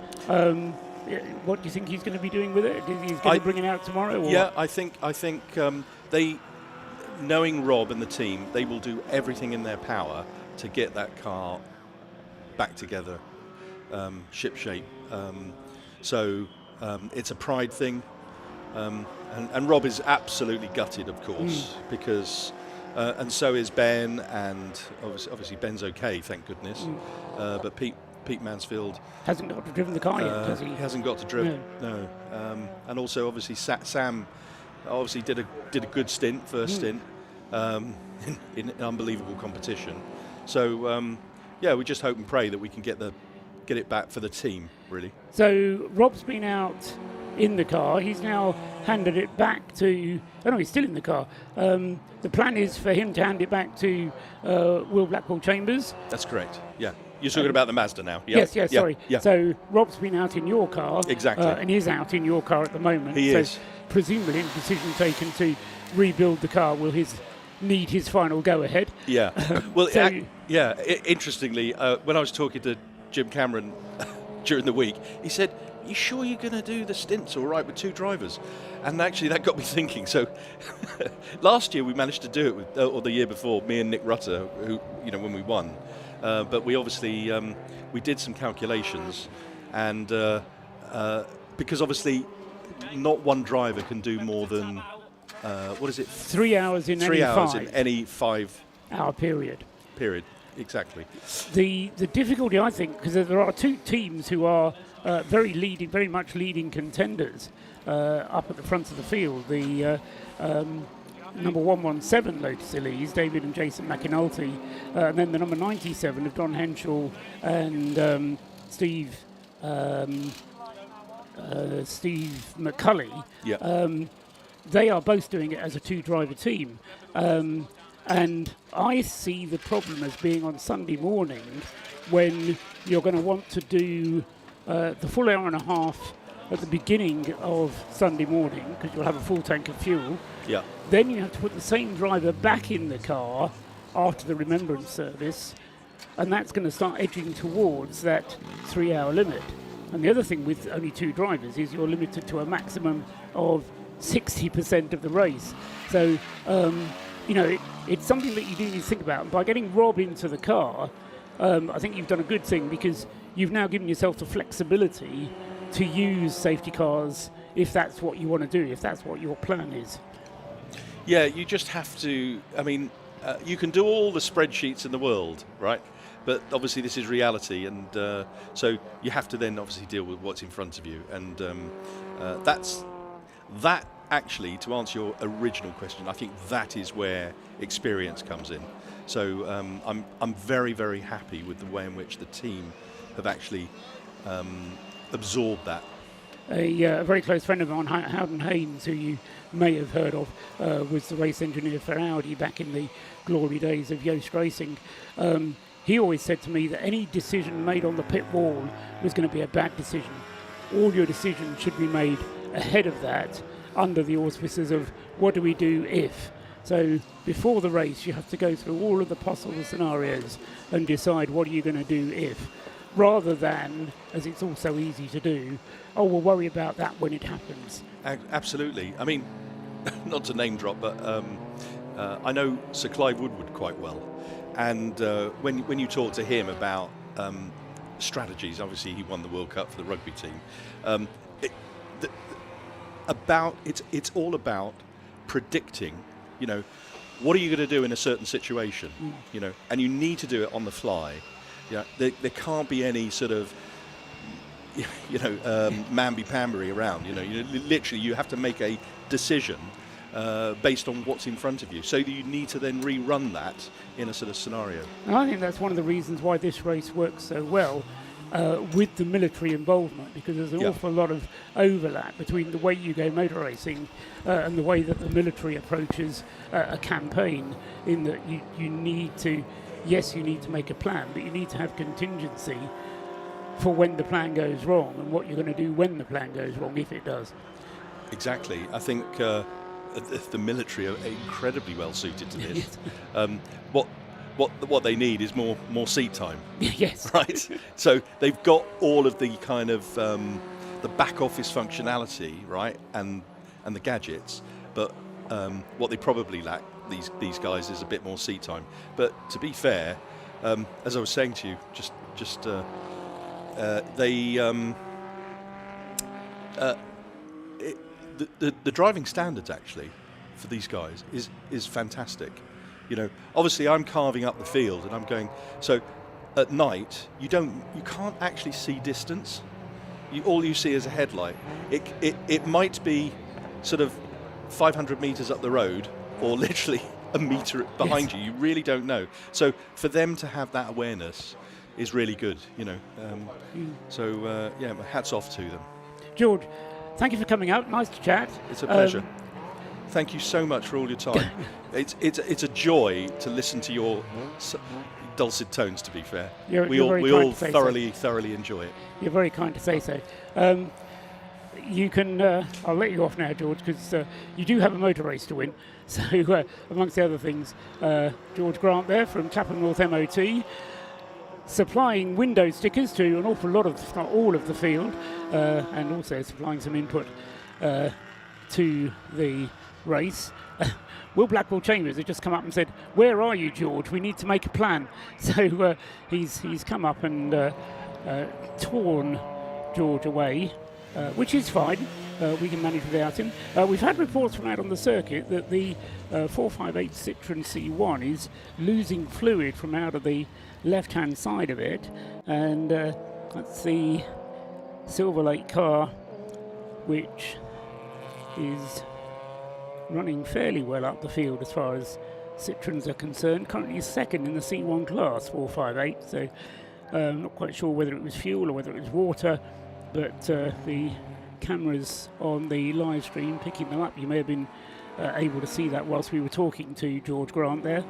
What do you think he's going to be doing with it? He's going to bring it out tomorrow? Or yeah, what? I think they, knowing Rob and the team, they will do everything in their power to get that car back together, ship shape. So it's a pride thing, and Rob is absolutely gutted, of course, because. And so is Ben, and obviously Ben's okay, thank goodness. But Pete Mansfield hasn't got to driven the car yet, has he? He hasn't got to drive. No. And also obviously Sam obviously did a good stint, first stint, in an unbelievable competition. So we just hope and pray that we can get it back for the team, really. So Rob's been out in the car. He's now handed it back to. Oh no, he's still in the car. The plan is for him to hand it back to Will Blackwell Chambers. That's correct. Yeah, you're talking about the Mazda now. Yes. Sorry. Yeah. So Rob's been out in your car. Exactly. And is out in your car at the moment. He is. Presumably, a decision taken to rebuild the car. Will need his final go ahead? Yeah. Well, interestingly, when I was talking to Jim Cameron during the week, he said, "You sure you're going to do the stints all right with two drivers?" And actually, that got me thinking. So, last year we managed to do it with, or the year before, me and Nick Rutter, who when we won. But we obviously we did some calculations, and because obviously not one driver can do more than 3 hours in 3 hours in any 5 hour period. Exactly. The difficulty, I think, because there are two teams who are very much leading contenders up at the front of the field. The number 117 Lotus Elise, David and Jason McAnulty, and then the number 97 of Don Henschel and Steve McCulley. Yeah. They are both doing it as a two-driver team. And I see the problem as being on Sunday morning when you're going to want to do the full hour and a half at the beginning of Sunday morning, because you'll have a full tank of fuel. Yeah. Then you have to put the same driver back in the car after the Remembrance service, and that's going to start edging towards that 3-hour limit. And the other thing with only 2 drivers is you're limited to a maximum of 60% of the race. So, it's something that you do need to think about. And by getting Rob into the car, I think you've done a good thing, because you've now given yourself the flexibility to use safety cars if that's what you want to do, if that's what your plan is. Yeah, you just have to, you can do all the spreadsheets in the world, right? But obviously this is reality, and so you have to then obviously deal with what's in front of you. And that actually, to answer your original question, I think that is where experience comes in. So I'm very, very happy with the way in which the team have actually absorbed that. A very close friend of mine, Howden Haynes, who you may have heard of, was the race engineer for Audi back in the glory days of Yost Racing. He always said to me that any decision made on the pit wall was going to be a bad decision. All your decisions should be made ahead of that, under the auspices of what do we do if. So before the race, you have to go through all of the possible scenarios and decide what are you going to do if, rather than, as it's also easy to do, we'll worry about that when it happens. Absolutely. I mean, not to name drop, but I know Sir Clive Woodward quite well. And when you talk to him about strategies, obviously he won the World Cup for the rugby team, it's all about predicting, what are you going to do in a certain situation, and you need to do it on the fly. There can't be any sort of, mamby-pambery around. Literally you have to make a decision based on what's in front of you. So you need to then rerun that in a sort of scenario. And I think that's one of the reasons why this race works so well with the military involvement, because there's an awful lot of overlap between the way you go motor racing and the way that the military approaches a campaign, in that you need to, yes, you need to make a plan, but you need to have contingency for when the plan goes wrong and what you're going to do when the plan goes wrong, if it does. Exactly. I think the military are incredibly well suited to this. What they need is more seat time. Yes. Right. So they've got all of the kind of the back office functionality, right, and the gadgets, but what they probably lack, these guys, is a bit more seat time. But to be fair, as I was saying to you, the driving standards actually for these guys is fantastic. Obviously I'm carving up the field and I'm going, so at night you can't actually see distance. All you see is a headlight. It might be sort of 500 meters up the road or literally a meter behind you. You really don't know. So for them to have that awareness is really good, So hats off to them. George, thank you for coming out. Nice to chat. It's a pleasure. Thank you so much for all your time. It's a joy to listen to your dulcet tones, to be fair. We all thoroughly enjoy it. You're very kind to say so. You can, I'll let you off now, George, because you do have a motor race to win. So amongst the other things, George Grant there from Clapham North MOT, supplying window stickers to an awful lot of, if not all of the field, and also supplying some input to the race. Will Blackwell Chambers had just come up and said, "Where are you, George? We need to make a plan." So he's come up and torn George away, which is fine. We can manage without him. We've had reports from out on the circuit that the 458 Citroen C1 is losing fluid from out of the left-hand side of it, and that's the Silver Lake car, which is running fairly well up the field as far as Citroens are concerned. Currently second in the C1 class, 458, so I'm not quite sure whether it was fuel or whether it was water, but the cameras on the live stream picking them up. You may have been able to see that whilst we were talking to George Grant there.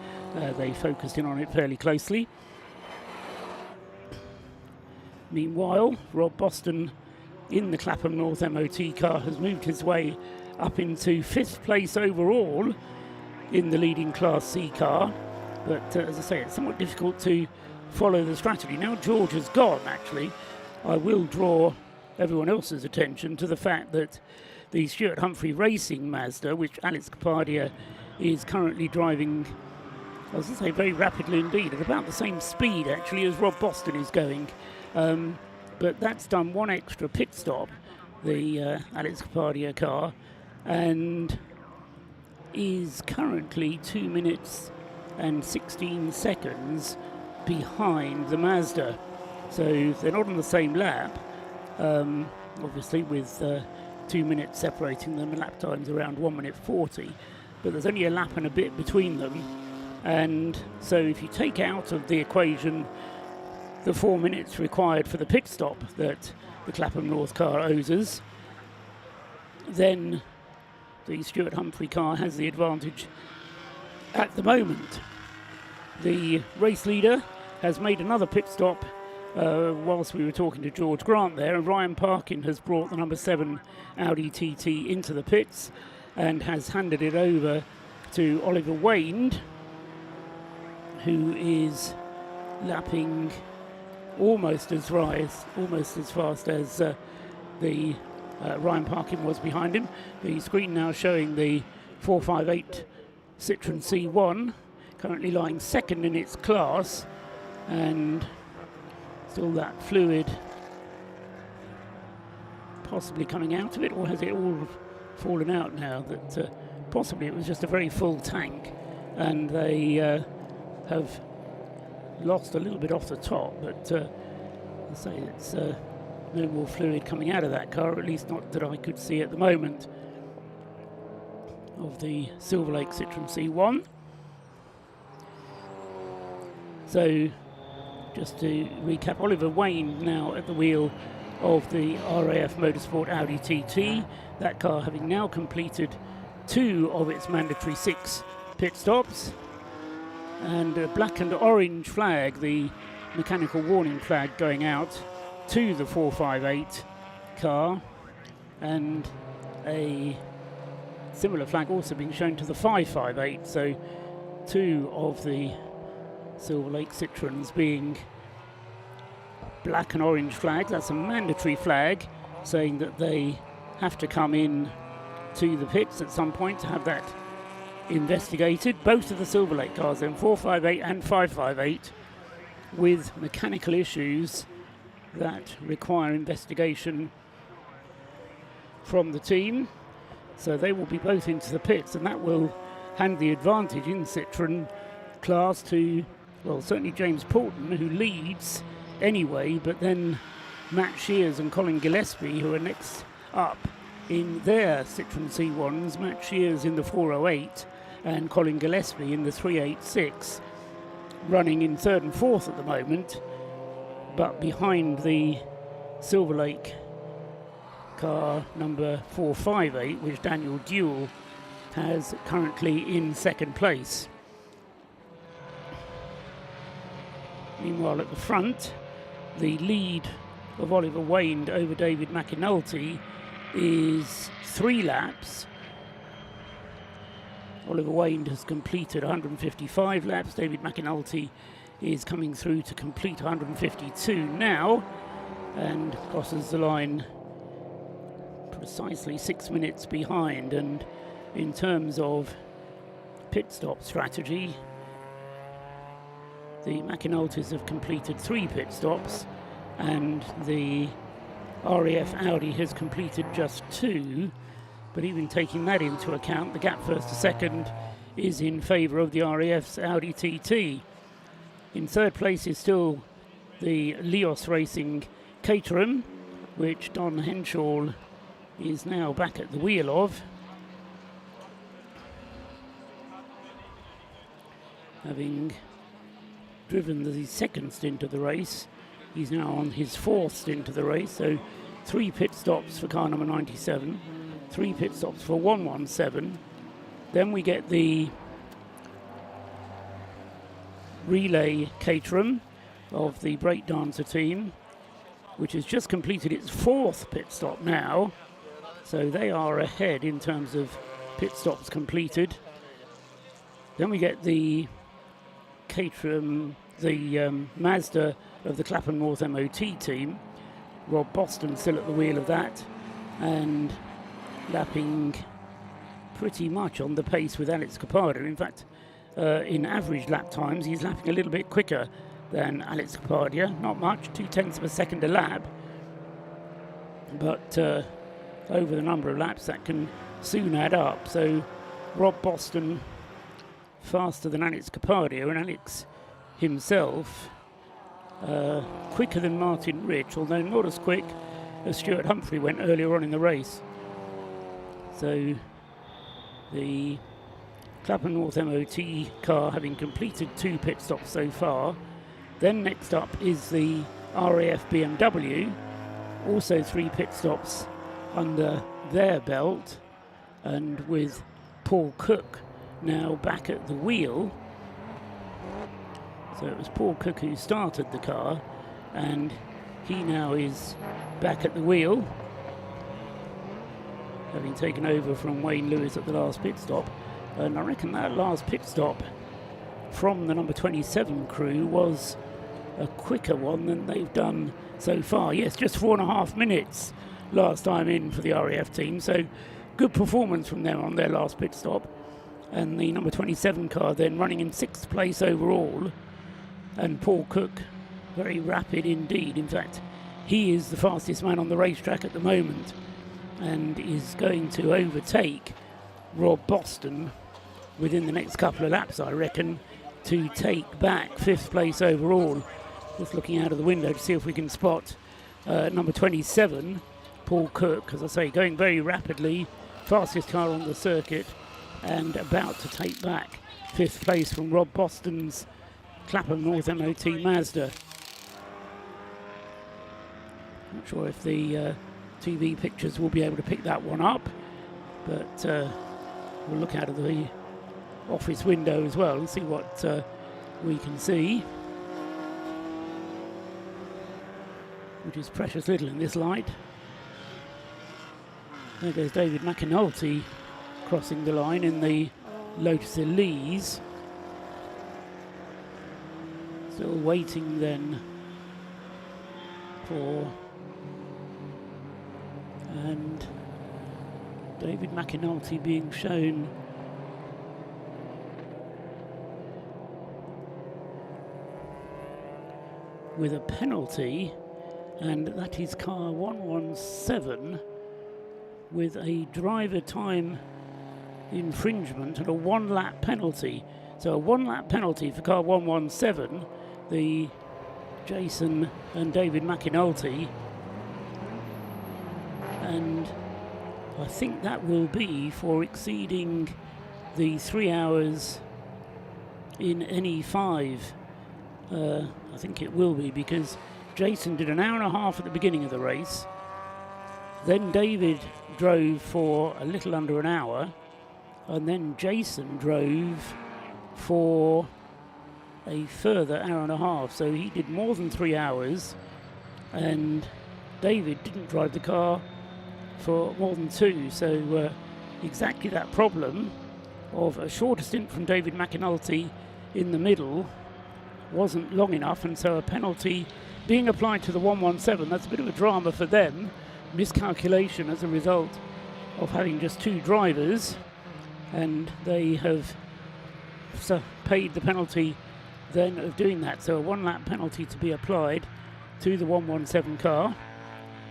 They focused in on it fairly closely. Meanwhile, Rob Boston in the Clapham North MOT car has moved his way up into 5th place overall in the leading Class C car. But as I say, it's somewhat difficult to follow the strategy. Now George has gone, actually, I will draw everyone else's attention to the fact that the Stuart Humphrey Racing Mazda, which Alex Kapadia is currently driving, as I say, very rapidly indeed, at about the same speed actually as Rob Boston is going. But that's done one extra pit stop, the Alex Kapadia car, and is currently 2 minutes and 16 seconds behind the Mazda. So they're not on the same lap, obviously with 2 minutes separating them, and lap times around 1 minute 40, but there's only a lap and a bit between them. And so if you take out of the equation the 4 minutes required for the pit stop that the Clapham North car owes us, then the Stuart Humphrey car has the advantage at the moment. The race leader has made another pit stop whilst we were talking to George Grant there, and Ryan Parkin has brought the number 7 Audi TT into the pits and has handed it over to Oliver Wayne, who is lapping almost as fast as the Ryan Parkin was behind him. The screen now showing the 458 Citroen C1 currently lying second in its class, and still that fluid possibly coming out of it, or has it all fallen out now? That possibly it was just a very full tank and they have lost a little bit off the top, but I say it's no more fluid coming out of that car, at least not that I could see at the moment, of the Silver Lake Citroen C1. So just to recap, Oliver Wayne now at the wheel of the RAF Motorsport Audi TT, that car having now completed 2 of its mandatory 6 pit stops, and a black and orange flag, the mechanical warning flag, going out to the 458 car, and a similar flag also being shown to the 558. So 2 of the Silver Lake Citroens being black and orange flags. That's a mandatory flag saying that they have to come in to the pits at some point to have that investigated. Both of the Silver Lake cars then, 458 and 558, with mechanical issues that require investigation from the team. So they will be both into the pits, and that will hand the advantage in Citroen class to, well, certainly James Porton, who leads anyway, but then Matt Shears and Colin Gillespie, who are next up in their Citroen C1s. Matt Shears in the 408 and Colin Gillespie in the 386, running in 3rd and 4th at the moment, but behind the Silver Lake car number 458, which Daniel Dewell has currently in 2nd place. Meanwhile, at the front, the lead of Oliver Wayne over David McAnulty is 3 laps. Oliver Wayne has completed 155 laps. David McAnulty is coming through to complete 152 now, and crosses the line precisely 6 minutes behind. And in terms of pit stop strategy, the McAnultys have completed 3 pit stops, and the RAF Audi has completed just 2. But even taking that into account, the gap 1st to 2nd is in favour of the RAF's Audi TT. In 3rd place is still the Leos Racing Caterham, which Don Henshaw is now back at the wheel of, having driven the 2nd stint of the race. He's now on his 4th stint of the race, so 3 pit stops for car number 97, 3 pit stops for 117, Then we get the relay caterum of the breakdancer team, which has just completed its 4th pit stop now. So they are ahead in terms of pit stops completed. Then we get the caterum, the Mazda of the Clapham North MOT team. Rob Boston still at the wheel of that and lapping pretty much on the pace with Alex Capardo. In fact, in average lap times, he's lapping a little bit quicker than Alex Capardo. Not much, 0.2 of a second a lap. But over the number of laps, that can soon add up. So Rob Boston faster than Alex Capardo, and Alex himself quicker than Martin Rich, although not as quick as Stuart Humphrey went earlier on in the race. So the Clapham North MOT car having completed 2 pit stops so far. Then next up is the RAF BMW, also 3 pit stops under their belt, and with Paul Cook now back at the wheel. So it was Paul Cook who started the car, and he now is back at the wheel, having taken over from Wayne Lewis at the last pit stop. And I reckon that last pit stop from the number 27 crew was a quicker one than they've done so far. Yes, just 4.5 minutes last time in for the RAF team, so good performance from them on their last pit stop. And the number 27 car then running in 6th place overall, and Paul Cook very rapid indeed. In fact, he is the fastest man on the racetrack at the moment and is going to overtake Rob Boston within the next couple of laps, I reckon, to take back 5th place overall. Just looking out of the window to see if we can spot number 27, Paul Cook, as I say, going very rapidly, fastest car on the circuit, and about to take back 5th place from Rob Boston's Clapham North MOT Mazda. Not sure if the TV pictures will be able to pick that one up, but we'll look out of the office window as well and see what we can see, which is precious little in this light. There goes David McAnulty crossing the line in the Lotus Elise. Still waiting then for, and David McAnulty being shown with a penalty, and that is car 117 with a driver time infringement and a 1-lap penalty. So a 1-lap penalty for car 117, the Jason and David McAnulty, and I think that will be for exceeding the 3 hours in NE5. I think it will be, because Jason did an hour and a half at the beginning of the race, then David drove for a little under an hour, and then Jason drove for a further hour and a half. So he did more than 3 hours, and David didn't drive the car for more than 2. So exactly that problem of a shorter stint from David McAnulty in the middle wasn't long enough, and so a penalty being applied to the 117. That's a bit of a drama for them. Miscalculation as a result of having just 2 drivers, and they have paid the penalty then of doing that. So a 1-lap penalty to be applied to the 117 car.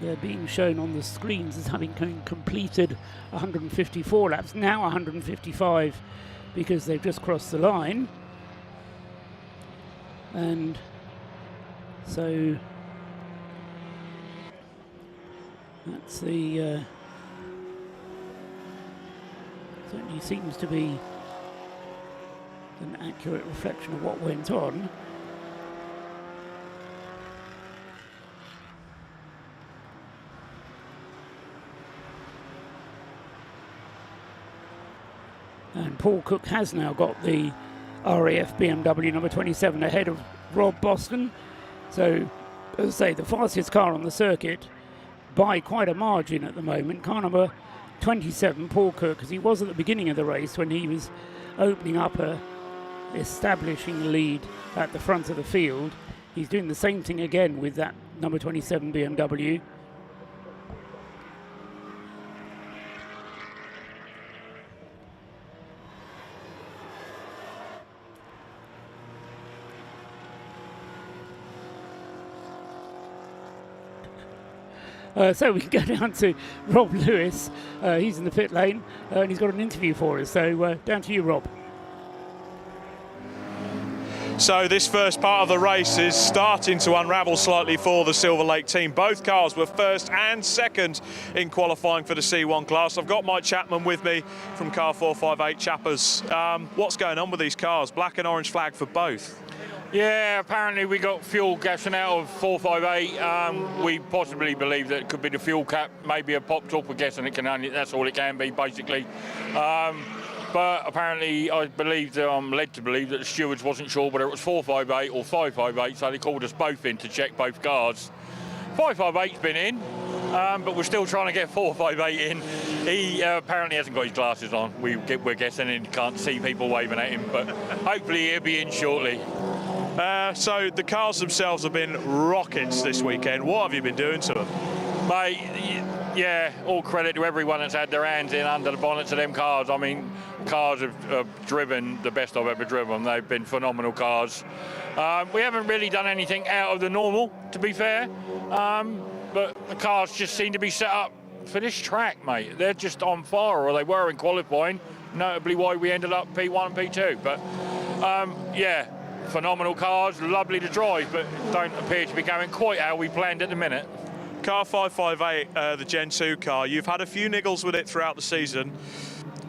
They're being shown on the screens as having completed 154 laps, now 155, because they've just crossed the line. And so that's the certainly seems to be an accurate reflection of what went on. And Paul Cook has now got the RAF BMW number 27 ahead of Rob Boston. So, as I say, the fastest car on the circuit by quite a margin at the moment. Car number 27, Paul Cook, because he was at the beginning of the race when he was opening up establishing lead at the front of the field. He's doing the same thing again with that number 27 BMW. So we can go down to Rob Lewis. He's in the pit lane and he's got an interview for us. So down to you, Rob. So this first part of the race is starting to unravel slightly for the Silver Lake team. Both cars were first and second in qualifying for the C1 class. I've got Mike Chapman with me from car 458 Chappers. What's going on with these cars? Black and orange flag for both. Yeah, apparently we got fuel gassing out of 458. We possibly believe that it could be the fuel cap, maybe a popped up. We're guessing it can only, that's all it can be, basically. But apparently I'm led to believe that the stewards wasn't sure whether it was 458 or 558, so they called us both in to check both cars. 558's been in, but we're still trying to get 458 in. He apparently hasn't got his glasses on. We're guessing and can't see people waving at him, but hopefully he'll be in shortly. So the cars themselves have been rockets this weekend. What have you been doing to them? Mate, yeah, all credit to everyone that's had their hands in under the bonnets of them cars. I mean, cars have driven the best I've ever driven. They've been phenomenal cars. We haven't really done anything out of the normal, to be fair, but the cars just seem to be set up for this track, mate. They're just on fire, or they were in qualifying, notably why we ended up P1 and P2. But yeah, phenomenal cars, lovely to drive, but don't appear to be going quite how we planned at the minute. Car 558, the Gen 2 car, you've had a few niggles with it throughout the season.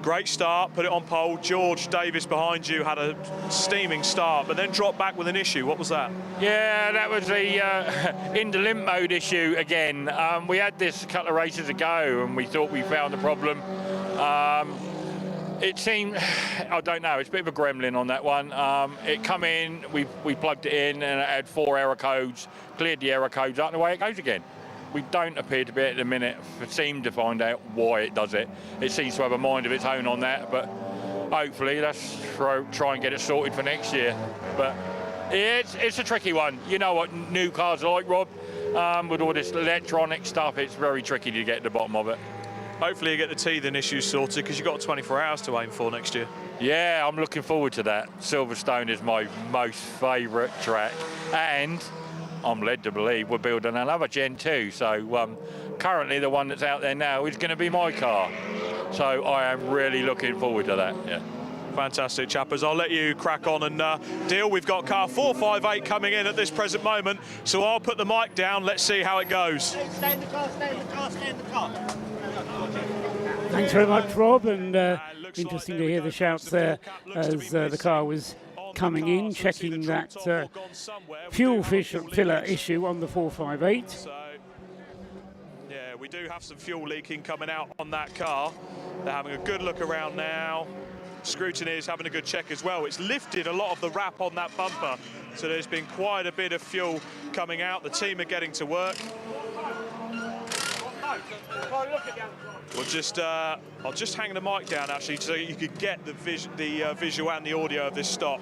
Great start, put it on pole. George Davis behind you had a steaming start, but then dropped back with an issue. What was that? Yeah, that was the into limp mode issue again. We had this a couple of races ago and we thought we found the problem. It seemed, I don't know, it's a bit of a gremlin on that one. It come in, we plugged it in and it had 4 error codes, cleared the error codes out and away it goes again. We don't appear to be at the minute seem to find out why it does it. It seems to have a mind of its own on that, but hopefully let's try and get it sorted for next year. But it's a tricky one. You know what new cars are like, Rob? With all this electronic stuff, it's very tricky to get to the bottom of it. Hopefully you get the teething issues sorted, because you've got 24 hours to aim for next year. Yeah, I'm looking forward to that. Silverstone is my most favourite track, and I'm led to believe we're building another Gen 2, so currently the one that's out there now is going to be my car. So I am really looking forward to that, yeah. Fantastic, Chappers. I'll let you crack on and deal. We've got car 458 coming in at this present moment, so I'll put the mic down. Let's see how it goes. Stay in the car, stay in the car, stay in the car. Thanks very much, Rob, and interesting to hear the shouts there as the car was coming in, checking that fuel filler issue on the 458. So, yeah, we do have some fuel leaking coming out on that car. They're having a good look around now. Scrutineer is having a good check as well. It's lifted a lot of the wrap on that bumper, so there's been quite a bit of fuel coming out. The team are getting to work. I'll just hang the mic down actually, so you could get the visual and the audio of this stop.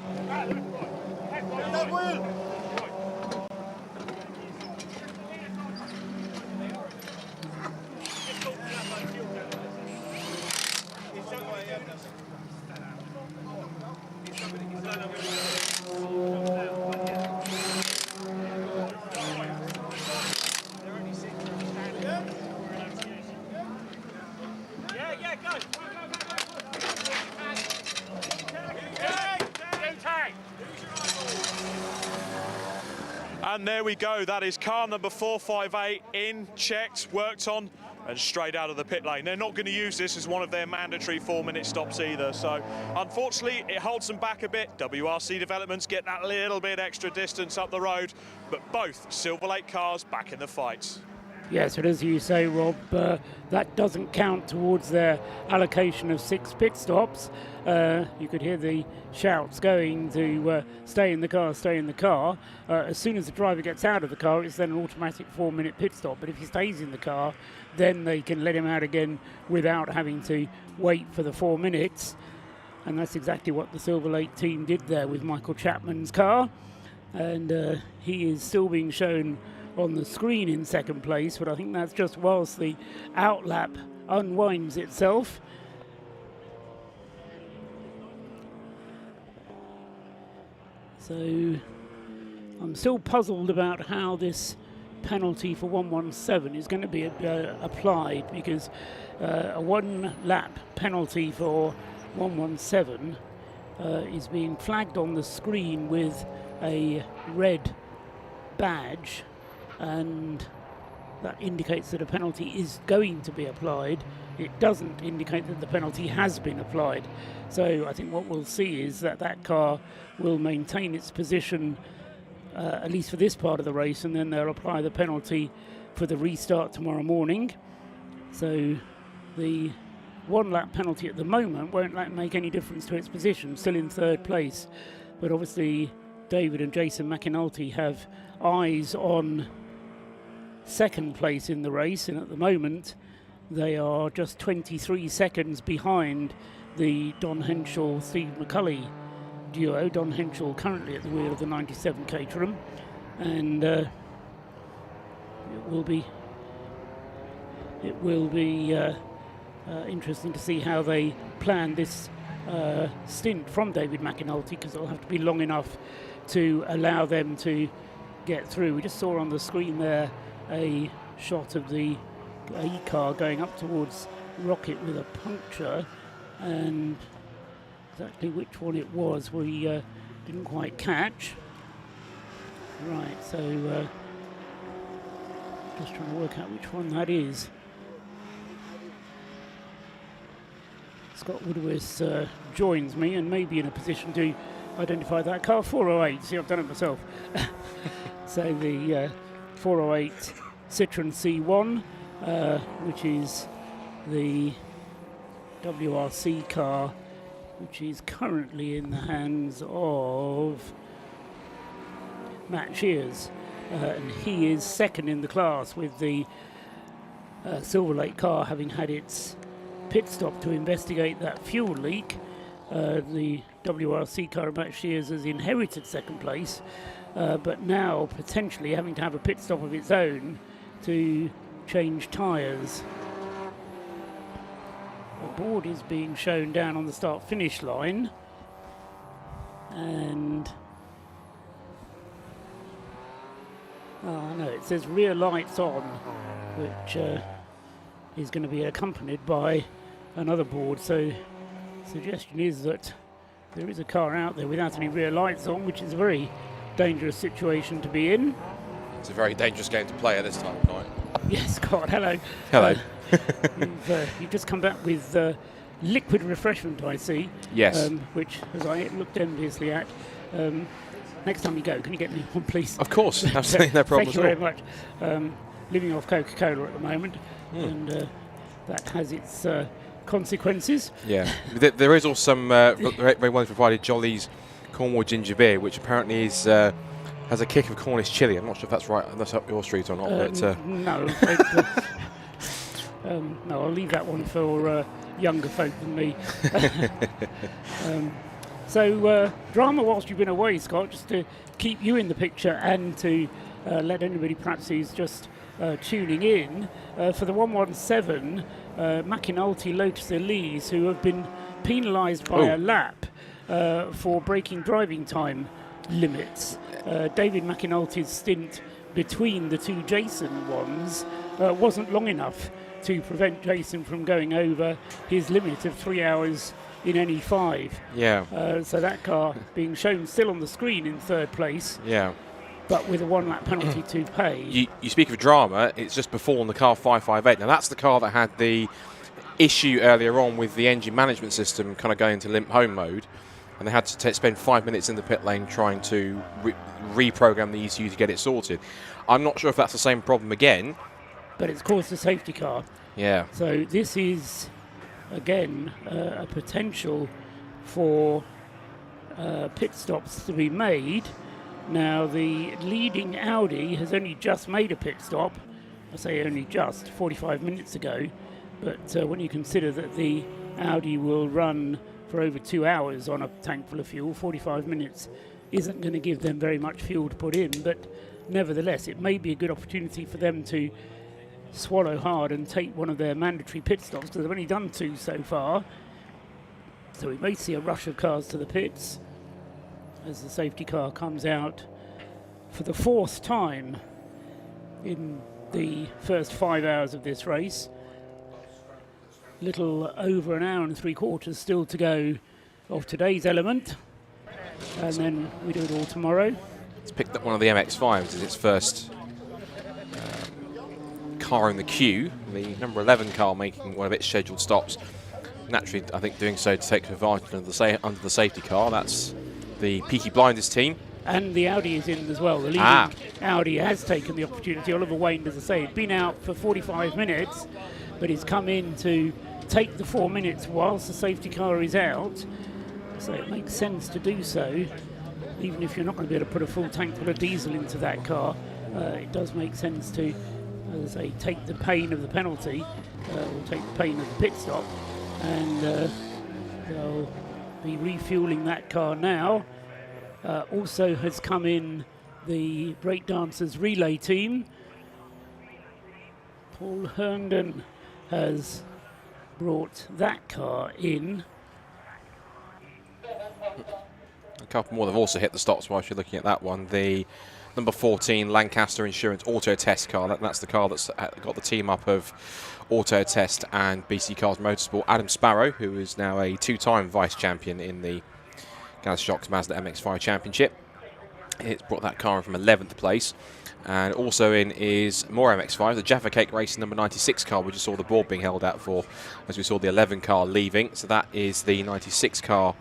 And there we go, that is car number 458 in, checked, worked on, and straight out of the pit lane. They're not going to use this as one of their mandatory 4-minute stops either, so unfortunately it holds them back a bit. WRC developments get that little bit extra distance up the road, but both Silver Lake cars back in the fight. Yes, but as you say, Rob, that doesn't count towards their allocation of 6 pit stops. You could hear the shouts going to stay in the car, stay in the car. As soon as the driver gets out of the car, it's then an automatic 4-minute pit stop. But if he stays in the car, then they can let him out again without having to wait for the 4 minutes. And that's exactly what the Silver Lake team did there with Michael Chapman's car. And he is still being shown on the screen in second place, but I think that's just whilst the outlap unwinds itself. So I'm still puzzled about how this penalty for 117 is going to be applied, because a 1 lap penalty for 117 is being flagged on the screen with a red badge, and that indicates that a penalty is going to be applied. It doesn't indicate that the penalty has been applied. So I think what we'll see is that that car will maintain its position at least for this part of the race, and then they'll apply the penalty for the restart tomorrow morning. So the 1 lap penalty at the moment won't make any difference to its position, still in third place. But obviously David and Jason McAnulty have eyes on second place in the race, and at the moment they are just 23 seconds behind the Don Henschel-Steve McCulley duo. Don Henschel currently at the wheel of the 97 Caterham, and it will be interesting to see how they plan this stint from David McAnulty, because it'll have to be long enough to allow them to get through. We just saw on the screen there a shot of the car going up towards Rocket with a puncture, and exactly which one it was we didn't quite catch. Right, so just trying to work out which one that is. Scott Woodward joins me and may be in a position to identify that car. 408, see, I've done it myself. So the 408 Citroen C1, which is the WRC car, which is currently in the hands of Matt Shears, and he is second in the class, with the Silver Lake car having had its pit stop to investigate that fuel leak. The WRC car of Matt Shears has inherited second place, but now potentially having to have a pit stop of its own to change tyres. The board is being shown down on the start-finish line, and no, it says rear lights on, which is going to be accompanied by another board. So suggestion is that there is a car out there without any rear lights on, which is a very dangerous situation to be in. It's a very dangerous game to play at this time of night. Yes, God, hello. Hello. You've just come back with liquid refreshment, I see. Yes. Which, as I looked enviously at, next time you go, can you get me one, please? Of course, absolutely, no problem Thank you at very much. Living off Coca-Cola at the moment, and that has its consequences. Yeah. There is also some very well provided Jolly's Cornwall ginger beer, which apparently is has a kick of Cornish chilli. I'm not sure if that's right, that's up your street or not. But, no. No, I'll leave that one for younger folk than me. So, drama whilst you've been away, Scott, just to keep you in the picture and to let anybody perhaps who's just tuning in, for the 117, McAnulty, Lotus Elise, who have been penalised by a lap for breaking driving time limits. David McAnulty's stint between the two Jason ones wasn't long enough to prevent Jason from going over his limit of 3 hours in any 5. Yeah. So that car being shown still on the screen in third place. Yeah. But with a 1 lap penalty to pay. You speak of drama, it's just before the car 558. Now that's the car that had the issue earlier on with the engine management system kind of going into limp home mode, and they had to spend 5 minutes in the pit lane trying to reprogram the ECU to get it sorted. I'm not sure if that's the same problem again, but it's caused a safety car. Yeah. So this is, again, a potential for pit stops to be made. Now, the leading Audi has only just made a pit stop. I say only just, 45 minutes ago. But when you consider that the Audi will run for over 2 hours on a tank full of fuel, 45 minutes isn't going to give them very much fuel to put in. But nevertheless, it may be a good opportunity for them to swallow hard and take one of their mandatory pit stops, because they've only done 2 so far. So we may see a rush of cars to the pits as the safety car comes out for the 4th time in the first 5 hours of this race. Little over an hour and 3/4 still to go of today's element, and then we do it all tomorrow. It's picked up one of the MX-5s as its first car in the queue. The number 11 car making one of its scheduled stops. Naturally, I think doing so to take advantage of under the safety car. That's the Peaky Blinders team. And the Audi is in as well. The leading Audi has taken the opportunity. Oliver Wayne, as I say, had been out for 45 minutes, but he's come in to take the 4 minutes whilst the safety car is out. So it makes sense to do so. Even if you're not going to be able to put a full tank full of diesel into that car, it does make sense to, as I say, take the pain of the penalty, or take the pain of the pit stop, and they'll be refueling that car now. Also has come in the Breakdancers relay team. Paul Herndon has brought that car in. A couple more have also hit the stops whilst you're looking at that one. The number 14 Lancaster Insurance Auto Test car. That's the car that's got the team up of Auto Test and BC Cars Motorsport. Adam Sparrow, who is now a 2-time vice champion in the Gaz Shocks Mazda MX-5 Championship. It's brought that car in from 11th place. And also in is more MX-5, the Jaffa Cake Racing number 96 car, we just saw the board being held out for as we saw the 11 car leaving. So that is the 96 car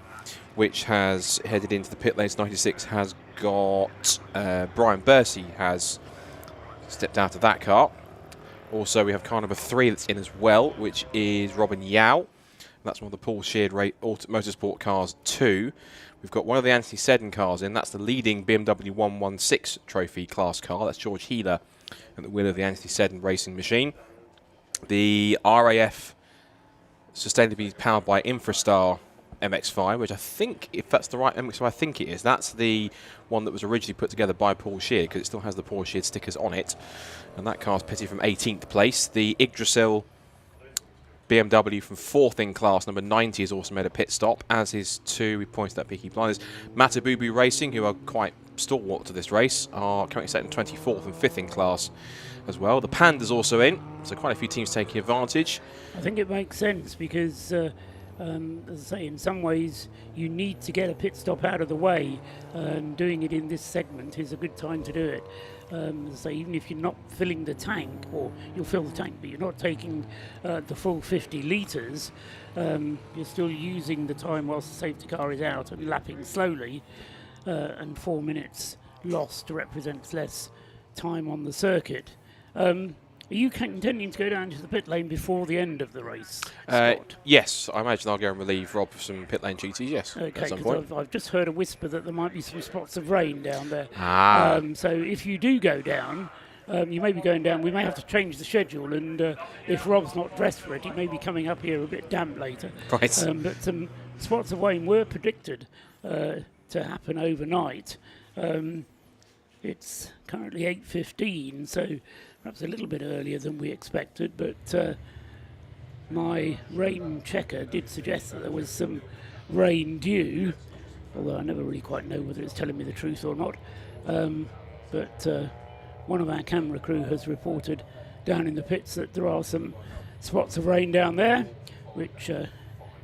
which has headed into the pit lanes. 96 has got Brian Brscc has stepped out of that car. Also we have car number 3 that's in as well, which is Robin Yao. That's one of the Paul Sheard Motorsport cars too. We've got one of the Anthony Seddon cars in. That's the leading BMW 116 trophy class car. That's George Healer at the wheel of the Anthony Seddon racing machine. The RAF sustainably powered by Infrastar MX-5, which I think, if that's the right MX-5, I think it is. That's the one that was originally put together by Paul Sheard, because it still has the Paul Sheard stickers on it. And that car's pitted from 18th place. The Yggdrasil BMW from 4th in class, number 90, has also made a pit stop, as is 2, we pointed at Peaky Blinders. Matabubu Racing, who are quite stalwart to this race, are currently set in 24th and 5th in class as well. The Panda's also in, so quite a few teams taking advantage. I think it makes sense because, as I say, in some ways you need to get a pit stop out of the way, and doing it in this segment is a good time to do it. As I say, even if you're not filling the tank, or you'll fill the tank, but you're not taking the full 50 litres, you're still using the time whilst the safety car is out and lapping slowly, and 4 minutes lost represents less time on the circuit. Are you intending to go down to the pit lane before the end of the race, Scott? Yes, I imagine I'll go and relieve Rob of some pit lane duties, yes, okay, at some point. I've just heard a whisper that there might be some spots of rain down there. So if you do go down, you may be going down, we may have to change the schedule, and if Rob's not dressed for it, he may be coming up here a bit damp later. Right. But some spots of rain were predicted to happen overnight. It's currently 8:15, so perhaps a little bit earlier than we expected, but my rain checker did suggest that there was some rain due, although I never really quite know whether it's telling me the truth or not. But one of our camera crew has reported down in the pits that there are some spots of rain down there, which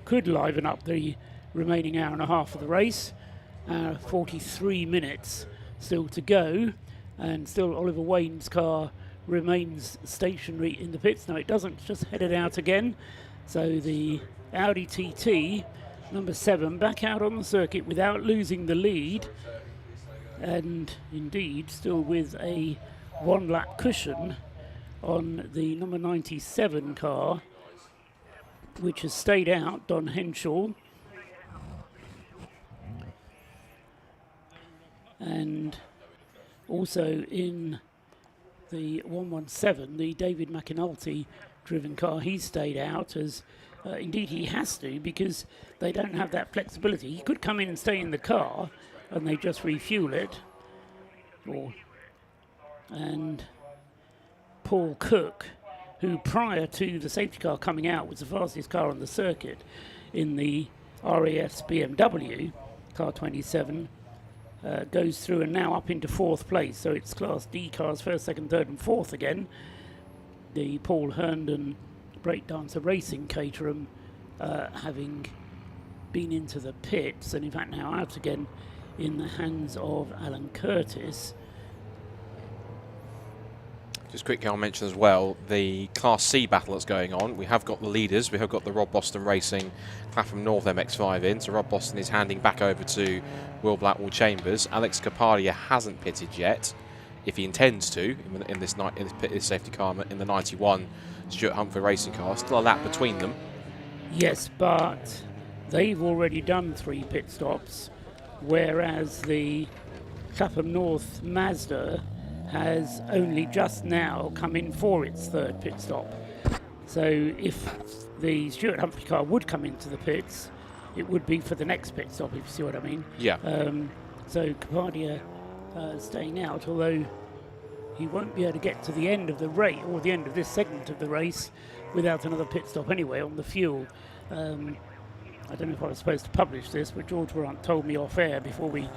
could liven up the remaining hour and a half of the race. 43 minutes still to go, and still Oliver Wayne's car remains stationary in the pits. Now it doesn't, just headed out again. So the Audi TT, number 7, back out on the circuit without losing the lead, and indeed still with a 1 lap cushion on the number 97 car, which has stayed out, Don Henshaw. And also in the 117, the David McAnulty driven car, he stayed out, as indeed he has to, because they don't have that flexibility. He could come in and stay in the car and they just refuel it. And Paul Cook, who prior to the safety car coming out was the fastest car on the circuit in the RAS BMW, car 27, goes through and now up into 4th place. So it's Class D cars, 1st, 2nd, 3rd and 4th again. The Paul Herndon Breakdancer Racing Caterham having been into the pits and in fact now out again in the hands of Alan Curtis. Just quickly, I'll mention as well the Class C battle that's going on. We have got the leaders. We have got the Rob Boston Racing Clapham North MX-5 in. So Rob Boston is handing back over to Will Blackwell Chambers. Alex Capadia hasn't pitted yet. If he intends to, in this safety car, in the 91 Stuart Humphrey racing car, still a lap between them. Yes, but they've already done 3 pit stops, whereas the Clapham North Mazda has only just now come in for its 3rd pit stop. So if the Stuart Humphrey car would come into the pits, it would be for the next pit stop, if you see what I mean. Yeah. So Capadia staying out, although he won't be able to get to the end of the race, or the end of this segment of the race, without another pit stop anyway on the fuel. I don't know if I was supposed to publish this, but George Warrant told me off air before we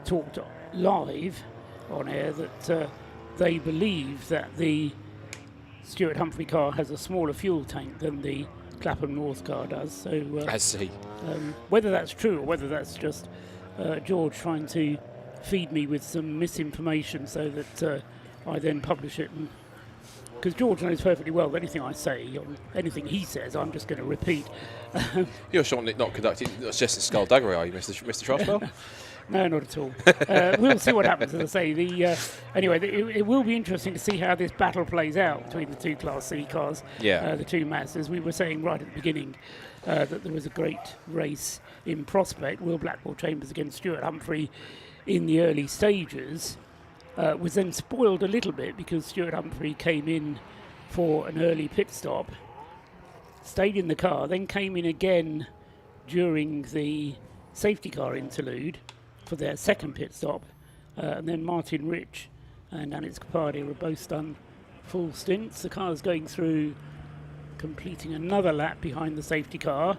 talked live on air that they believe that the Stuart Humphrey car has a smaller fuel tank than the Clapham North car does. So I see. Whether that's true or whether that's just George trying to feed me with some misinformation so that I then publish it. Because George knows perfectly well that anything I say, or anything he says, I'm just going to repeat. You're sure not conducting just a skullduggery, are you, Mr. Troswell? No, not at all. We'll see what happens. As I say, anyway, it will be interesting to see how this battle plays out between the 2 Class C cars, the 2 Mazdas. We were saying right at the beginning that there was a great race in prospect. Will Blackwell Chambers against Stuart Humphrey in the early stages. Was then spoiled a little bit because Stuart Humphrey came in for an early pit stop, stayed in the car, then came in again during the safety car interlude for their 2nd pit stop, and then Martin Rich and Alex Capadia were both done full stints. The car's going through, completing another lap behind the safety car,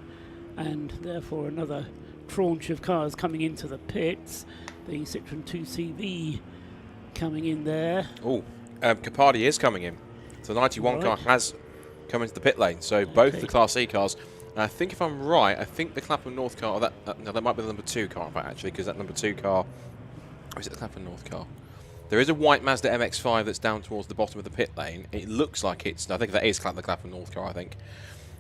and therefore another tranche of cars coming into the pits. The Citroen 2CV coming in there. Oh, Capadia is coming in. So the 91 car has come into the pit lane. So both the Class C cars. And I think if I'm right, I think the Clapham North car, no, that might be the number 2 car, in fact, actually, because that number 2 car, or is it the Clapham North car? There is a white Mazda MX-5 that's down towards the bottom of the pit lane. It looks like I think that is the Clapham North car, I think.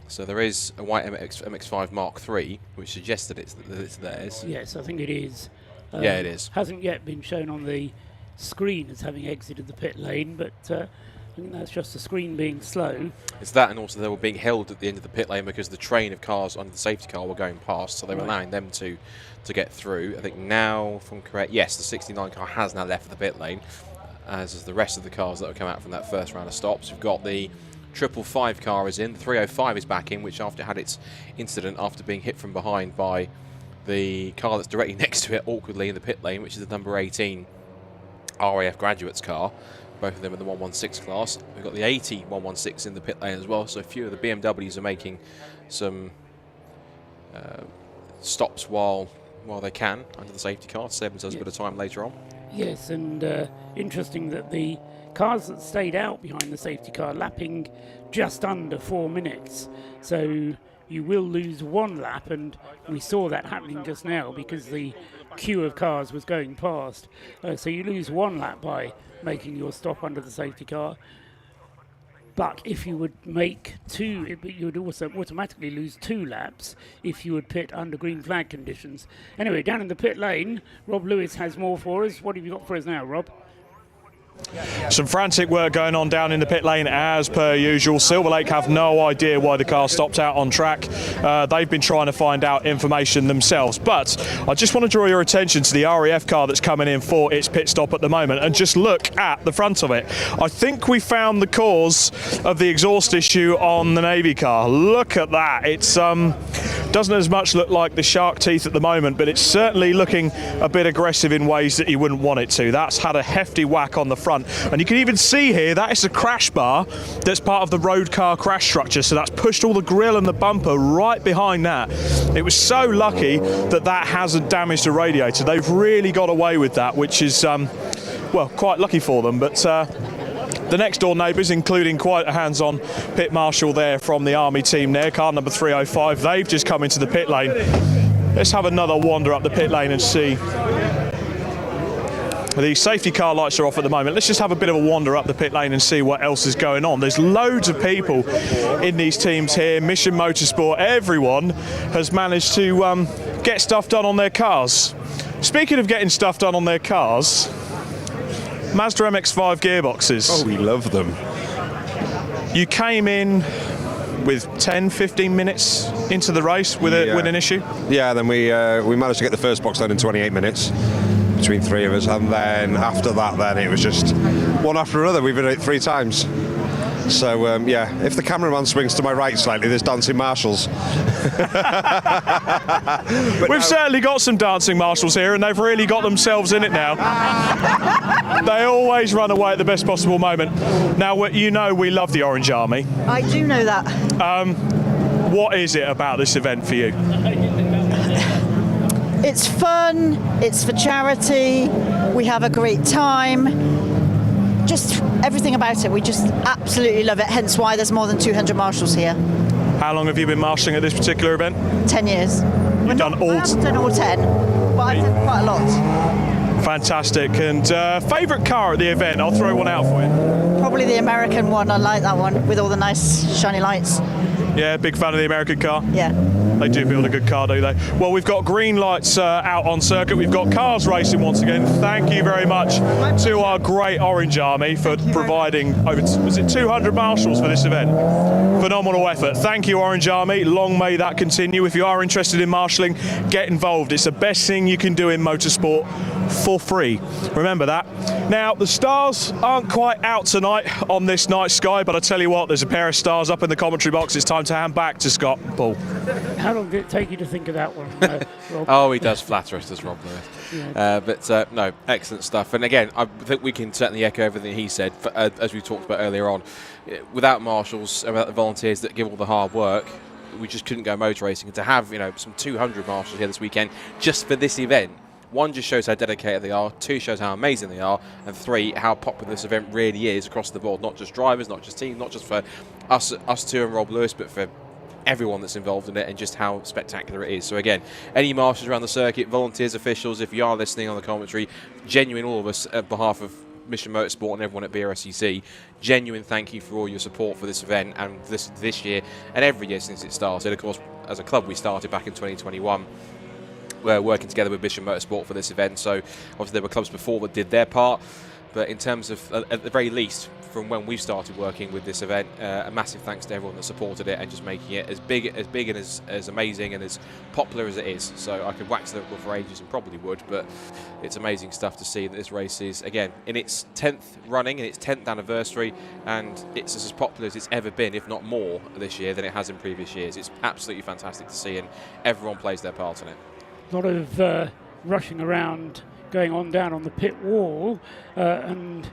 So there is a white MX-5 Mark III, which suggests that it's theirs. Yes, I think it is. Yeah, it is. Hasn't yet been shown on the screen as having exited the pit lane, but I think that's just the screen being slow. It's that, and also they were being held at the end of the pit lane because the train of cars under the safety car were going past, so they were allowing them to get through. I think now, if I'm correct, yes, the 69 car has now left the pit lane, as is the rest of the cars that have come out from that first round of stops. We've got the 555 car is in, the 305 is back in, which after had its incident after being hit from behind by the car that's directly next to it awkwardly in the pit lane, which is the number 18 RAF Graduates car. Both of them in the 116 class. We've got the 80 116 in the pit lane as well, so a few of the BMWs are making some stops while they can under the safety car to save themselves a bit of time later on. Yes, and interesting that the cars that stayed out behind the safety car lapping just under 4 minutes. So you will lose 1 lap, and we saw that happening just now because the queue of cars was going past. So you lose 1 lap by making your stop under the safety car. But if you would make 2, you would also automatically lose 2 laps if you would pit under green flag conditions. Anyway, down in the pit lane, Rob Lewis has more for us. What have you got for us now, Rob? Some frantic work going on down in the pit lane as per usual. Silver Lake have no idea why the car stopped out on track. They've been trying to find out information themselves. But I just want to draw your attention to the RAF car that's coming in for its pit stop at the moment, and just look at the front of it. I think we found the cause of the exhaust issue on the Navy car. Look at that. It's doesn't as much look like the shark teeth at the moment, but it's certainly looking a bit aggressive in ways that you wouldn't want it to. That's had a hefty whack on the front. And you can even see here, that is a crash bar that's part of the road car crash structure. So that's pushed all the grille and the bumper right behind that. It was so lucky that that hasn't damaged the radiator. They've really got away with that, which is, well, quite lucky for them. But the next door neighbours, including quite a hands-on pit marshal there from the Army team there, car number 305, they've just come into the pit lane. Let's have another wander up the pit lane and see. The safety car lights are off at the moment. Let's just have a bit of a wander up the pit lane and see what else is going on. There's loads of people in these teams here. Mission Motorsport, everyone has managed to get stuff done on their cars. Speaking of getting stuff done on their cars, Mazda MX-5 gearboxes. Oh, we love them. You came in with 10, 15 minutes into the race with an issue? Yeah, then we managed to get the first box done in 28 minutes between three of us, and then after that, then it was just one after another. We've been at it 3 times. So yeah, if the cameraman swings to my right slightly, there's dancing marshals. We've certainly got some dancing marshals here, and they've really got themselves in it now. They always run away at the best possible moment. Now, you know we love the Orange Army. I do know that. What is it about this event for you? It's fun, it's for charity, we have a great time. Just everything about it, we just absolutely love it, hence why there's more than 200 marshals here. How long have you been marshalling at this particular event? 10 years. You've done all... I haven't done all 10, but I've done quite a lot. Fantastic. And favourite car at the event? I'll throw one out for you. Probably the American one, I like that one, with all the nice shiny lights. Yeah, big fan of the American car? Yeah. They do build a good car, do they? Well, we've got green lights out on circuit. We've got cars racing once again. Thank you very much to our great Orange Army for providing over, was it 200 marshals for this event? Phenomenal effort. Thank you, Orange Army. Long may that continue. If you are interested in marshalling, get involved. It's the best thing you can do in motorsport for free. Remember that. Now, the stars aren't quite out tonight on this night sky, but I tell you what, there's a pair of stars up in the commentary box. It's time to hand back to Scott Paul. How long did it take you to think of that one, Rob? Oh, he does flatter us, does Rob Lewis. Yeah. But no, excellent stuff. And again, I think we can certainly echo everything he said. As we talked about earlier on, without marshals, without the volunteers that give all the hard work, we just couldn't go motor racing. And to have, some 200 marshals here this weekend just for this event, 1, just shows how dedicated they are, 2, shows how amazing they are, and 3, how popular this event really is across the board. Not just drivers, not just teams, not just for us two and Rob Lewis, but for everyone that's involved in it, and just how spectacular it is. So again, any marshals around the circuit, volunteers, officials, if you are listening on the commentary, genuine, all of us on behalf of Mission Motorsport and everyone at Brscc, genuine thank you for all your support for this event and this year and every year since it started. Of course, as a club, we started back in 2021. We're working together with Mission Motorsport for this event, so obviously there were clubs before that did their part, but in terms of, at the very least, from when we've started working with this event, a massive thanks to everyone that supported it and just making it as big and as amazing and as popular as it is. So I could wax Liverpool for ages and probably would, but it's amazing stuff to see that this race is, again, in its 10th running, in its 10th anniversary, and it's as popular as it's ever been, if not more, this year than it has in previous years. It's absolutely fantastic to see, and everyone plays their part in it. A lot of rushing around going on down on the pit wall, and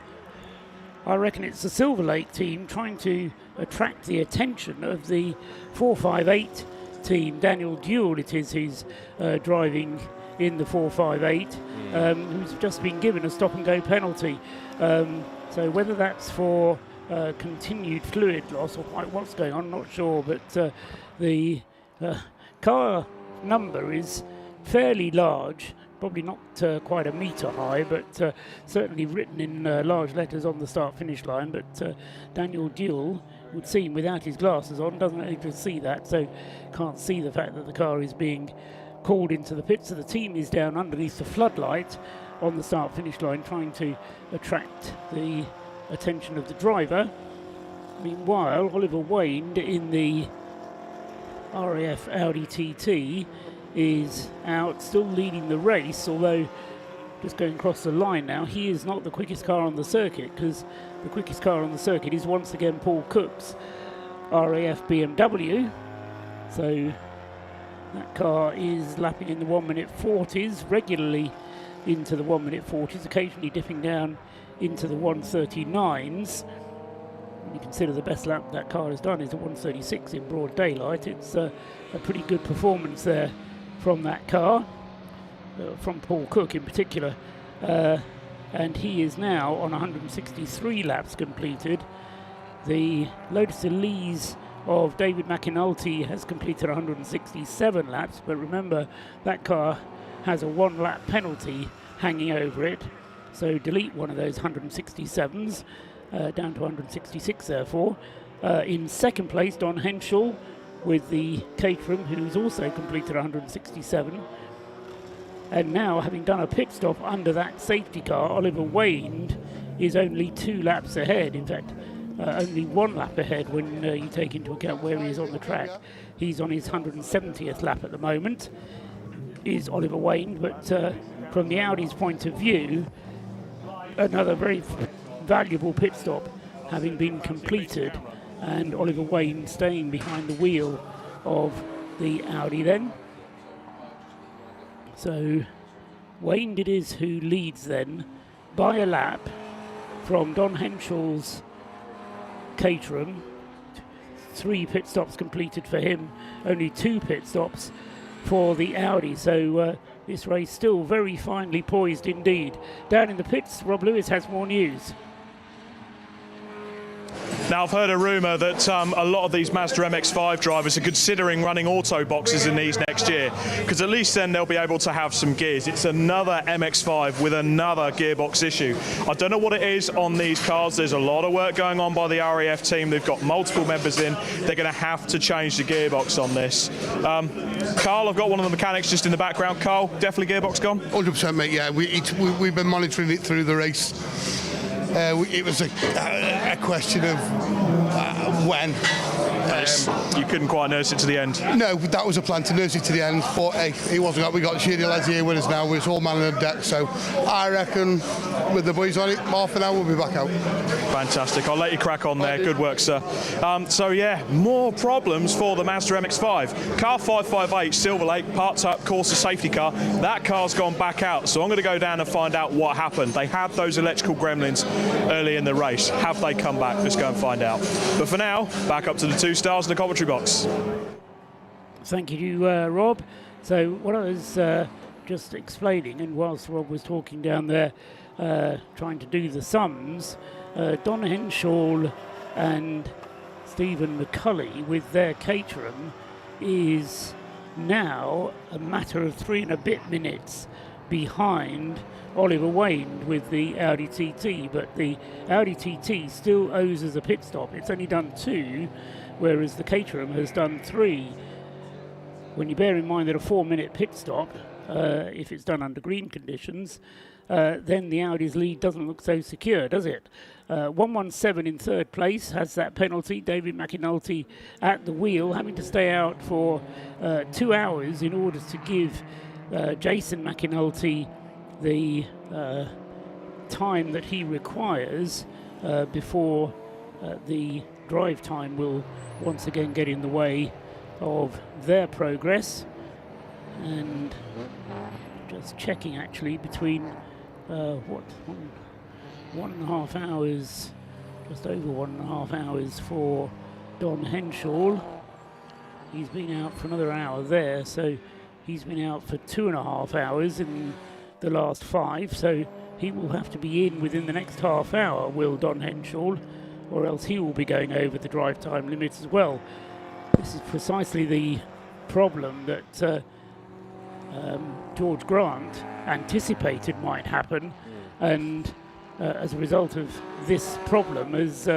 I reckon it's the Silver Lake team trying to attract the attention of the 458 team. Daniel Duell it is who's driving in the 458, who's just been given a stop and go penalty. So whether that's for continued fluid loss or what's going on, I'm not sure, but the car number is fairly large, probably not quite a metre high, but certainly written in large letters on the start-finish line. But Daniel Duell would seem, without his glasses on, doesn't able to see that, so can't see the fact that the car is being called into the pit. So the team is down underneath the floodlight, on the start-finish line, trying to attract the attention of the driver. Meanwhile, Oliver Wayne in the RAF Audi TT is out, still leading the race, although just going across the line now, he is not the quickest car on the circuit, because the quickest car on the circuit is once again Paul Cook's RAF BMW. So that car is lapping in the 1 minute 40s, regularly into the 1 minute 40s, occasionally dipping down into the 139s. When you consider the best lap that car has done is a 136 in broad daylight, it's a pretty good performance there from that car, from Paul Cook in particular. And he is now on 163 laps completed. The Lotus Elise of David McAnulty has completed 167 laps, but remember that car has a 1 lap penalty hanging over it, so delete one of those 167s, down to 166 therefore. In second place, Don Henschel with the Caterham, who's also completed 167. And now, having done a pit stop under that safety car, Oliver Wayne is only 2 laps ahead. In fact, only 1 lap ahead when you take into account where he is on the track. He's on his 170th lap at the moment, is Oliver Wayne, but from the Audi's point of view, another very valuable pit stop having been completed, and Oliver Wayne staying behind the wheel of the Audi then. So Wayne it is who leads then by a lap from Don Henschel's Caterham. 3 pit stops completed for him, only 2 pit stops for the Audi. So this race still very finely poised indeed. Down in the pits, Rob Lewis has more news. Now, I've heard a rumour that a lot of these Mazda MX-5 drivers are considering running auto boxes in these next year, because at least then they'll be able to have some gears. It's another MX-5 with another gearbox issue. I don't know what it is on these cars. There's a lot of work going on by the RAF team. They've got multiple members in. They're going to have to change the gearbox on this. Carl, I've got one of the mechanics just in the background. Carl, definitely gearbox gone? 100%, mate, yeah. We've been monitoring it through the race. It was a question of when. You couldn't quite nurse it to the end? No, that was a plan, to nurse it to the end, but hey, it wasn't. We got the Sheedy lads here with us now. It's all man on the deck, so I reckon with the boys on it, half an hour we'll be back out. Fantastic. I'll let you crack on there. Good work, sir. So yeah, more problems for the Mazda MX-5. Car 558 Silver Lake, parked up Corsa safety car. That car's gone back out, so I'm going to go down and find out what happened. They had those electrical gremlins early in the race. Have they come back? Let's go and find out. But for now, back up to the 2 stars in the commentary box. Thank you, Rob. So what I was just explaining, and whilst Rob was talking down there trying to do the sums, Don Henschel and Stephen McCulley with their Caterham is now a matter of 3 and a bit minutes behind Oliver Wayne with the Audi TT, but the Audi TT still owes us a pit stop. It's only done 2, whereas the Caterham has done 3. When you bear in mind that a 4-minute pit stop, if it's done under green conditions, then the Audi's lead doesn't look so secure, does it? 117 in 3rd place has that penalty. David McAnulty at the wheel, having to stay out for 2 hours in order to give Jason McAnulty the time that he requires before the drive time will once again get in the way of their progress. And just checking actually between 1.5 hours, just over 1.5 hours for Don Henschel. He's been out for another hour there, so he's been out for 2.5 hours in the last 5, so he will have to be in within the next half hour, will Don Henschel, or else he will be going over the drive time limit as well. This is precisely the problem that George Grant anticipated might happen, and as a result of this problem has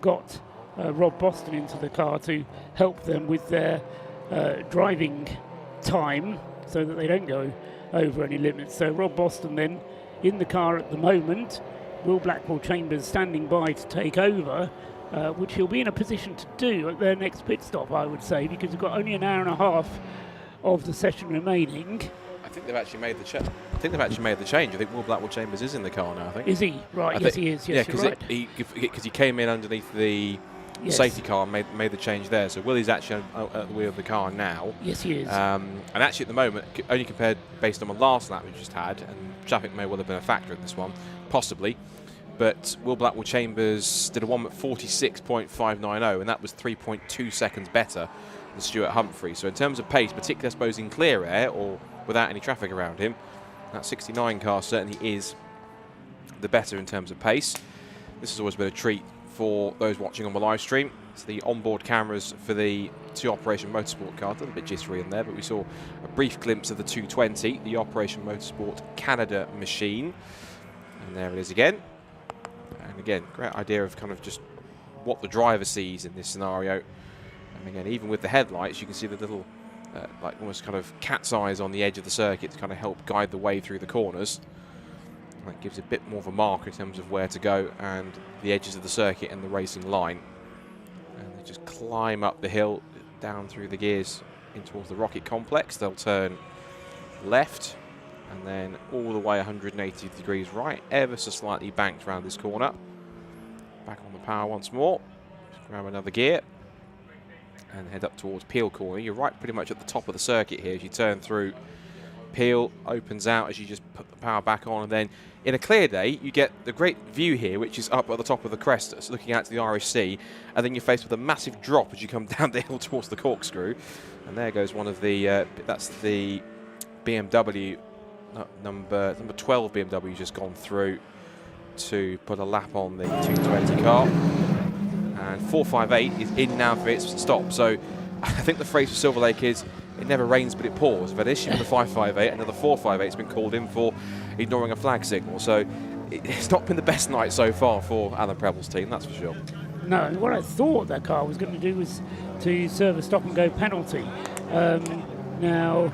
got Rob Boston into the car to help them with their driving time so that they don't go over any limits. So Rob Boston then in the car at the moment. Will Blackwell Chambers standing by to take over, which he'll be in a position to do at their next pit stop, I would say, because we've got only an hour and a half of the session remaining. I think they've actually made the change. I think Will Blackwell Chambers is in the car now, I think. Is he? Right, yes, he is. Yes, yeah, right. because he came in underneath the safety car and made the change there. So Willie's actually at the wheel of the car now. Yes, he is. And actually at the moment, only compared based on the last lap we just had, and traffic may well have been a factor in this one, possibly, but Will Blackwell Chambers did a 1 at 46.590, and that was 3.2 seconds better than Stuart Humphrey. So in terms of pace, particularly I suppose in clear air or without any traffic around him, that 69 car certainly is the better in terms of pace. This has always been a treat for those watching on the live stream. It's the onboard cameras for the 2 Operation Motorsport car, a little bit jittery in there, but we saw a brief glimpse of the 220, the Operation Motorsport Canada machine. And there it is again. And again, great idea of kind of just what the driver sees in this scenario. And again, even with the headlights, you can see the little, like almost kind of cat's eyes on the edge of the circuit to kind of help guide the way through the corners. That gives a bit more of a mark in terms of where to go and the edges of the circuit and the racing line. And they just climb up the hill, down through the gears in towards the rocket complex. They'll turn left and then all the way 180 degrees right, ever so slightly banked around this corner. Back on the power once more. Just grab another gear and head up towards Peel Corner. You're right pretty much at the top of the circuit here as you turn through. Peel opens out as you just put the power back on, and then in a clear day you get the great view here, which is up at the top of the crest, so looking out to the Irish Sea, and then you're faced with a massive drop as you come down the hill towards the corkscrew. And there goes one of the that's the BMW number 12 BMW just gone through to put a lap on the 220 car, and 458 is in now for its stop. So I think the phrase for Silver Lake is it never rains but it pours. We've had an issue with the 558, another 458 has been called in for ignoring a flag signal. So it's not been the best night so far for Alan Preble's team, that's for sure. No, and what I thought that car was going to do was to serve a stop and go penalty. Now,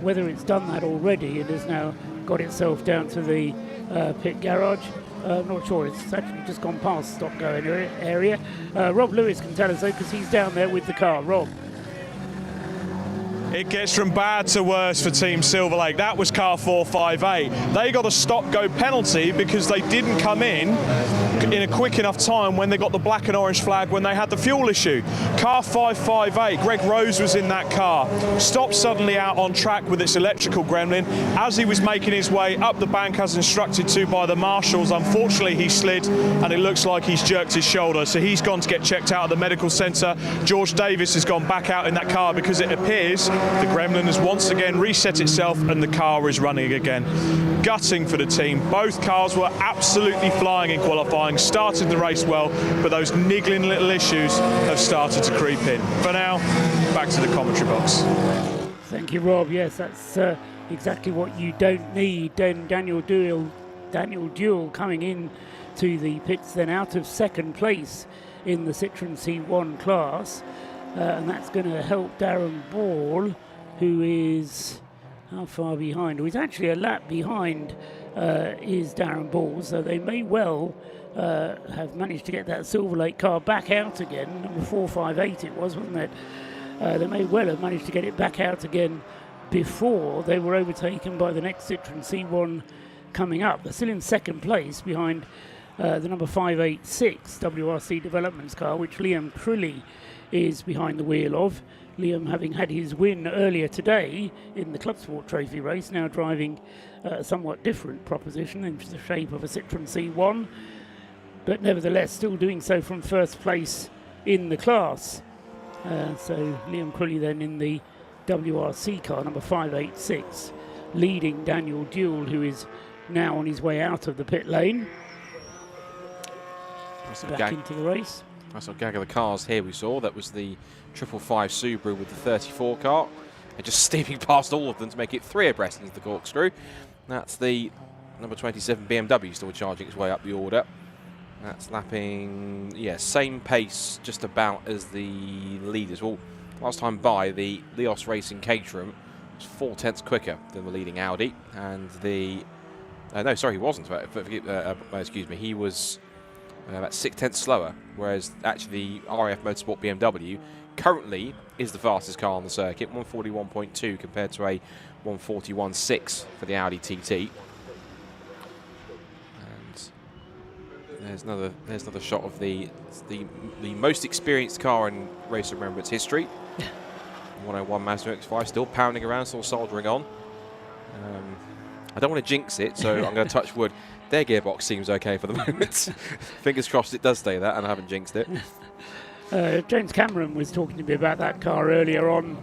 whether it's done that already and has now got itself down to the pit garage, I'm not sure. It's actually just gone past stop go area. Rob Lewis can tell us though, because he's down there with the car. Rob. It gets from bad to worse for Team Silver Lake. That was car 458. They got a stop-go penalty because they didn't come in a quick enough time when they got the black and orange flag when they had the fuel issue. Car 558, Greg Rose was in that car, stopped suddenly out on track with its electrical gremlin. As he was making his way up the bank as instructed to by the marshals, unfortunately he slid and it looks like he's jerked his shoulder. So he's gone to get checked out at the medical centre. George Davis has gone back out in that car because it appears the gremlin has once again reset itself and the car is running again. Gutting for the team. Both cars were absolutely flying in qualifying, started the race well, but those niggling little issues have started to creep in. For now, back to the commentary box. Thank you, Rob. Yes, that's exactly what you don't need. Then Daniel Duell coming in to the pits, then out of second place in the Citroen C1 class. And that's going to help Darren Ball, who is how far behind? Well, he's actually a lap behind is Darren Ball, so they may well have managed to get that Silver Lake car back out again. Number 458 it was, wasn't it? They may well have managed to get it back out again before they were overtaken by the next Citroen C1 coming up. They're still in second place behind the number 586 WRC Developments car, which Liam Crilly is behind the wheel of. Liam having had his win earlier today in the Club Sport Trophy race, now driving a somewhat different proposition in the shape of a Citroen C1, but nevertheless still doing so from first place in the class. So Liam Crilly then in the WRC car, number 586, leading Daniel Duell, who is now on his way out of the pit lane. Back into the race. Nice little gag of the cars here we saw. That was the 555 Subaru with the 34 car. And just steaming past all of them to make it 3 abreast into the corkscrew. That's the number 27 BMW still charging its way up the order. That's lapping, yeah, same pace just about as the leaders. Well, last time by, the Leos Racing Caterham was 4/10 quicker than the leading Audi. And the No, sorry, he wasn't. Excuse me. He was about 6/10 slower, whereas actually the RAF Motorsport BMW currently is the fastest car on the circuit, 141.2 compared to a 141.6 for the Audi TT. And there's another shot of the most experienced car in Race of Remembrance history. 101 Mazda MX-5 still pounding around, still soldering on. I don't want to jinx it, so I'm going to touch wood. Their gearbox seems okay for the moment. Fingers crossed it does stay that, and I haven't jinxed it. James Cameron was talking to me about that car earlier on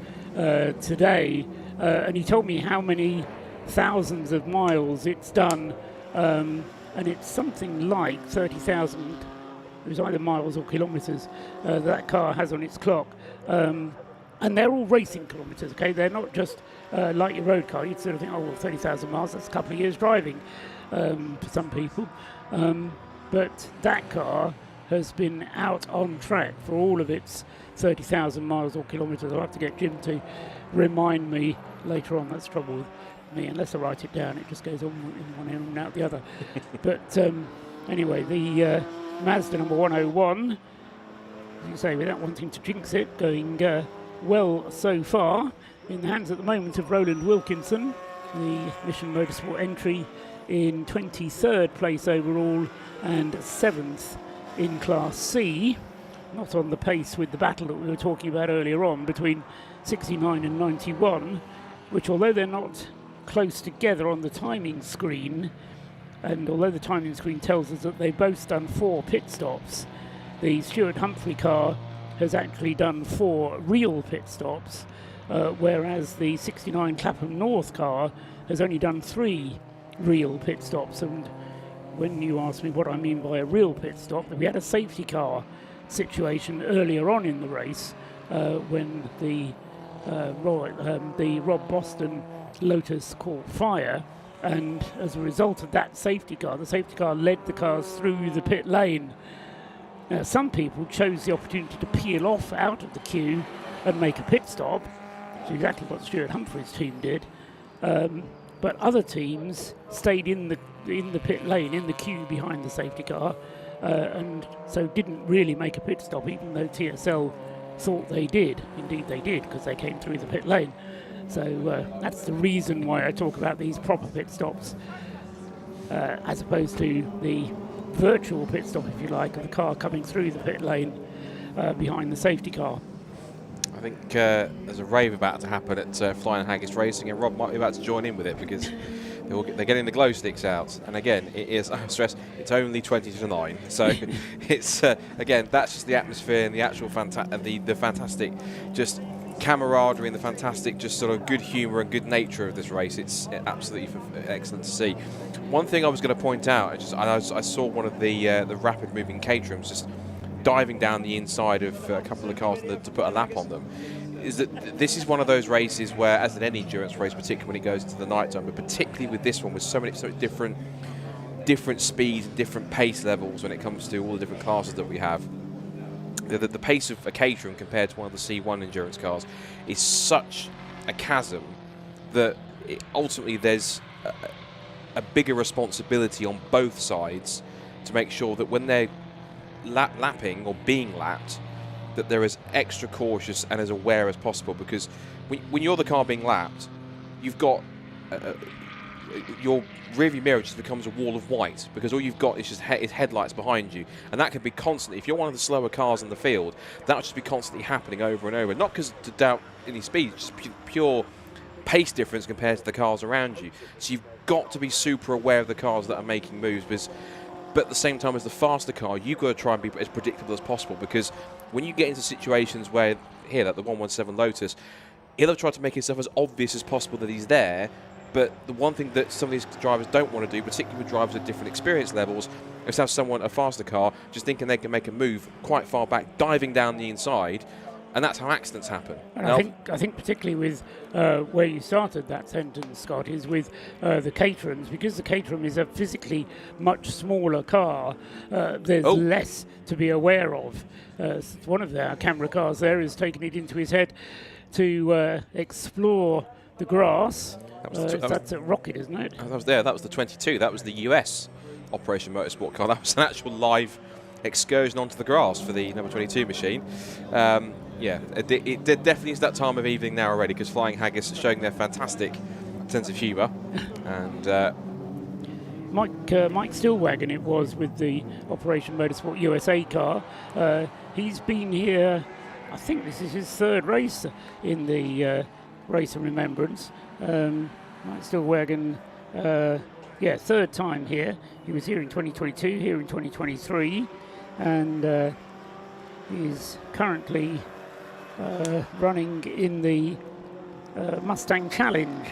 today, and he told me how many thousands of miles it's done, and it's something like 30,000. It was either miles or kilometres that car has on its clock. And they're all racing kilometres, okay? They're not just like your road car. You'd sort of think, oh, well, 30,000 miles, that's a couple of years driving for some people. But that car has been out on track for all of its 30,000 miles or kilometres. I'll have to get Jim to remind me later on. That's the trouble with me. Unless I write it down, it just goes on in one end and out the other. But anyway, the Mazda number 101, as you say, without wanting to jinx it, going well so far, in the hands at the moment of Roland Wilkinson, the Mission Motorsport entry in 23rd place overall and 7th in Class C. Not on the pace with the battle that we were talking about earlier on between 69 and 91, which, although they're not close together on the timing screen, and although the timing screen tells us that they've both done 4 pit stops, the Stuart Humphrey car has actually done 4 real pit stops, whereas the 69 Clapham North car has only done 3 real pit stops. And when you ask me what I mean by a real pit stop, we had a safety car situation earlier on in the race when the Rob Boston Lotus caught fire, and as a result of that safety car, the safety car led the cars through the pit lane. Now, some people chose the opportunity to peel off out of the queue and make a pit stop, which is exactly what Stuart Humphrey's team did. But other teams stayed in the pit lane, in the queue behind the safety car, and so didn't really make a pit stop, even though TSL thought they did. Indeed they did, because they came through the pit lane. So that's the reason why I talk about these proper pit stops, as opposed to the virtual pit stop, if you like, of the car coming through the pit lane behind the safety car. I think there's a rave about to happen at Flying Haggis Racing, and Rob might be about to join in with it because they're getting the glow sticks out. And again, it is, I stress, it's only 20 to 9. So it's, again, that's just the atmosphere and the actual the fantastic just camaraderie and the fantastic just sort of good humour and good nature of this race. It's absolutely excellent to see. One thing I was going to point out, I saw one of the rapid moving caterhams just diving down the inside of a couple of cars to put a lap on them, is that this is one of those races where, as in any endurance race, particularly when it goes into the night time, but particularly with this one with so many different speeds and different pace levels when it comes to all the different classes that we have, the pace of a Caterham compared to one of the C1 endurance cars is such a chasm that ultimately there's a bigger responsibility on both sides to make sure that when they're lapping or being lapped, that they're as extra cautious and as aware as possible, because when you're the car being lapped, you've got your rearview mirror just becomes a wall of white, because all you've got is just headlights behind you, and that can be constantly, if you're one of the slower cars in the field, that'll just be constantly happening over and over, not because to doubt any speed, just pure pace difference compared to the cars around you. So you've got to be super aware of the cars that are making moves, but at the same time, as the faster car, you've got to try and be as predictable as possible, because when you get into situations where, here, like the 117 Lotus, he'll have tried to make himself as obvious as possible that he's there, but the one thing that some of these drivers don't want to do, particularly with drivers at different experience levels, is have someone, a faster car, just thinking they can make a move quite far back, diving down the inside, and that's how accidents happen. And I think particularly with where you started that sentence, Scott, is with the Caterhams, because the Caterham is a physically much smaller car, there's less to be aware of. One of our camera cars there has taken it into his head to explore the grass. That That's at Rocket, isn't it? That was there. That was the 22. That was the US Operation Motorsport car. That was an actual live excursion onto the grass for the number 22 machine. Yeah, it definitely is that time of evening now already, because Flying Haggis are showing their fantastic sense of humour. And Mike Stillwagon it was with the Operation Motorsport USA car. He's been here, I think this is his third race in the Race of Remembrance. Mike Stillwagon, third time here. He was here in 2022, here in 2023, and he's currently running in the Mustang Challenge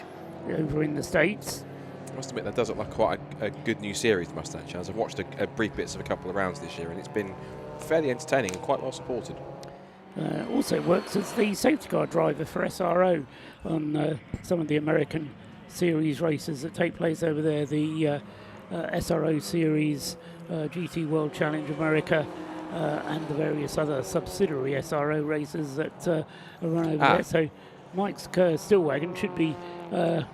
over in the States. I must admit, that does look like quite a good new series, the Mustang Challenge. I've watched a brief bits of a couple of rounds this year, and it's been fairly entertaining and quite well supported. Also works as the safety car driver for SRO on some of the American series races that take place over there. The SRO Series, GT World Challenge America, and the various other subsidiary SRO races that are run over there. So Mike's Stillwagon should be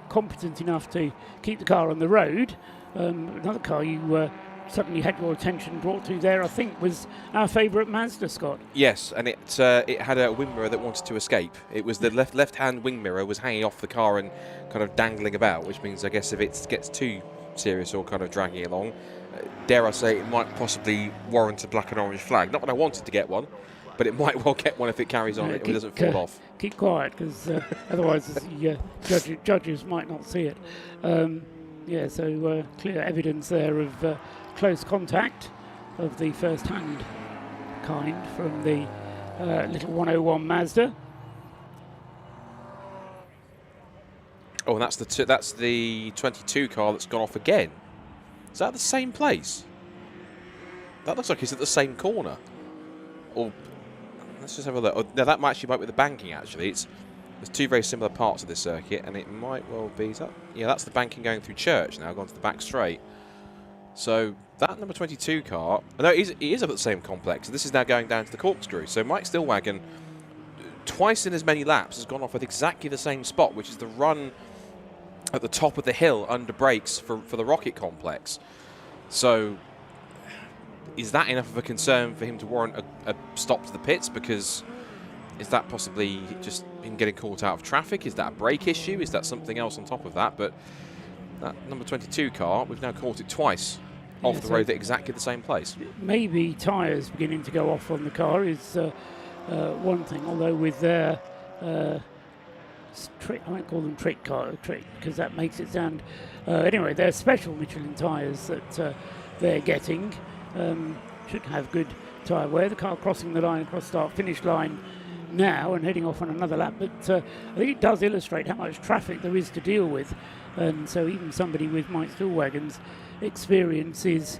competent enough to keep the car on the road. Another car you suddenly had your attention brought to there, I think, was our favourite Mazda, Scott. Yes, and it had a wing mirror that wanted to escape. It was the left-hand wing mirror was hanging off the car and kind of dangling about, which means, I guess, if it gets too serious or kind of dragging along, dare I say, it might possibly warrant a black and orange flag. Not that I wanted to get one, but it might well get one if it carries on, if it doesn't fall off. Keep quiet, because otherwise the judges might not see it. So clear evidence there of close contact of the first-hand kind from the little 101 Mazda. Oh, and that's the 22 car that's gone off again. Is that the same place? That looks like it's at the same corner. Or let's just have a look. Oh, no, that might be the banking. Actually, there's two very similar parts of this circuit, and it might well be that's the banking going through Church now, gone to the back straight. So that number 22 car, no, it is up at the same complex. This is now going down to the corkscrew. So Mike Stillwagon, twice in as many laps, has gone off at exactly the same spot, which is the run at the top of the hill under brakes for the Rocket complex. So is that enough of a concern for him to warrant a stop to the pits? Because is that possibly just him getting caught out of traffic? Is that a brake issue? Is that something else on top of that? But that number 22 car, we've now caught it twice off the road at exactly the same place. Maybe tyres beginning to go off on the car is one thing, although with their I won't call them trick because that makes it sound... anyway, they're special Michelin tyres that they're getting. Should have good tyre wear. The car crossing the line across start-finish line now and heading off on another lap, but I think it does illustrate how much traffic there is to deal with, and so even somebody with Mike Stillwagon's experience is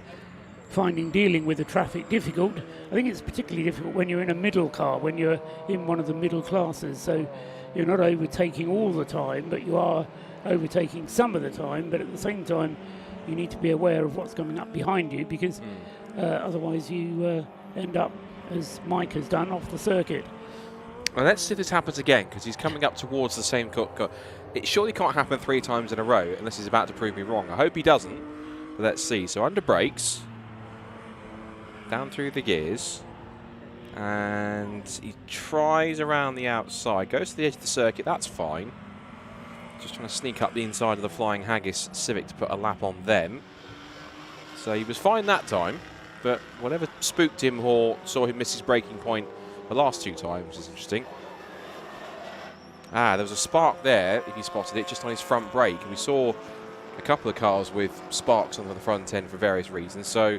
finding dealing with the traffic difficult. I think it's particularly difficult when you're in a middle car, when you're in one of the middle classes, so you're not overtaking all the time, but you are overtaking some of the time, but at the same time you need to be aware of what's coming up behind you, because otherwise you end up, as Mike has done, off the circuit. Well, let's see if this happens again, because he's coming up towards the same car. It surely can't happen 3 times in a row unless he's about to prove me wrong. I hope he doesn't, but let's see. So under brakes, down through the gears, and he tries around the outside, goes to the edge of the circuit. That's fine. Just trying to sneak up the inside of the Flying Haggis Civic to put a lap on them. So he was fine that time, but whatever spooked him or saw him miss his braking point the last 2 times is interesting. There was a spark there, if you spotted it, just on his front brake. And we saw a couple of cars with sparks on the front end for various reasons. So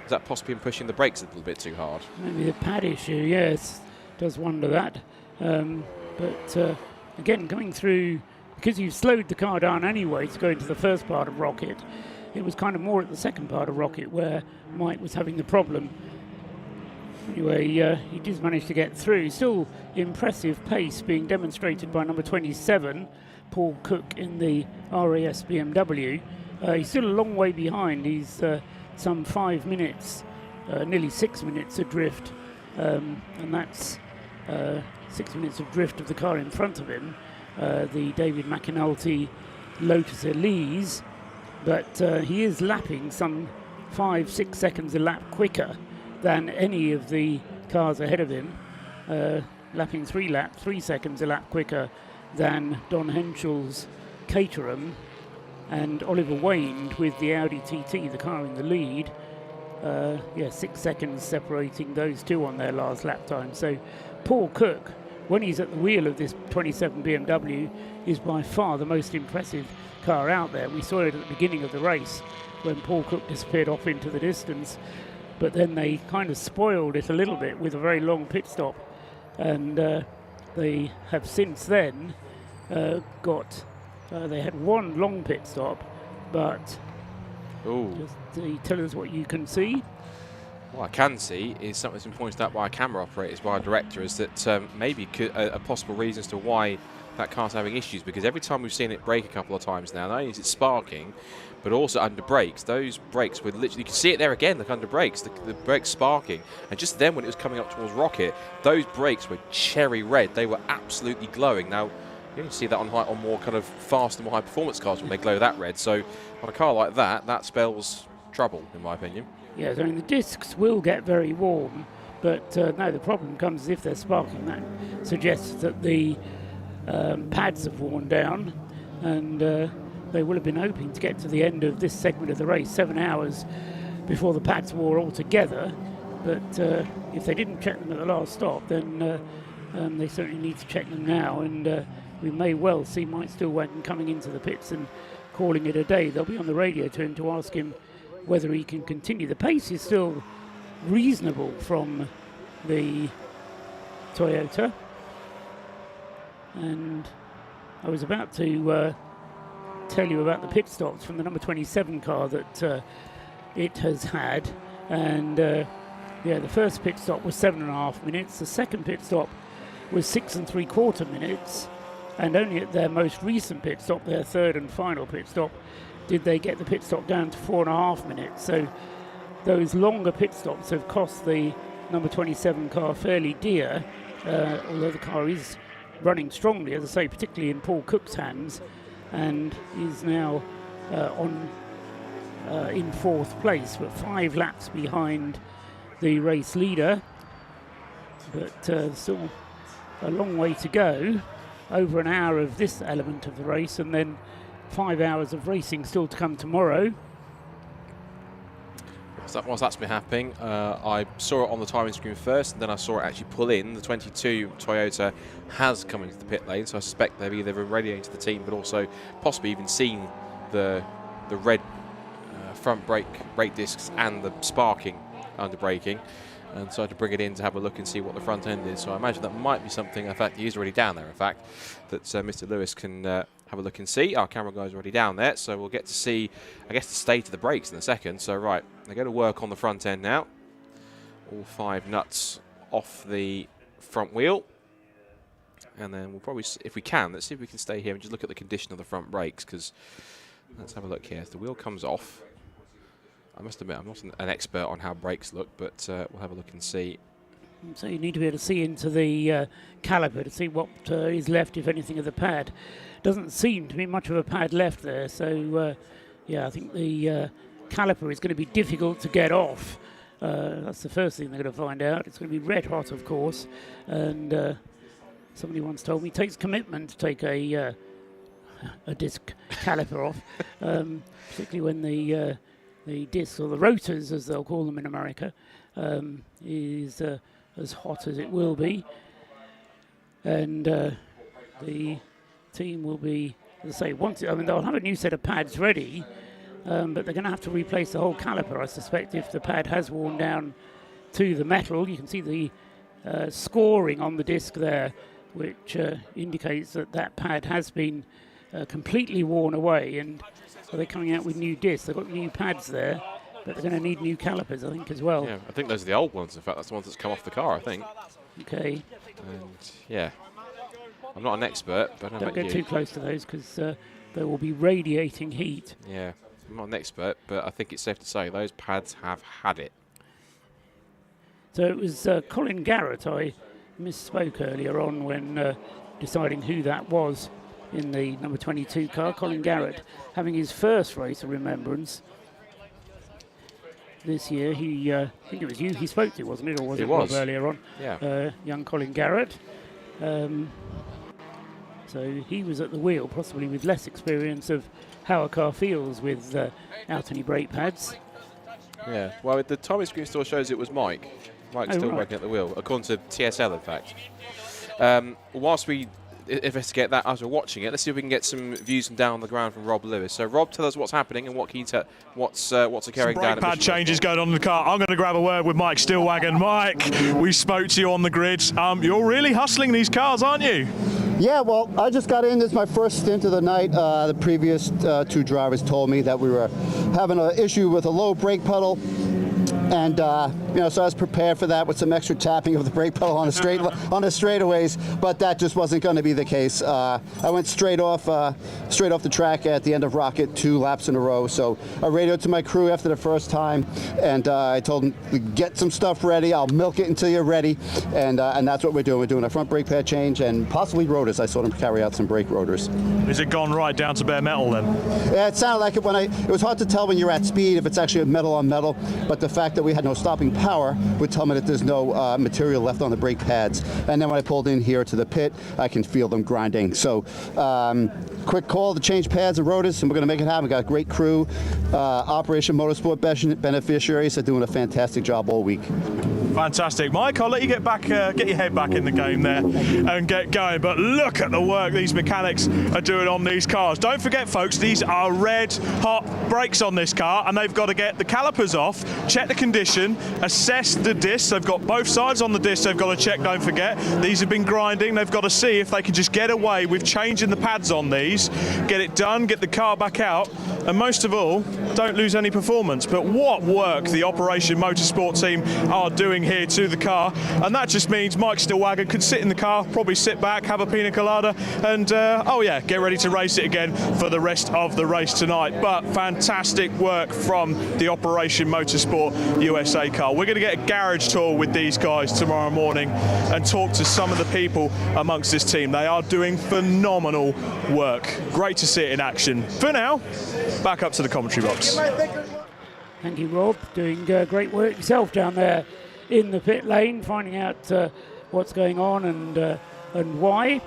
is that possibly him pushing the brakes a little bit too hard? Maybe the pad issue, yes. Does wonder that. But again, coming through, because you've slowed the car down anyway to go into the first part of Rocket, it was kind of more at the second part of Rocket where Mike was having the problem. Anyway, he did manage to get through. Still impressive pace being demonstrated by number 27, Paul Cook, in the RAS BMW. He's still a long way behind. He's some 5 minutes, nearly 6 minutes adrift, and that's 6 minutes of drift of the car in front of him. the David McAnulty Lotus Elise, but he is lapping some 5-6 seconds a lap quicker than any of the cars ahead of him, lapping 3 seconds a lap quicker than Don Henschel's Caterham and Oliver Wayne with the Audi TT, the car in the lead. 6 seconds separating those two on their last lap time. So Paul Cook, when he's at the wheel of this 27 BMW, is by far the most impressive car out there. We saw it at the beginning of the race when Paul Cook disappeared off into the distance, but then they kind of spoiled it a little bit with a very long pit stop, and they have since then they had one long pit stop, but just tell us what you can see. What I can see is something that's been pointed out by camera operators, by our director, is that maybe a possible reason as to why that car's having issues, because every time we've seen it brake a couple of times now, not only is it sparking, but also under brakes. Those brakes were literally, you can see it there again, look under brakes, the brakes sparking. And just then when it was coming up towards Rocket, those brakes were cherry red. They were absolutely glowing. Now, you can see that on more kind of faster, more high performance cars when they glow that red. So on a car like that, that spells trouble, in my opinion. Yes, I mean, the discs will get very warm, but no, the problem comes if they're sparking. That suggests that the pads have worn down, and they will have been hoping to get to the end of this segment of the race 7 hours before the pads wore altogether. But if they didn't check them at the last stop, then they certainly need to check them now, and we may well see Mike Stillwagon coming into the pits and calling it a day. They'll be on the radio to him to ask him whether he can continue. The pace is still reasonable from the Toyota, and I was about to tell you about the pit stops from the number 27 car that it has had, and the first pit stop was 7.5 minutes, the second pit stop was 6 3/4 minutes, and only at their most recent pit stop, their third and final pit stop, did they get the pit stop down to 4.5 minutes. So those longer pit stops have cost the number 27 car fairly dear, although the car is running strongly, as I say, particularly in Paul Cook's hands, and is now in fourth place, but 5 laps behind the race leader. But still a long way to go, over an hour of this element of the race, and then 5 hours of racing still to come tomorrow. Whilst that's been happening, I saw it on the timing screen first, and then I saw it actually pull in. The 22 Toyota has come into the pit lane, so I suspect they've either been radioing to the team, but also possibly even seen the red front brake discs and the sparking under braking, and so I had to bring it in to have a look and see what the front end is. So I imagine that might be something, in fact, he is already down there, in fact, that Mr. Lewis can have a look and see. Our camera guy's already down there, so we'll get to see, I guess, the state of the brakes in a second. So, right, they're going to work on the front end now. All 5 nuts off the front wheel. And then we'll probably, if we can, let's see if we can stay here and just look at the condition of the front brakes, because let's have a look here. As the wheel comes off, I must admit, I'm not an expert on how brakes look, but we'll have a look and see. So you need to be able to see into the caliper to see what is left, if anything, of the pad. Doesn't seem to be much of a pad left there, so I think the caliper is going to be difficult to get off. That's the first thing they're going to find out. It's going to be red hot, of course, and somebody once told me it takes commitment to take a disc caliper off, particularly when the discs, or the rotors as they'll call them in America, is as hot as it will be, and the team will be, as I say, they'll have a new set of pads ready, but they're going to have to replace the whole caliper, I suspect, if the pad has worn down to the metal. You can see the scoring on the disc there, which indicates that that pad has been completely worn away, and so they're coming out with new discs. They've got new pads there, but they're going to need new calipers, I think, as well. Yeah, I think those are the old ones. In fact, that's the ones that's come off the car, I think. Okay. And yeah, I'm not an expert, but don't get too close to those, because they will be radiating heat. Yeah, I'm not an expert, but I think it's safe to say those pads have had it. So it was Colin Garrett. I misspoke earlier on when deciding who that was in the number 22 car. Colin Garrett having his first race of Remembrance this year. I think it was you he spoke to, wasn't it? Or was it Rob earlier on? Yeah. Young Colin Garrett. So he was at the wheel, possibly with less experience of how a car feels without any brake pads. Yeah, well, the timing screen still shows it was Mike. Mike's still working at the wheel, according to TSL, in fact. Whilst we investigate that as we're watching it, let's see if we can get some views from down on the ground from Rob Lewis. So, Rob, tell us what's happening and what's occurring down at brake pad changes going on in the car. I'm going to grab a word with Mike Stillwagon. Mike, we spoke to you on the grid. You're really hustling these cars, aren't you? Yeah, well, I just got in. This is my first stint of the night. The previous two drivers told me that we were having an issue with a low brake pedal. And so I was prepared for that with some extra tapping of the brake pedal on the straightaways, but that just wasn't going to be the case. I went straight off the track at the end of Rocket 2 laps in a row. So I radioed to my crew after the first time, and I told them to get some stuff ready. I'll milk it until you're ready, and that's what we're doing. We're doing a front brake pad change and possibly rotors. I saw them carry out some brake rotors. Is it gone right down to bare metal then? Yeah, it sounded like it when it was hard to tell when you're at speed if it's actually metal on metal, but the fact that we had no stopping power would tell me that there's no material left on the brake pads. And then when I pulled in here to the pit, I can feel them grinding. So quick call to change pads and rotors, and we're going to make it happen. We got a great crew. Operation Motorsport beneficiaries are doing a fantastic job all week. Fantastic. Mike, I'll let you get your head back in the game there and get going. But look at the work these mechanics are doing on these cars. Don't forget, folks, these are red hot brakes on this car, and they've got to get the calipers off, check the condition, assess the discs. They've got both sides on the disc they've got to check, don't forget. These have been grinding. They've got to see if they can just get away with changing the pads on these, get it done, get the car back out, and most of all, don't lose any performance. But what work the Operation Motorsport team are doing here to the car, and that just means Mike Stillwagon can sit in the car, probably sit back, have a pina colada, and get ready to race it again for the rest of the race tonight. But fantastic work from the Operation Motorsport USA car. We're going to get a garage tour with these guys tomorrow morning and talk to some of the people amongst this team. They are doing phenomenal work. Great to see it in action. For now, back up to the commentary box. Thank you, Rob. Doing great work yourself down there in the pit lane, finding out what's going on and why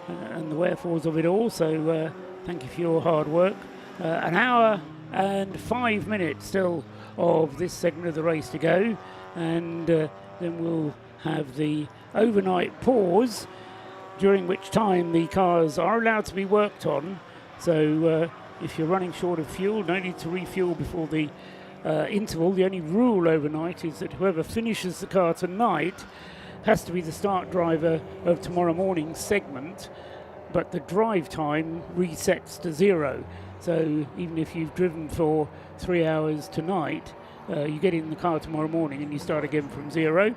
and the wherefores of it all. So thank you for your hard work. An hour and 5 minutes still of this segment of the race to go, and then we'll have the overnight pause, during which time the cars are allowed to be worked on. So if you're running short of fuel, no need to refuel before the interval. The only rule overnight is that whoever finishes the car tonight has to be the start driver of tomorrow morning's segment, but the drive time resets to 0. So even if you've driven for 3 hours tonight, you get in the car tomorrow morning and you start again from 0.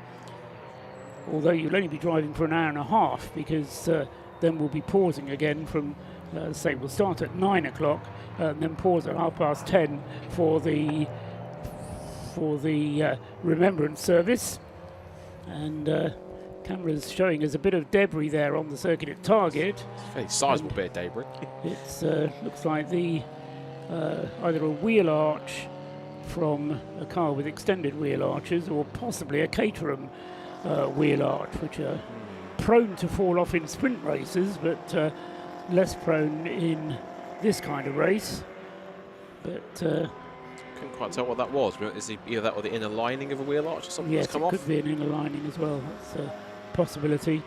Although you'll only be driving for an hour and a half, because then we'll be pausing again from, say, we'll start at 9 o'clock and then pause at 10:30 for the Remembrance service. And camera's showing us a bit of debris there on the circuit at Target. It's a very sizable bit of debris. It looks like the either a wheel arch from a car with extended wheel arches, or possibly a Caterham wheel arch, which are prone to fall off in sprint races, but less prone in this kind of race. But couldn't quite tell what that was. Is it either that or the inner lining of a wheel arch or something yes, that's come it off? Could be an inner lining as well. That's a possibility.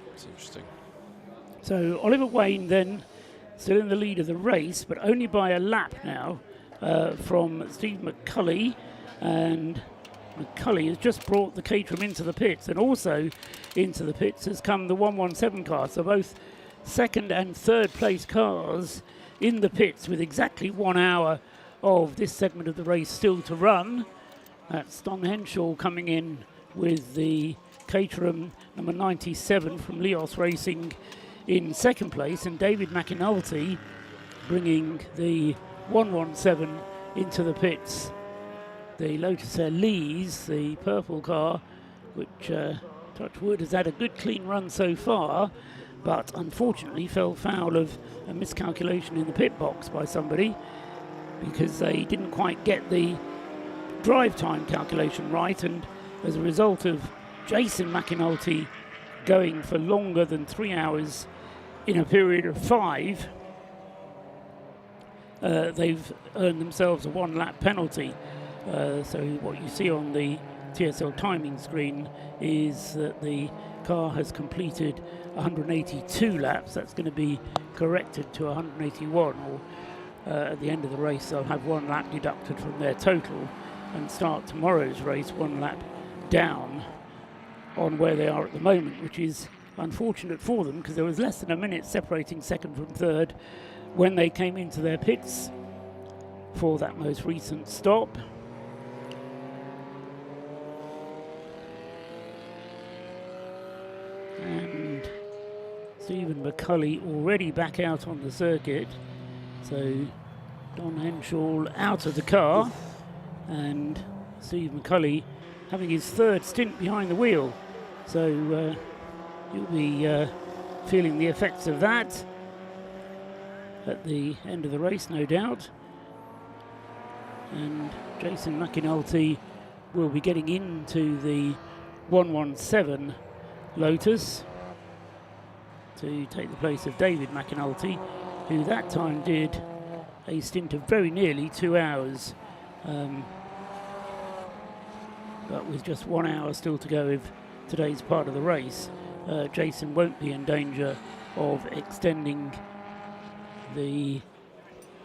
That's interesting. So Oliver Wayne then still in the lead of the race, but only by a lap now from Steve McCulley, and McCulley has just brought the Caterham into the pits, and also into the pits has come the 117 car. So both second and third place cars in the pits with exactly 1 hour of this segment of the race still to run. That's Don Henshaw coming in with the Caterham number 97 from Leos Racing in second place, and David McAnulty bringing the 117 into the pits. The Lotus Elise, the purple car, which touch wood has had a good clean run so far, but unfortunately fell foul of a miscalculation in the pit box by somebody, because they didn't quite get the drive time calculation right, and as a result of Jason McAnulty going for longer than 3 hours in a period of 5, they've earned themselves a 1 lap penalty. So what you see on the TSL timing screen is that the car has completed 182 laps. That's going to be corrected to 181, or at the end of the race they'll have 1 lap deducted from their total and start tomorrow's race 1 lap down on where they are at the moment, which is unfortunate for them, because there was less than a minute separating second from third when they came into their pits for that most recent stop. And Stephen McCulley already back out on the circuit, so Don Henshaw out of the car, and Steve McCulley having his 3rd stint behind the wheel, so he'll be feeling the effects of that at the end of the race, no doubt. And Jason McAnulty will be getting into the 117 Lotus to take the place of David McAnulty, who that time did a stint of very nearly 2 hours, but with just 1 hour still to go of today's part of the race. Jason won't be in danger of extending the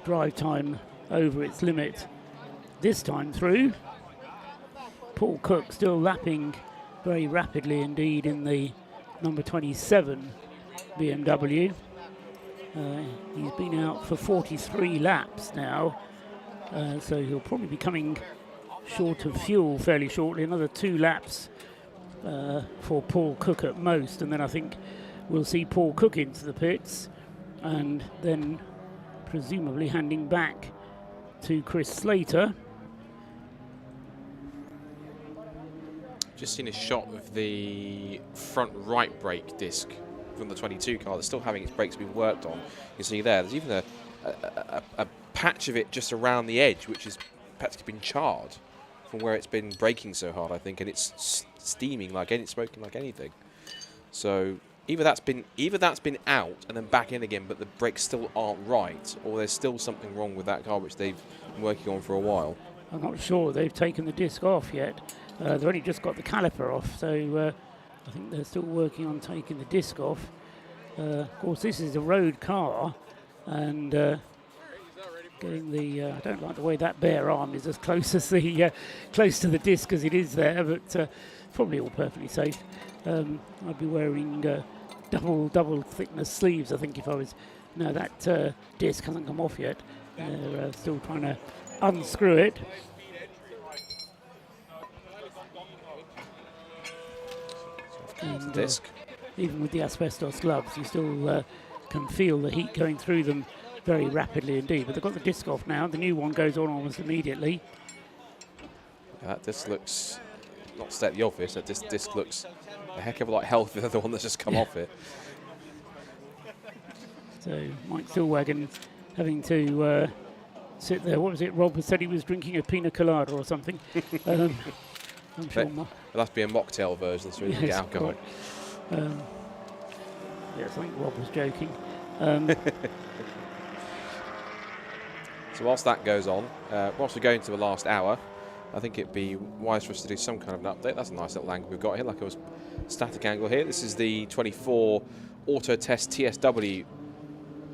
drive time over its limit this time through. Paul Cook still lapping very rapidly indeed in the number 27 BMW. He's been out for 43 laps now, so he'll probably be coming short of fuel fairly shortly. Another 2 laps for Paul Cook at most, and then I think we'll see Paul Cook into the pits, and then presumably handing back to Chris Slater. Just seen a shot of the front right brake disc from the 22 car that's still having its brakes being worked on. You can see there's even a patch of it just around the edge, which has practically been charred from where it's been braking so hard, I think, and it's steaming like it's smoking like anything. So either that's been out and then back in again, but the brakes still aren't right, or there's still something wrong with that car which they've been working on for a while. I'm not sure they've taken the disc off yet. They've only just got the caliper off, so I think they're still working on taking the disc off. Of course, this is a road car, and getting the I don't like the way that bare arm is as close as the close to the disc as it is there, but probably all perfectly safe. I'd be wearing double thickness sleeves, I think, if I was. No, that disc hasn't come off yet. They're still trying to unscrew it. And, disc. Even with the asbestos gloves, you still can feel the heat going through them very rapidly indeed. But they've got the disc off now. The new one goes on almost immediately. That disc looks, not to state the obvious, that this disc looks a heck of a lot healthier than the one that's just come off it. So Mike Stillwagon having to sit there. What was it? Rob said he was drinking a pina colada or something. I'm sure it'll have to be a mocktail version so we can get alcohol. Yes, I think Rob was joking. So whilst that goes on, whilst we go into the last hour, I think it'd be wise for us to do some kind of an update. That's a nice little angle we've got here, like a static angle here. This is the 24 Auto Test TSW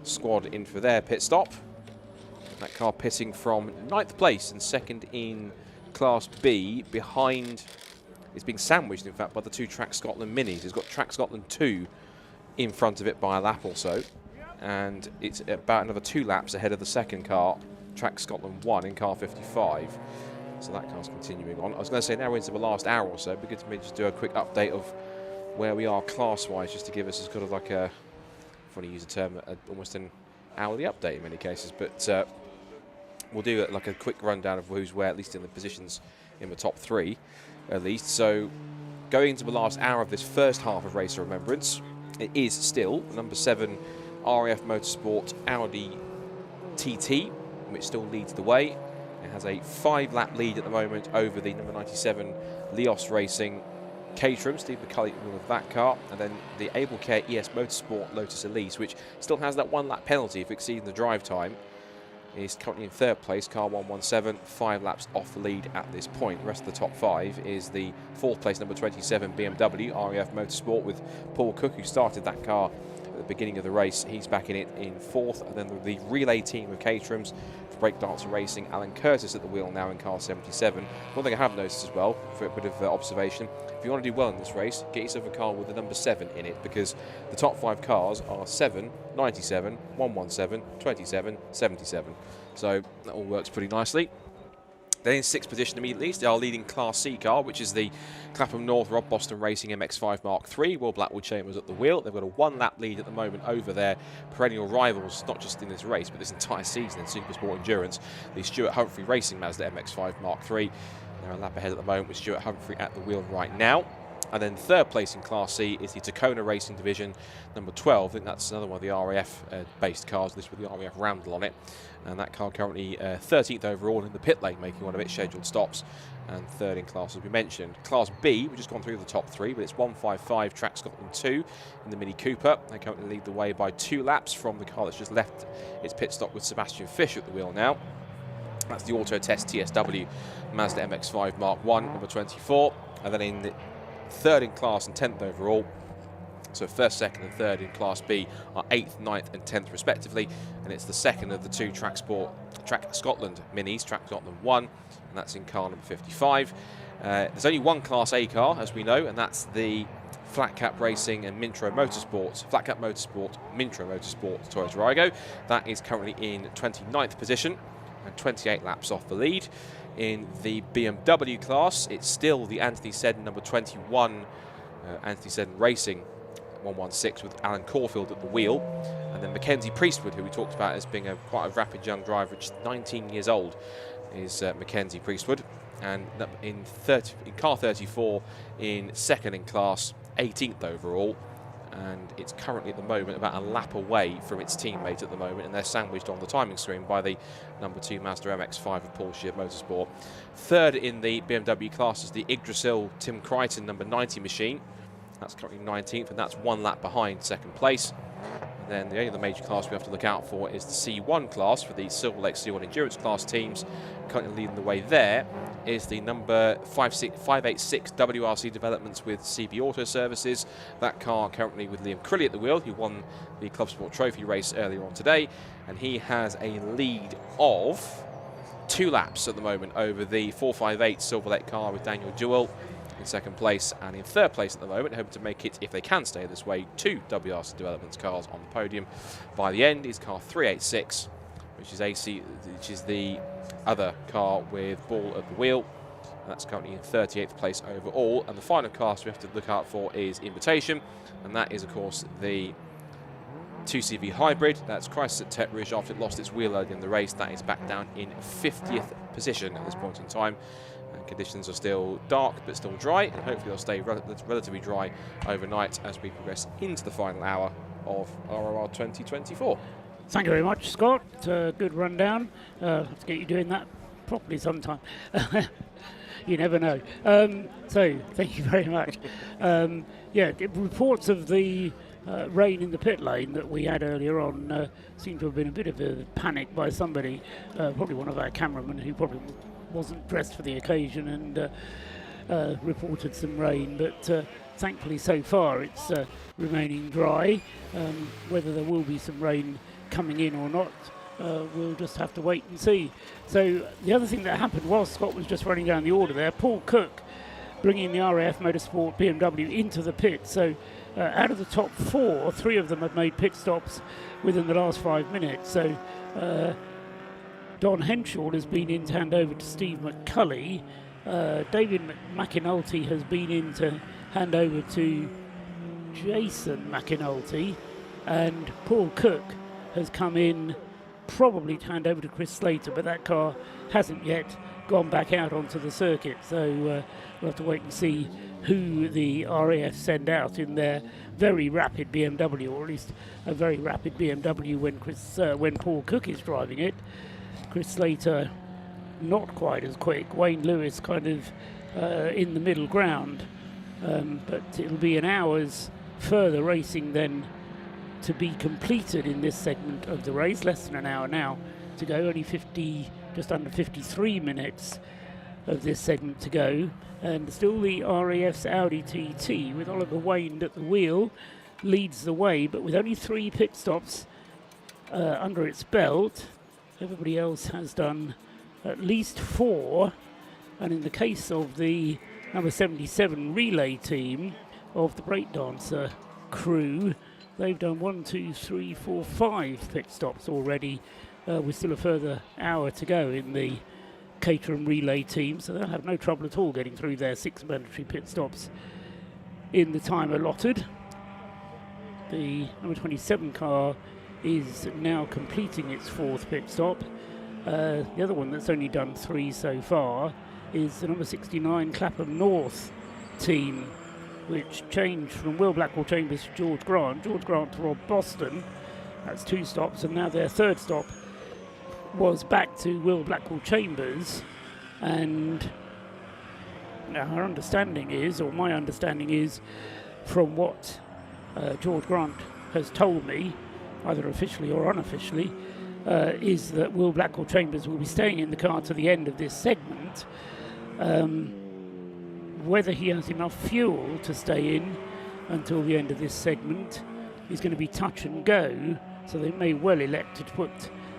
squad in for their pit stop. That car pitting from 9th place and 2nd in Class B, behind, it's being sandwiched in fact by the 2 Trac Scotland Minis. It's got Trac Scotland 2 in front of it by a lap or so, and it's about another 2 laps ahead of the second car, Trac Scotland 1 in car 55. So that car's continuing on. I was going to say now we're into the last hour or so, it'd be good to maybe just do a quick update of where we are class-wise, just to give us as kind of like a, if I want to use a term, almost an hourly update in many cases, but we'll do like a quick rundown of who's where, at least in the positions in the top 3, at least. So going into the last hour of this first half of Race of Remembrance, it is still number 7 RAF Motorsport Audi TT, which still leads the way. It has a 5-lap lead at the moment over the number 97 Leos Racing Caterham, Steve McCulley with that car, and then the Able Care ES Motorsport Lotus Elise, which still has that 1-lap penalty for exceeding the drive time, is currently in 3rd place, car 117, 5 laps off the lead at this point. The rest of the top 5 is the 4th place number 27 BMW RAF Motorsport with Paul Cook, who started that car at the beginning of the race. He's back in it in 4th, and then the relay team of Caterhams, Breakdancer Racing, Alan Curtis at the wheel now in car 77. One thing I have noticed as well, for a bit of observation, if you want to do well in this race, get yourself a car with the number 7 in it, because the top 5 cars are 7, 97, 117, 27, 77. So that all works pretty nicely. Then in 6th position immediately is our leading Class C car, which is the Clapham North Rob Boston Racing MX-5 Mark III. Will Blackwood Chambers at the wheel. They've got a 1-lap lead at the moment over their perennial rivals, not just in this race, but this entire season in Supersport Endurance, the Stuart Humphrey Racing Mazda MX-5 Mark III. They're a lap ahead at the moment with Stuart Humphrey at the wheel right now. And then 3rd place in Class C is the Tacona Racing Division, number 12. I think that's another one of the RAF-based cars, this with the RAF Ramble on it. And that car currently 13th overall in the pit lane, making one of its scheduled stops. And 3rd in class, as we mentioned. Class B, we've just gone through the top 3, but it's 155 Trac Scotland 2 in the Mini Cooper. They currently lead the way by 2 laps from the car that's just left its pit stop with Sebastian Fish at the wheel now. That's the Auto Test TSW Mazda MX-5 Mark I, number 24. And then in the 3rd in class and 10th overall. So 1st, 2nd and 3rd in Class B are 8th, 9th and 10th respectively. And it's the 2nd of the 2 Trac Scotland Minis, Trac Scotland 1, and that's in car number 55. There's only one Class A car, as we know, and that's the Flat Cap Racing and Mintro Motorsport, Flat Cap Motorsport, Mintro Motorsport Toyota Aygo. That is currently in 29th position and 28 laps off the lead. In the BMW class, it's still the Anthony Seddon number 21 Anthony Seddon Racing 116 with Alan Caulfield at the wheel, and then Mackenzie Priestwood, who we talked about as being quite a rapid young driver, just 19 years old, is Mackenzie Priestwood. And in car 34 in 2nd in class, 18th overall, and it's currently at the moment about a lap away from its teammate at the moment, and they're sandwiched on the timing screen by the number 2 Mazda MX-5 of Porsche Motorsport. 3rd in the BMW class is the Yggdrasil Tim Crichton number 90 machine. That's currently 19th, and that's 1 lap behind 2nd place. And then the only other major class we have to look out for is the C1 class for the Silver Lake C1 Endurance class teams. Currently leading the way there is the number 586 WRC Developments with CB Auto Services. That car currently with Liam Crilly at the wheel, who won the Club Sport Trophy race earlier on today. And he has a lead of 2 laps at the moment over the 458 Silver Lake car with Daniel Jewell in 2nd place, and in 3rd place at the moment, hoping to make it, if they can stay this way, 2 WRC Developments cars on the podium. By the end is car 386, which is the other car with Ball at the wheel. And that's currently in 38th place overall. And the final class we have to look out for is Invitation, and that is, of course, the 2CV Hybrid. That's Crisis at Tete Rouge after it lost its wheel early in the race. That is back down in 50th position at this point in time. And conditions are still dark but still dry, and hopefully they'll stay relatively dry overnight as we progress into the final hour of RRR 2024. Thank you very much, Scott. Good rundown. Let's get you doing that properly sometime. You never know. So thank you very much. Yeah, reports of the rain in the pit lane that we had earlier on seemed to have been a bit of a panic by somebody, probably one of our cameramen who probably wasn't dressed for the occasion, and reported some rain, but thankfully so far it's remaining dry. Whether there will be some rain coming in or not, we'll just have to wait and see. So the other thing that happened while Scott was just running down the order there, Paul Cook bringing the RAF Motorsport BMW into the pit. So out of the top 4, 3 of them have made pit stops within the last 5 minutes. So Don Henshaw has been in to hand over to Steve McCulley. David McInulty has been in to hand over to Jason McInulty. And Paul Cook has come in probably to hand over to Chris Slater, but that car hasn't yet gone back out onto the circuit, so we'll have to wait and see who the RAF send out in their very rapid BMW, or at least a very rapid BMW when Paul Cook is driving it. Chris Slater not quite as quick. Wayne Lewis kind of in the middle ground, but it'll be an hour's further racing then to be completed in this segment of the race. Less than an hour now to go, only just under 53 minutes of this segment to go, and still the RAF's Audi TT with Oliver Wayne at the wheel leads the way, but with only 3 pit stops under its belt. Everybody else has done at least 4, and in the case of the number 77 relay team of the breakdancer crew, they've done 1, 2, 3, 4, 5 pit stops already, with still a further hour to go in the Caterham relay team, so they'll have no trouble at all getting through their 6 mandatory pit stops in the time allotted. The number 27 car is now completing its 4th pit stop. The other one that's only done 3 so far is the number 69 Clapham North team, which changed from Will Blackwell Chambers to George Grant to Rob Boston. That's 2 stops, and now their 3rd stop was back to Will Blackwell Chambers. And now our understanding is, or my understanding is, from what George Grant has told me, either officially or unofficially, is that Will Blackwell Chambers will be staying in the car to the end of this segment. Whether he has enough fuel to stay in until the end of this segment is going to be touch and go, so they may well elect to put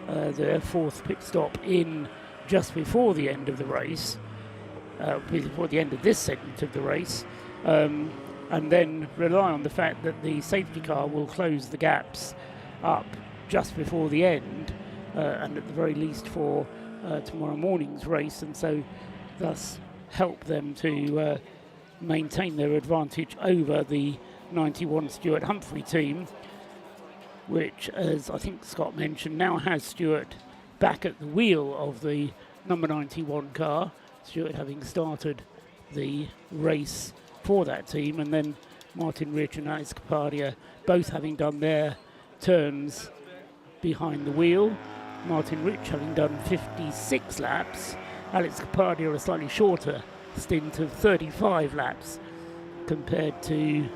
their 4th pit stop in just before the end of the race, before the end of this segment of the race, and then rely on the fact that the safety car will close the gaps up just before the end, and at the very least for tomorrow morning's race, and so thus help them to maintain their advantage over the 91 Stuart Humphrey team, which, as I think Scott mentioned, now has Stuart back at the wheel of the number 91 car, Stuart having started the race for that team, and then Martin Rich and Alex Capadia both having done their turns behind the wheel. Martin Rich having done 56 laps, Alex Capadia a slightly shorter stint of 35 laps compared to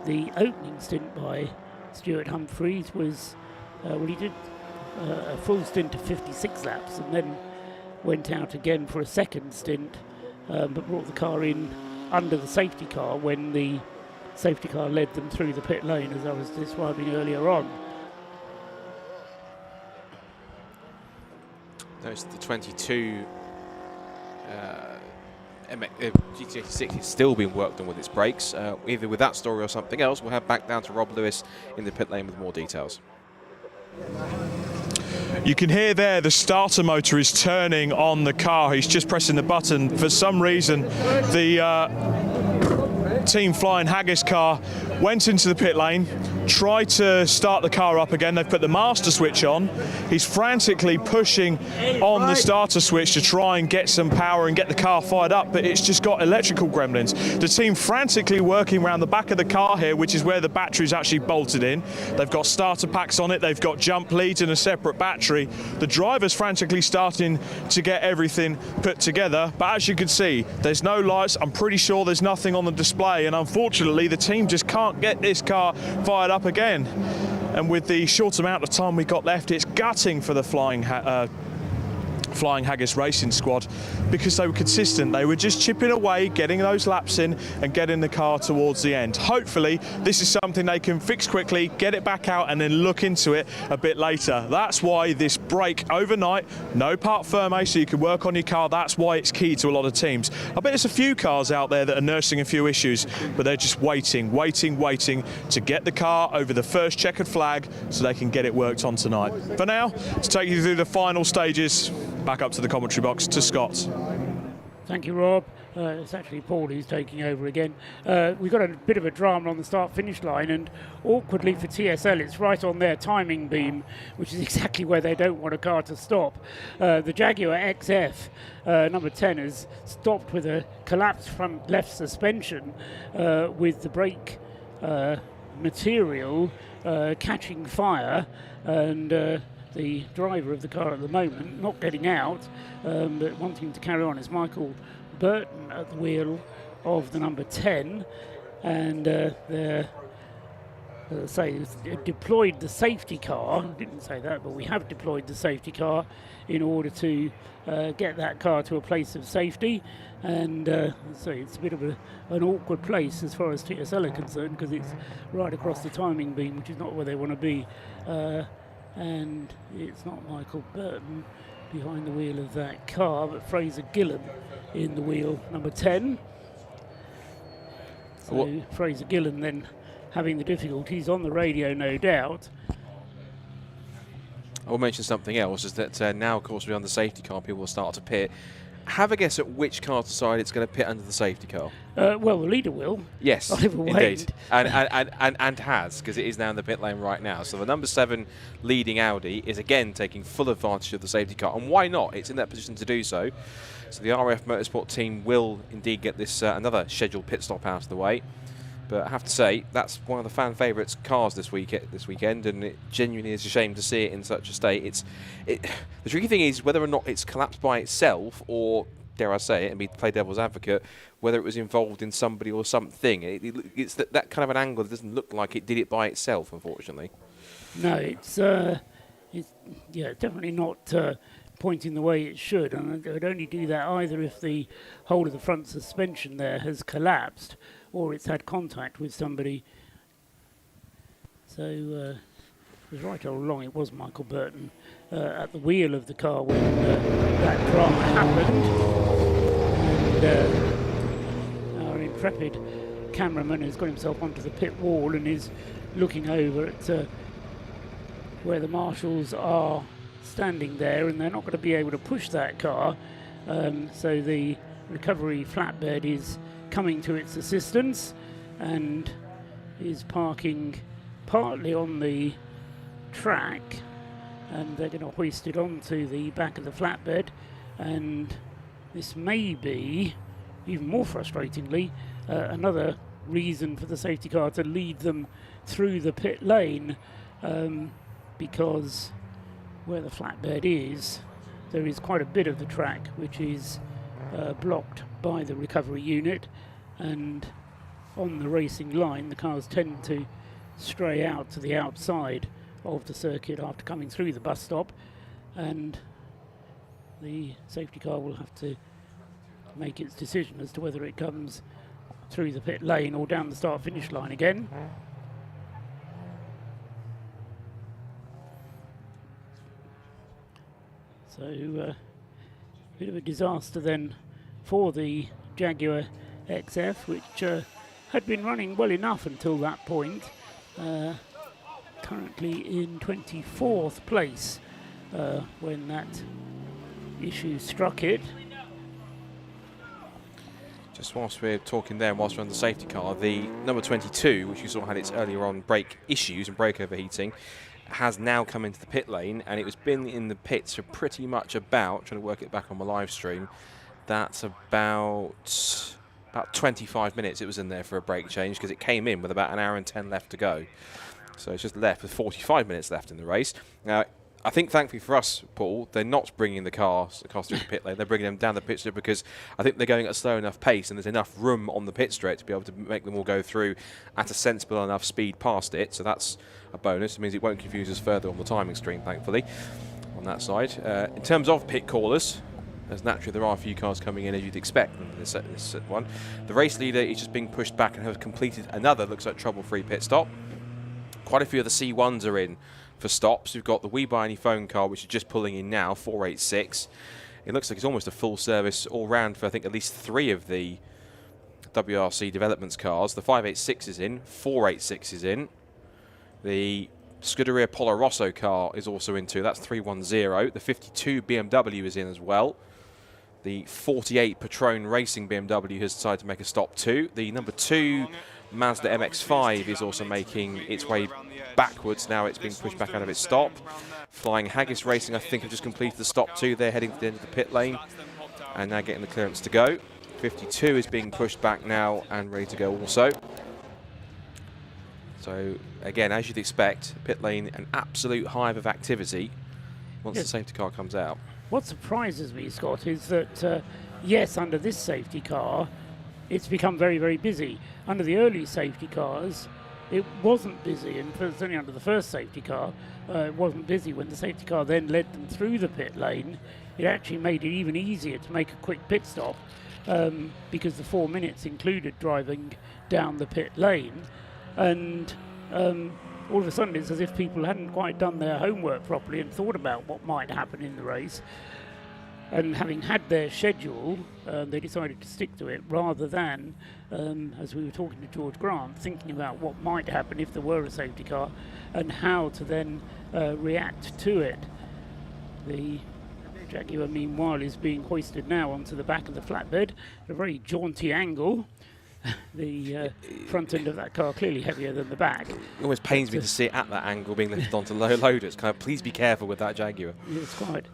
the opening stint by Stuart Humphreys was, he did a full stint of 56 laps and then went out again for a second stint, but brought the car in under the safety car when the safety car led them through the pit lane, as I was describing earlier on. Notice the 22 GT86 is still being worked on with its brakes. Either with that story or something else, we'll head back down to Rob Lewis in the pit lane with more details. You can hear there the starter motor is turning on the car. He's just pressing the button. For some reason, the Team Flying Haggis car went into the pit lane, tried to start the car up again. They've put the master switch on. He's frantically pushing on the starter switch to try and get some power and get the car fired up, but it's just got electrical gremlins. The team frantically working around the back of the car here, which is where the battery's actually bolted in. They've got starter packs on it, they've got jump leads and a separate battery. The driver's frantically starting to get everything put together, but as you can see, there's no lights. I'm pretty sure there's nothing on the display, and unfortunately the team just can't get this car fired up again. And with the short amount of time we got left, it's gutting for the Flying Haggis Racing squad, because they were consistent. They were just chipping away, getting those laps in and getting the car towards the end. Hopefully this is something they can fix quickly, get it back out and then look into it a bit later. That's why this break overnight, no part firme, so you can work on your car. That's why it's key to a lot of teams. I bet there's a few cars out there that are nursing a few issues, but they're just waiting to get the car over the first checkered flag so they can get it worked on tonight. For now, to take you through the final stages, back up to the commentary box to Scott. Thank you, Rob. It's actually Paul who's taking over again. We've got a bit of a drama on the start-finish line, and awkwardly for TSL, it's right on their timing beam, which is exactly where they don't want a car to stop. The Jaguar XF, number 10, has stopped with a collapsed front left suspension with the brake material catching fire, and the driver of the car at the moment not getting out, but wanting to carry on is Michael Burton at the wheel of the number 10, and they're deployed the safety car. Didn't say that, but we have deployed the safety car in order to get that car to a place of safety, and so it's a bit of an awkward place as far as TSL are concerned, because it's right across the timing beam, which is not where they want to be, and it's not Michael Burton behind the wheel of that car, but Fraser Gillen in the wheel, number 10. So Fraser Gillen then having the difficulties on the radio, no doubt. I will mention something else, is that now, of course, we're on the safety car, people will start to pit. Have a guess at which car decide it's going to pit under the safety car. Well, the leader will. Yes, Oliver indeed. Wade. And has, because it is now in the pit lane right now. So the number 7 leading Audi is again taking full advantage of the safety car. And why not? It's in that position to do so. So the RF Motorsport team will indeed get this another scheduled pit stop out of the way. But I have to say, that's one of the fan favourites cars this weekend, and it genuinely is a shame to see it in such a state. The tricky thing is whether or not it's collapsed by itself, or, dare I say it, and play devil's advocate, whether it was involved in somebody or something. It's that kind of an angle that doesn't look like it did it by itself, unfortunately. No, it's definitely not pointing the way it should, and it would only do that either if the whole of the front suspension there has collapsed, or it's had contact with somebody. So it was right all along, it was Michael Burton at the wheel of the car when that drama happened. And our intrepid cameraman has got himself onto the pit wall and is looking over at where the marshals are standing there, and they're not going to be able to push that car. So the recovery flatbed is coming to its assistance and is parking partly on the track, and they're going to hoist it onto the back of the flatbed, and this may be, even more frustratingly, another reason for the safety car to lead them through the pit lane, because where the flatbed is, there is quite a bit of the track which is blocked by the recovery unit, and on the racing line the cars tend to stray out to the outside of the circuit after coming through the bus stop, and the safety car will have to make its decision as to whether it comes through the pit lane or down the start-finish line again. So bit of a disaster then for the Jaguar XF, which had been running well enough until that point. Currently in 24th place when that issue struck it. Just whilst we're talking there, and whilst we're on the safety car, the number 22, which you saw had its earlier on brake issues and brake overheating, has now come into the pit lane, and it was been in the pits for pretty much about, trying to work it back on my live stream, that's about 25 minutes it was in there for a brake change, because it came in with about an hour and 10 left to go. So it's just left with 45 minutes left in the race. Now, I think thankfully for us, Paul, they're not bringing the cars through the pit lane. They're bringing them down the pit strip, because I think they're going at a slow enough pace and there's enough room on the pit straight to be able to make them all go through at a sensible enough speed past it. So that's a bonus. It means it won't confuse us further on the timing stream, thankfully, on that side. In terms of pit callers, as naturally there are a few cars coming in as you'd expect in this one. The race leader is just being pushed back and has completed another, looks like, trouble-free pit stop. Quite a few of the C1s are in for stops. We've got the We Buy Any Phone car, which is just pulling in now, 486. It looks like it's almost a full service all round for, I think, at least 3 of the WRC Developments cars. The 586 is in, 486 is in. The Scuderia Polo Rosso car is also in too. That's 310. The 52 BMW is in as well. The 48 Patron Racing BMW has decided to make a stop too. The number 2 Mazda MX-5 is also making its way backwards. Now it's being pushed back out of its stop. Flying Haggis Racing, I think, have just completed the stop too. They're heading to the end of the pit lane and now getting the clearance to go. 52 is being pushed back now and ready to go also. So again, as you'd expect, pit lane, an absolute hive of activity once the safety car comes out. What surprises me, Scott, is that, yes, under this safety car, it's become very, very busy. Under the early safety cars, it wasn't busy, and certainly under the first safety car, it wasn't busy. When the safety car then led them through the pit lane, it actually made it even easier to make a quick pit stop because the 4 minutes included driving down the pit lane. And all of a sudden it's as if people hadn't quite done their homework properly and thought about what might happen in the race. And having had their schedule, they decided to stick to it rather than, as we were talking to George Grant, thinking about what might happen if there were a safety car and how to then react to it. The Jaguar, meanwhile, is being hoisted now onto the back of the flatbed at a very jaunty angle. The front end of that car clearly heavier than the back. It always pains me to see it at that angle being lifted onto low loaders. Kind of, please be careful with that Jaguar. It's quite.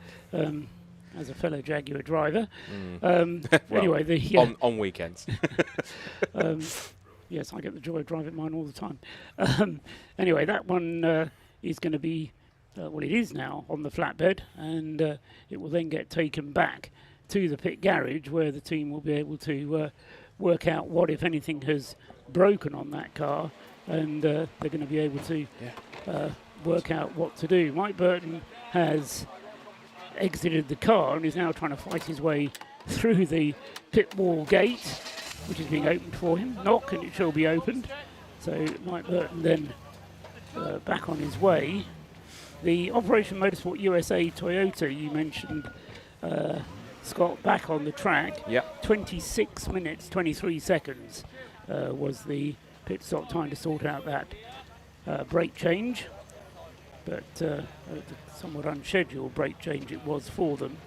As a fellow Jaguar driver. Well, anyway, on weekends. Yes, I get the joy of driving mine all the time. Anyway, that one is going to be, well, it is now on the flatbed, and it will then get taken back to the pit garage where the team will be able to work out what, if anything, has broken on that car, and they're going to be able to work out what to do. Mike Burton has exited the car and is now trying to fight his way through the pit wall gate, which is being opened for him. Knock and it shall be opened. So Mike Burton then back on his way. The Operation Motorsport USA Toyota you mentioned, Scott, back on the track. Yep. 26 minutes 23 seconds was the pit stop time to sort out that brake change, but a somewhat unscheduled brake change it was for them.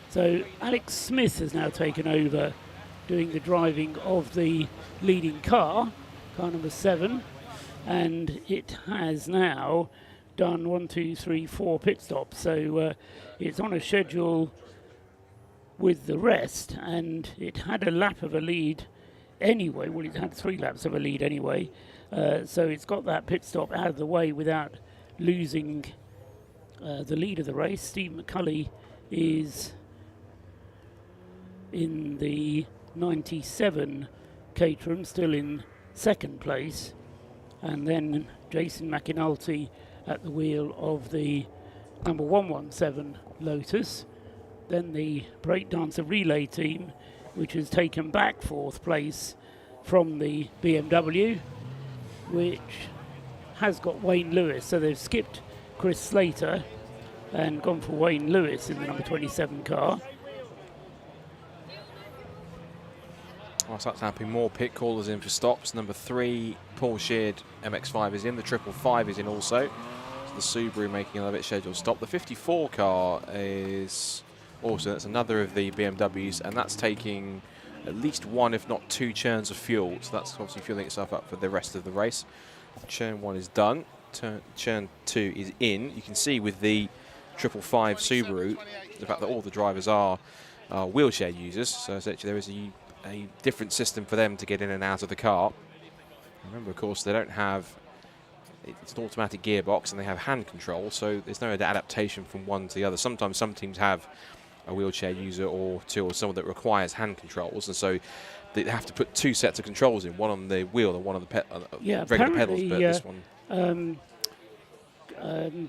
So Alex Smith has now taken over doing the driving of the leading car number 7, and it has now done 1, 2, 3, 4 pit stops. So it's on a schedule with the rest, and it had a lap of a lead anyway. Well, it had 3 laps of a lead anyway. So it's got that pit stop out of the way without losing the lead of the race. Steve McCulley is in the 97 Caterham, still in 2nd place. And then Jason McInulty at the wheel of the number 117 Lotus. Then the Breakdancer relay team, which has taken back 4th place from the BMW, which has got Wayne Lewis. So they've skipped Chris Slater and gone for Wayne Lewis in the number 27 car. Oh, so that's happening. More pit callers in for stops. Number 3, Paul Sheard MX-5 is in. The 555 is in also. So the Subaru making a little bit scheduled stop. The 54 car is also, that's another of the BMWs, and that's taking at least 1, if not 2 churns of fuel. So that's obviously fueling itself up for the rest of the race. Churn 1 is done. Churn 2 is in. You can see with the 555 Subaru, the fact that all the drivers are wheelchair users. So essentially there is a different system for them to get in and out of the car. Remember, of course, they don't have, it's an automatic gearbox and they have hand control, so there's no adaptation from one to the other. Sometimes some teams have a wheelchair user or 2 or someone that requires hand controls, and so they have to put 2 sets of controls in, one on the wheel and one on the regular pedals, but this one...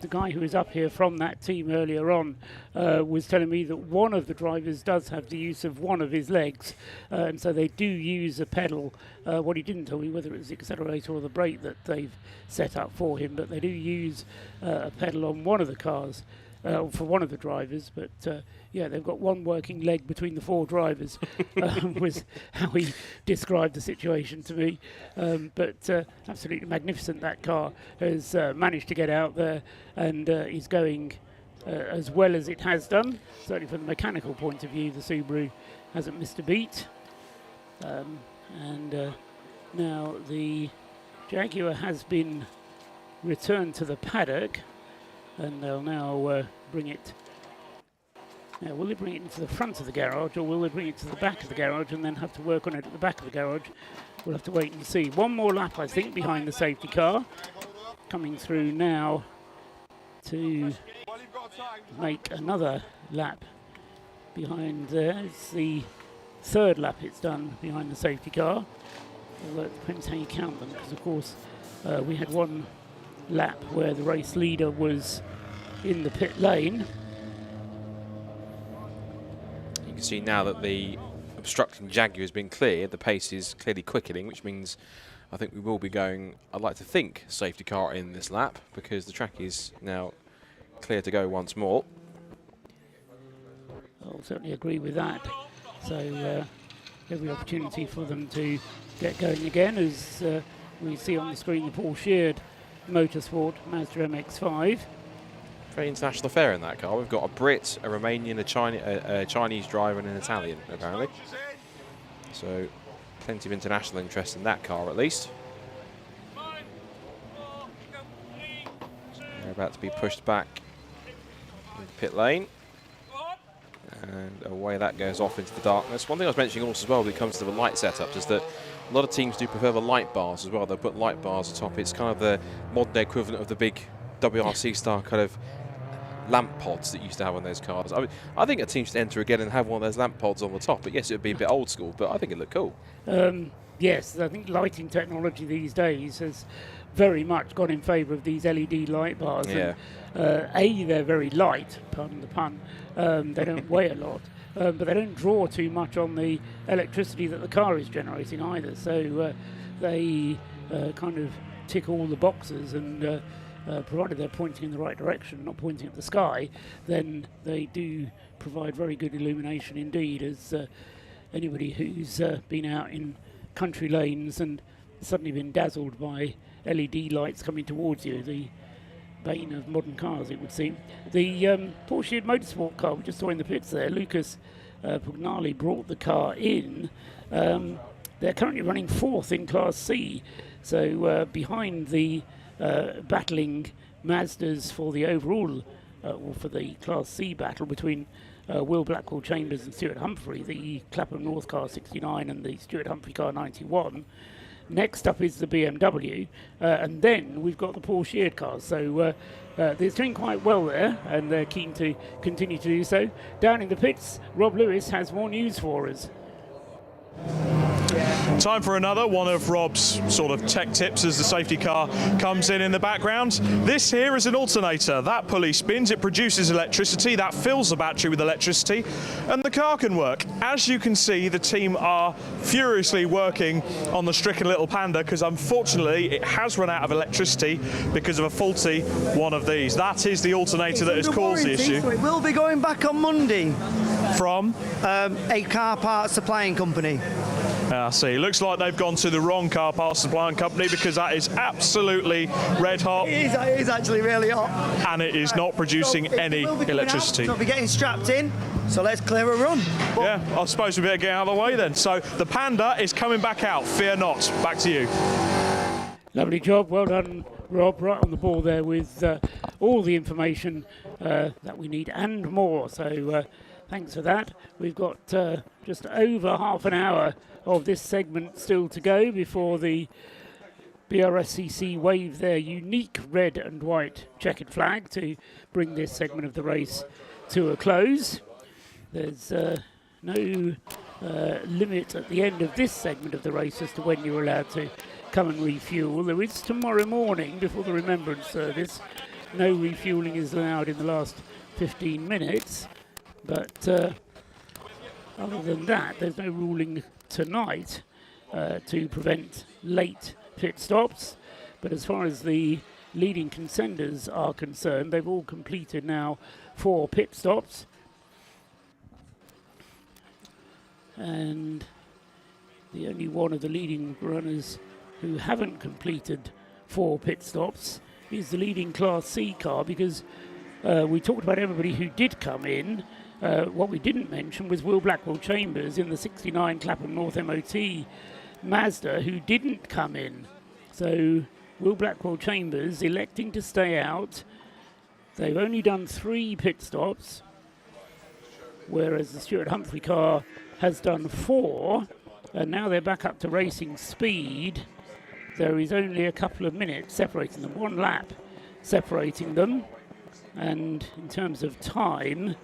the guy who was up here from that team earlier on was telling me that one of the drivers does have the use of one of his legs, and so they do use a pedal. What he didn't tell me whether it was the accelerator or the brake that they've set up for him, but they do use a pedal on one of the cars for one of the drivers. But yeah, they've got one working leg between the 4 drivers, was how he described the situation to me. But absolutely magnificent. That car has managed to get out there and is going as well as it has done. Certainly from the mechanical point of view, the Subaru hasn't missed a beat. Now the Jaguar has been returned to the paddock, and they'll now bring it. Now, will they bring it into the front of the garage, or will they bring it to the back of the garage and then have to work on it at the back of the garage? We'll have to wait and see. One more lap, I think, behind the safety car. Coming through now to make another lap behind there. It's the third lap it's done behind the safety car. Although it depends how you count them, because of course we had one lap where the race leader was in the pit lane. You can see now that the obstructing Jaguar has been cleared, the pace is clearly quickening, which means I think we will be going, I'd like to think, safety car in this lap, because the track is now clear to go once more. I'll certainly agree with that. So every opportunity for them to get going again, as we see on the screen the Paul Sheard Motorsport Mazda MX-5. Very international affair in that car. We've got a Brit, a Romanian, a Chinese driver and an Italian, apparently. So plenty of international interest in that car, at least. They're about to be pushed back in the pit lane. And away that goes off into the darkness. One thing I was mentioning also as well when it comes to the light setups is that a lot of teams do prefer the light bars as well. They'll put light bars atop. It's kind of the modern equivalent of the big WRC star kind of lamp pods that you used to have on those cars. I mean, I think a team should enter again and have one of those lamp pods on the top. But yes, it would be a bit old school, but I think it looked cool. Yes, I think lighting technology these days has very much gone in favour of these LED light bars. Yeah. And, they're very light, pardon the pun. They don't weigh a lot, but they don't draw too much on the electricity that the car is generating either. So they kind of tick all the boxes, and provided they're pointing in the right direction, not pointing at the sky, then they do provide very good illumination indeed, as anybody who's been out in country lanes and suddenly been dazzled by LED lights coming towards you, the bane of modern cars, it would seem. The Paul Sheard Motorsport car we just saw in the pits there, Lucas Pugnali brought the car in. They're currently running fourth in Class C, so behind the battling Mazdas for the overall, or for the Class C battle between Will Blackwell Chambers and Stuart Humphrey, the Clapham North car 69 and the Stuart Humphrey car 91. Next up is the BMW, and then we've got the Paul Sheard cars. So they're doing quite well there, and they're keen to continue to do so. Down in the pits, Rob Lewis has more news for us. Time for another one of Rob's sort of tech tips as the safety car comes in the background. This here is an alternator. That pulley spins, it produces electricity, that fills the battery with electricity, and the car can work. As you can see, the team are furiously working on the stricken little Panda, because unfortunately it has run out of electricity because of a faulty one of these. That is the alternator that has caused the issue. So it will be going back on Monday. From? A car parts supplying company. I see. Looks like they've gone to the wrong car parts supplying company, because that is absolutely red hot. It is actually really hot. And it is not producing any electricity. It'll be getting strapped in, so let's clear a run. Yeah, I suppose we better get out of the way then. So the Panda is coming back out. Fear not. Back to you. Lovely job. Well done, Rob. Right on the ball there with all the information that we need and more. So thanks for that. We've got just over half an hour of this segment still to go before the Brscc wave their unique red and white checkered flag to bring this segment of the race to a close. There's no limit at the end of this segment of the race as to when you're allowed to come and refuel. There is tomorrow morning before the Remembrance service. No refueling is allowed in the last 15 minutes, but other than that, there's no ruling tonight to prevent late pit stops. But as far as the leading contenders are concerned, they've all completed now 4 pit stops. And the only one of the leading runners who haven't completed 4 pit stops is the leading Class C car, because we talked about everybody who did come in. What we didn't mention was Will Blackwell-Chambers in the 69 Clapham North MOT Mazda, who didn't come in. So Will Blackwell-Chambers electing to stay out. They've only done 3 pit stops, whereas the Stuart Humphrey car has done 4, and now they're back up to racing speed. There is only a couple of minutes separating them, 1 lap separating them, and in terms of time,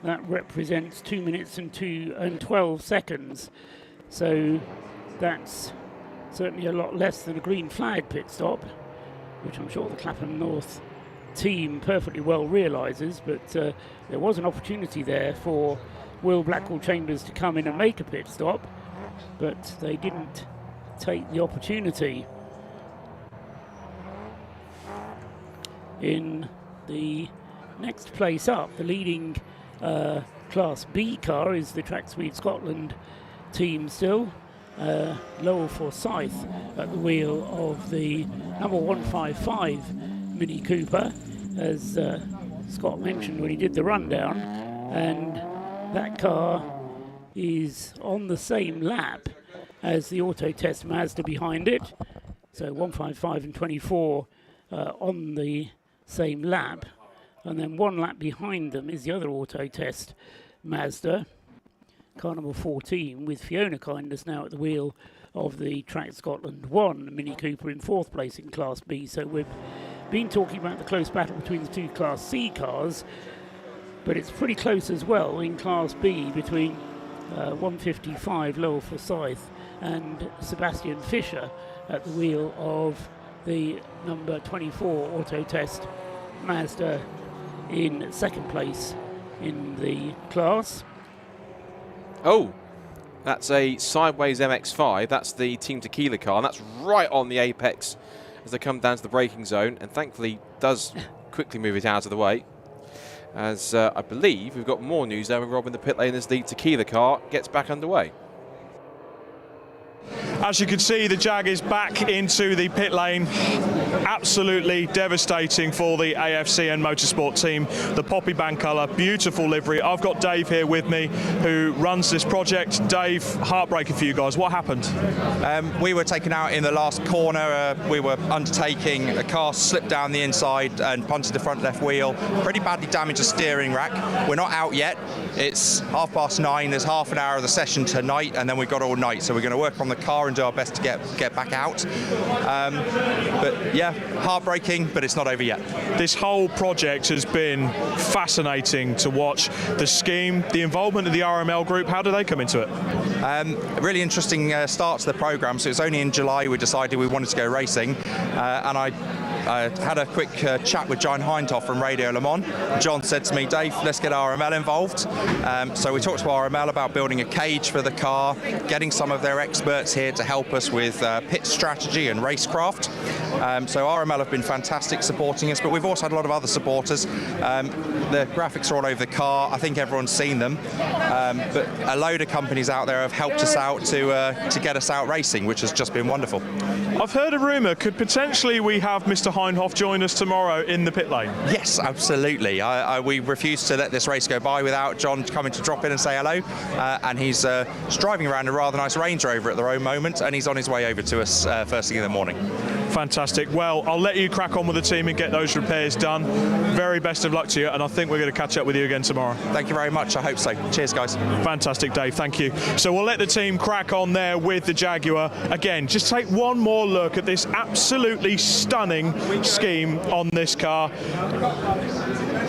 that represents 2 minutes and 12 seconds. So that's certainly a lot less than a green flag pit stop, which I'm sure the Clapham North team perfectly well realises, but there was an opportunity there for Will Blackwell-Chambers to come in and make a pit stop, but they didn't take the opportunity. In the next place up, the leading Class B car is the Track Speed Scotland team still. Lowell Forsyth at the wheel of the number 155 Mini Cooper, as Scott mentioned when he did the rundown, and that car is on the same lap as the Auto Test Mazda behind it. So 155 and 24 on the same lap, and then 1 lap behind them is the other Auto Test Mazda, car number 14, with Fiona Kindness now at the wheel of the Track Scotland 1 Mini Cooper in 4th place in Class B. So we've been talking about the close battle between the 2 Class C cars, but it's pretty close as well in Class B between 155 Lowell Forsyth and Sebastian Fisher at the wheel of the number 24 Auto Test Mazda in 2nd place in the class. Oh, that's a sideways MX-5. That's the Team Tequila car, and that's right on the apex as they come down to the braking zone, and thankfully does quickly move it out of the way. As I believe we've got more news there with Rob in the pit lane as the Tequila car gets back underway. As you can see, the Jag is back into the pit lane. Absolutely devastating for the AFCN Motorsport team. The poppy band colour, beautiful livery. I've got Dave here with me who runs this project. Dave, heartbreaking for you guys. What happened? We were taken out in the last corner. We were undertaking, a car slipped down the inside and punted the front left wheel. Pretty badly damaged the steering rack. We're not out yet. It's 9:30. There's half an hour of the session tonight, and then we've got all night. So we're going to work on the car and do our best to get back out. But yeah, heartbreaking, but it's not over yet. This whole project has been fascinating to watch. The scheme, the involvement of the RML group, how do they come into it? A really interesting start to the programme. So it's only in July we decided we wanted to go racing, and I had a quick chat with John Hindhoff from Radio Le Mans. John said to me, Dave, let's get RML involved. So we talked to RML about building a cage for the car, getting some of their experts here to help us with pit strategy and racecraft. So RML have been fantastic supporting us, but we've also had a lot of other supporters. The graphics are all over the car. I think everyone's seen them. But a load of companies out there have helped us out to get us out racing, which has just been wonderful. I've heard a rumour, could potentially we have Mr. Hindhoff join us tomorrow in the pit lane? Yes, absolutely. We refuse to let this race go by without John coming to drop in and say hello. And he's driving around a rather nice Range Rover at the moment, and he's on his way over to us first thing in the morning. Fantastic. Well, I'll let you crack on with the team and get those repairs done. Very best of luck to you, and I think we're going to catch up with you again tomorrow. Thank you very much. I hope so. Cheers, guys. Fantastic, Dave. Thank you. So we'll let the team crack on there with the Jaguar. Again, just take one more look at this absolutely stunning scheme on this car.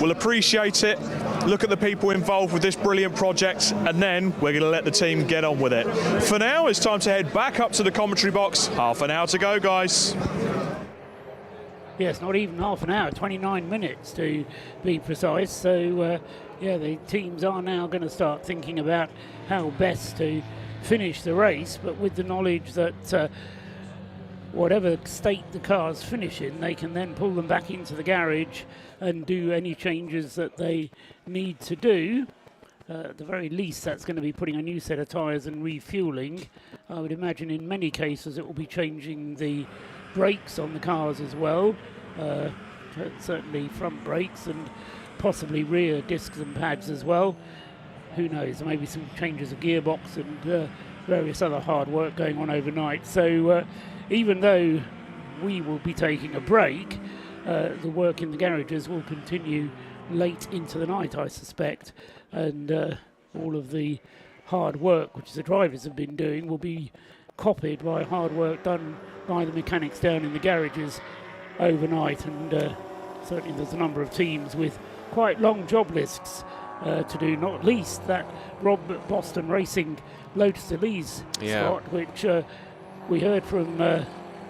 We'll appreciate it. Look at the people involved with this brilliant project, and then we're going to let the team get on with it. For now, it's time to head back up to the commentary box. Half an hour to go, guys. Yes, not even half an hour, 29 minutes to be precise. So, yeah, the teams are now going to start thinking about how best to finish the race, but with the knowledge that whatever state the cars finish in, they can then pull them back into the garage and do any changes that they need to do. At the very least, that's going to be putting a new set of tyres and refueling. I would imagine in many cases it will be changing the brakes on the cars as well, certainly front brakes and possibly rear discs and pads as well. Who knows, maybe some changes of gearbox and various other hard work going on overnight. So even though we will be taking a break, the work in the garages will continue late into the night, I suspect, and all of the hard work which the drivers have been doing will be copied by hard work done by the mechanics down in the garages overnight. And certainly there's a number of teams with quite long job lists to do, not least that Rob Boston Racing Lotus Elise spot, which we heard from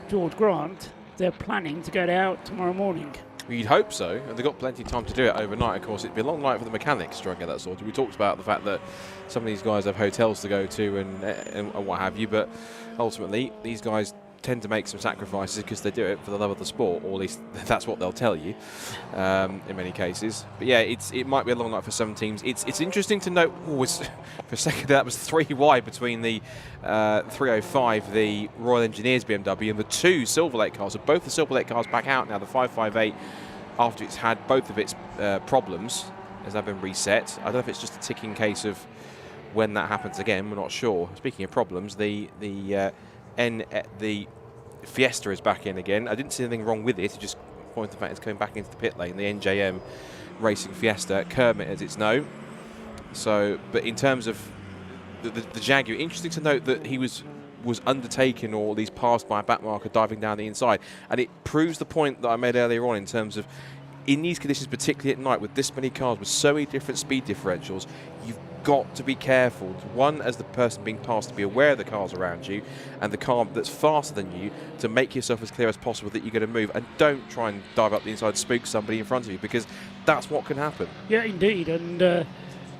George Grant. They're planning to get out tomorrow morning. You'd hope so, and they've got plenty of time to do it overnight. Of course, it'd be a long night for the mechanics trying to get that sorted. We talked about the fact that some of these guys have hotels to go to and what have you, but ultimately these guys tend to make some sacrifices because they do it for the love of the sport, or at least that's what they'll tell you in many cases. But yeah, it might be a long night for some teams. It's interesting to note, for a second, that was 3 wide between the 305, the Royal Engineers BMW, and the 2 Silver Lake cars. So both the Silver Lake cars back out now. The 558, after it's had both of its problems, has now been reset. I don't know if it's just a ticking case of when that happens again. We're not sure. Speaking of problems, the Fiesta is back in again. I didn't see anything wrong with it. It just pointed to the fact it's coming back into the pit lane. The NJM Racing Fiesta, Kermit as it's known. So, but in terms of the Jaguar, interesting to note that he was undertaken, or at least passed by a backmarker diving down the inside, and it proves the point that I made earlier on in terms of in these conditions, particularly at night, with this many cars with so many different speed differentials, you've got to be careful. One, as the person being passed, to be aware of the cars around you and the car that's faster than you, to make yourself as clear as possible that you're going to move, and don't try and dive up the inside, spook somebody in front of you, because that's what can happen. Yeah, indeed. And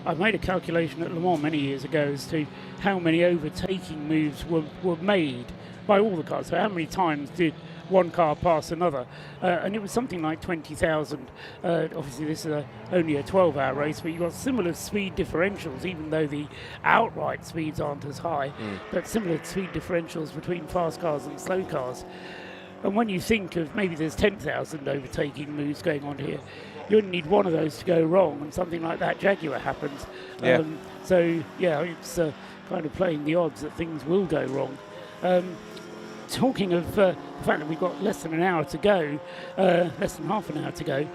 I made a calculation at Le Mans many years ago as to how many overtaking moves were made by all the cars. So how many times did one car pass another, and it was something like 20,000. Obviously this is only a 12-hour race, but you've got similar speed differentials, even though the outright speeds aren't as high, but similar speed differentials between fast cars and slow cars. And when you think of maybe there's 10,000 overtaking moves going on here, you only need one of those to go wrong, and something like that Jaguar happens. So yeah, it's kind of playing the odds that things will go wrong. Talking of the fact that we've got less than an hour to go, less than half an hour to go,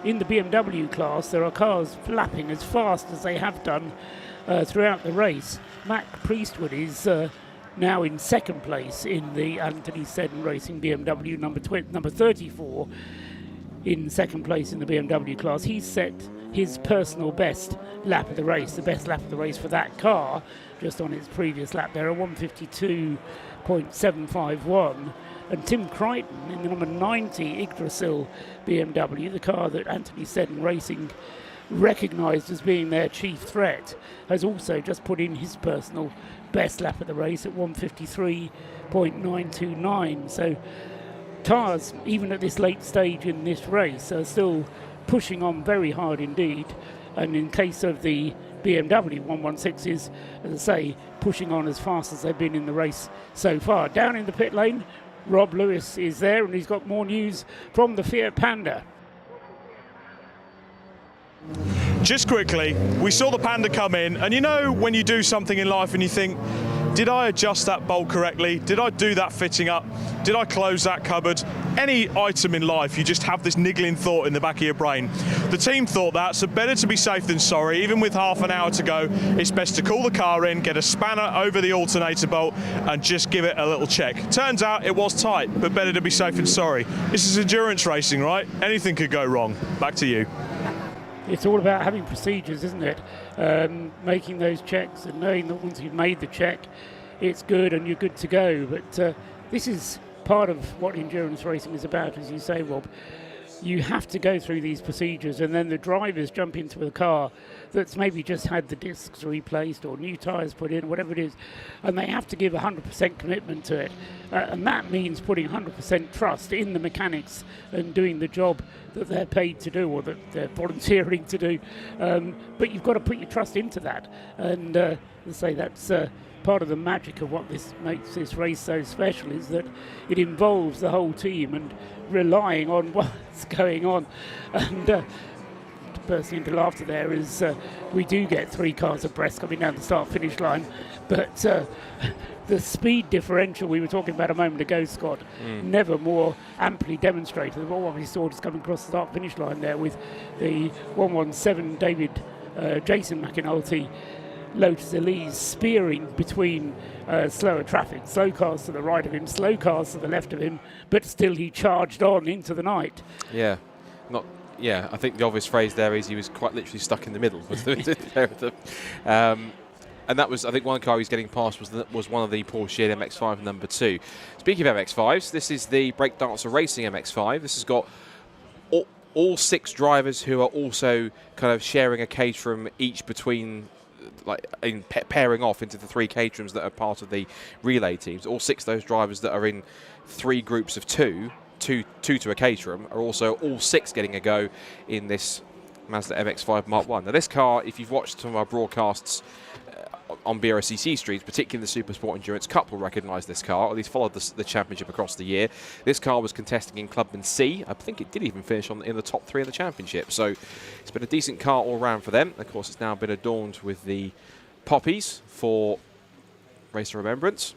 in the BMW class there are cars flapping as fast as they have done throughout the race. Mac Priestwood is now in second place in the Anthony Seddon Racing BMW, number 34 in second place in the BMW class. He's set his personal best lap of the race, the best lap of the race for that car, just on its previous lap there, a 152.751. And Tim Crichton in the number 90 Yggdrasil BMW, the car that Anthony Seddon Racing recognised as being their chief threat, has also just put in his personal best lap of the race at 153.929. So cars, even at this late stage in this race, are still pushing on very hard indeed. And in case of the BMW 116s, as I say, pushing on as fast as they've been in the race so far. Down in the pit lane, Rob Lewis is there, and he's got more news from the Fiat Panda. Just quickly, we saw the Panda come in, and you know when you do something in life and you think, did I adjust that bolt correctly? Did I do that fitting up? Did I close that cupboard? Any item in life, you just have this niggling thought in the back of your brain. The team thought that, so better to be safe than sorry. Even with half an hour to go, it's best to call the car in, get a spanner over the alternator bolt, and just give it a little check. Turns out it was tight, but better to be safe than sorry. This is endurance racing, right? Anything could go wrong. Back to you. It's all about having procedures, isn't it? Making those checks and knowing that once you've made the check, it's good and you're good to go. But this is part of what endurance racing is about, as you say, Rob. You have to go through these procedures, and then the drivers jump into a car that's maybe just had the discs replaced or new tyres put in, whatever it is, and they have to give 100% commitment to it. And that means putting 100% trust in the mechanics and doing the job that they're paid to do, or that they're volunteering to do. But you've got to put your trust into that. And as I say, that's part of the magic of what this makes this race so special is that it involves the whole team and relying on what's going on. And bursting into laughter there is we do get 3 cars abreast coming down the start-finish line, but the speed differential we were talking about a moment ago, Scott, never more amply demonstrated than what we saw just coming across the start-finish line there with the 117 Jason McAnulty Lotus Elise spearing between slower traffic, slow cars to the right of him, slow cars to the left of him, but still he charged on into the night. Yeah, I think the obvious phrase there is he was quite literally stuck in the middle. And that was, I think, one car he's getting past was one of the Porsche MX-5 number 2. Speaking of MX-5s, this is the Breakdancer Racing MX-5. This has got all 6 drivers who are also kind of sharing a caterum each between, pairing off into the 3 caterums that are part of the relay teams. All 6 of those drivers that are in 3 groups of 2 to a caterum are also all 6 getting a go in this Mazda MX-5 Mark 1. Now this car, if you've watched some of our broadcasts on Brscc streets, particularly the Super Sport Endurance Cup, will recognise this car, or at least followed the championship across the year. This car was contesting in Clubman C. I think it did even finish in the top 3 of the championship, so it's been a decent car all round for them. Of course, it's now been adorned with the poppies for Race of Remembrance.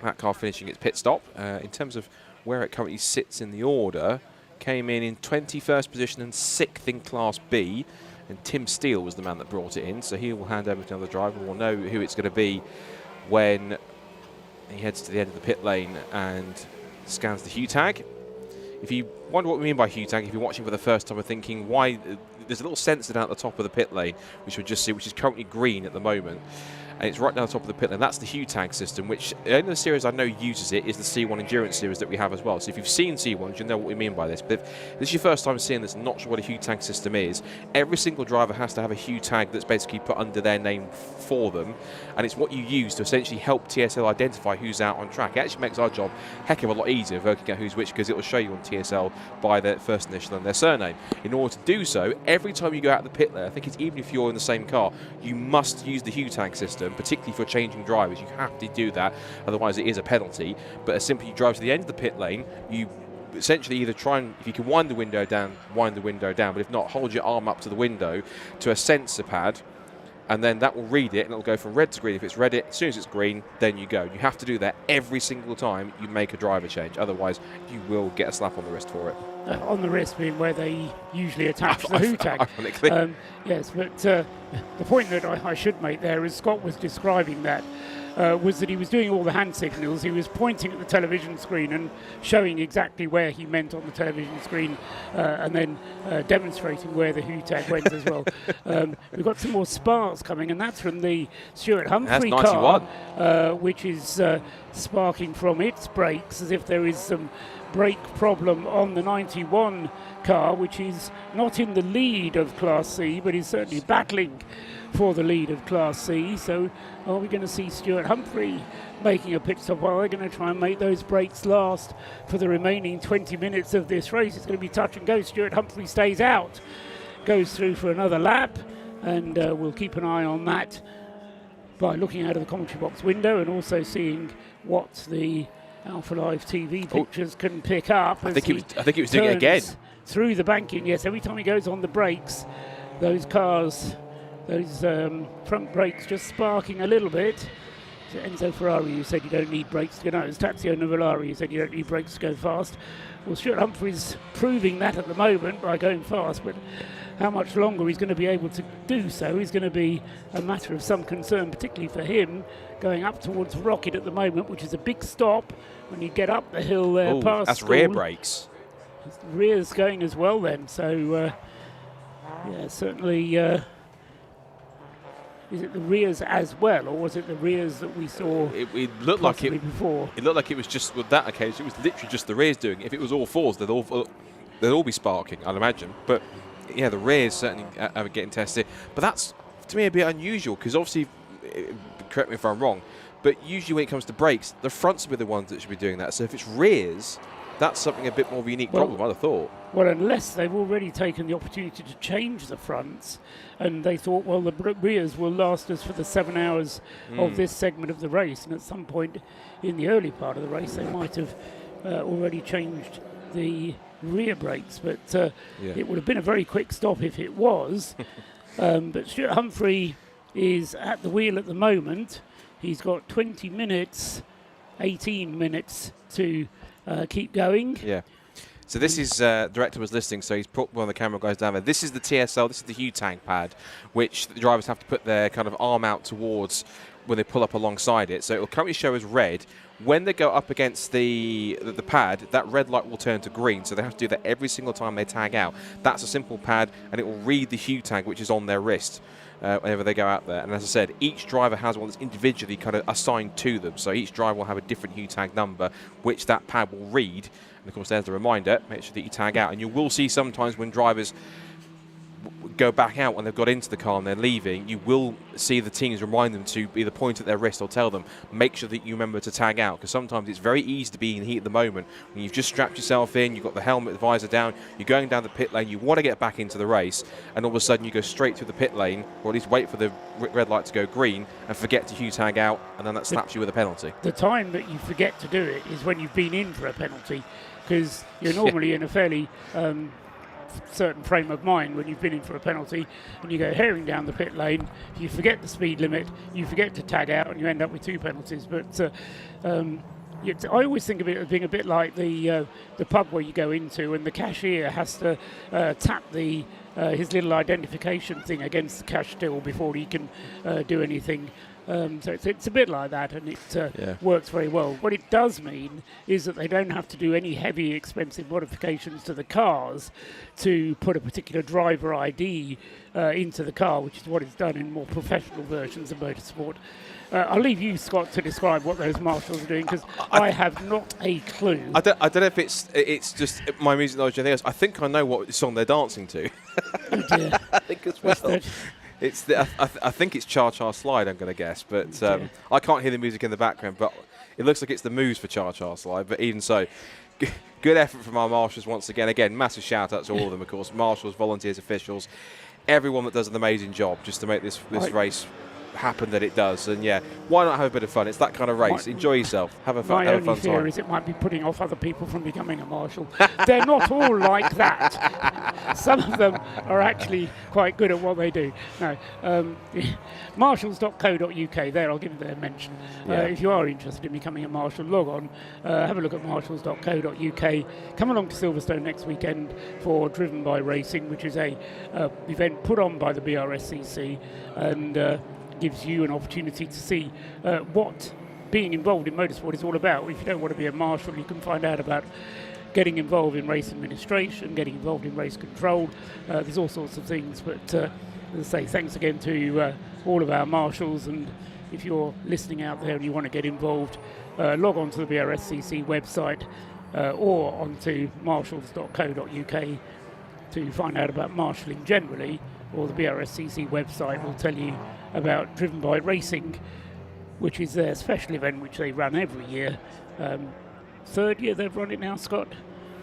That car finishing its pit stop. In terms of where it currently sits in the order, came in 21st position and 6th in Class B. And Tim Steele was the man that brought it in, so he will hand over to another driver. We'll know who it's going to be when he heads to the end of the pit lane and scans the hue tag. If you wonder what we mean by hue tag, if you're watching for the first time and thinking why, there's a little sensor down at the top of the pit lane, which we'll just see, which is currently green at the moment. And it's right down the top of the pit lane. That's the hue tag system, which the only series I know uses it is the C1 Endurance series that we have as well. So if you've seen C1s, you'll know what we mean by this. But if this is your first time seeing this and not sure what a hue tag system is, every single driver has to have a hue tag that's basically put under their name for them. And it's what you use to essentially help TSL identify who's out on track. It actually makes our job a heck of a lot easier working out who's which, because it will show you on TSL by their first initial and their surname. In order to do so, every time you go out of the pit lane, I think it's even if you're in the same car, you must use the hue tag system, particularly for changing drivers. You have to do that, otherwise it is a penalty. But as simply you drive to the end of the pit lane, you essentially either try and, if you can wind the window down, but if not, hold your arm up to the window to a sensor pad, and then that will read it, and it'll go from red to green. If it's red, as soon as it's green, then you go. You have to do that every single time you make a driver change, otherwise you will get a slap on the wrist for it. On the wrist being where they usually attach the hue tag. Ironically. Yes, but the point that I should make there, as Scott was describing that, was that he was doing all the hand signals. He was pointing at the television screen and showing exactly where he meant on the television screen, and then demonstrating where the hue tag went as well. We've got some more sparks coming, and that's from the Stuart Humphrey car, which is sparking from its brakes, as if there is some brake problem on the 91 car, which is not in the lead of Class C, but is certainly battling for the lead of Class C. So are we going to see Stuart Humphrey making a pit stop? Well, they're going to try and make those brakes last for the remaining 20 minutes of this race. It's going to be touch and go. Stuart Humphrey stays out, goes through for another lap, and we'll keep an eye on that by looking out of the commentary box window and also seeing what the Alpha Live TV pictures can pick up. I think he was doing it again. Through the banking, yes. Every time he goes on the brakes, those cars, those front brakes just sparking a little bit. So Enzo Ferrari, you said you don't need brakes to go. No, it's Tazio Nuvolari, you said you don't need brakes to go fast. Well, Stuart Humphrey's proving that at the moment by going fast, but how much longer he's going to be able to do so is going to be a matter of some concern, particularly for him going up towards Rocket at the moment, which is a big stop when you get up the hill there past that's school. Rear brakes. Rear's going as well then, so yeah, certainly. Is it the rears as well, or was it the rears that we saw? It looked like it before. It looked like it was just with that occasion. It was literally just the rears doing it. If it was all fours, they'd all be sparking, I'd imagine. But yeah, the rears certainly are getting tested. But that's to me a bit unusual, because obviously, correct me if I'm wrong, but usually when it comes to brakes, the fronts will be the ones that should be doing that. So if it's rears, That's something a bit more of a unique problem, I'd have thought. Well, unless they've already taken the opportunity to change the fronts, and they thought, well, the rears will last us for the 7 hours of this segment of the race, and at some point in the early part of the race, they might have already changed the rear brakes, but it would have been a very quick stop if it was. But Stuart Humphrey is at the wheel at the moment. He's got 20 minutes, 18 minutes to keep going. Yeah. So this is, director was listening, so he's put one of the camera guys down there. This is the TSL, this is the Hugh-Tang pad, which the drivers have to put their kind of arm out towards when they pull up alongside it. So it will currently show as red. When they go up against the pad, that red light will turn to green, so they have to do that every single time they tag out. That's a simple pad, and it will read the Hugh tag, which is on their wrist whenever they go out there. And as I said, each driver has one that's individually kind of assigned to them, so each driver will have a different Hugh tag number, which that pad will read. And of course, there's the reminder, make sure that you tag out. And you will see sometimes when drivers go back out when they've got into the car and they're leaving, you will see the teams remind them to either point at their wrist or tell them, make sure that you remember to tag out, because sometimes it's very easy to be in heat at the moment when you've just strapped yourself in, you've got the helmet, the visor down, you're going down the pit lane, you want to get back into the race, and all of a sudden you go straight through the pit lane, or at least wait for the red light to go green and forget to Hugh tag out, and then that slaps you with a penalty. The time that you forget to do it is when you've been in for a penalty, because you're normally in a fairly certain frame of mind when you've been in for a penalty, and you go herring down the pit lane, you forget the speed limit, you forget to tag out, and you end up with 2 penalties. But I always think of it as being a bit like the pub where you go into and the cashier has to tap his little identification thing against the cash till before he can do anything. So it's a bit like that, and it works very well. What it does mean is that they don't have to do any heavy, expensive modifications to the cars to put a particular driver ID into the car, which is what is done in more professional versions of motorsport. I'll leave you, Scott, to describe what those marshals are doing, because I have not a clue. I don't know if it's just my music knowledge or anything else. I think I know what song they're dancing to. Oh dear. I think as well. It's I think it's Cha Cha Slide, I'm going to guess, but I can't hear the music in the background, but it looks like it's the moves for Cha Cha Slide. But even so, good effort from our marshals once again. Again, massive shout out to all of them, of course, marshals, volunteers, officials, everyone that does an amazing job just to make this race happen that it does. And yeah, why not have a bit of fun? It's that kind of race. Enjoy yourself. Have a fun time. My only fear is it might be putting off other people from becoming a marshal. They're not all like that. Some of them are actually quite good at what they do. No, marshals.co.uk. There, I'll give you their mention. If you are interested in becoming a marshal, log on, have a look at marshals.co.uk. Come along to Silverstone next weekend for Driven by Racing, which is a event put on by the Brscc, and gives you an opportunity to see what being involved in motorsport is all about. If you don't want to be a marshal, you can find out about getting involved in race administration, getting involved in race control. There's all sorts of things, but as I say, thanks again to all of our marshals, and if you're listening out there and you want to get involved, log on to the BRSCC website or onto marshals.co.uk to find out about marshalling generally, or the BRSCC website will tell you about Driven by Racing, which is their special event which they run every year. 3rd year they've run it now, Scott?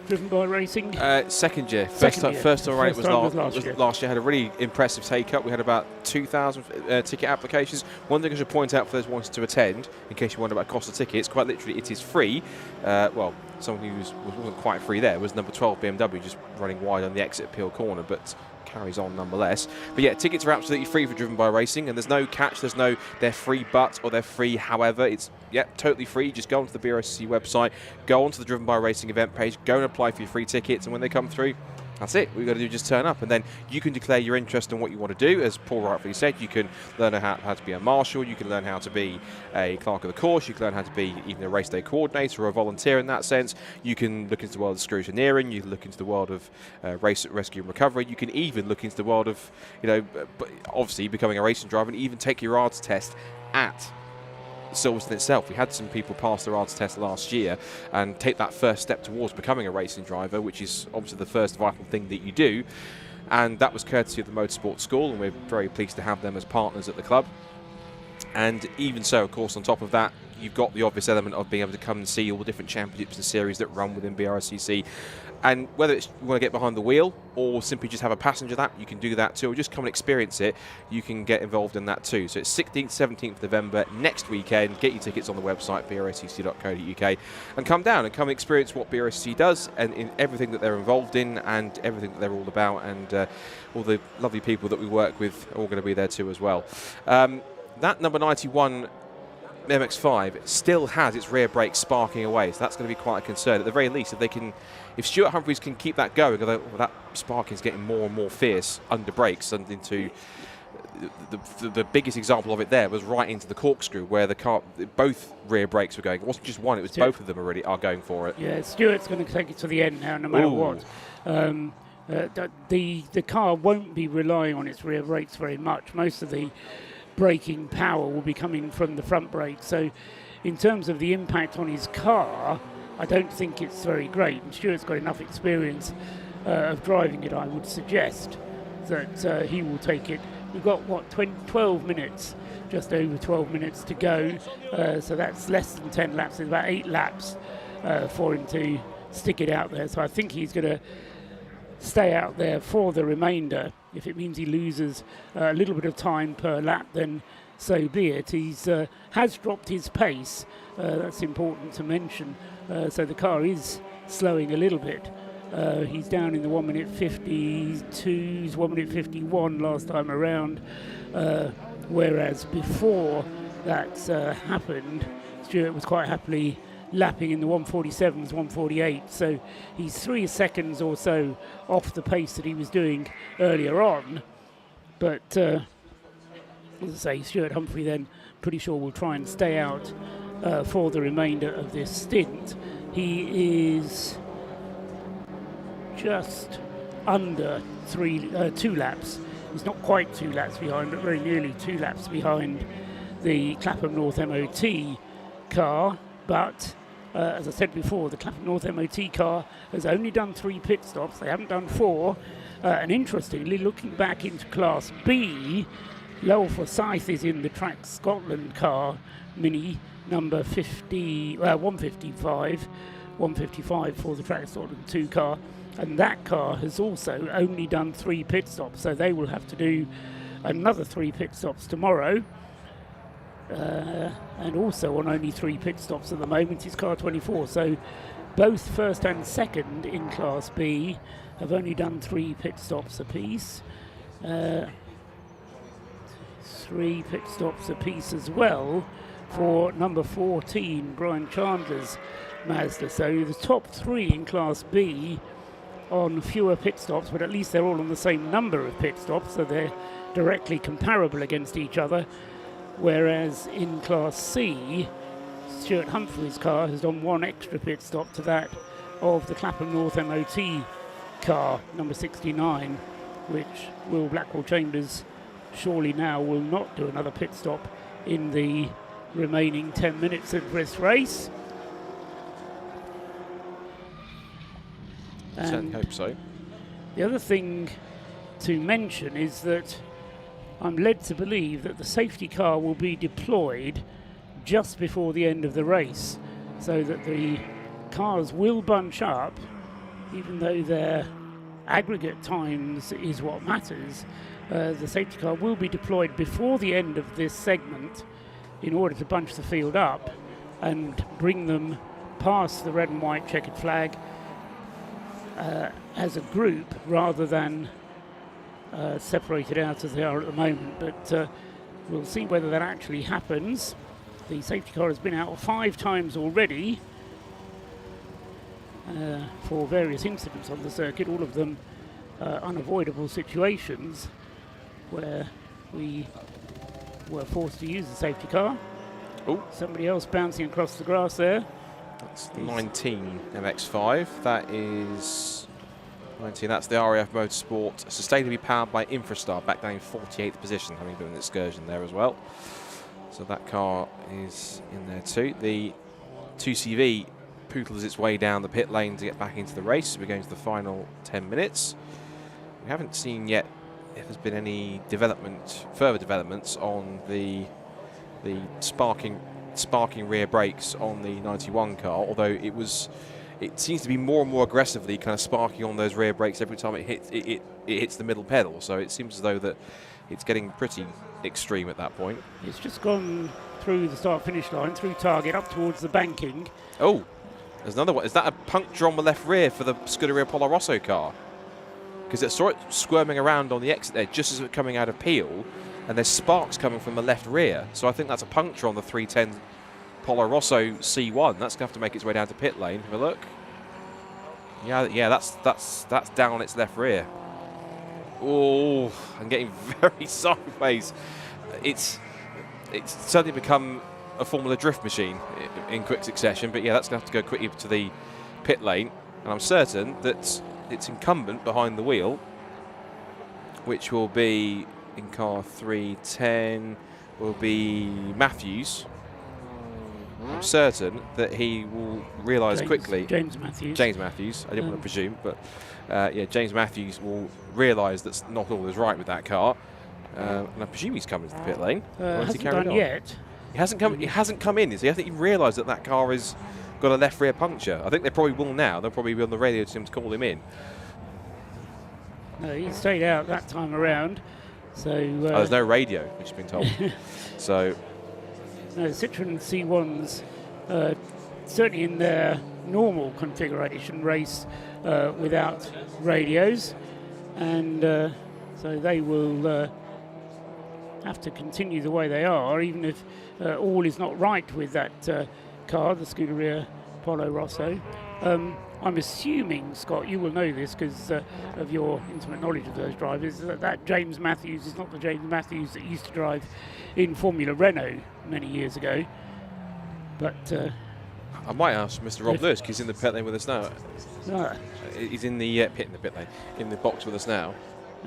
Driven by Racing? Second year. First time around it was last year. Had a really impressive take-up. We had about 2,000 ticket applications. One thing I should point out for those wanting to attend, in case you wonder about cost of tickets, quite literally it is free. Well, someone who wasn't quite free there was number 12 BMW, just running wide on the exit Peel Corner, but carries on nonetheless. But yeah, tickets are absolutely free for Driven by Racing, and there's no catch, there's no they're free but or they're free however. It's totally free. Just go onto the BRSC website, go onto the Driven by Racing event page, go and apply for your free tickets, and when they come through, that's it. What you've got to do is just turn up, and then you can declare your interest in what you want to do. As Paul rightfully said, you can learn how to be a marshal, you can learn how to be a clerk of the course, you can learn how to be even a race day coordinator or a volunteer in that sense. You can look into the world of scrutineering, you can look into the world of race rescue and recovery, you can even look into the world of, obviously becoming a racing driver, and even take your ARDS test at Silverstone itself. We had some people pass their ARDS test last year and take that first step towards becoming a racing driver, which is obviously the first vital thing that you do, and that was courtesy of the Motorsport School, and we're very pleased to have them as partners at the club. And even so, of course, on top of that, you've got the obvious element of being able to come and see all the different championships and series that run within Brscc. And whether it's you want to get behind the wheel or simply just have a passenger lap, you can do that too. Or just come and experience it, you can get involved in that too. So it's 16th, 17th November next weekend. Get your tickets on the website, brscc.co.uk, and come down and come experience what Brscc does and in everything that they're involved in and everything that they're all about. And all the lovely people that we work with are all going to be there too as well. That number 91 MX-5 still has its rear brakes sparking away, so that's going to be quite a concern. At the very least, if Stuart Humphries can keep that going, although that sparking is getting more and more fierce under brakes, and into the biggest example of it there was right into the corkscrew, where the car, both rear brakes were going. It wasn't just one; it was both of them already are going for it. Yeah, Stuart's going to take it to the end now, no matter what. The car won't be relying on its rear brakes very much. Most of the braking power will be coming from the front brake. So in terms of the impact on his car, I don't think it's very great. And Stuart's got enough experience of driving it, I would suggest, that he will take it. We've got, 12 minutes, just over 12 minutes to go. So that's less than 10 laps. It's about 8 laps for him to stick it out there. So I think he's going to stay out there for the remainder. If it means he loses a little bit of time per lap, then so be it. He's has dropped his pace. That's important to mention. So the car is slowing a little bit. He's down in the 1 minute 52s, 1 minute 51 last time around. Whereas before that happened, Stuart was quite happily lapping in the 147s, 148, so he's 3 seconds or so off the pace that he was doing earlier on. But as I say, Stuart Humphrey then pretty sure will try and stay out for the remainder of this stint. He is just under 2 laps. He's not quite 2 laps behind, but very nearly 2 laps behind the Clapham North MOT car. But as I said before, the Clapham North MOT car has only done 3 pit stops. They haven't done 4. And interestingly, looking back into Class B, Lowell Forsyth is in the Trac Scotland car, Mini number 155 for the Trac Scotland 2 car. And that car has also only done 3 pit stops. So they will have to do another 3 pit stops tomorrow. And also on only 3 pit stops at the moment is car 24. So both first and second in Class B have only done 3 pit stops apiece. 3 pit stops apiece as well for number 14, Brian Chandler's Mazda. So the top 3 in Class B on fewer pit stops, but at least they're all on the same number of pit stops, so they're directly comparable against each other. Whereas in Class C, Stuart Humphrey's car has done 1 extra pit stop to that of the Clapham North MOT car, number 69, which Will Blackwell Chambers surely now will not do another pit stop in the remaining 10 minutes of this race. Certainly hope so. The other thing to mention is that I'm led to believe that the safety car will be deployed just before the end of the race, so that the cars will bunch up, even though their aggregate times is what matters. The safety car will be deployed before the end of this segment in order to bunch the field up and bring them past the red and white checkered flag as a group, rather than separated out as they are at the moment. But we'll see whether that actually happens. The safety car has been out 5 times already for various incidents on the circuit, all of them unavoidable situations where we were forced to use the safety car. Oh, somebody else bouncing across the grass there. That's 19 MX-5. That is 19. That's the RAF Motorsport, sustainably powered by Infrastar, back down in 48th position, having done an excursion there as well. So that car is in there too. The 2CV pootles its way down the pit lane to get back into the race. We're going to the final 10 minutes. We haven't seen yet if there's been any further developments on the the sparking rear brakes on the 91 car, although it seems to be more and more aggressively kind of sparking on those rear brakes every time it hits the middle pedal. So it seems as though that it's getting pretty extreme at that point. It's just gone through the start-finish line, through target, up towards the banking. Oh, there's another one. Is that a puncture on the left rear for the Scuderia Polo Rosso car? Because it saw it squirming around on the exit there just as it was coming out of Peel, and there's sparks coming from the left rear. So I think that's a puncture on the 310 Polo Rosso C1. That's going to have to make its way down to pit lane. Have a look. Yeah, that's down its left rear. Oh, I'm getting very sideways. It's certainly become a Formula Drift machine in quick succession, but yeah, that's going to have to go quickly to the pit lane, and I'm certain that its incumbent behind the wheel, which will be in car 310, will be Matthews. I'm certain that he will realise quickly. James Matthews. James Matthews. I didn't want to presume, but yeah, James Matthews will realise that not all is right with that car, and I presume he's coming to the pit lane. Hasn't done yet. He hasn't come. He hasn't come in. Is he? I think he realised that that car has got a left rear puncture. I think they probably will now. They'll probably be on the radio to him to call him in. No, he stayed out that time around. So there's no radio, which has been told. So. No, Citroen C1s, certainly in their normal configuration, race without radios, and so they will have to continue the way they are, even if all is not right with that car, the Scuderia Polo Rosso. I'm assuming, Scott, you will know this because of your intimate knowledge of those drivers, that James Matthews is not the James Matthews that used to drive in Formula Renault many years ago. But I might ask Mr. Rob Lewis, because he's in the pit lane with us now. He's in the pit lane, in the box with us now.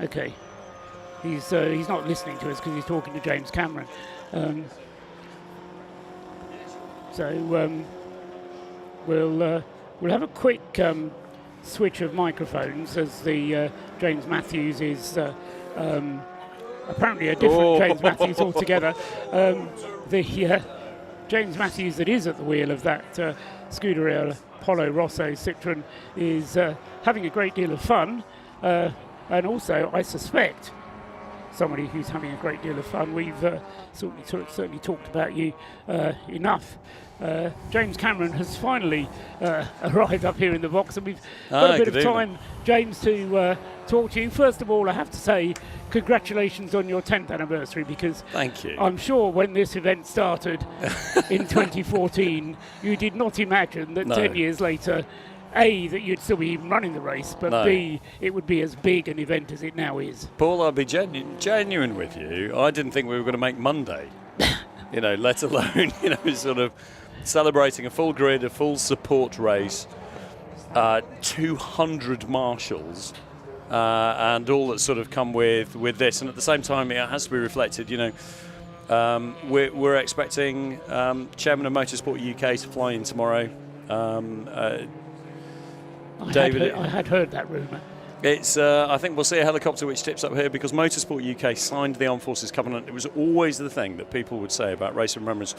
Okay. He's not listening to us because he's talking to James Cameron. We'll have a quick switch of microphones as the James Matthews is apparently a different James Matthews altogether. The James Matthews that is at the wheel of that Scuderia Polo Rosso Citroen is having a great deal of fun, and also, I suspect, somebody who's having a great deal of fun. We've certainly talked about you enough. James Cameron has finally arrived up here in the box, and we've got a bit of time, James, to talk to you. First of all, I have to say congratulations on your 10th anniversary, because thank you. I'm sure when this event started in 2014, you did not imagine that 10 years later, A, that you'd still be running the race, but B, it would be as big an event as it now is. Paul, I'll be genuine with you. I didn't think we were going to make Monday, let alone, sort of celebrating a full grid, a full support race, 200 marshals, and all that's sort of come with this. And at the same time, it has to be reflected, we're expecting Chairman of Motorsport UK to fly in tomorrow. David, I had heard that rumour. It's. I think we'll see a helicopter which tips up here because Motorsport UK signed the Armed Forces Covenant. It was always the thing that people would say about Race of Remembrance.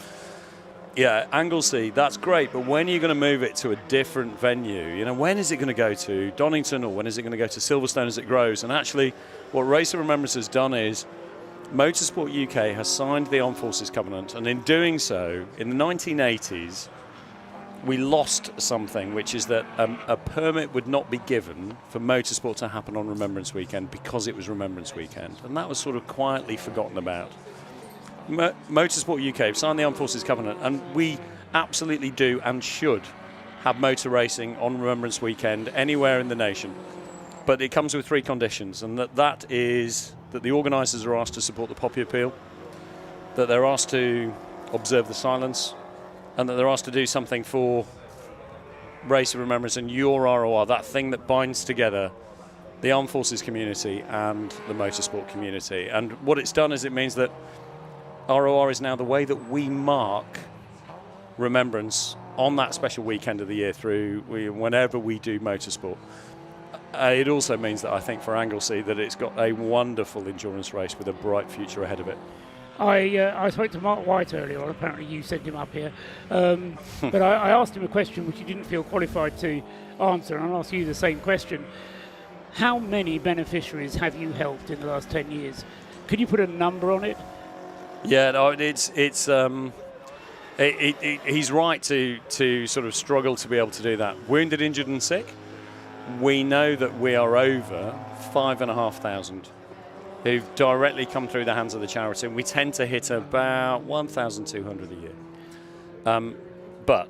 Yeah, Anglesey, that's great, but when are you going to move it to a different venue? When is it going to go to Donington, or when is it going to go to Silverstone as it grows? And actually, what Race of Remembrance has done is Motorsport UK has signed the Armed Forces Covenant, and in doing so, in the 1980s, we lost something, which is that a permit would not be given for motorsport to happen on Remembrance Weekend because it was Remembrance Weekend. And that was sort of quietly forgotten about. Motorsport UK have signed the Armed Forces Covenant, and we absolutely do and should have motor racing on Remembrance Weekend anywhere in the nation. But it comes with 3 conditions, and that is that the organisers are asked to support the Poppy Appeal, that they're asked to observe the silence, and that they're asked to do something for Race of Remembrance and your ROR, that thing that binds together the Armed Forces community and the motorsport community. And what it's done is it means that ROR is now the way that we mark Remembrance on that special weekend of the year whenever we do motorsport. It also means that I think for Anglesey that it's got a wonderful endurance race with a bright future ahead of it. I spoke to Mark White earlier on. Apparently you sent him up here. But I asked him a question which he didn't feel qualified to answer, and I'll ask you the same question. How many beneficiaries have you helped in the last 10 years? Could you put a number on it? Yeah, no, he's right to sort of struggle to be able to do that. Wounded, injured and sick, we know that we are over 5,500 who've directly come through the hands of the charity, and we tend to hit about 1,200 a year. But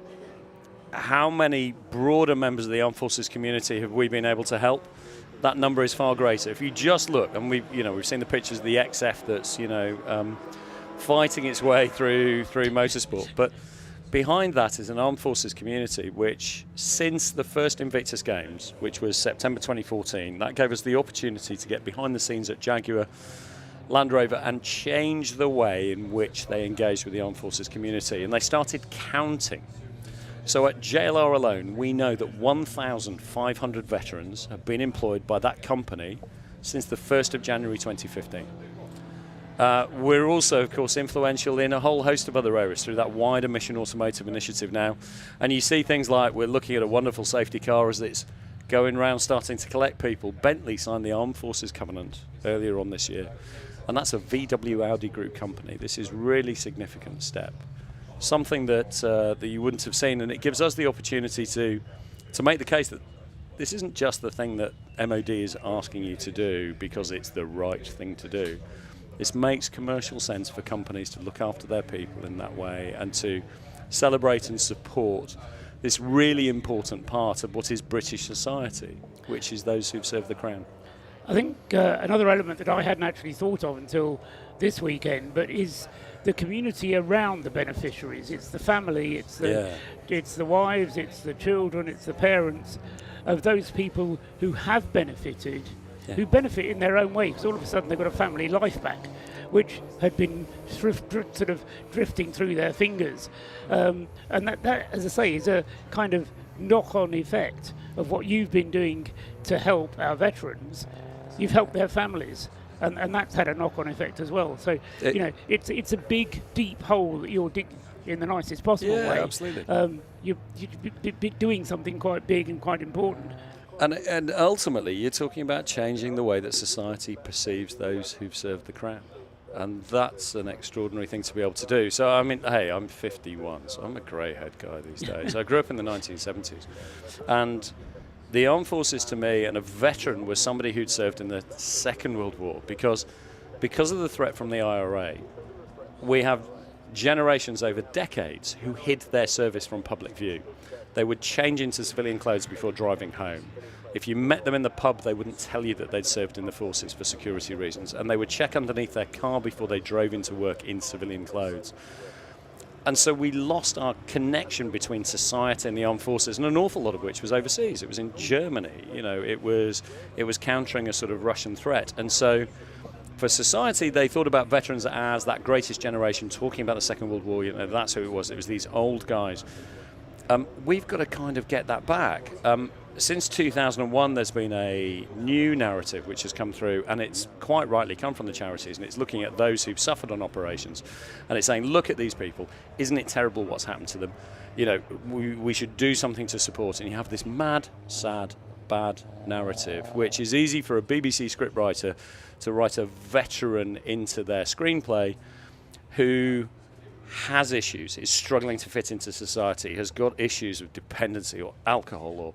how many broader members of the armed forces community have we been able to help? That number is far greater. If you just look, and we've seen the pictures of the XF that's fighting its way through motorsport, but behind that is an armed forces community which, since the first Invictus Games, which was September 2014, that gave us the opportunity to get behind the scenes at Jaguar Land Rover and change the way in which they engaged with the armed forces community, and they started counting. So at JLR alone, we know that 1,500 veterans have been employed by that company since the 1st of January 2015. We're also, of course, influential in a whole host of other areas through that wider Mission Automotive initiative now. And you see things like we're looking at a wonderful safety car as it's going around starting to collect people. Bentley signed the Armed Forces Covenant earlier on this year. And that's a VW Audi Group company. This is really significant step. Something that you wouldn't have seen, and it gives us the opportunity to make the case that this isn't just the thing that MOD is asking you to do because it's the right thing to do. This makes commercial sense for companies to look after their people in that way and to celebrate and support this really important part of what is British society, which is those who've served the Crown. I think another element that I hadn't actually thought of until this weekend, but is the community around the beneficiaries. It's the family, it's the wives, it's the children, it's the parents of those people who have benefited, who benefit in their own way, because all of a sudden they've got a family life back, which had been sort of drifting through their fingers. And that, as I say, is a kind of knock-on effect of what you've been doing to help our veterans. You've helped their families. And that's had a knock-on effect as well. So, it's a big, deep hole that you're digging in the nicest possible way. Absolutely. You're doing something quite big and quite important. And ultimately, you're talking about changing the way that society perceives those who've served the Crown. And that's an extraordinary thing to be able to do. So, I mean, hey, I'm 51, so I'm a grey-haired guy these days. I grew up in the 1970s. And the armed forces to me, and a veteran, was somebody who'd served in the Second World War, because of the threat from the IRA, we have generations over decades who hid their service from public view. They would change into civilian clothes before driving home. If you met them in the pub, they wouldn't tell you that they'd served in the forces for security reasons, and they would check underneath their car before they drove into work in civilian clothes. And so we lost our connection between society and the armed forces, and an awful lot of which was overseas. It was in Germany. It was countering a sort of Russian threat. And so for society, they thought about veterans as that greatest generation, talking about the Second World War. That's who it was. It was these old guys. We've got to kind of get that back. Since 2001, there's been a new narrative which has come through, and it's quite rightly come from the charities, and it's looking at those who've suffered on operations, and it's saying, look at these people. Isn't it terrible what's happened to them? We should do something to support. And you have this mad, sad, bad narrative, which is easy for a BBC scriptwriter to write a veteran into their screenplay who has issues, is struggling to fit into society, has got issues of dependency or alcohol or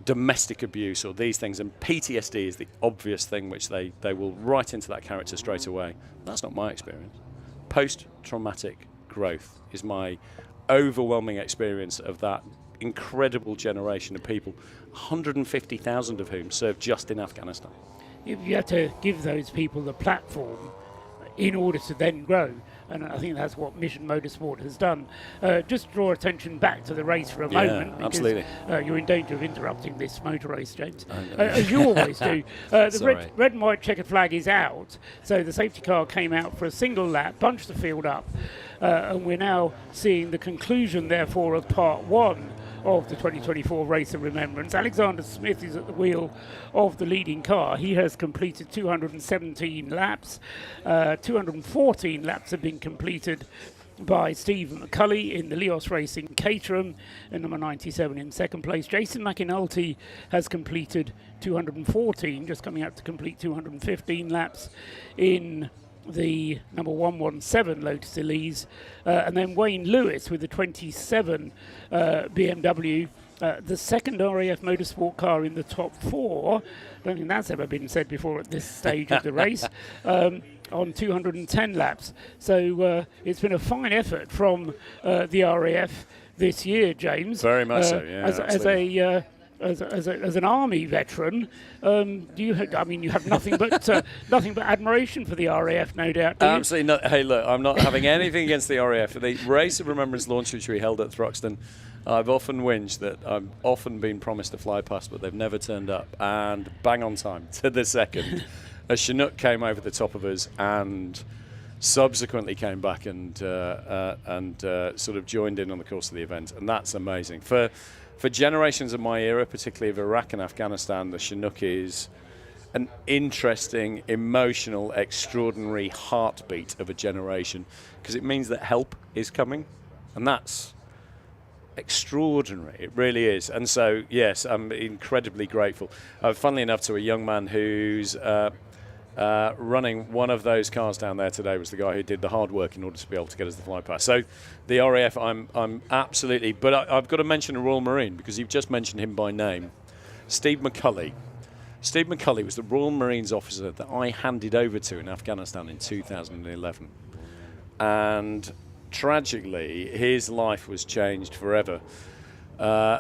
domestic abuse or these things, and PTSD is the obvious thing which they will write into that character straight away. That's not my experience. Post-traumatic growth is my overwhelming experience of that incredible generation of people, 150,000 of whom served just in Afghanistan. You have to give those people the platform in order to then grow. And I think that's what Mission Motorsport has done. Just draw attention back to the race for a moment, because absolutely. You're in danger of interrupting this motor race, James, as you always do. The red and white checkered flag is out, so the safety car came out for a single lap, bunched the field up, and we're now seeing the conclusion, therefore, of part one of the 2024 Race of Remembrance. Alexander Smith is at the wheel of the leading car. He has completed 217 laps. 214 laps have been completed by Steve McCulley in the Leos Racing Caterham, and number 97 in second place. Jason McInulty has completed 214, just coming up to complete 215 laps in the number 117 Lotus Elise, and then Wayne Lewis with the 27 BMW, the second RAF Motorsport car in the top four. I don't think that's ever been said before at this stage of the race. On 210 laps. So it's been a fine effort from the RAF this year, James. Very much so, yeah. As an army veteran, you have nothing but admiration for the RAF, no doubt. Absolutely not. Hey, look, I'm not having anything against the RAF. The Race of Remembrance launch, which we held at Thruxton, I've often whinged that I've often been promised a fly past, but they've never turned up. And bang on time to the second. A Chinook came over the top of us and subsequently came back and sort of joined in on the course of the event, and that's amazing. For generations of my era, particularly of Iraq and Afghanistan, the Chinook is an interesting, emotional, extraordinary heartbeat of a generation, because it means that help is coming, and that's extraordinary. It really is. And so, yes, I'm incredibly grateful. Funnily enough, to a young man who's running one of those cars down there today was the guy who did the hard work in order to be able to get us the fly pass. So the RAF, I'm absolutely, but I've got to mention a Royal Marine, because you've just mentioned him by name. Steve McCulley. Steve McCulley was the Royal Marines officer that I handed over to in Afghanistan in 2011. And tragically, his life was changed forever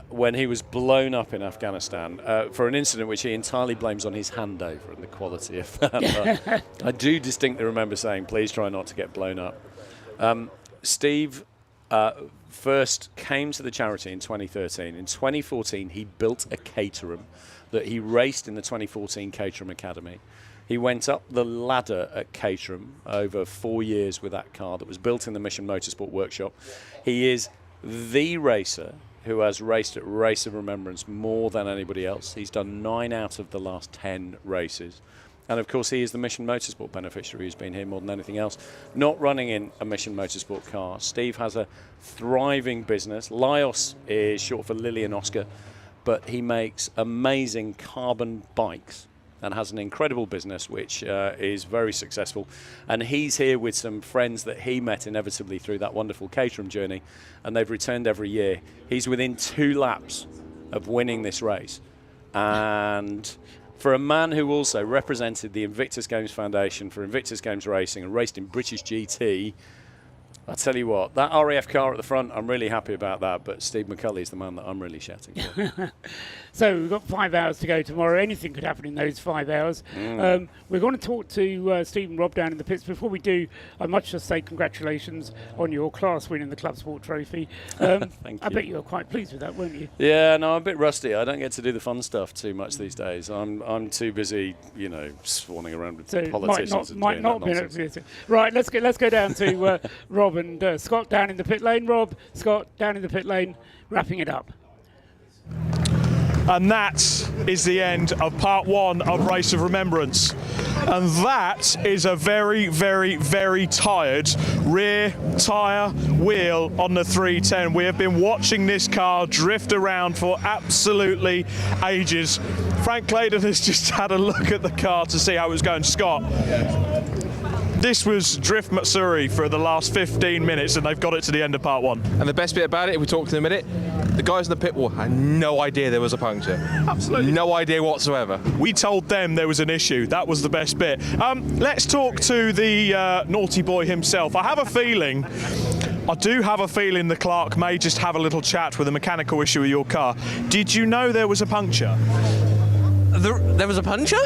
when he was blown up in Afghanistan for an incident which he entirely blames on his handover and the quality of that. I do distinctly remember saying, please try not to get blown up. Steve first came to the charity in 2013. In 2014, he built a Caterham that he raced in the 2014 Caterham Academy. He went up the ladder at Caterham over 4 years with that car that was built in the Mission Motorsport workshop. He is the racer who has raced at Race of Remembrance more than anybody else. He's done 9 out of the last 10 races. And of course, he is the Mission Motorsport beneficiary who's been here more than anything else. Not running in a Mission Motorsport car. Steve has a thriving business. Lios is short for Lily and Oscar, but he makes amazing carbon bikes and has an incredible business which is very successful. And he's here with some friends that he met inevitably through that wonderful Caterham journey, and they've returned every year. He's within 2 laps of winning this race. And for a man who also represented the Invictus Games Foundation for Invictus Games Racing and raced in British GT, I tell you what, that RAF car at the front, I'm really happy about that, but Steve McCulley is the man that I'm really shouting for. So we've got 5 hours to go tomorrow. Anything could happen in those 5 hours. We're going to talk to Steve and Rob down in the pits. Before we do, I must just say congratulations on your class win in the Club Sport Trophy. Thank you. I bet you were quite pleased with that, weren't you? Yeah, no, I'm a bit rusty. I don't get to do the fun stuff too much these days. I'm too busy, swanning around with politicians. Might not be. Right, let's go down to Rob and Scott down in the pit lane. Rob, Scott down in the pit lane, wrapping it up. And that is the end of part 1 of Race of Remembrance. And that is a very, very, very tired rear tyre wheel on the 310. We have been watching this car drift around for absolutely ages. Frank Claydon has just had a look at the car to see how it was going. Scott, this was Drift Matsuri for the last 15 minutes, and they've got it to the end of part 1. And the best bit about it, if we talked in a minute, the guys in the pit wall had no idea there was a puncture. Absolutely. No idea whatsoever. We told them there was an issue. That was the best bit. Let's talk to the naughty boy himself. I do have a feeling the clerk may just have a little chat with a mechanical issue with your car. Did you know there was a puncture? There was a puncture?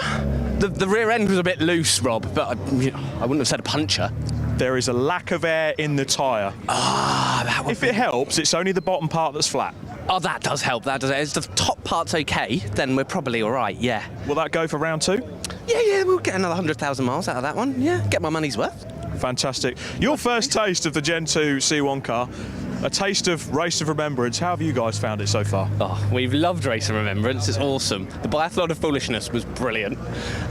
The rear end was a bit loose, Rob, but I wouldn't have said a puncture. There is a lack of air in the tyre. If it helps, it's only the bottom part that's flat. Oh, that does help. That does. If the top part's okay, then we're probably all right. Yeah. Will that go for round 2? Yeah. We'll get another 100,000 miles out of that one. Yeah. Get my money's worth. Fantastic. Your first taste of the Gen 2 C1 car. a taste of Race of Remembrance. How have you guys found it so far? Oh, we've loved Race of Remembrance. It's awesome. The biathlon of foolishness was brilliant,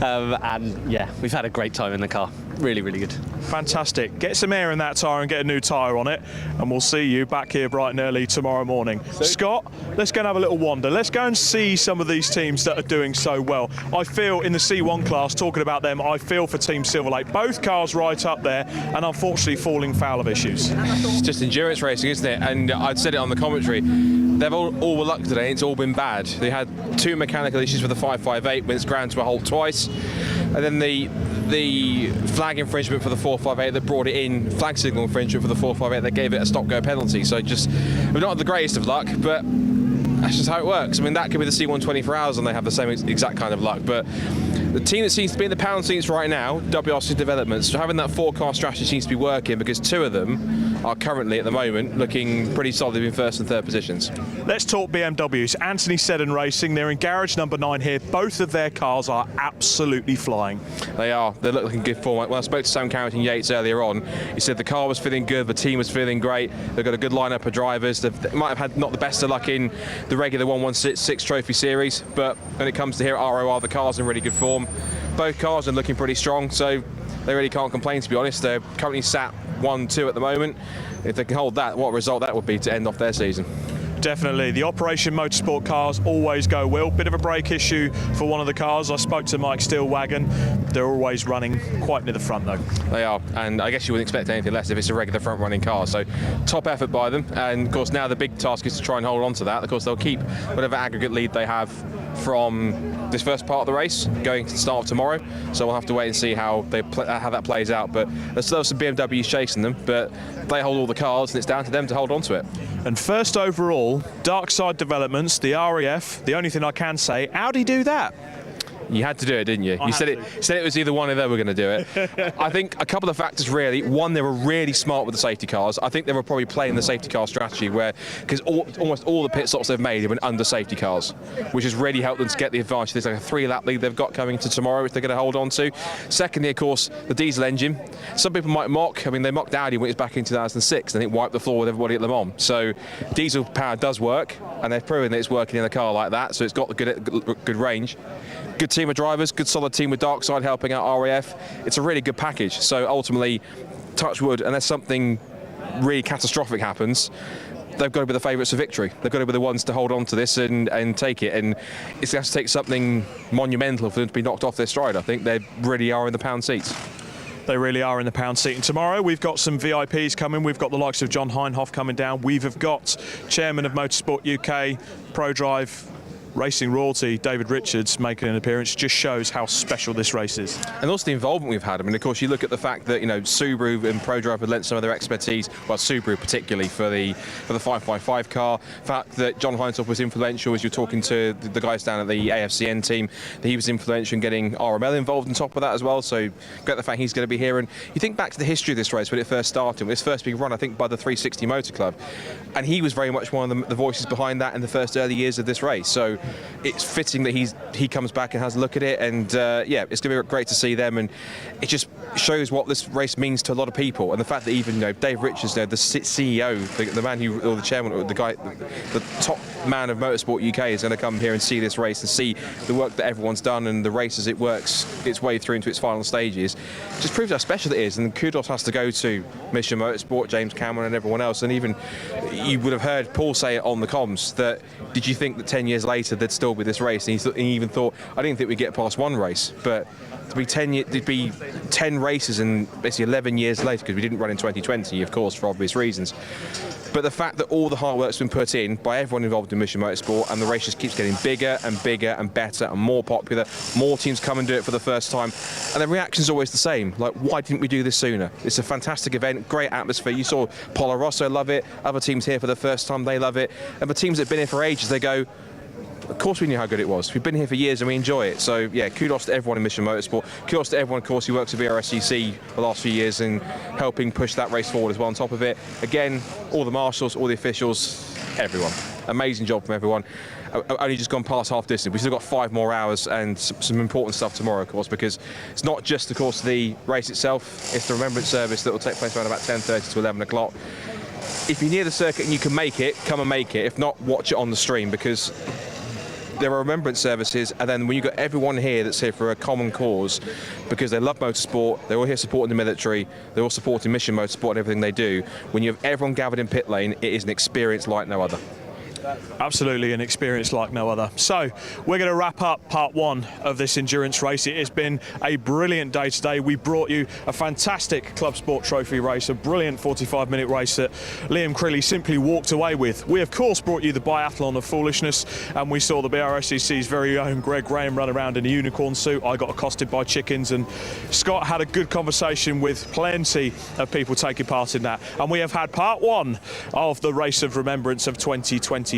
and yeah, we've had a great time in the car. Really, really good. Fantastic. Get some air in that tyre and get a new tyre on it, and we'll see you back here bright and early tomorrow morning. Scott, let's go and have a little wander. Let's go and see some of these teams that are doing so well. I feel in the C1 class, talking about them, I feel for Team Silver Lake. Both cars right up there, and unfortunately falling foul of issues. It's just endurance racing, isn't it? And I'd said it on the commentary. They've all were lucky today. It's all been bad. They had 2 mechanical issues with the 558 when it's ground to a halt twice, and then the flag infringement for the 458 that brought it in, flag signal infringement for the 458 that gave it a stop-go penalty. So just, we're not the greatest of luck, but that's just how it works. I mean, that could be the C124 hours and they have the same exact kind of luck. But the team that seems to be in the pound seats right now, WRC Developments, having that 4-car strategy seems to be working because 2 of them are currently at the moment looking pretty solid in 1st and 3rd positions. Let's talk BMWs. Anthony Seddon Racing, they're in garage number 9 here. Both of their cars are absolutely flying. They are. They look like in good form. When I spoke to Sam Carrington Yates earlier on, he said the car was feeling good, the team was feeling great. They've got a good lineup of drivers. They might have had not the best of luck in the regular 116 Trophy Series, but when it comes to here at ROR, the car's in really good form. Both cars are looking pretty strong, so they really can't complain, to be honest. They're currently sat 1-2 at the moment. If they can hold that, what a result that would be to end off their season. Definitely. The Operation Motorsport cars always go well. Bit of a brake issue for one of the cars. I spoke to Mike Steelwagon. They're always running quite near the front, though. They are, and I guess you wouldn't expect anything less if it's a regular front-running car. So top effort by them, and of course now the big task is to try and hold on to that. Of course they'll keep whatever aggregate lead they have from this first part of the race going to the start of tomorrow. So we'll have to wait and see how that plays out. But there's still some BMWs chasing them, but they hold all the cars, and it's down to them to hold on to it. And first overall, Dark Side Developments, the RAF. The only thing I can say, how'd he do that? You had to do it, didn't you? You said it was either one or they were going to do it. I think a couple of factors really. One, they were really smart with the safety cars. I think they were probably playing the safety car strategy where, because almost all the pit stops they've made have been under safety cars, which has really helped them to get the advantage. There's like a 3-lap lead they've got coming to tomorrow, which they're going to hold on to. Secondly, of course, the diesel engine. Some people might mock. I mean, they mocked Audi when it was back in 2006, and it wiped the floor with everybody at Le Mans. So diesel power does work, and they've proven that it's working in a car like that. So it's got good range. Good team of drivers, good solid team with Darkside helping out RAF. It's a really good package. So ultimately, touch wood, unless something really catastrophic happens, they've got to be the favourites for victory. They've got to be the ones to hold on to this and take it. And it's going to take something monumental for them to be knocked off their stride. I think they really are in the pound seats. They really are in the pound seat. And tomorrow we've got some VIPs coming. We've got the likes of John Heinhoff coming down. We've got Chairman of Motorsport UK, ProDrive, Racing Royalty, David Richards making an appearance. Just shows how special this race is. And also the involvement we've had. I mean, of course, you look at the fact that, you know, Subaru and ProDrive have lent some of their expertise, well, Subaru particularly for the 555 car. The fact that John Heinsoff was influential as you're talking to the guys down at the AFCN team, that he was influential in getting RML involved on top of that as well. So great the fact he's going to be here. And you think back to the history of this race when it first started, when it was first being run, I think, by the 360 Motor Club. And he was very much one of the voices behind that in the first early years of this race. So it's fitting that he comes back and has a look at it, and yeah, it's going to be great to see them, and it just shows what this race means to a lot of people, and the fact that even, you know, Dave Richards, the CEO, the man who, or the chairman, or the guy, the top man of Motorsport UK is going to come here and see this race and see the work that everyone's done and the race as it works its way through into its final stages. Just proves how special it is, and kudos has to go to Mission Motorsport, James Cameron and everyone else. And even you would have heard Paul say it on the comms that, did you think that 10 years later there'd still be this race? And he even thought, I didn't think we'd get past one race, but to be 10 races and basically 11 years later, because we didn't run in 2020, of course, for obvious reasons. But the fact that all the hard work's been put in by everyone involved in Mission Motorsport, and the race just keeps getting bigger and bigger and better and more popular, more teams come and do it for the first time, and the reaction's always the same, like, why didn't we do this sooner? It's a fantastic event, great atmosphere. You saw Polo Rosso love it, other teams here for the first time, they love it, and for teams that have been here for ages, they go, of course we knew how good it was. We've been here for years and we enjoy it. So yeah, kudos to everyone in Mission Motorsport. Kudos to everyone, of course, who works at Brscc the last few years and helping push that race forward as well on top of it. Again, all the marshals, all the officials, everyone. Amazing job from everyone. Only just gone past half distance. We've still got 5 more hours and some important stuff tomorrow, of course, because it's not just, of course, the race itself. It's the Remembrance service that will take place around about 10:30 to 11 o'clock. if you're near the circuit and you can make it, come and make it. If not, watch it on the stream, because there are remembrance services, and then when you've got everyone here that's here for a common cause, because they love motorsport, they're all here supporting the military, they're all supporting Mission Motorsport and everything they do. When you have everyone gathered in pit lane, it is an experience like no other. Absolutely an experience like no other. So we're going to wrap up part one of this endurance race. It has been a brilliant day today. We brought you a fantastic Club Sport Trophy race, a brilliant 45-minute race that Liam Crilly simply walked away with. We of course brought you the biathlon of foolishness, and we saw the Brscc's very own Greg Graham run around in a unicorn suit. I got accosted by chickens, and Scott had a good conversation with plenty of people taking part in that. And we have had part one of the Race of Remembrance of 2024.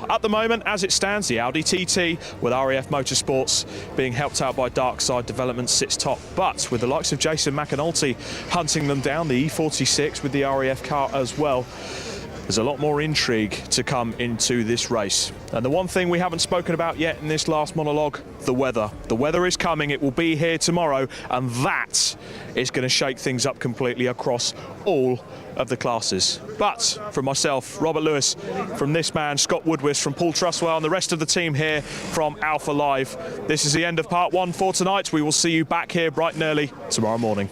At the moment, as it stands, the Audi TT with RAF Motorsports being helped out by Darkside Development sits top, but with the likes of Jason McAnulty hunting them down, the E46 with the RAF car as well. There's a lot more intrigue to come into this race. And the one thing we haven't spoken about yet in this last monologue, the weather. The weather is coming, it will be here tomorrow, and that is going to shake things up completely across all of the classes. But from myself, Robert Lewis, from this man, Scott Woodwis, from Paul Truswell, and the rest of the team here from Alpha Live, this is the end of part one for tonight. We will see you back here bright and early tomorrow morning.